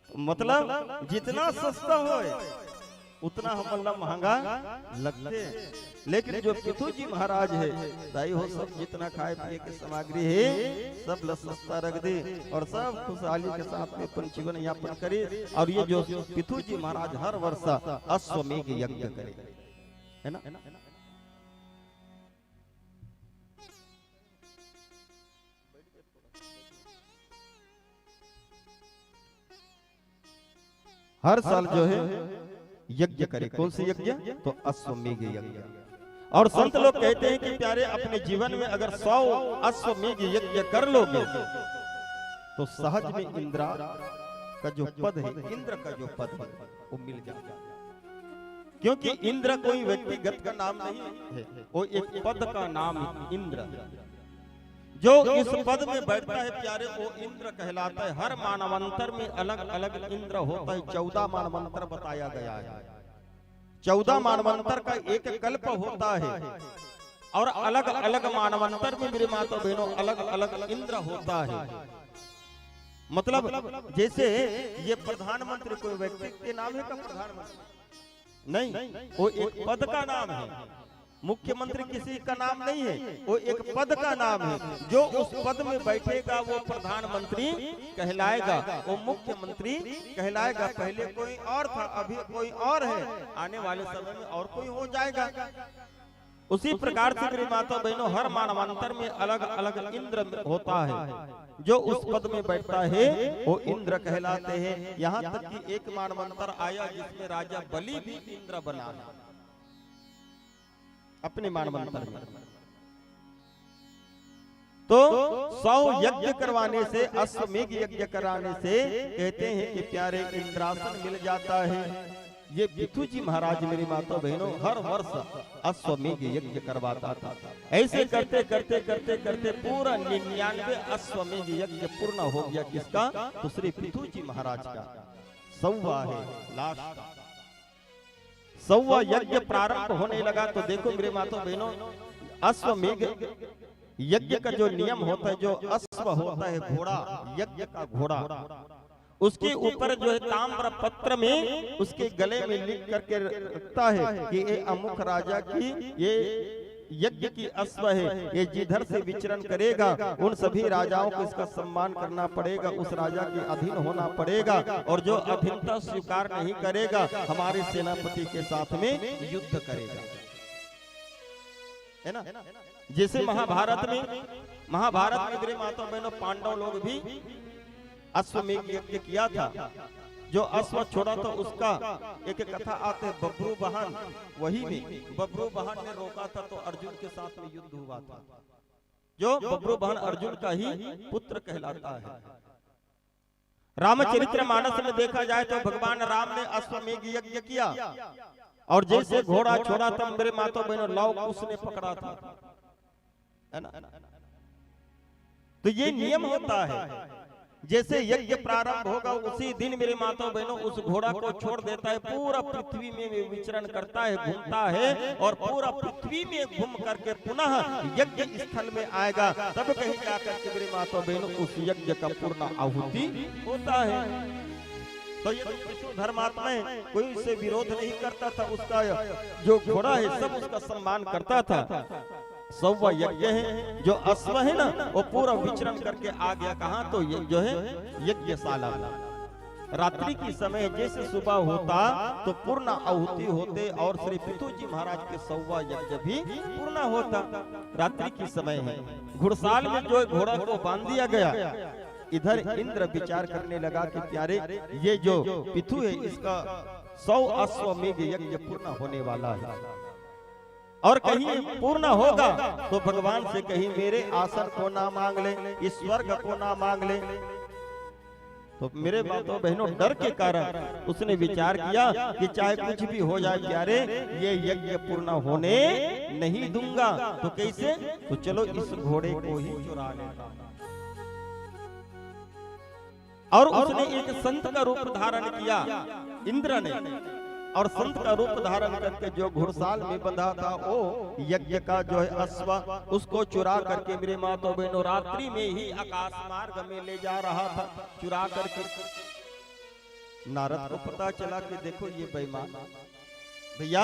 मतलब जितना सस्ता हो उतना हमला महंगा लगते। लेकिन जो पिथु जी महाराज है दाई हो, सब जितना खाए पिए के सामग्री है सब ल सस्ता रख दे, और सब खुशहाली के साथ में अपन जीवन यापन करे। और ये जो पिथु जी महाराज हर वर्ष अश्वमेघ यज्ञ करे है ना। हर साल जो है यज्ञ करे। कौन से यज्ञ? तो अश्वमेघ यज्ञ। और संत लोग कहते हैं कि प्यारे अपने जीवन में अगर 100 अश्वमेघ यज्ञ कर लोगे तो सहज में इंद्र का जो पद है, इंद्र का जो पद है वो मिल जाएगा। क्योंकि इंद्र कोई व्यक्तिगत का नाम नहीं है, वो एक पद का नाम है इंद्र। जो इस पद में बैठता है प्यारे वो इंद्र कहलाता है। हर मानवंतर में अलग अलग इंद्र होता है। 14 मानवंतर बताया गया है। 14 मानवंतर का एक कल्प होता है, और अलग अलग मानवंतर में मेरे माता बहनों अलग अलग इंद्र होता है। मतलब जैसे ये प्रधानमंत्री कोई व्यक्ति के नाम है का प्रधानमंत्री नहीं, वो एक पद का नाम है। मुख्यमंत्री किसी का नाम नहीं है, वो एक पद का नाम है। जो उस पद में बैठेगा वो प्रधानमंत्री कहलाएगा, वो मुख्यमंत्री कहलाएगा। पहले कोई और था, अभी कोई और है, आने वाले समय में और कोई हो जाएगा। उसी प्रकार से मेरी माता बहनों हर मानवांतर में अलग अलग इंद्र होता है, जो उस पद में बैठता है वो इंद्र कहलाते हैं। यहाँ तक कि एक मानवंतर आया जिसमें राजा बलि भी इंद्र बना है अपने मानवंतर में। तो 100 यज्ञ करवाने से, अश्वमेघ यज्ञ कराने से कहते हैं कि प्यारे इंद्रासन मिल जाता है। ये पृथु जी महाराज मेरी माता बहनों हर वर्ष अश्वमेघ यज्ञ करवाता था। ऐसे करते करते करते करते पूरा 99 अश्वमेघ यज्ञ पूर्ण हो गया। किसका? तो श्री पृथु जी महाराज का 100वां है, लास्ट का 100वां यज्ञ प्रारंभ होने लगा। तो देखो मेरे माता बहनों अश्वमेघ यज्ञ का जो नियम होता है, जो अश्व होता है घोड़ा, यज्ञ का घोड़ा, उसके ऊपर जो है ताम्र पत्र में उसके गले में लिख करके रखता है कि ये अमुक राजा की ये यज्ञ की अश्व है, ये जिधर से विचरण करेगा उन सभी राजाओं को इसका सम्मान करना पड़ेगा, उस राजा के अधीन होना पड़ेगा, और जो अधीनता स्वीकार नहीं करेगा हमारे सेनापति के साथ में युद्ध करेगा, है ना। जैसे महाभारत में मेरे माता बहनों पांडव लोग भी अश्वमेघ यज्ञ किया था। जो अश्व छोड़ा था उसका एक कथा आते है बब्रू बहन, वही में बब्रू बहन ने रोका था तो अर्जुन के साथ में युद्ध हुआ था। जो बब्रू बहन अर्जुन का ही पुत्र कहलाता है। रामचरित्र मानस में देखा जाए तो भगवान राम ने अश्वमेघ यज्ञ किया और जैसे घोड़ा छोड़ा था मेरे माता बहनों लव कुश ने पकड़ा था, है ना। तो ये नियम होता है, जैसे यज्ञ प्रारंभ होगा उसी दिन मेरे माता बहनों उस घोड़ा को छोड़ देता है, पूरा पृथ्वी में विचरण करता है, घूमता है और पूरा पृथ्वी में घूम करके पुनः यज्ञ स्थल में आएगा। तब कहीं जाकर के मेरे माता बहनों उस यज्ञ का पूर्ण आहुति होता है। तो ये विष्णु धर्मात्मा है, कोई उससे विरोध नहीं करता था, उसका जो घोड़ा है सब उसका सम्मान करता था। 100वां यज्ञ है, जो अश्व है ना वो पूरा विचरण करके आ गया कहाँ? तो ये जो है यज्ञशाला। रात्रि की समय जैसे सुबह होता तो पूर्ण आहुति होते और श्री पृथु जी महाराज के 100वां यज्ञ भी पूर्ण होता। रात्रि की समय है, घुड़साल में जो घोड़ा को बांध दिया गया। इधर इंद्र विचार करने लगा कि प्यारे ये जो पृथु है इसका 100 अश्वमेघ यज्ञ पूर्ण होने वाला है, और कहीं पूर्ण होगा तो भगवान से कहीं मेरे आसन को ना मांग ले, इस स्वर्ग को ना मांग ले। तो मेरे बातों बहनों डर के कारण उसने विचार किया कि चाहे कुछ भी हो जाए प्यारे ये यज्ञ पूर्ण होने नहीं दूंगा। तो कैसे? तो चलो इस घोड़े को ही चुरा लेता। और उसने एक संत का रूप धारण किया इंद्र ने, और संत का रूप धारण करके जो घुड़साल में बंधा था वो यज्ञ का जो है अश्व उसको चुरा करके मेरे माता बहनों रात्रि में ही आकाश मार्ग में ले जा रहा था चुरा करके। नारद को पता चला कि देखो ये बेईमान भैया,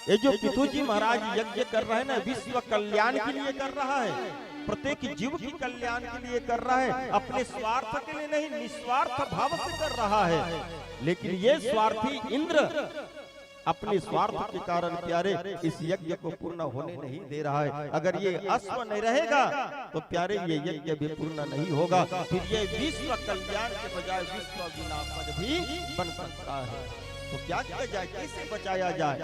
ये जो पृथु जी महाराज यज्ञ कर रहे हैं ना विश्व कल्याण के लिए कर रहा है, प्रत्येक जीव की कल्याण के लिए कर रहा है, अपने स्वार्थ के लिए नहीं निस्वार्थ भाव से कर रहा है। लेकिन ये स्वार्थी इंद्र अपने स्वार्थ के कारण प्यारे इस यज्ञ को पूर्ण होने नहीं दे रहा है। अगर ये अश्व नहीं रहेगा तो प्यारे ये यज्ञ भी पूर्ण नहीं होगा, फिर ये विश्व कल्याण के बजाय विश्व विनाश भी बन सकता है। तो क्या किया जाए, कैसे बचाया जाए?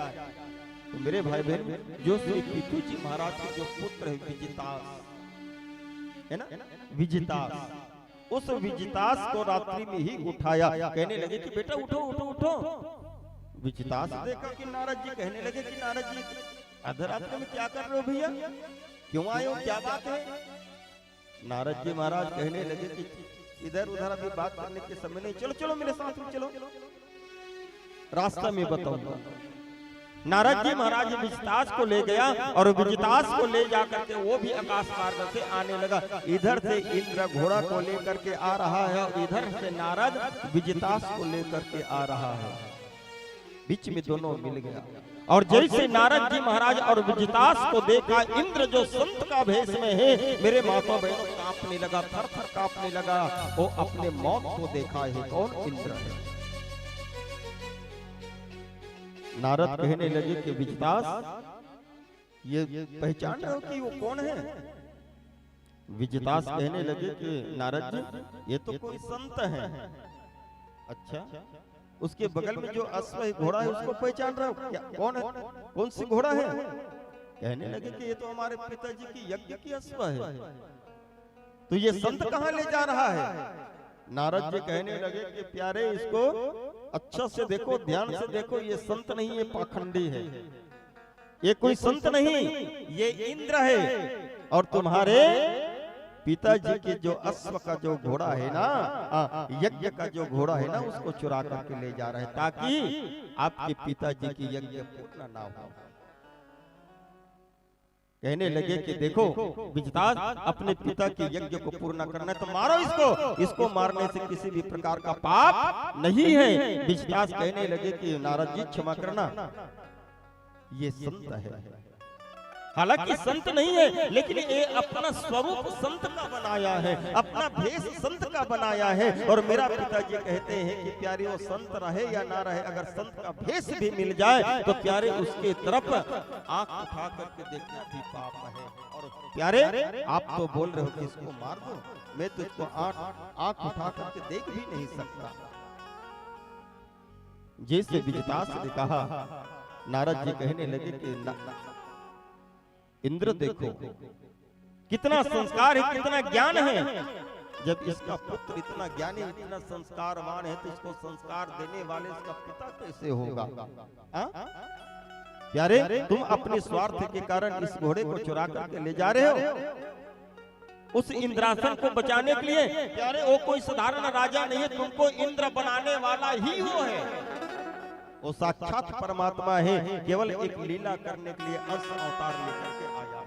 तो मेरे भाई बहन जो श्री पृथु जी महाराज के जो पुत्र है विजितास है ना, विजितास, उस विजितास को रात्रि में ही उठाया। कहने लगे कि बेटा उठो उठो उठो। विजितास देखा कि नारद जी, कहने लगे कि नारद जी अर्धरात्रि में क्या कर रहे हो भैया, क्यों आए हो, क्या बात है? नारद जी महाराज कहने लगे कि इधर उधर अभी बात करने के समय नहीं, चलो चलो मेरे साथ में चलो, रास्ता में बताऊंगा। नारद जी महाराज विजितास को ले गया और विजितास को ले जाकर के वो भी आकाश मार्ग से आने लगा। इधर से इंद्र घोड़ा को लेकर के आ रहा है और इधर से नारद विजितास को लेकर के आ रहा है, बीच में दोनों मिल गया। और जैसे नारद जी महाराज और विजितास को देखा, इंद्र जो संत का भेष में है मेरे माता बहनों कांपने लगा, थर थर कांपने लगा। वो अपने मौत को देखा है, कौन? इंद्र है। नारद कहने लगे कि विजितास ये पहचान रहे हो कि वो कौन है? विजितास कहने लगे कि नारद जी ये तो कोई संत है। अच्छा, उसके बगल में जो अश्व है, घोड़ा है, उसको पहचान रहे हो क्या? कौन है? कौन सी घोड़ा है? कहने लगे कि ये तो हमारे पिताजी की यज्ञ की अश्व है। तो ये संत कहाँ ले जा रहा है? नारद जी कहने लगे कि प्यारे इसको अच्छा से देखो, ध्यान से देखो, ये संत नहीं, ये पाखंडी है, ये कोई संत नहीं, ये इंद्र है। और तुम्हारे पिताजी के जो अश्व का जो घोड़ा है ना, यज्ञ का जो घोड़ा है ना, उसको चुरा करके ले जा रहे हैं ताकि आपके पिताजी की यज्ञ पूर्ण ना हो। कहने लगे कि देखो विजितास, अपने पिता के यज्ञ को पूर्ण करना है तो मारो इसको, इसको मारने से किसी भी प्रकार का पाप नहीं है। विजितास कहने लगे कि नारद जी क्षमा करना, ये संत है, हालांकि संत नहीं है, लेकिन ये अपना स्वरूप संत का बनाया है, अपना भेष संत का बनाया है। और मेरा पिताजी कहते हैं कि प्यारे वो संत रहे या ना रहे, अगर संत का भेष भी मिल जाए तो प्यारे उसके तरफ आंख उठा करके देखना भी पाप है। और प्यारे आप तो बोल रहे हो कि इसको मार दो, मैं तो इसको आंख उठा करके देख भी नहीं सकता। जैसे विजितास ने कहा, नारद जी कहने लगे कि इंद्र देखो कितना संस्कार है, कितना ज्ञान है। जब इसका पुत्र इतना ज्ञानी, इतना संस्कारवान है तो इसको संस्कार देने वाले इसका पिता कैसे होगा? प्यारे तुम अपने स्वार्थ के कारण इस घोड़े को चुरा करके ले जा रहे हो उस इंद्रासन को बचाने के लिए। प्यारे वो कोई साधारण राजा नहीं है, तुमको इंद्र बनाने वाला ही वो है, वो साक्षात परमात्मा है, केवल एक लीला करने के लिए अंश अवतार लेकर के आया है।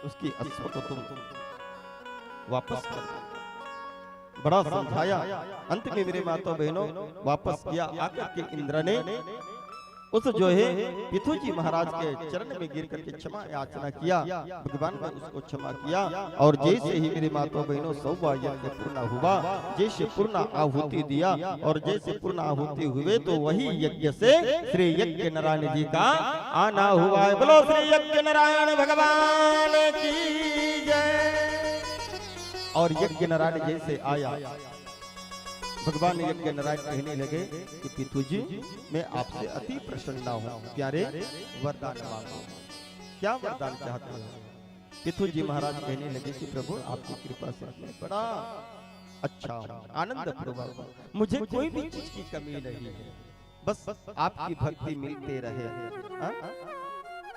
उसकी अश्व को तुम वापस कर दो। बड़ा समझाया, अंत में मेरे माता बहनों वापस किया। आकर के इंद्र ने उस जो है पिथुजी महाराज के चरण में गिर करके क्षमा याचना किया, भगवान ने उसको क्षमा किया। और जैसे ही मेरे माता बहनों 100वां यज्ञ पूर्ण हुआ, जैसे पूर्ण आहुति दिया और जैसे पूर्ण आहुति हुए तो वही यज्ञ से श्री यज्ञ नारायण जी का आना हुआ है। बोलो श्री यज्ञ नारायण भगवान की जय। और यज्ञ नारायण जैसे आया, भगवान यज्ञ नारायण कहने लगे कि पितुजी मैं आपसे अति प्रसन्न हूँ, प्यारे वरदान मांगो। क्या वरदान चाहते हो? पितुजी महाराज कहने लगे कि प्रभु आपकी कृपा से मैं बड़ा अच्छा हूँ, आनंद पूर्वक, मुझे कोई भी चीज की कमी नहीं है, बस आपकी भक्ति मिलते रहे,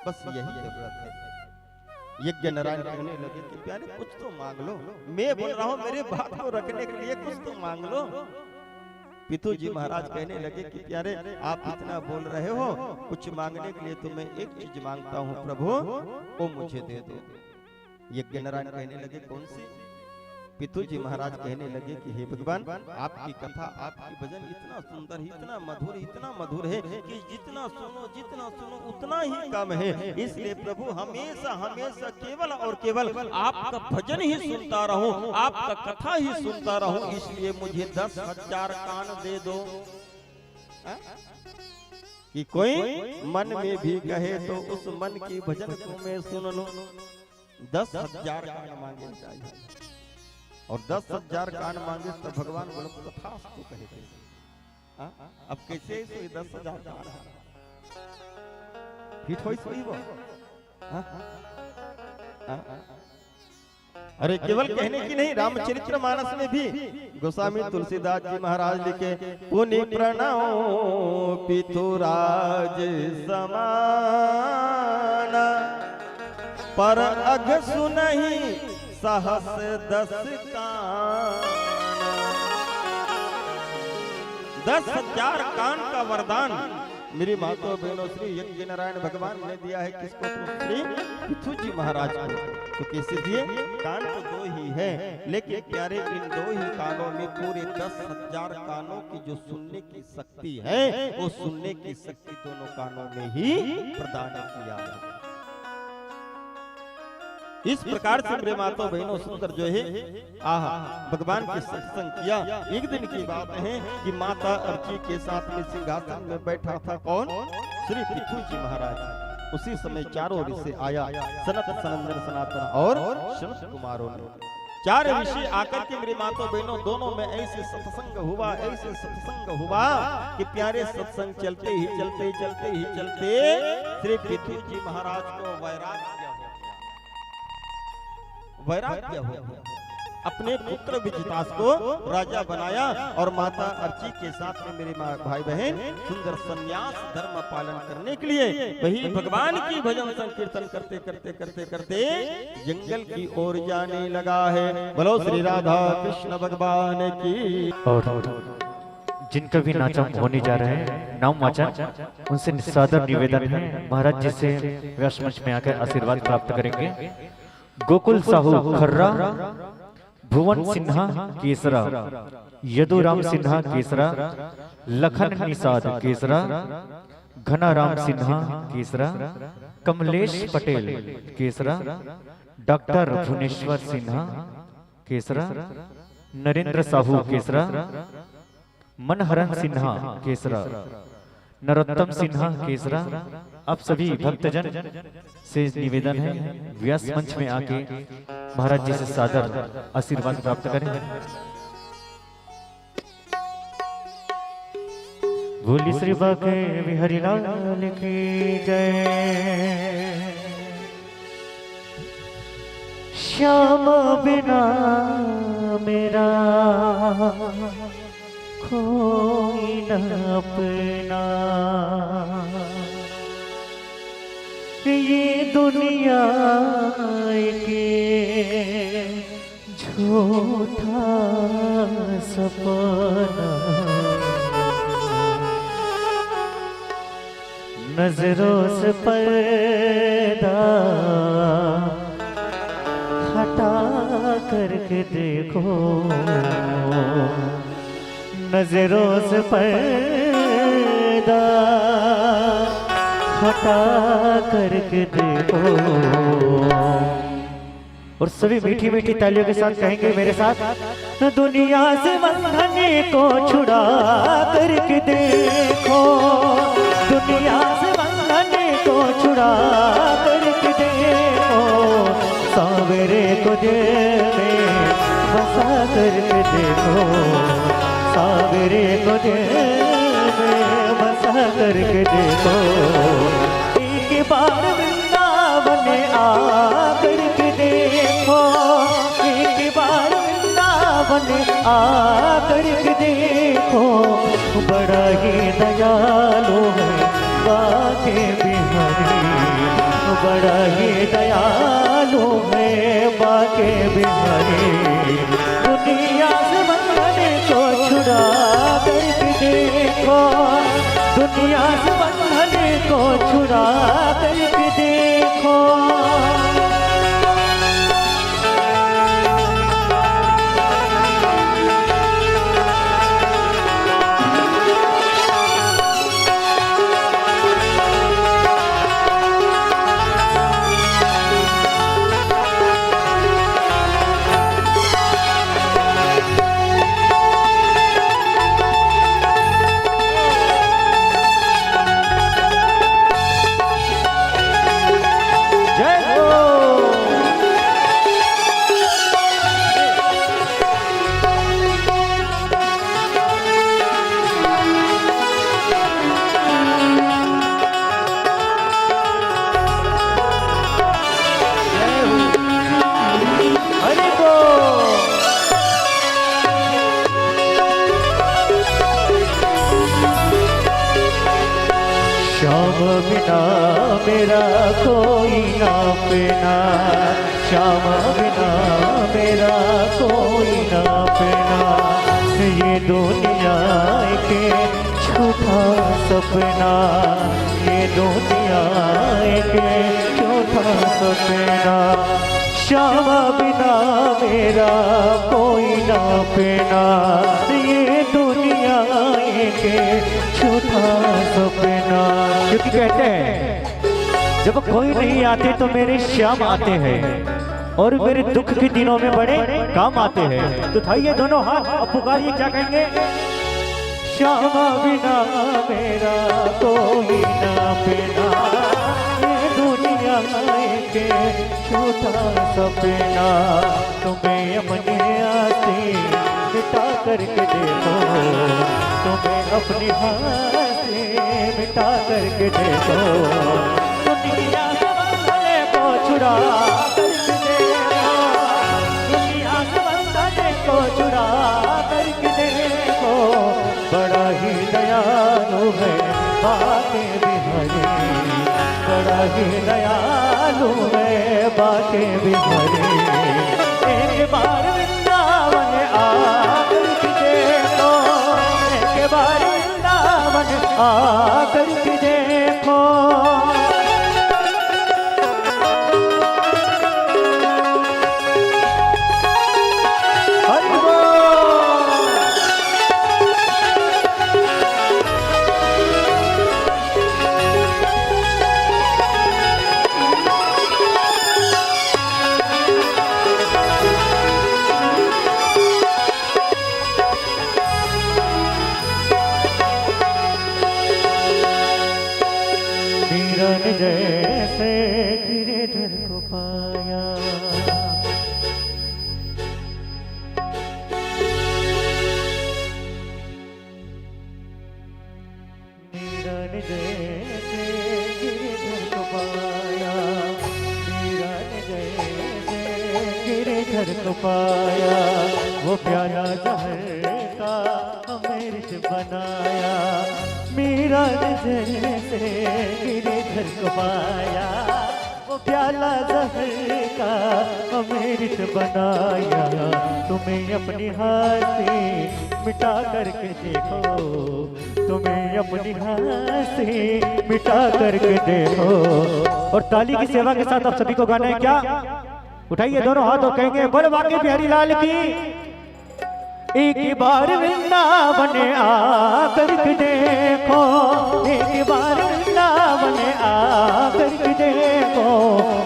बस यही जरूरत है। यज्ञ नारायण कहने लगे कि प्यारे कुछ तो मांग लो, मैं बोल रहा हूँ मेरे बात को रखने के लिए कुछ तो मांग लो। पितुजी महाराज कहने लगे कि प्यारे आप इतना बोल रहे हो, कुछ मांगने के लिए तो मैं एक चीज मांगता हूँ प्रभु, वो मुझे दे दो। यज्ञ नारायण कहने लगे कौन सी? पितुजी महाराज कहने लगे कि हे भगवान आपकी कथा, आपकी भजन इतना सुंदर, इतना मधुर है कि जितना सुनो उतना ही कम है। इसलिए प्रभु हमेशा हमेशा केवल और केवल आपका भजन ही सुनता रहूं, आपका कथा ही सुनता रहूं। इसलिए मुझे 10,000 कान दे दो, कि कोई मन में भी कहे तो उस मन की भजन को मैं सुन लूं। 10,000 कान मांगे चाहिए, और 10,000 कान मांगे तो भगवान बोले तथास्तु कहे। अब कैसे 10,000 कान फिट होई सोई वो? अरे केवल कहने की नहीं, रामचरित्र मानस में भी गोस्वामी तुलसीदास जी महाराज लिखे, पुनि प्रणव पितुराज समान, पर अघ सुनहि सहस 10 कान। 10,000 कान का वरदान मेरी माताओं बहनों श्री यज्ञ नारायण भगवान ने दिया है। किसको? श्री पिथुजी महाराज को। तो कैसे दिए? कान तो 2 ही है, लेकिन प्यारे इन 2 ही कानों में पूरे 10,000 कानों की जो सुनने की शक्ति है, वो सुनने की शक्ति दोनों कानों में ही प्रदान किया है। इस प्रकार से मेरे माताओं बहनों सुंदर जो है भगवान के सत्संग किया। एक दिन की बात है कि माता अर्ची के साथ में सिंहासन में बैठा था कौन? श्री पिथुजी महाराज। उसी समय चारों ओर से आया सनत सनंदन सनातन और शरत कुमारों ने। चार ऋषि आकर के मेरी मातो बहनों दोनों में ऐसे सत्संग हुआ, ऐसे सत्संग हुआ कि प्यारे सत्संग चलते ही चलते चलते ही चलते श्री पृथ्वी जी महाराज को वैराग्य हो गया। अपने पुत्र विजितास को राजा बनाया और माता अर्ची के साथ में मेरे भाई बहन सुंदर संन्यास धर्म पालन करने के लिए वही भगवान की भजन संकीर्तन करते करते करते करते जंगल की ओर जाने लगा है। बोलो श्री राधा कृष्ण भगवान की। और जिनका भी नाचम होने जा रहे हैं नाम वाचन, उनसे सादर निवेदन है महाराज जी से व्यास मंच में आकर आशीर्वाद प्राप्त करेंगे। गोकुल साहू खर्रा, भुवन सिन्हा केसरा, यदुराम सिन्हा केसरा, लखन निषाद केसरा, घनाराम सिन्हा केसरा, कमलेश पटेल केसरा, डॉक्टर भुवनेश्वर सिन्हा केसरा, नरेंद्र साहू केसरा, मनहरन सिन्हा केसरा, नरोत्तम सिन्हा केसरा। आप सभी भक्तजन से निवेदन है व्यास मंच में आके महाराज जी से सादर आशीर्वाद प्राप्त करें। बोली श्री बाके बिहारी लाल की जय। श्याम बिना मेरा कोई न अपना, ये दुनिया के झूठा सपना, नजरों से पर्दा हटा करके देखो, नजरों से पर्दा हटा करके देखो। और सभी मीठी मीठी तालियों के साथ कहेंगे मेरे साथ। दुनिया से बंधन को छुड़ा करके देखो, दुनिया से बंधन को छुड़ा करके देखो, सांवरे को दिल में बसा करके देखो, सांवरे को दिल में बसा करके देखो। एक बार वृंदावन आ करके देखो, एक बार वृंदावन आ करके देखो, बड़ा ही दयालु है बाके बिहारी, बड़ा ही दयालु है बाके बिहारी। दुनिया से बंधन को छुड़ा करके देखो, दुनिया से बंधन को छुड़ा करके देखो। श्याम बिना मेरा कोई ना पेना, श्याम बिना मेरा कोई ना पेना, ये दुनिया के झूठा सपना, ये दुनिया के झूठा सपना। श्याम बिना मेरा कोई ना पेना, ये दुनिया के झूठा सपना। क्योंकि कहते हैं जब कोई नहीं आते तो मेरे श्याम आते हैं, और मेरे दुख के दिनों में बड़े काम आते हैं। तो उठाइए दोनों हाथ, अब पुकारिए, क्या कहेंगे? श्याम बिना मेरा कोई ना पेना, दुनिया के झूठा सपना, तुम्हें अपने आसे मिटा करके देखो, तुम्हें अपने हाथ से मिटा करके देखो, दुनिया से बंधने को छुड़ा करके देखो, दुनिया से बंधने को छुड़ा करके देखो, बड़ा ही दयालु है बाके बिहारी, बड़ा ही दयालु है बाके बिहारी, एक बार वृंदावन आकर के देखो, एक बार वृंदावन आकर के देखो। जैसे गिरधर को पाया, मीरा ने जैसे गिरधर को पाया, मीरा ने जैसे गिरधर को पाया, वो प्याला जहर का अमृत बनाया, मीरा ने जैसे गिरधर को पाया, वो प्याला जहर का अमृत बनाया, तुम्हें अपनी हाथ से मिटा करके देखो, तुम्हें अपनी हाथ से मिटा करके देखो। और ताली की सेवा के साथ आप सभी को गाना है क्या? उठाइए दोनों हाथ और कहेंगे बोल बाके बिहारी लाल की। एक बार वृंदावन आकर के देखो, एक बार वृंदावन आकर के देखो,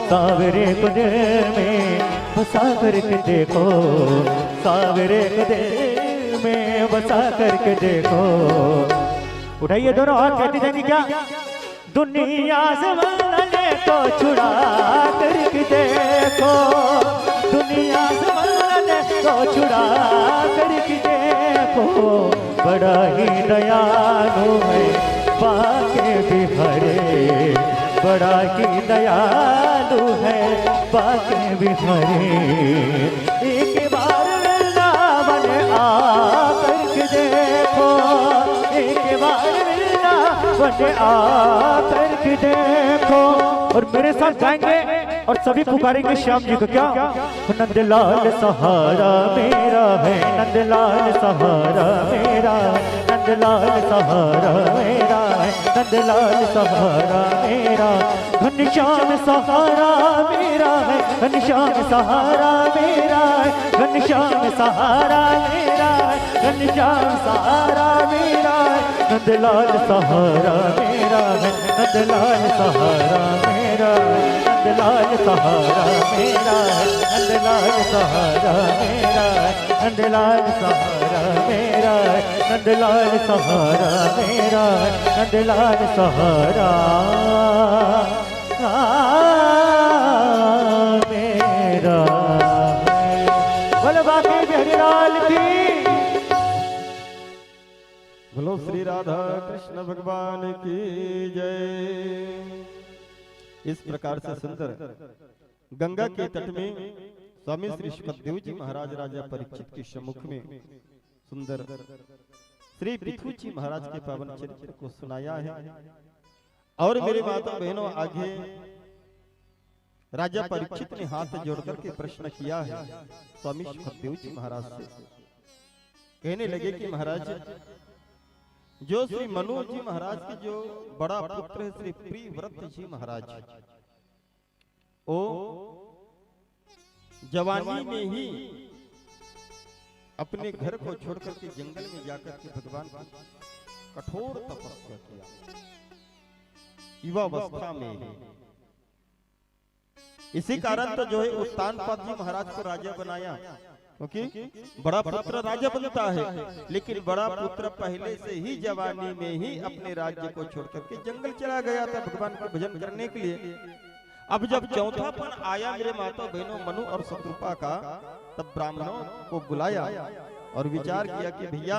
सावरे कुदिर में बसा करके देखो, सावरे कुदिर में बसा करके देखो। उठाइए दोनों हाथ, कहते जाएंगे क्या? दुनिया से वंदने को छुड़ा करके देखो, दुनिया से वंदने को छुड़ा करके देखो, बड़ा ही दयालु है बाके बिहारी, बड़ा ही दयालु है बाके बिहारी। एक बार वृंदावन आकर के देखो, एक बार वृंदावन आकर के देखो। और मेरे साथ गाएंगे और सभी पुकारेंगे श्याम जी को क्या? नंदलाल सहारा मेरा है, नंदलाल सहारा मेरा है, नंदलाल सहारा मेरा है, नंदलाल सहारा मेरा, घनश्याम सहारा मेरा है, घनश्याम सहारा मेरा है, घनश्याम सहारा मेरा है, घनश्याम सहारा मेरा है, नंदलाल सहारा मेरा है, नंदलाल सहारा मेरा है, नंदलाल सहारा मेरा है, नंदलाल सहारा मेरा है, नंदलाल सहारा मेरा है, नंदलाल सहारा मेरा है, नंदलाल सहारा मेरा। बोलो बाके बिहारी लाल की। बोलो श्री राधा कृष्ण भगवान की जय। इस प्रकार से सुंदर गंगा के तट में स्वामी श्री सुखदेव जी महाराज राजा परीक्षित के सम्मुख में सुंदर श्री पृथु जी महाराज के पावन चरित्र को सुनाया है। और मेरे माता बहनों, आगे राजा परीक्षित ने हाथ जोड़कर के प्रश्न किया है स्वामी सुखदेव जी महाराज से। कहने लगे कि महाराज, जो श्री मनु जी महाराज के जो बड़ा पुत्र है श्री प्रियव्रत जी महाराज, ओ जवानी में ही अपने घर को छोड़कर के जंगल में जाकर के भगवान की कठोर तपस्या किया युवावस्था में ही। इसी कारण तो जो है उत्तानपाद जी महाराज को राजा बनाया, क्योंकि बड़ा पुत्र राजा बनता है, लेकिन बड़ा पुत्र पहले से ही जवानी में ही अपने राज्य को छोड़कर के जंगल चला गया था भगवान का भजन करने के लिए। अब जब चौथापन आया मेरे माता बहनों मनु और शत्रुपा का, तब ब्राह्मणों को बुलाया और विचार किया कि भैया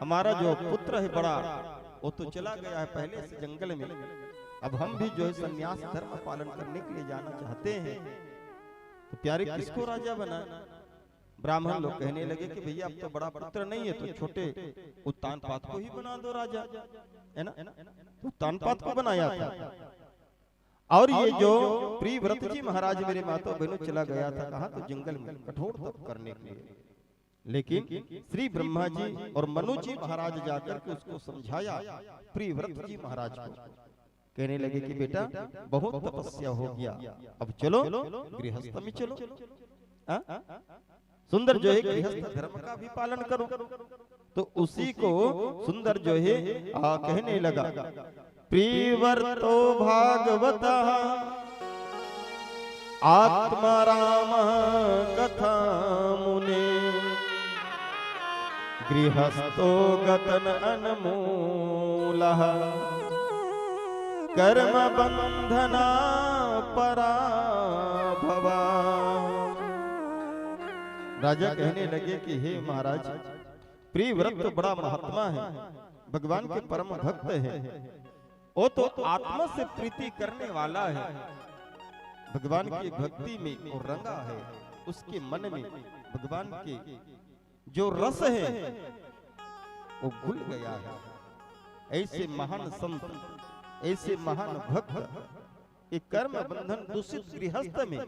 हमारा जो पुत्र है बड़ा, वो तो चला गया है पहले से जंगल में, अब हम भी जो है संन्यास धर्म पालन करने के लिए जाना चाहते हैं, तो प्यारे किसको राजा बना? ब्राह्मण लोग कहने लगे कि भैया अब तो बड़ा पुत्र नहीं है, तो छोटे उत्तानपाद को ही बना दो राजा, है ना? उत्तानपाद को बनाया था। और ये जो प्रियव्रत जी महाराज मेरे माता बहनों चला गया था कहा, तो जंगल में कठोर तप करने के लिए, लेकिन श्री ब्रह्मा जी और मनु जी महाराज जाकर के उसको समझाया प्रियव्रत जी महाराज को, कहने लगे कि बेटा बहुत तपस्या हो गया, अब चलो गृहस्थ में चलो, सुंदर जो है गृहस्थ धर्म का भी पालन करो। तो उसी को सुंदर जो है कहने लगा, प्रियव्रतो भागवत आत्मा राम कथा मुने, गृहस्थो गतन अनमूलः, कर्म बंधना पराभवा। राजा कहने लगे कि हे महाराज, प्रियव्रत तो बड़ा महात्मा है, भगवान के परम भक्त है, वो तो आत्मा से प्रीति करने वाला है, भगवान की भक्ति में वो रंगा है, उसके मन में भगवान के जो रस है वो घुल गया है। ऐसे महान संत, ऐसे महान भक्त एक कर्म बंधन दूषित गृहस्थ में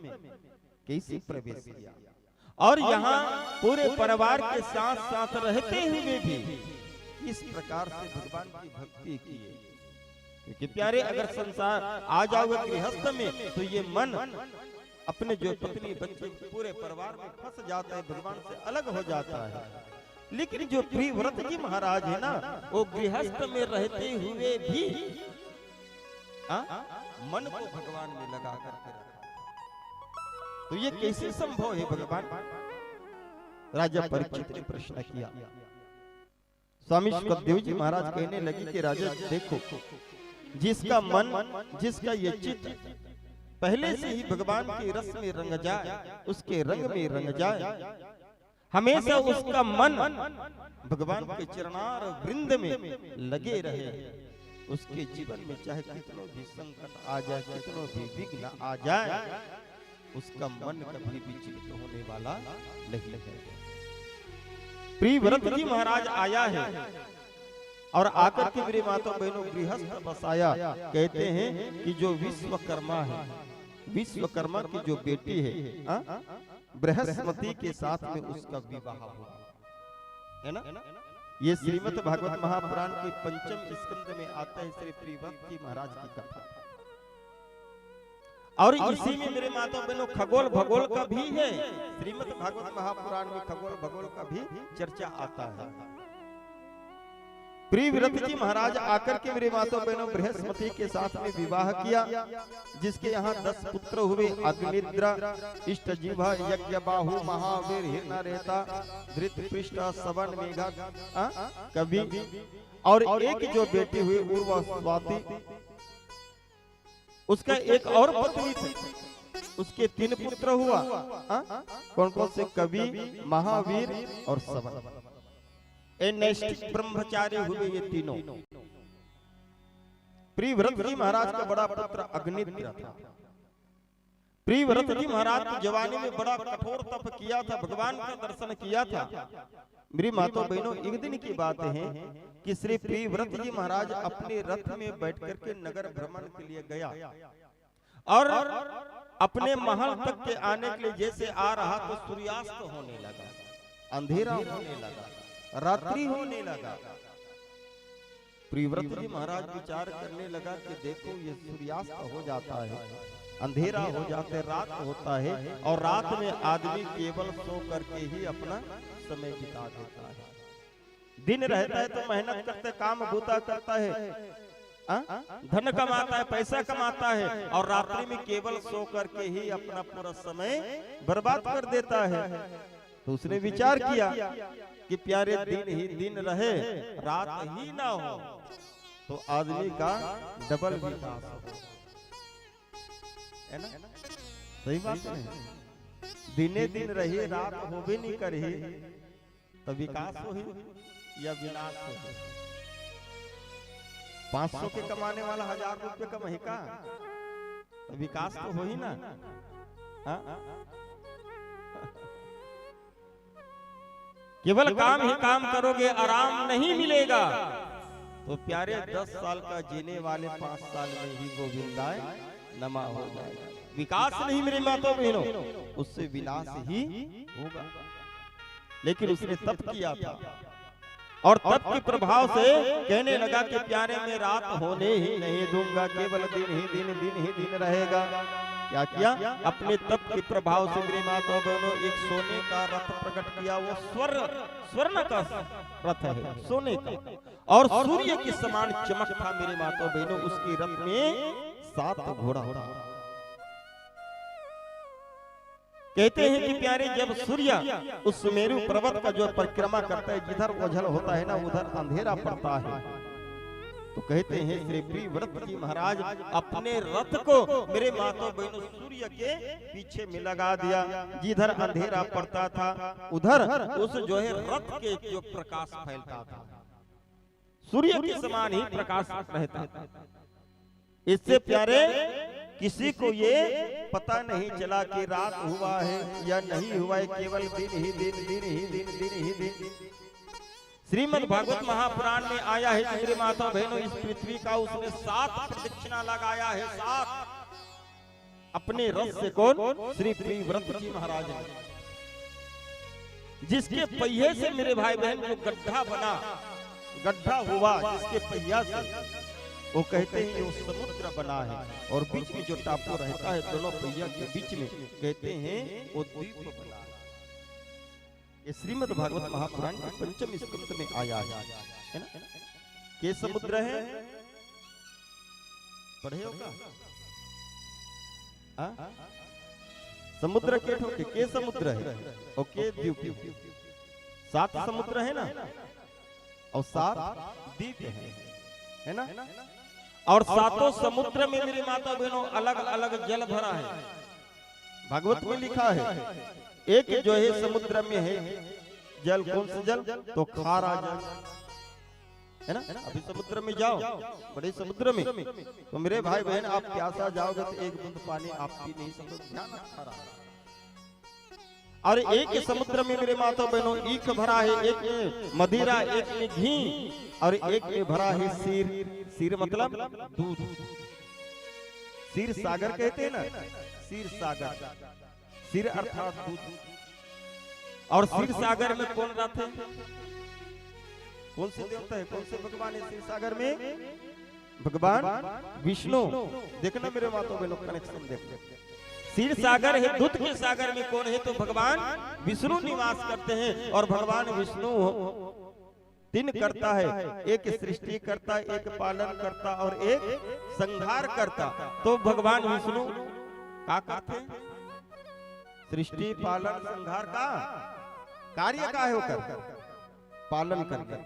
कैसे प्रवेश किया, और यहाँ पूरे परिवार के साथ साथ रहते हुए भी इस प्रकार से भगवान की भक्ति किए। क्योंकि प्यारे अगर संसार आ जाओगे गृहस्थ में तो ये मन अपने जो पत्नी बच्चे पूरे परिवार में फंस जाता है, भगवान से अलग हो जाता है। लेकिन जो प्रियव्रत जी महाराज है ना, वो गृहस्थ में रहते हुए भी मन को भगवान में लगा करके रखा। तो ये कैसे संभव है भगवान? राजा परीक्षित ने प्रश्न किया। स्वामी सुखदेव जी महाराज कहने लगे कि राजा देखो, जिसका मन, जिसका ये चित्त पहले से ही भगवान के रस में रंग जाए, उसके रंग में रंग जाए, हमेशा उसका मन भगवान के चरणार वृंद में लगे रहे, उसके जीवन में चाहे कितनों भी संकट आ जाए, कितनों भी विघ्न आ जाए, उसका मन कभी विचलित होने वाला नहीं है। प्रियव्रत जी महाराज आया है और आकर के मेरे माता बहनों गृहस्थ बसाया। कहते हैं कि जो विश्वकर्मा है, विश्वकर्मा की जो बेटी है बृहस्पति के साथ में उसका विवाह हुआ है ना। ये श्रीमद् भागवत महापुराण के 5वें स्कंद में आता है श्री प्रियव्रत जी महाराज की कथा। और इसी में मेरे माता बहनों खगोल भगोल का भी है, श्रीमद् भागवत महापुराण में खगोल भगोल का भी चर्चा आता है। प्रियव्रत जी महाराज आकर के मेरे माता बहनों बृहस्पति के साथ में विवाह किया, जिसके यहाँ 10 पुत्र हुए। अग्निद्र, इष्टजीवा, यज्ञबाहु, महावीर, हिरण्यरेता, धृतपृष्ठ, सवन, मेघा, कवि, और एक जो बेटी हुई उर्वस्वाति, उसका एक और पत्नी थी, उसके 3 पुत्र हुआ। कौन कौन से? कवि, महावीर और सवन। नैष्ठिक ब्रह्मचारी हुए ये तीनों। प्रियव्रत जी महाराज का बड़ा पुत्र अग्निद्र था। प्रियव्रत जी महाराज की जवानी में बड़ा कठोर तप किया था, भगवान का दर्शन किया था। मेरी माताओं बहनों, एक दिन की बात है कि श्री प्रियव्रत जी महाराज अपने रथ में बैठ करके नगर भ्रमण के लिए गया, और अपने महल तक के आने के लिए जैसे आ रहा तो सूर्यास्त होने लगा, अंधेरा होने लगा, रात्रि होने लगा। प्रियव्रत जी महाराज विचार करने लगा कि देखो ये सूर्यास्त हो जाता है, अंधेरा हो जाता है, रात होता है, और रात में आदमी केवल सो करके ही अपना समय बिता देता है। दिन रहता है तो मेहनत करते, काम बूता करता है, धन कमाता है, पैसा कमाता है, और रात्रि में केवल सो करके ही अपना पूरा समय बर्बाद कर देता है। तो उसने विचार किया कि प्यारे दिन ही दिन रहे, रात ही ना हो, तो आदमी का डबल विकास हो, है ना? सही बात है। दिने दिन रही रात होबे नहीं करे तो विकास हो या विनाश हो। 500 के कमाने वाला 1000 रुपये कमाही का तो विकास तो हो ही ना। हा? केवल काम ही काम करोगे, आराम नहीं मिलेगा। तो प्यारे 10 साल का जीने वाले 5 साल में ही गोविंदाय नमा हो जाएगा। विकास नहीं मेरे माताओं बहनों, उससे विनाश ही होगा। लेकिन उसने तप किया था और तप के प्रभाव से कहने लगा कि प्यारे में रात होने ही नहीं दूंगा, केवल दिन ही दिन रहेगा। क्या किया? अपने तप के प्रभाव से मेरे माताओं बहनों एक सोने का रथ प्रकट किया। वो स्वर्ण का रथ है, सोने का, और सूर्य के समान चमक था मेरे माताओं बहनों। उसके रथ में 7 घोड़ा था। कहते हैं कि प्यारे जब सूर्य उस सुमेरु पर्वत का जो परिक्रमा करता है, जिधर ओझल होता है ना उधर अंधेरा पड़ता है। तो कहते हैं श्री प्रियव्रत जी महाराज अपने रथ को मेरे माताओं बहनों सूर्य के पीछे में लगा दिया। जिधर अंधेरा पड़ता था उधर उस जो है रथ के जो प्रकाश फैलता था, सूर्य के समान ही प्रकाश रहता था। इससे प्यारे किसी को ये पता नहीं चला कि रात हुआ है या नहीं हुआ है, केवल दिन ही दिन। श्रीमद् भागवत महापुराण में आया है कि मेरे माता बहनों इस पृथ्वी का उसने 7 प्रदक्षिणा लगाया है। 7 अपने रथ से। कौन? श्री प्रियव्रत जी महाराज ने, जिसके पहिए से मेरे भाई बहन जो गड्ढा हुआ जिसके पहिया से, वो कहते हैं वो समुद्र बना है। और बीच में जो टापू रहता है दोनों पहिया के बीच में, कहते हैं वो द्वीप बना है। ये श्रीमद् भागवत महापुराण के 5वें स्कंद में आया है ना? के समुद्र है, पढ़े होगा? समुद्र के समुद्र है और के द्वीप। 7 समुद्र है ना और 7 द्वीप है ना? और 7 समुद्र में मेरी माता बहनों अलग अलग जल भरा है। भागवत में लिखा है एक जो है समुद्र में है जल, कौन सा जल? तो खारा जल है ना? अभी समुद्र में जाओ, बड़े समुद्र में, तो मेरे भाई बहन आप प्यासा जाओगे तो एक बूंद पानी आप पी नहीं सकते, खारा। और एक समुद्र में मेरे माता बहनों ईख भरा है, एक में मदिरा, एक में घी, और एक में भरा है सीर मतलब दूध। सीर सागर कहते हैं ना, सीर सागर, सीर अर्थात दूध। और सीर सागर में कौन रहते हैं? कौन से देवता है, कौन से भगवान है क्षीर सागर में? भगवान विष्णु। देखना मेरे माताओं बहनों कनेक्शन देखना। क्षीर सागर है, दूध के सागर में कौन है? तो भगवान विष्णु निवास करते हैं। और भगवान विष्णु 3 करता है, एक सृष्टि करता, एक पालन करता और एक संहार करता। तो भगवान विष्णु क्या करते हैं? सृष्टि पालन संहार का कार्य का है होकर पालन करता।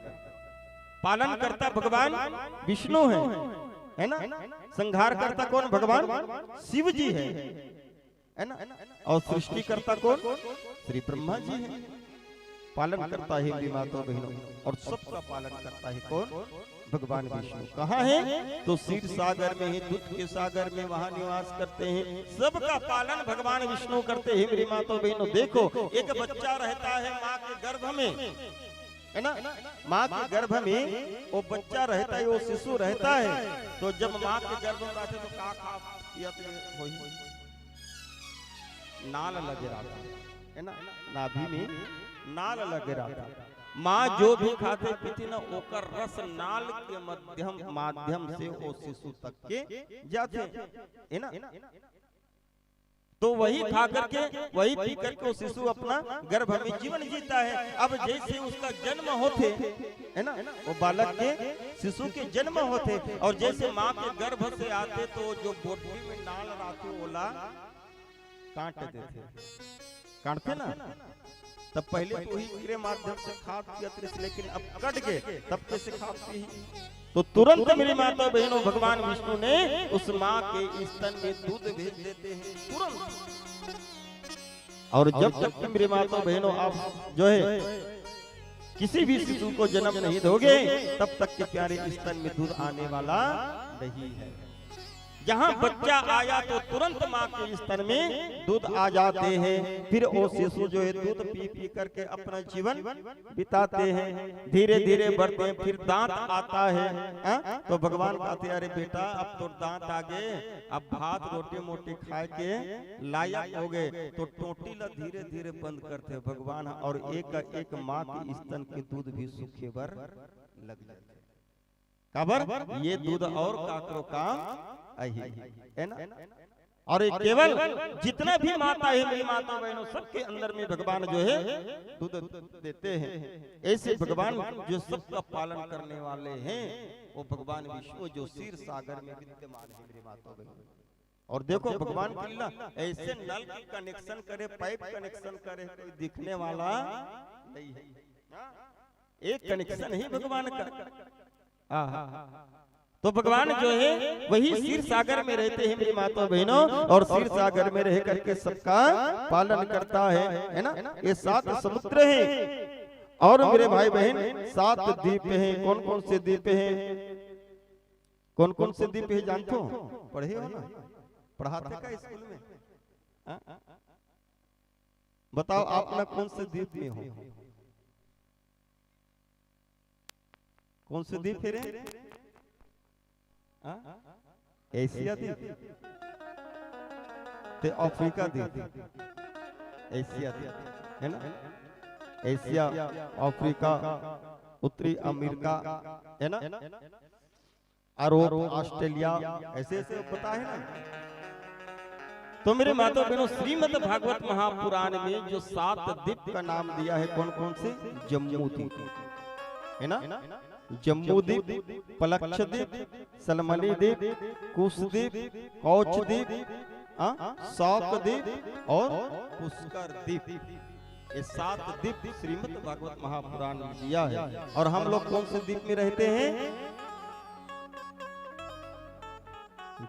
पालन करता भगवान विष्णु है ना? संहार करता कौन? भगवान शिव जी है ना? और सृष्टि करता कौन? श्री ब्रह्मा जी है। पालन करता है मेरी माताओं बहनों, और सबका पालन करता है कौन? भगवान विष्णु। कहाँ है? तो क्षीर सागर में है, दूध के सागर में, वहाँ निवास करते हैं। सबका पालन भगवान विष्णु करते हैं मेरी माताओं बहनों। देखो एक बच्चा रहता है माँ के गर्भ में, है ना? माँ के गर्भ में वो बच्चा रहता है, वो शिशु रहता है। तो जब माँ के गर्भ में रहते तो का नाल लगे रहा है ना? नाभि में नाल लगे रहा था। माँ जो भी खाते पीती ना ओकर रस नाल के माध्यम से वो शिशु तक के जाते है ना? तो वही खा करके वही पी करके शिशु अपना गर्भ में जीवन जीता है। अब जैसे उसका जन्म होते है ना, वो बालक के शिशु के जन्म होते, और जैसे माँ के गर्भ से आते तो जो बोटी में नाल रहते ओला काट देते, काटते ना, तब पहले तो ही तेरे माध्यम से खाद पियत रही, लेकिन अब कट गए तब कैसे खाद पी? तो तुरंत मेरी माता बहनों भगवान विष्णु ने उस माँ के स्तन में दूध भेज देते हैं तुरंत। और जब तक कि मेरी माता बहनों आप जो है किसी भी शिशु को जन्म नहीं दोगे तब तक के प्यारे स्तन में दूध आने वाला नहीं है। जहाँ बच्चा आया तो तुरंत माँ के स्तन में दूध आ जाते हैं, फिर वो शिशु जो है दूध पी पी करके अपना जीवन बिताते हैं, धीरे धीरे बढ़ते हैं, फिर दांत आता है। तो भगवान कहते अरे बेटा अब तो दांत आ गए, अब भात रोटी मोटी खाए के लायक हो गए, तो टोटी ला धीरे धीरे बंद करते हैं भगवान, और एक माँ के स्तन के दूध भी सूखे भर लग जाते काबर ये दूध और काकरो काम है ना। और केवल जितना भी माता है मेरी माता बहनों सबके अंदर में भगवान जो है दूध देते हैं। ऐसे भगवान जो सबका पालन करने वाले हैं वो भगवान विष्णु जो क्षीर सागर में विद्यमान है मेरी माता बहनों। और देखो भगवान की लीला, ऐसे नल की कनेक्शन करे, पाइप कनेक्शन करे, कोई दिखने वाला नहीं है, एक कनेक्शन ही भगवान का। तो भगवान जो है वही क्षीर सागर में रहते हैं मेरी माता बहनों, और क्षीर सागर में रह करके सबका पालन करता है ना। ये 7 समुद्र हैं और मेरे भाई बहन 7 द्वीप हैं। कौन कौन से द्वीप हैं? कौन कौन से द्वीप है जानते हो? पढ़े हो ना, पढ़ाते का स्कूल में? बताओ आप ना कौन से द्वीप में हो? कौन से द्वीप है? एशिया द्वीप, ते अफ्रीका द्वीप, एशिया द्वीप है ना। एशिया, अफ्रीका, उत्तरी अमेरिका है ना, यूरोप, ऑस्ट्रेलिया, ऐसे ऐसे पता है ना। तो मेरे माता बहनों श्रीमद् भागवत महापुराण में जो 7 द्वीप का नाम दिया है, कौन कौन से? जम्मू द्वीप है ना, जम्मू द्वीप, पलक्ष द्वीप, सलमली द्वीप, कुश द्वीप, कौच द्वीप, शौक द्वीप और पुष्कर द्वीप। ये 7 द्वीप श्रीमद् भागवत महापुराण में दिया है। और हम लोग कौन से द्वीप में रहते हैं?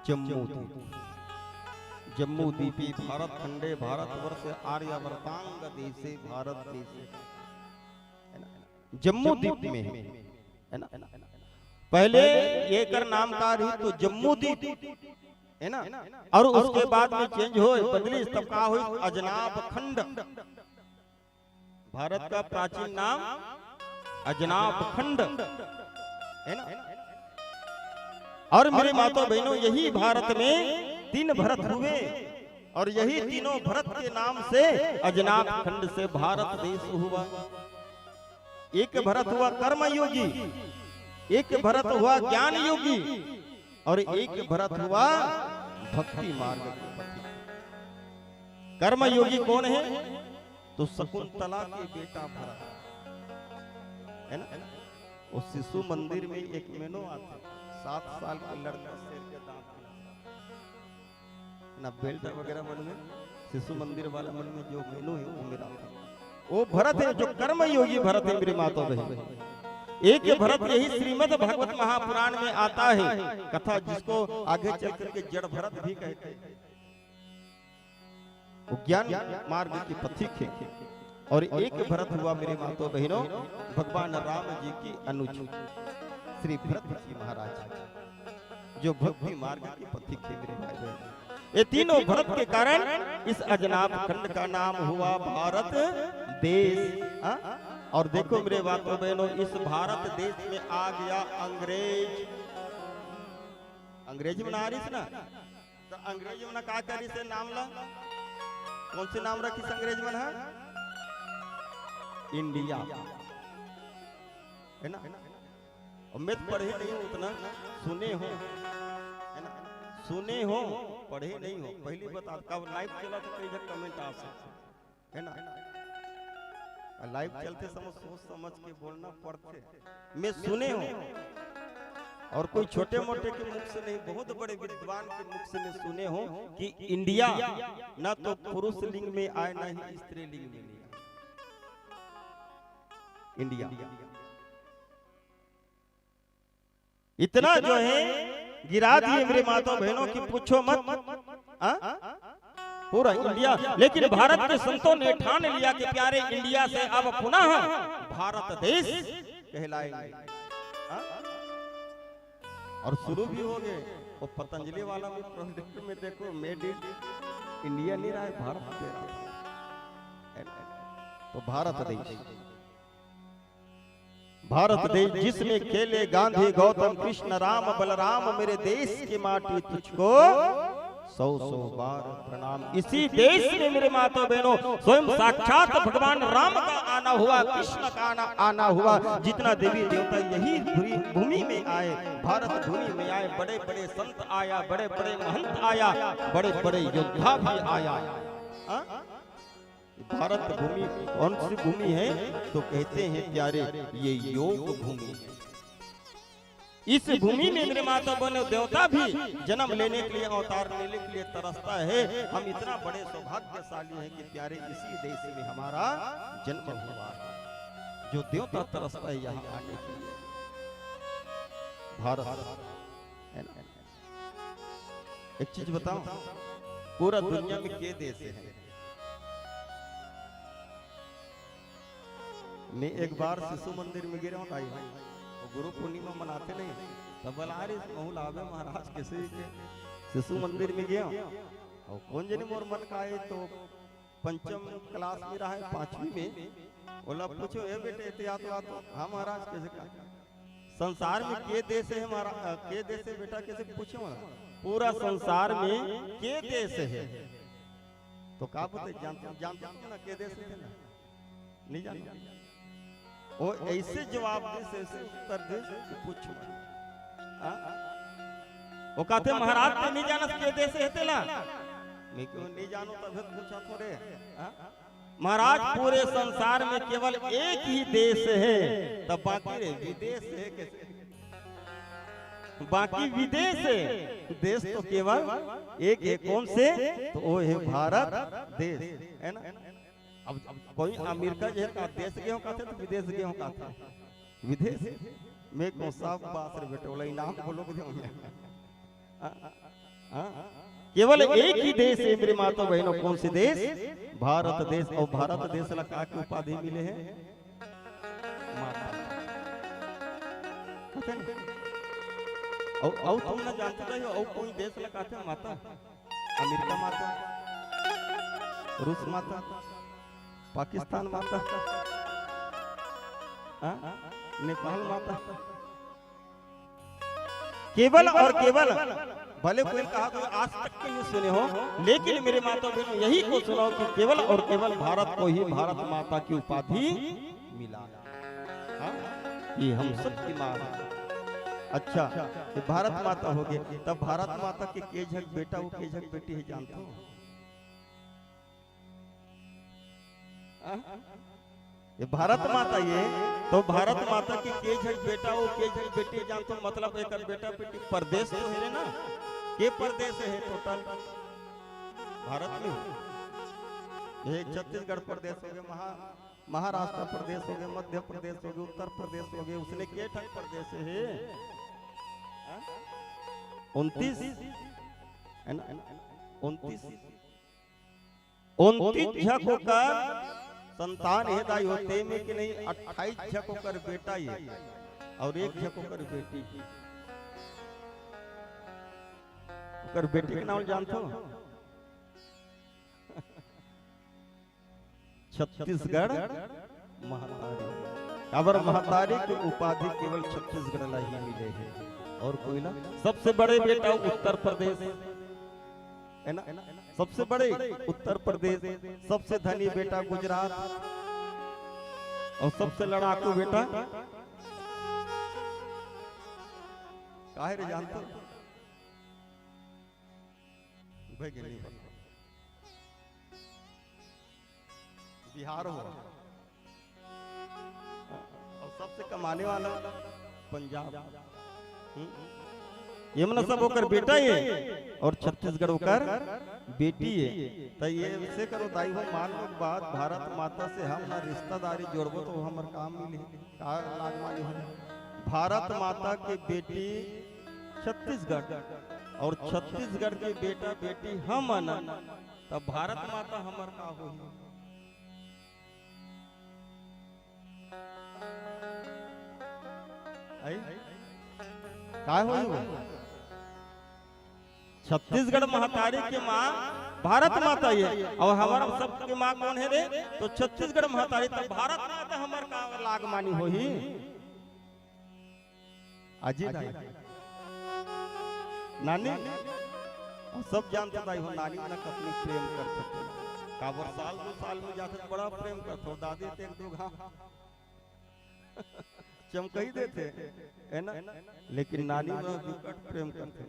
जम्मू द्वीप। जम्मू द्वीपी भारत खंडे भारतवर्ष आर्यावर्तांग देशे भारत देशे जम्मू द्वीप में है ना। पहले ये कर नाम का रही तो जम्मू द्वीप है ना, और उसके बाद में चेंज हो बदली तब का हुई अजनाब खंड। भारत का प्राचीन नाम अजनाब खंड है ना। और मेरे माता बहनों यही भारत में 3 भरत हुए, और यही तीनों भरत के नाम से अजनाब खंड से भारत देश हुआ। एक भरत हुआ कर्म योगी, एक भरत हुआ ज्ञान योगी, और एक भरत हुआ भक्ति मार्ग के पथिक। कर्म योगी कौन है? तो शकुंतला के बेटा भरत है ना। वो शिशु मंदिर में एक मेनो आता, 7 साल का लड़का शेर के दांत ना, बेल्ट वगैरह मन में, शिशु मंदिर वाला मन में जो मेनू है वो मेरा था। वो भरत है जो कर्म योगी भरत है मेरी माता बहन। एक भरत यही श्रीमद् भागवत महापुराण में आता है कथा, जिसको आगे चल करके जड़ भरत भी कहते हैं। वो ज्ञान मार्ग की पथिक है। और एक भरत हुआ मेरे माता बहनों भगवान राम जी की अनुज श्री भरत जी महाराज, जो भक्ति मार्ग की पथिक है मेरे भाई बहन। ये तीनों भरत के कारण इस अजनाब खंड का नाम हुआ भारत देश। और देखो मेरे बातों बहनों, इस भारत देश में आ गया अंग्रेज। अंग्रेज में ना रही ना, तो अंग्रेज में का करी से नाम ला, कौन से नाम रखी अंग्रेज में? इंडिया है ना। और मैं पढ़े नहीं हूं उतना, सुने हो है ना, सुने हो पढ़े नहीं हो। पहली बता कब लाइव चला तो कई कमेंट आ सकते है ना। लाइव चलते समय सोच समझ के बोलना पड़ते। मैं सुने हो, और कोई छोटे मोटे के मुख से नहीं, बहुत बड़े विद्वान के मुख से मैं सुने हो कि इंडिया ना तो पुरुष लिंग में आए ना ही स्त्री लिंग में आए। इंडिया। इतना जो है गिरा दिए मेरे माता बहनों की पूछो मत, पूरा इंडिया। लेकिन भारत के संतों ने ठान लिया कि प्यारे इंडिया से अब पुनः भारत देश कहलाएंगे। और शुरू भी हो गए। वो पतंजलि वाला भी प्रोजेक्ट में देखो, मेड इन इंडिया नहीं रहा है, भारत दे रहा है। तो भारत देश, भारत देश जिसमें खेले गांधी गौतम कृष्ण राम बलराम, मेरे देश की माटी तुझको सौ सौ बार प्रणाम। इसी देश में मेरे माता बहनों स्वयं साक्षात भगवान राम का आना हुआ, कृष्ण का आना हुआ। जितना देवी देवता यही भूमि में आए, भारत भूमि में आए, बड़े बड़े संत आया, बड़े बड़े महंत आया, बड़े बड़े योद्धा भी आया। भारत भूमि कौन सी भूमि है? तो कहते हैं प्यारे ये योग भूमि। इस भूमि में मेरे माता बहनों देवता भी जन्म लेने के लिए, अवतार लेने के लिए तरसता है। हम इतना बड़े सौभाग्यशाली हैं कि प्यारे इसी देश में हमारा जन्म हुआ, जो देवता तरसता है यहाँ आने के लिए। भारत एक चीज बताओ, पूरा दुनिया में के देश है? मैं एक बार शिशु मंदिर में गिरा हूँ, गुरु पूर्णिमा मनाते नहीं, तब बलारे लावे महाराज किसी के शिशु मंदिर में गया और कौन जने मोर मन का है। तो पंचम क्लास में रहा है, 5वीं में बोला पूछो ए बेटे एहतियात हुआ तो हाँ महाराज कैसे का संसार में के देश है हमारा, के देश है बेटा कैसे पूछो, पूरा संसार में के देश है। तो का बोलते जानते ना के देश है ना, नहीं जानते। वो ऐसे जवाब दे, ऐसे उत्तर दे, पूछो वो कहते महाराज ते नहीं जानत के देश है ना, मैं क्यों नहीं जानू तब पूछा थोड़े। महाराज पूरे संसार में केवल एक ही देश है, तब बाकी विदेश है कैसे? बाकी विदेश है, देश तो केवल एक है। कौन से? तो वो है भारत देश, है ना। अब कोई अमेरिका जो है देश गए हो कहते, तो विदेश गए हो कहते, विदेश में कौन सा बात रे बेटे, बोला इनाम बोलोगे। केवल एक ही देश है मेरे माता बहनों, कौन से देश? भारत देश। और भारत देश लगा की उपाधि मिले हैं माता। और तुम ना जानते रहे हो, और कोई देश लगाते हैं माता? अमेरिका माता, रूस माता, पाकिस्तान माता, नेपाल माता। केवल और केवल, भले कोई कहा तो आज तक के नहीं सुने हो, लेकिन मेरे माता बहनों यही को सुनाओ कि केवल और केवल भारत को ही भारत माता की उपाधि मिला। ये हम सब की मां। अच्छा, तो भारत माता हो गए, तब भारत माता के झक बेटा वो के झक बेटी है जानते हो? ये भारत माता, ये तो भारत माता के झक बेटा वो के झक बेटी जानते हो? मतलब एक बेटा बेटी प्रदेश तो है ना, के प्रदेश है टोटल भारत में? ये छत्तीसगढ़ प्रदेश हो गया, महाराष्ट्र प्रदेश हो गया, मध्य प्रदेश हो गया, उत्तर प्रदेश हो गया। उसने के ठक प्रदेश है? 29 है ना, 29 झक होकर संतान है दाई होते में कि नहीं, 28 झक होकर बेटा ये और 1 झक होकर बेटी। होकर बेटी के नाम जानते हो? छत्तीसगढ़ महतारी। अबर महतारी की उपाधि केवल छत्तीसगढ़ ला ही मिले है, और कोई ना। सबसे बड़े बेटा उत्तर प्रदेश है ना, सबसे बड़े उत्तर प्रदेश। सबसे धनी बेटा गुजरात, और सबसे लड़ाकू बेटा काहे रे जानते हो? बिहार हो। और सबसे कमाने वाला पंजाब। यमुना सब होकर बेटा ये और छत्तीसगढ़ होकर बेटी है। तो ये से करो दाई हो मान लो बात, भारत माता से हम ना रिश्तेदारी जोड़बो तो हमर काम मिली का लाग मानी हो। भारत माता के बेटी छत्तीसगढ़ और छत्तीसगढ़ के बेटा बेटी हम ना, तब भारत माता हमर का हो। का हो छत्तीसगढ़ महातारी के माँ भारत माता ये और हमारा सबके माँ कौन है रे? तो छत्तीसगढ़ महातारी, तो भारत माता हमार का लाग मानी हो ही। अजीत नानी और सब जानते भाई हो नानी ना कतनी प्रेम करते थे। काबर साल 2 साल में जाते बड़ा प्रेम करते हो। दादी ते 1-2 घाव चमकई देते है ना, लेकिन नानी में विकट प्रेम करते।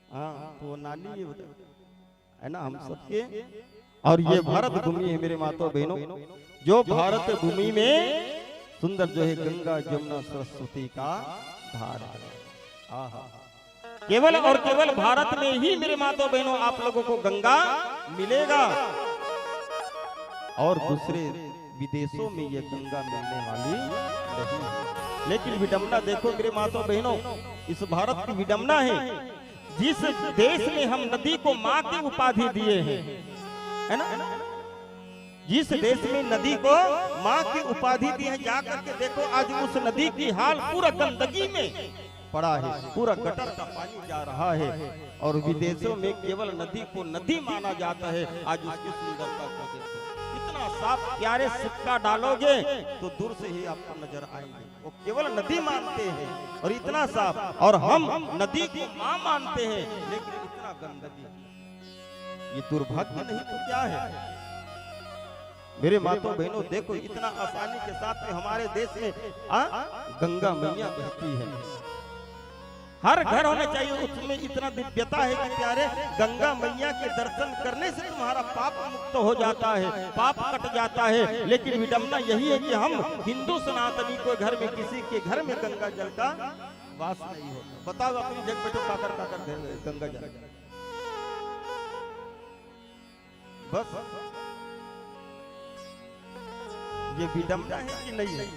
हाँ तो नानी ये है ना हम सबके। और ये भारत भूमि है मेरे माता बहनों, जो भारत भूमि में सुंदर जो है गंगा जमुना सरस्वती का धार है। केवल और केवल भारत में ही मेरे माता बहनों आप लोगों को गंगा मिलेगा, और दूसरे विदेशों में ये गंगा मिलने वाली नहीं है। लेकिन विडंबना देखो मेरे माता बहनों, इस भारत की विडंबना है, जिस देश में हम नदी को माँ की उपाधि दिए हैं, है ना, जिस देश में नदी को माँ की उपाधि दी है, जाकर के देखो आज उस नदी की हाल पूरा गंदगी में पड़ा है, पूरा गटर का पानी जा रहा है। और विदेशों में केवल नदी को नदी माना जाता है। आज उसकी सुंदरता को देखो, इतना साफ प्यारे सिक्का डालोगे तो दूर से ही आपको नजर आएंगे। वो केवल नदी मानते हैं और इतना साफ, और हम नदी को माँ मानते हैं लेकिन इतना गंदगी। ये दुर्भाग्य नहीं तो क्या है मेरे माताओं बहनों? देखो इतना आसानी के साथ में हमारे देश में गंगा मैया बहती है। हर घर होना चाहिए उसमें इतना दिव्यता है कि प्यारे गंगा मैया के दर्शन करने से तुम्हारा पाप मुक्त हो जाता है, पाप कट जाता है। लेकिन विडंबना यही है कि हम हिंदू सनातनी को घर में किसी के घर में गंगा जल का वास नहीं होता। बताओ अपनी जग बैठो काकर काकर गंगा जल, बस ये विडंबना है कि नहीं है?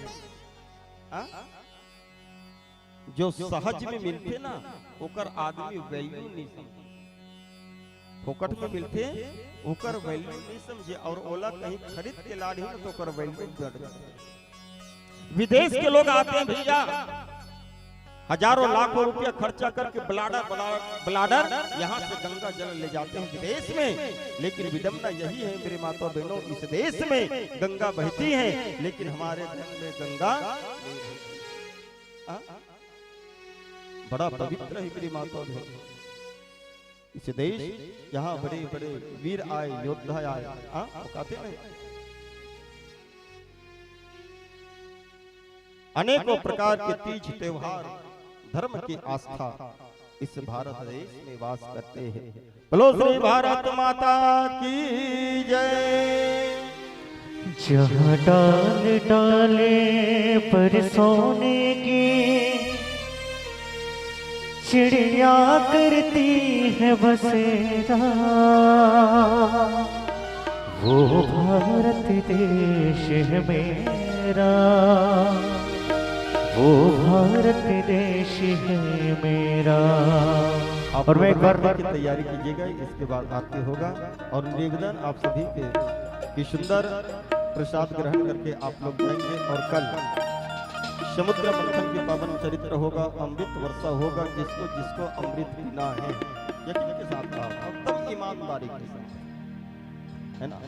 जो सहज में मिलते ना ओकर आदमी वैल्यू नहीं समझे, फोकट में मिलते ओकर वैल्यू नहीं समझे, और ओला कहीं खरीद के लाड़ी तो ओकर वैल्यू बढ़ जाए। विदेश के लोग आते हैं भैया, हजारों लाखों रुपया खर्चा करके ब्लाडर यहाँ से गंगा जल ले जाते हैं विदेश में। लेकिन विडंबना यही है मेरे माता बहनों, इस देश में गंगा बहती है लेकिन हमारे घर में गंगा बड़ा पवित्र है मेरी माता बहनों। इस देश यहाँ बड़े बड़े वीर आए, योद्धा आए, कहते हैं अनेकों प्रकार के तीज त्योहार धर्म की आस्था इस भारत देश में वास करते हैं। बोलो श्री भारत माता की जय। जहाँ डाल डाले पर सोने की चिड़िया करती है बसेरा, वो भारत देश है मेरा, वो भारत देश है मेरा। और मैं एक बार की तैयारी कीजिएगा, इसके बाद आरती होगा। और निवेदन आप सभी के कि सुंदर प्रसाद ग्रहण करके आप लोग जाएंगे। और कल समुद्र मंथन की पावन चरित्र होगा, अमृत वर्षा होगा। जिसको जिसको अमृत पीना है यकीन के साथ एकदम ईमानदारी के साथ, है ना,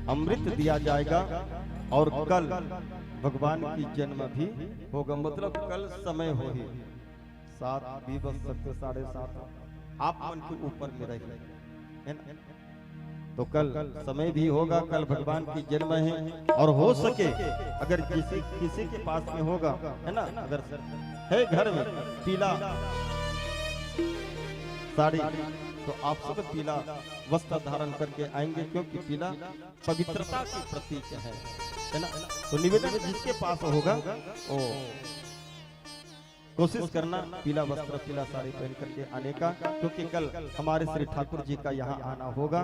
अमृत दिया जाएगा। और कल भगवान की जन्म भी होगा, मतलब कल समय हो ही 7 भी बज सकते 7:30, आप मन के ऊपर में रहिए, है ना। तो कल समय भी होगा, कल भगवान की जन्म है। और हो सके अगर किसी के पास में होगा, है ना, अगर है घर में पीला साड़ी तो आप सब पीला वस्त्र धारण करके आएंगे, क्योंकि पीला पवित्रता की प्रतीक है ना। तो निवेदन जिसके पास होगा वो कोशिश करना पीला वस्त्र पीला साड़ी पहन करके आने का, क्योंकि कल हमारे श्री ठाकुर जी का यहाँ आना होगा,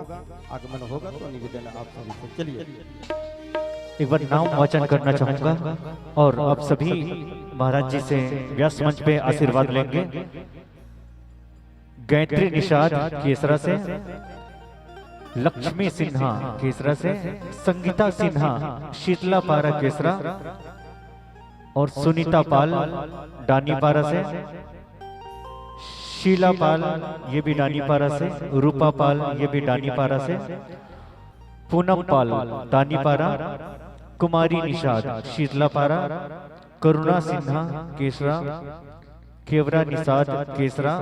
आगमन होगा। तो निवेदन आप सभी से, चलिए एक बार नाम वाचन करना चाहूंगा और आप सभी महाराज जी से व्यास मंच पे आशीर्वाद लेंगे। गायत्री निषाद केसरा से, लक्ष्मी सिन्हा केसरा से, संगीता सिन्हा शीतला पारा केसरा और सुनीता पाल डानीपारा से, शीला पाल ये भी डानीपारा से, रूपा पाल ये भी डानीपारा से, पूनम पाल डानीपारा, कुमारी निषाद शीतलापारा, करुणा सिन्हा केसरा, केवरा निषाद केसरा,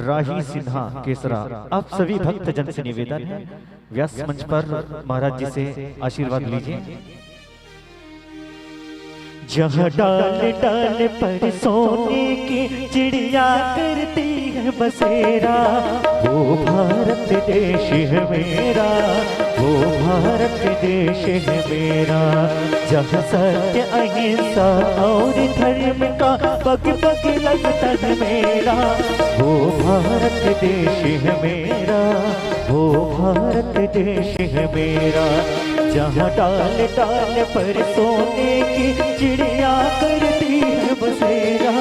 राही सिन्हा केसरा। आप सभी भक्त जन से निवेदन है व्यास मंच पर महाराज जी से आशीर्वाद लीजिए। जहाँ डाल डाल पर सोने की चिड़िया करती है बसेरा, वो भारत देश है मेरा, वो भारत देश है मेरा। जहाँ सत्य अहिंसा और धर्म का पग पग लगता है मेरा, वो भारत देश है मेरा, वो भारत देश है मेरा। जहाँ डाल डाल पर सोने की चिड़िया करती है बसेरा,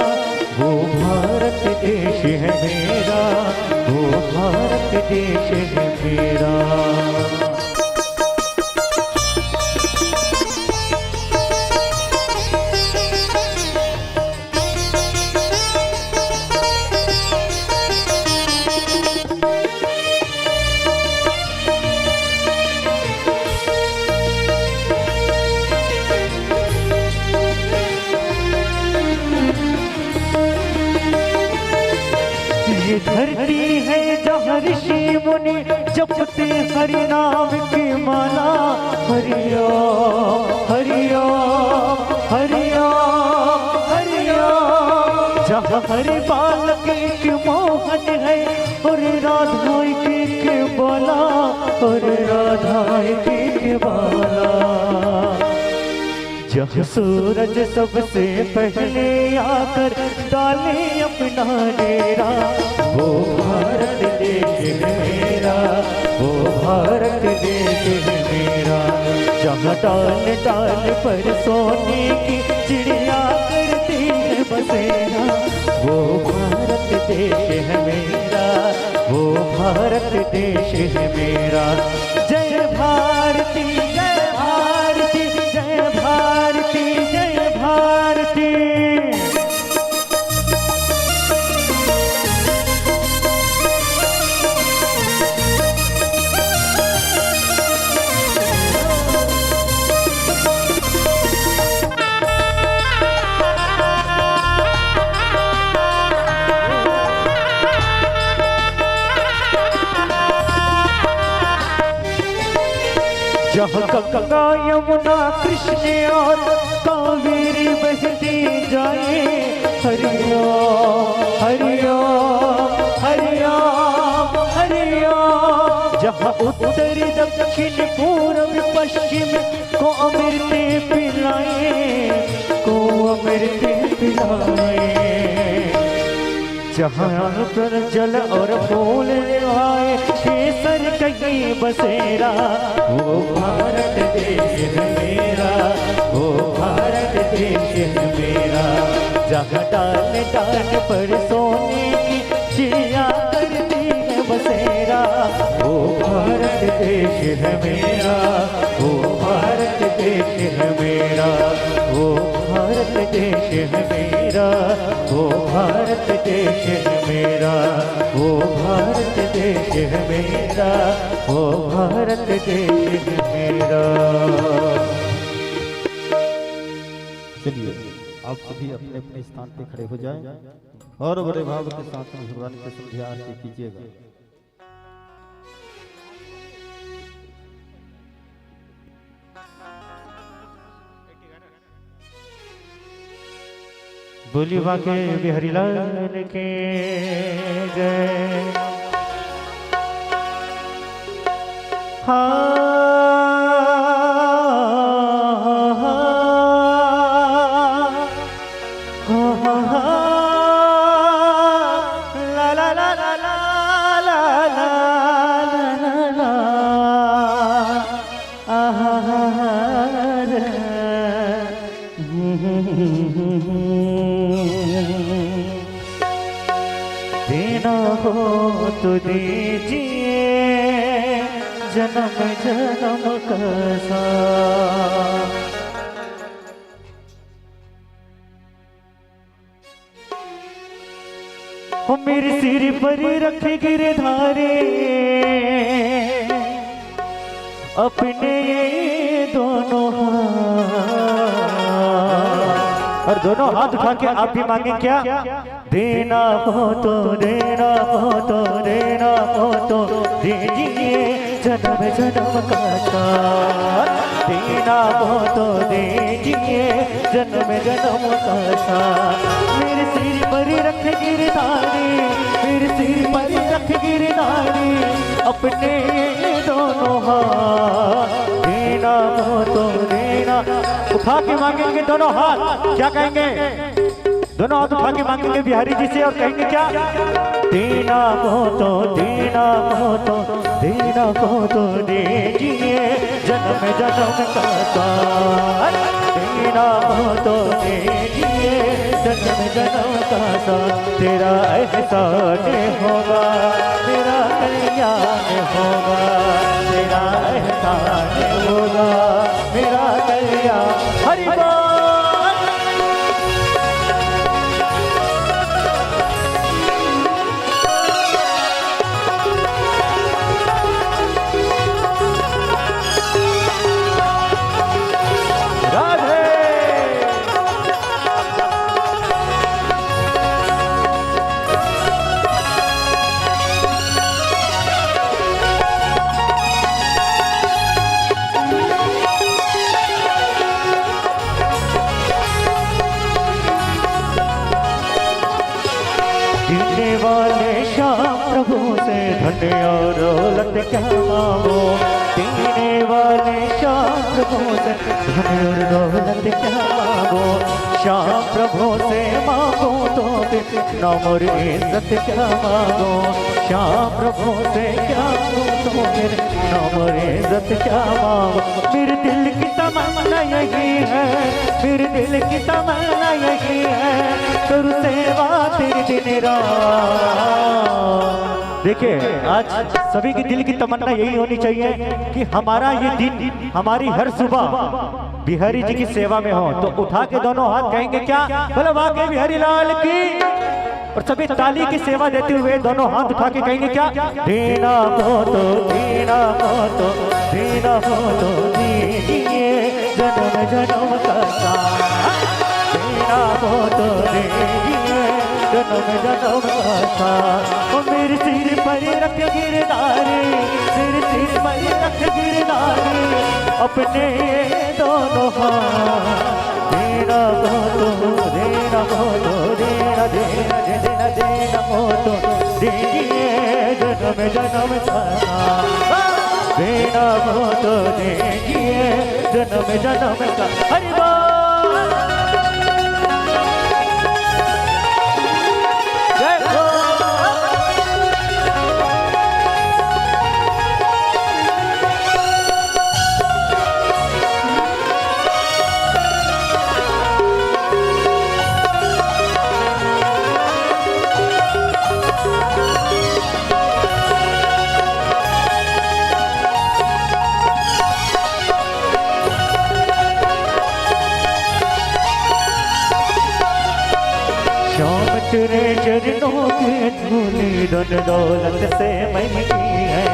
वो भारत देश है मेरा, वो भारत देश है मेरा। धरती है जहाँ ऋषि मुनि जपते हरि नाम की माला, हरिया हरिया हरिया हरिया। जहाँ हरि बालक के मोहन है और राधा के बाला, और राधा के बाला। जहाँ सूरज सबसे पहले आकर डाले अपना डेरा, वो भारत देश है मेरा, वो भारत देश है मेरा। जहाँ डाल डाल पर सोने की चिड़िया करती है बसेरा, वो भारत देश है मेरा, वो भारत देश है मेरा। जय भारती जय भारती जय भारती जय भारती। जहाँ गंगा यमुना कृष्ण और कावेरी बहती जाए, हरिया हरिया हरिया हरिया। जहाँ उत्तर दक्षिण पूर्व पश्चिम को अमृत पिलाए, को अमृत पिलाए। जहाँ पर जल और फूल निभाए, केसर कहीं बसेरा, वो भारत देश है मेरा, वो भारत देश है मेरा। जहाँ डाल डाल पर सोने की चिड़िया करती है बसेरा, वो भारत देश है मेरा, वो भारत देश है मेरा, वो भारत देश है मेरा, वो भारत देश है मेरा, वो भारत देश है मेरा, वो भारत देश है मेरा। चलिए आप सभी अपने अपने स्थान पे खड़े हो जाएं और बड़े भाव के साथ में भगवान के संध्या आरती कीजिएगा। बोली बाके बिहारी लाल के जय। हाँ देना हो तो दीजिए जन्म जन्म का साथ। हो मेरे सिर पर रख गिरधारे अपने ये दोनों हाथ, और दोनों हाथ उठा के आप भी मांगे क्या? देना हो तो देना हो तो देना हो तो दीजिए जन्म जन्म का साथ। देना हो तो दीजिए जन्म जन्म का साथ। मेरे सिर पर रख गिरधारी, मेरे सिर पर रख गिरधारी अपने दोनों हाथ। देना हो तो देना, उठा के मांगेंगे दोनों हाथ, क्या कहेंगे? दोनों हाथ उठा के मांगेंगे बिहारी जी से और कहेंगे क्या? देना हो तो देना हो तो देना हो तो दीजिए जन्म जन्म का साथ। देना हो तो दीजिए जन्म जन्म का साथ। तेरा एहसान होगा तेरा कल्याण होगा, तेरा एहसान होगा मेरा कल्याण। हरि बोल। जीने वाले श्याम प्रभु से धन और दौलत क्या मांगो। जीने वाले श्याम प्रभु से धन और दौलत क्या मांगो। श्याम प्रभु से मांगो तो नाम और इज्जत क्या मांगो। श्याम प्रभु से क्या मांगो तो नाम और इज्जत क्या मांगो। मेरे दिल की तमन्ना यही है, मेरे दिल की तमन्ना यही है, करूँ सेवा तेरी दिन रात। देखिए आज सभी के दिल की तमन्ना यही होनी चाहिए कि हमारा ये दिन, हमारी हर सुबह बिहारी जी की सेवा में हो। तो उठा के दोनों हाथ कहेंगे क्या? बोलो वाकई बिहारी लाल की। और सभी ताली की सेवा देते हुए दोनों हाथ उठा के कहेंगे क्या? देना हो तो देना हो तो देना हो तो दीजिए जन्म जन्म का साथ। देना हो तो दीजिए जन्म जन्म का साथ। मेरे सिर पर रख गिरधारी, मेरे सिर पर रख गिरधारी अपने दोनों हाथ। देना हो तो देना हो तो देना देना देना देना हो तो दीजिए जन्म जन्म का साथ। देना हो तो दीजिए जन्म जन्म का। हरि बोल। तेरे चरणों की धूली धन दौलत से महंगी है।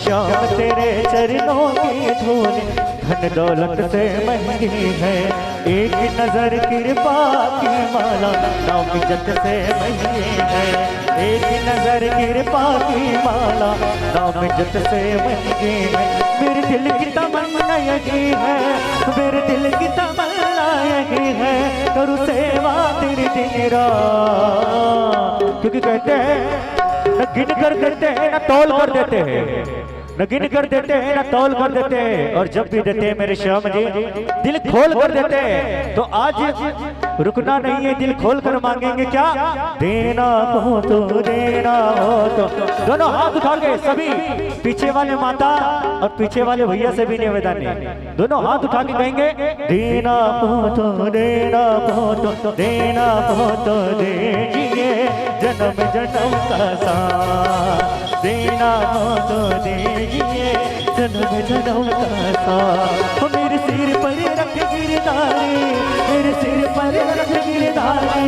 श्याम तेरे चरणों की धूली धन दौलत से महंगी है। एक नजर कृपा की माला नाम इज्जत से महंगी है। एक नजर कृपा की माला नाम इज्जत से महंगी है। मेरे दिल की तमन्ना यही है, मेरे दिल की तमन्ना यही है, करूँ सेवा तेरी दिन रात। क्योंकि कहते हैं न गिन कर देते हैं न तौल कर देते हैं, नगिन कर देते हैं ना तौल कर देते हैं, और जब भी देते हैं मेरे श्याम जी दिल खोल कर देते हैं। तो आज रुकना नहीं है, दिल खोल कर मांगेंगे क्या? देना हो तो देना हो तो। दोनों हाथ उठा के सभी, पीछे वाले माता और पीछे वाले भैया से भी निवेदन है, दोनों हाथ उठा के कहेंगे देना हो तो देना हो तो, देना हो तो दीजिए जन्म जन्म का साथ, देना हो तो दीजिए जन्म जन्म का साथ। मेरे सिर पर रख गिरधारी, मेरे सिर पर रख गिरधारी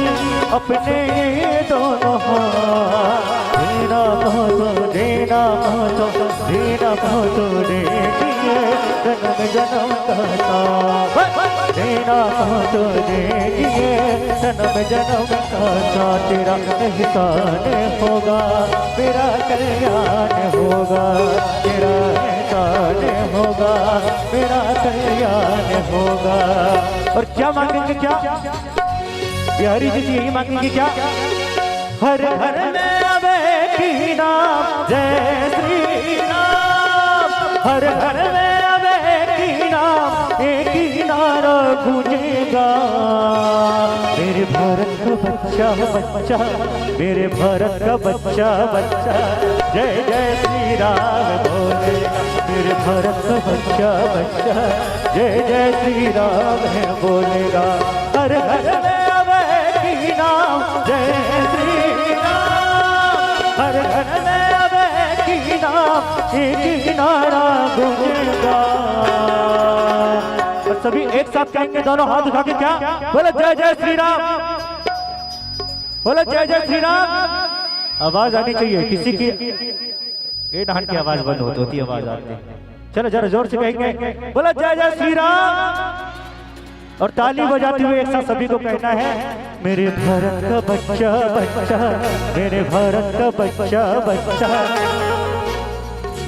अपने दोनों हाथ, देना हो तो देना हो तो, देना हो तो दीजिए जन्म जन्म का साथ, देना हो तो दीजिए जन्म जन्म का साथ। तेरा एहसान होगा मेरा कल्याण होगा, तेरा एहसान होगा मेरा कल्याण होगा। और क्या मांगेंगे क्या? बिहारी जी यही मांगेंगे क्या? हर हर में अबे की नाम जय श्री राम, हर हर में अबे की नाम एक ही नारा गूंजेगा। मेरे भारत का बच्चा बच्चा, मेरे भारत का बच्चा बच्चा जय जय श्री राम बोलेगा। मेरे भारत का बच्चा बच्चा जय जय श्री राम है बोलेगा। हर हर में अबे की नाम जय श्री राम, हर घर में अबे की नाम एक ही नारा गूंजेगा। और सभी एक साथ कहेंगे दोनों हाथ उठा के क्या? बोलो जय जय श्री राम, बोलो जय जय श्री राम। आवाज आनी चाहिए किसी की, ये डांट की आवाज बंद होती आवाज आती है। चलो जरा जोर से कहेंगे बोलो जय जय श्री राम, और ताली बजाते हुए एक साथ सभी को कहना है मेरे भारत का बच्चा बच्चा, मेरे भारत का बच्चा बच्चा।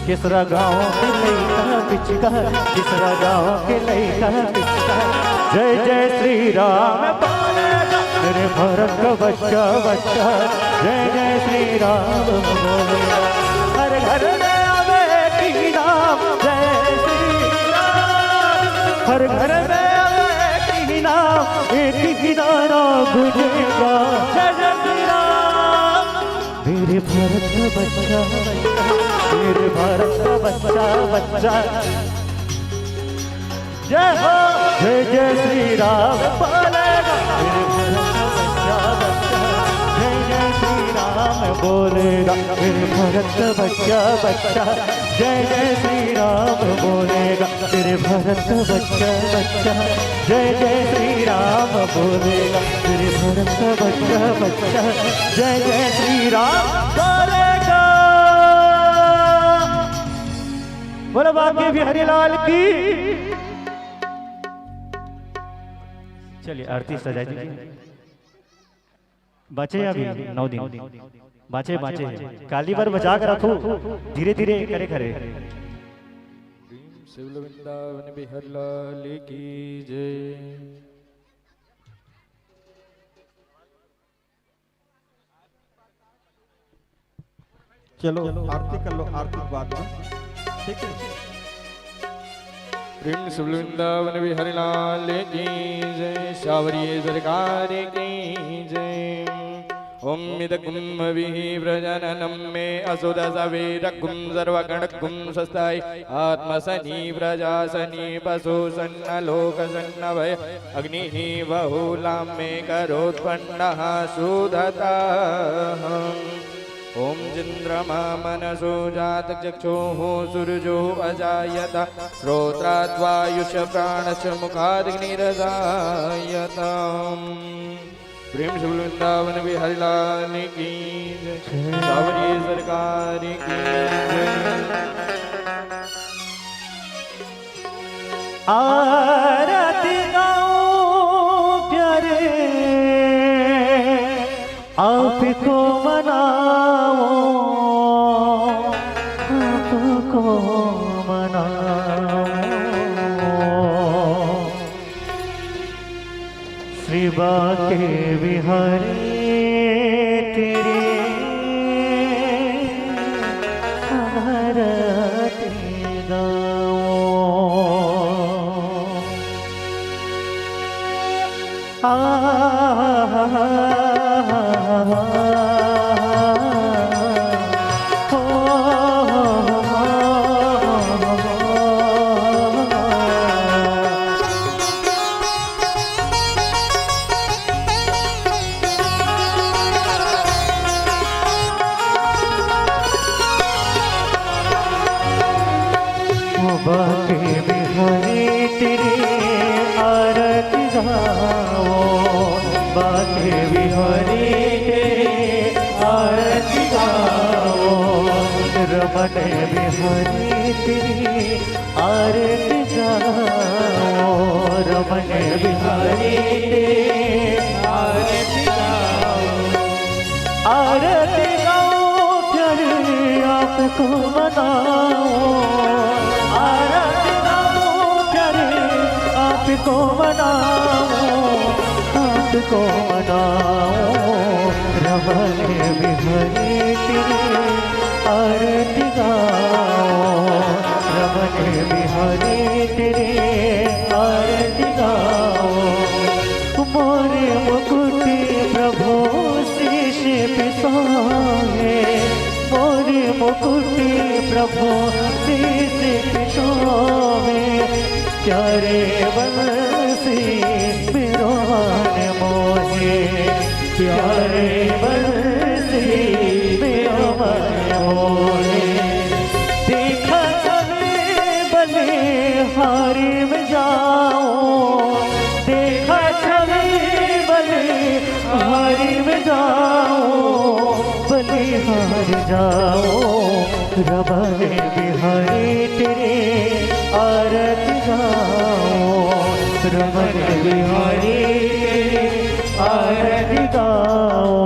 किसरा गाँव के लइका पिचका, किसरा गाँव के लइका पिचका जय जय श्री राम बोलेगा। मेरे भारत का बच्चा बच्चा जय जय श्री राम बोलेगा। हर घर में आवे की नाम जय श्री राम, हर घर में नाम एक ही नारा गूंजेगा जय जय श्री राम। मेरे भारत का बच्चा बच्चा, मेरे भारत का बच्चा बच्चा जय हो जय जय श्री राम बोलेगा। मेरे भारत का बच्चा बच्चा जय जय श्री राम बोलेगा। मेरे भारत का बच्चा बच्चा जय जय श्री राम बोलेगा। मेरे भारत का बच्चा बच्चा जय जय श्री राम बोलेगा। बोलो बाकी बिहारी लाल की। चलिए आरती सजा दीजिए। बचे अभी 9 दिन बाचे बाचे, काली बार बचा कर रखो, धीरे धीरे करे करे। शिव वृंदावन बिहारी लाल की जय। चलो आरती कर लो, आरती के बाद में ठीक है। प्रेम शिव वृंदावन बिहारी लाल की जय, सावरिये सरकार की जय। ओम मिदकुम विव्रजननम मे असुद सवेरकुम सर्वगणकुम सस्ताय आत्मसनी व्रजासनी पशु सन्न लोक सन्न भय अग्निः बहुलां मे करोत्पन्नः सुधता। ओम चंद्रमा मनसो जात चक्षुः सूरजो अजायत श्रोत्राद्वायुष प्राणश्च मुखादग्निरजायत। प्रेम शिव वृंदावन बिहारी लाल की जय, सावरिये सरकार की जय। आरती गाओ प्यारे आपको मनाओ, आपको मनाओ। श्री बाके बिहारी तेरी आरती रमण बिहारी तेरी आरती गाओ, रमण बिहारी तेरी आरती गाओ, आरती गाओ प्यारे आपको मनाओ, आरती गाओ प्यारे आपको मनाओ, आपको मनाओ, रमण बिहारी तेरी आरती गाओ, रमण बिहारी तेरी आरती गाओ, मोरे मुकुट प्रभु शीश पिसाए, मोरे मुकुट प्रभु शीश पिसाए, प्यारे बंसी मेरो मन मोहे, प्यारे बंसी मेरो मन मोहे, देखा चले बले हारी में जाओ, देखा चले बले हारी में जाओ, बले हार जाओ, रमण बिहारी तेरे आरती गाओ, रमण बिहारी तेरे आरती गाओ।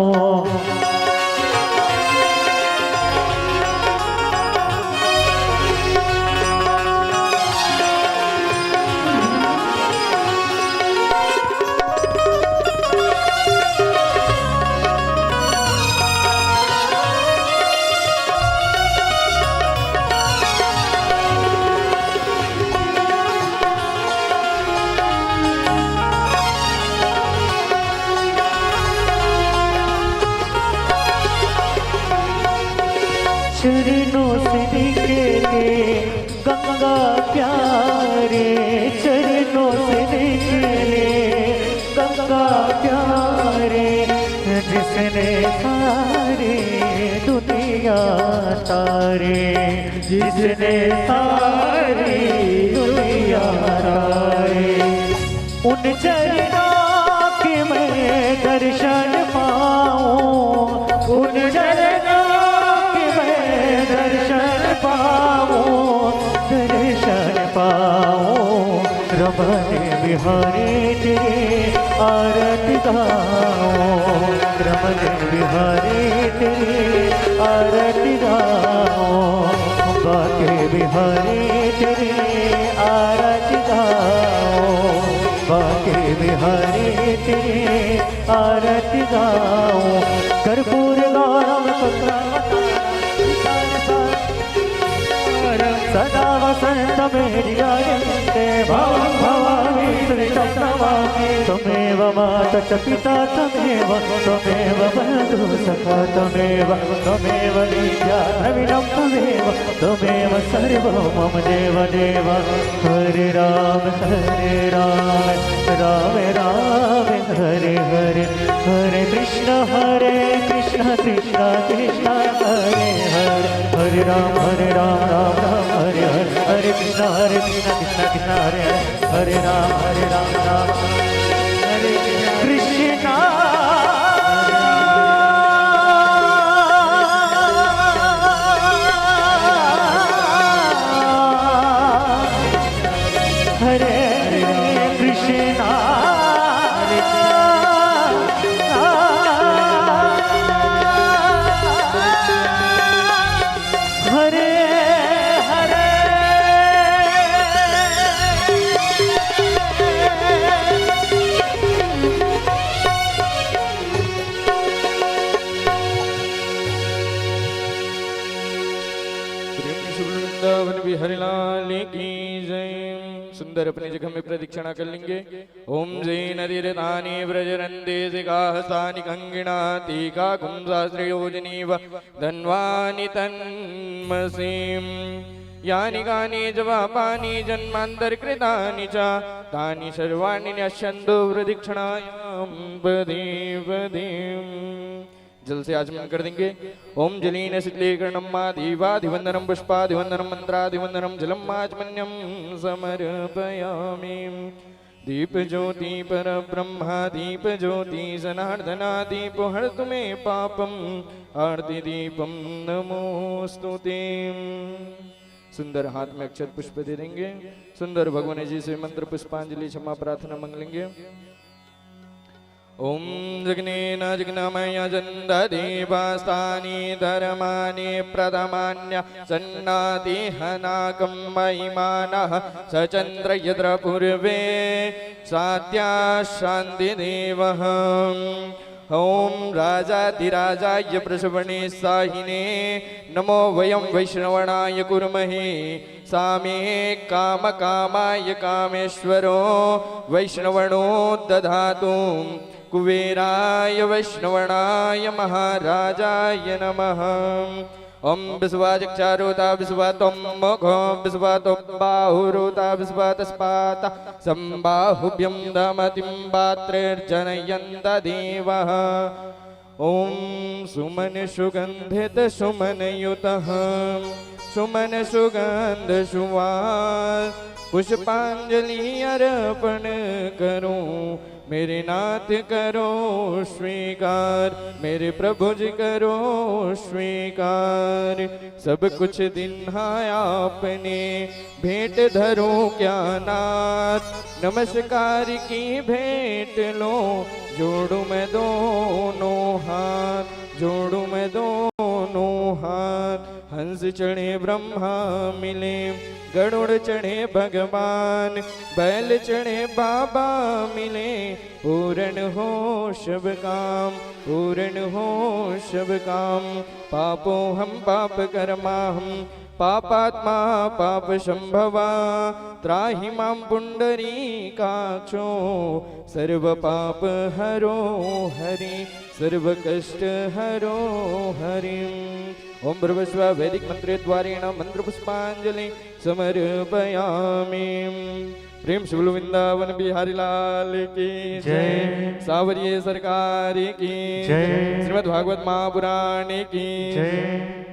चरणों से निकले गंगा प्यारे, चरणों से निकले गंगा प्यारे, जिसने सारी दुनिया तारे, जिसने सारी दुनिया तारे, उन चरणों के मैं दर्शन पाऊं, उन चरणों दर्शन पाओ, दर्शन पाओ, रमण बिहारी तेरे आरती गाओ, रमण बिहारी तेरे आरती गाओ, बाके बिहारी तेरे आरती गाओ, बाके बिहारी तेरे आरती गाओ, कर्पूर गौरम सदा वसंत मेरी आयन्ते भवं भवामि श्रीतं नमामि, त्वमेव माता च पिता त्वमेव, त्वमेव बन्धु सखा त्वमेव, त्वमेव विद्या द्रविणं त्वमेव, त्वमेव सर्वं मम देव देव, हरे राम राम राम हरे हरे, हरे कृष्ण कृष्ण कृष्ण हरे हरे, हरे राम राम राम हरे हरे, हरे कृष्ण कृष्ण कृष्ण हरे हरे, हरे राम राम हरे कृष्ण। हरिलाल की जय। सुंदर अपनी जगह में प्रदक्षिणा कर लेंगे। ओम जय नदीरतानि व्रजरंदे जिगाहसानि कंगिणा टीका कुंसाश्रयोजनीव धन्वानि तन्मसीम यानि गानि जवापानि जन्मान्तरकृतानि च तानि सर्वाणि नश्यन्तु प्रदक्षिणायां पदे पदे। जल से आचमन कर देंगे। ओम जलीन शीतलीकरणम दीवाधिवंदनम पुष्पाधिवंदनम मंत्राधिवंदनम जलम आचमन्यम समर्पयामि। दीप ज्योति पर ब्रह्मा दीप ज्योति जनार्दना दीप हर तुम्हें पापम आरती दीपम नमोस्तुते। सुंदर हाथ में अक्षत पुष्प दे देंगे। सुंदर भगवान जी से मंत्र पुष्पांजलि क्षमा प्रार्थना मंगलेंगे। ओम जग्नेन जग्नमय जन्ददेवास्तानि धर्माणि प्रथमान्य सन्नाति हनाकं महिमानः सचन्द्र यत्र पूर्वे सात्या शान्तिदेवः। ओम राजाधिराजाय प्रसवणे साहिने नमो वयं वैष्णवणाय कुर्महे। सामे काम कामाय कामेश्वरो वैष्णवणो दधातु। कुबेराय वैष्णवणाय महाराजाय नमः। ओम विश्वाचक्षारोता विश्वातम मोघो विश्वातम बाहुरोता विश्वातस्पाता संबाहुभ्यं दमतिं पात्रेर्जनयन्त देवः। ओम सुमन सुगंधित सुमन युतः सुमन सुगंध सुवास पुष्पांजलि अर्पण करूं। मेरे नाथ करो स्वीकार मेरे प्रभु जी करो स्वीकार। सब कुछ दिन आपने भेंट धरो क्या नाथ। नमस्कार की भेंट लो जोड़ू मैं दोनों हाथ जोड़ू मैं दोनों हाथ। हंस चढ़े ब्रह्मा मिले गरुड़ चढ़े भगवान बैल चढ़े बाबा मिले। पूर्ण हो सब काम पूर्ण हो सब काम। पापो हम पाप कर्मा हम पापात्मा पाप संभवा। त्राहि मां पुंडरीकाक्षो सर्व पाप हरो हरि सर्व कष्ट हरो हरि। ओम ब्रह्मस्व वैदिक मंत्र द्वारेण मंत्र पुष्पांजलि समर्पयामि। प्रेम शिवल वृंदावन बिहारी लाल की जय। सावरिये सरकार की जय। श्रीमद् भागवत महापुराण की जय।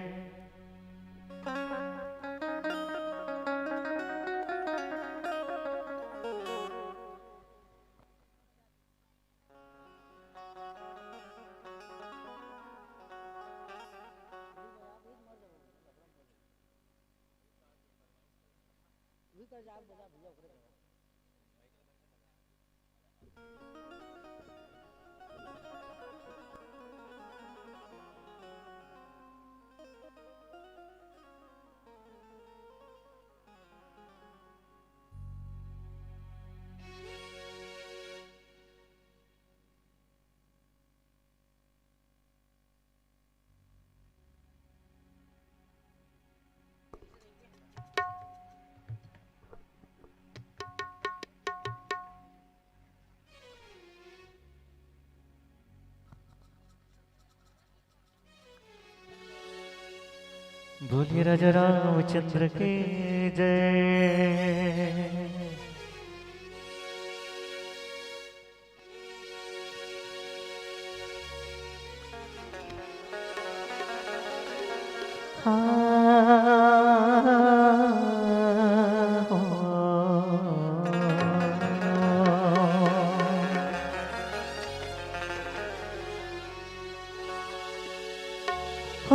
बोलिए राजा रामचंद्र के जय।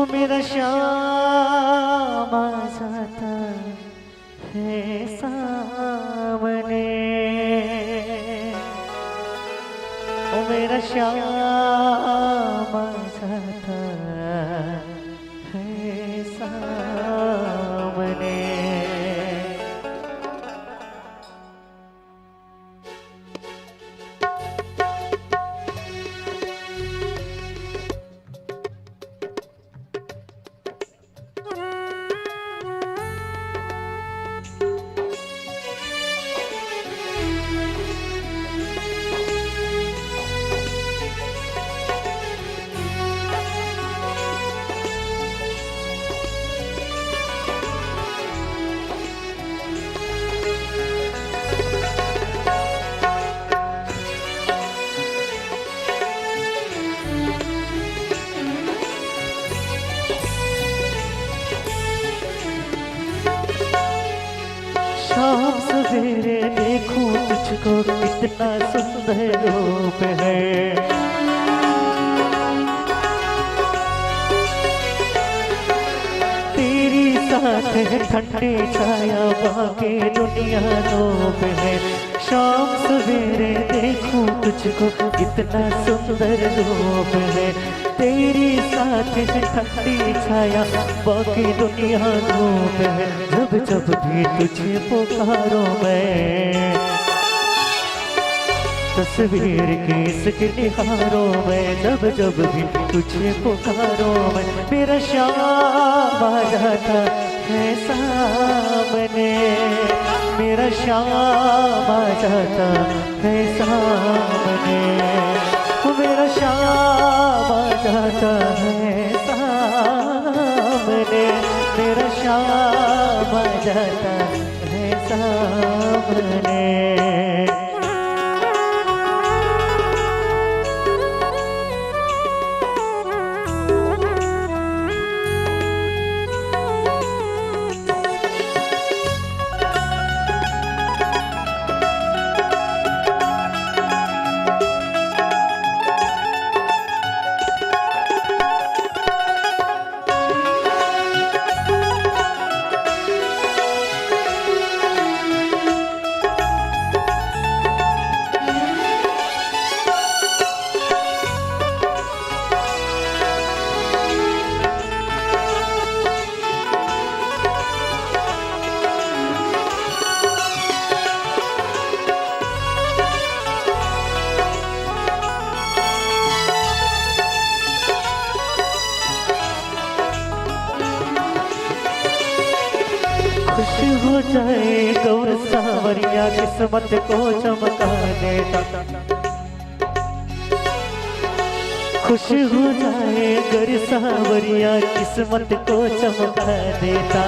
मेरा श्याम जाता है सामने। ओ मेरा श्याम जाता है सामने। शाम सवेरे देखूं तुझको कितना सुंदर रूप है। तेरी साथ है ठंडी छाया बाकी दुनिया धूप है। शाम सवेरे देखूं तुझको कितना सुंदर रूप है। तेरी साथ है ठंडी छाया बाकी दुनिया धूप है। जब जब भी तुझे पुकारो मैं तस्वीर की इसके निहारो मैं। जब जब भी तुझे पुकारो मैं मेरा शाम आ जाता है सामने। मेरा शाम आ जाता है सामने। मेरा शाम आ जाता है सामने। मेरा शाम आ जाता है सामने। खुश हो जाए गौर सावरिया किस्मत को चमका देता। खुश हो जाए गौर सावरिया किस्मत को चमका देता।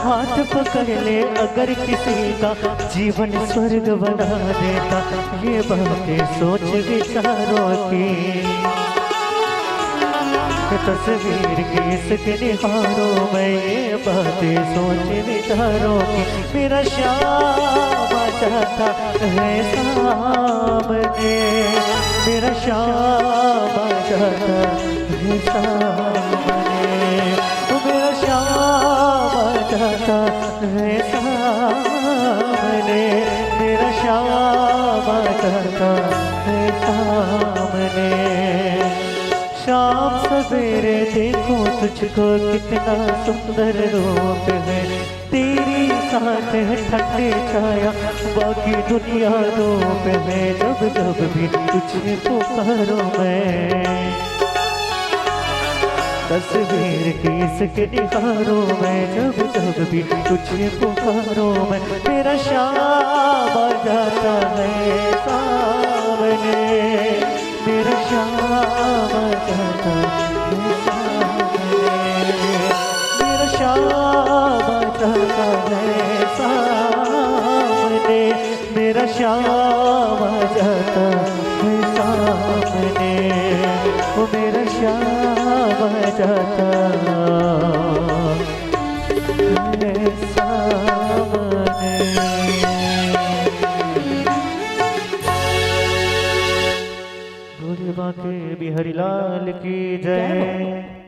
हाथ पकड़ ले अगर किसी का जीवन स्वर्ग बना देता। ये बातें सोच विचारों की तस्वीर की इसके निहारों में। ये बातें सोच विचारों की मेरा शाम आ जाता है सामने। मेरा शाम आ जाता है सामने। मेरा शाम आ जाता है सामने। मेरा शाम आ जाता है सामने। शाम सवेरे देखूं तुझको कितना सुंदर रूप है। तेरी साथ है ठंडी छाया बाकी दुनिया धूप है। जब जब भी तुझे पुकारो मैं तस्वीर की इसके निहारो मैं। जब जब भी तुझे पुकारो मैं मेरा शाम आ जाता है सामने। मेरा शाम आ जाता है सामने। मेरा शाम आ जाता है सामने। मेरा शाम आ जाता है सामने। वो मेरा शाम आ जाता है सामने। भोले बाके बिहारी लाल की जय।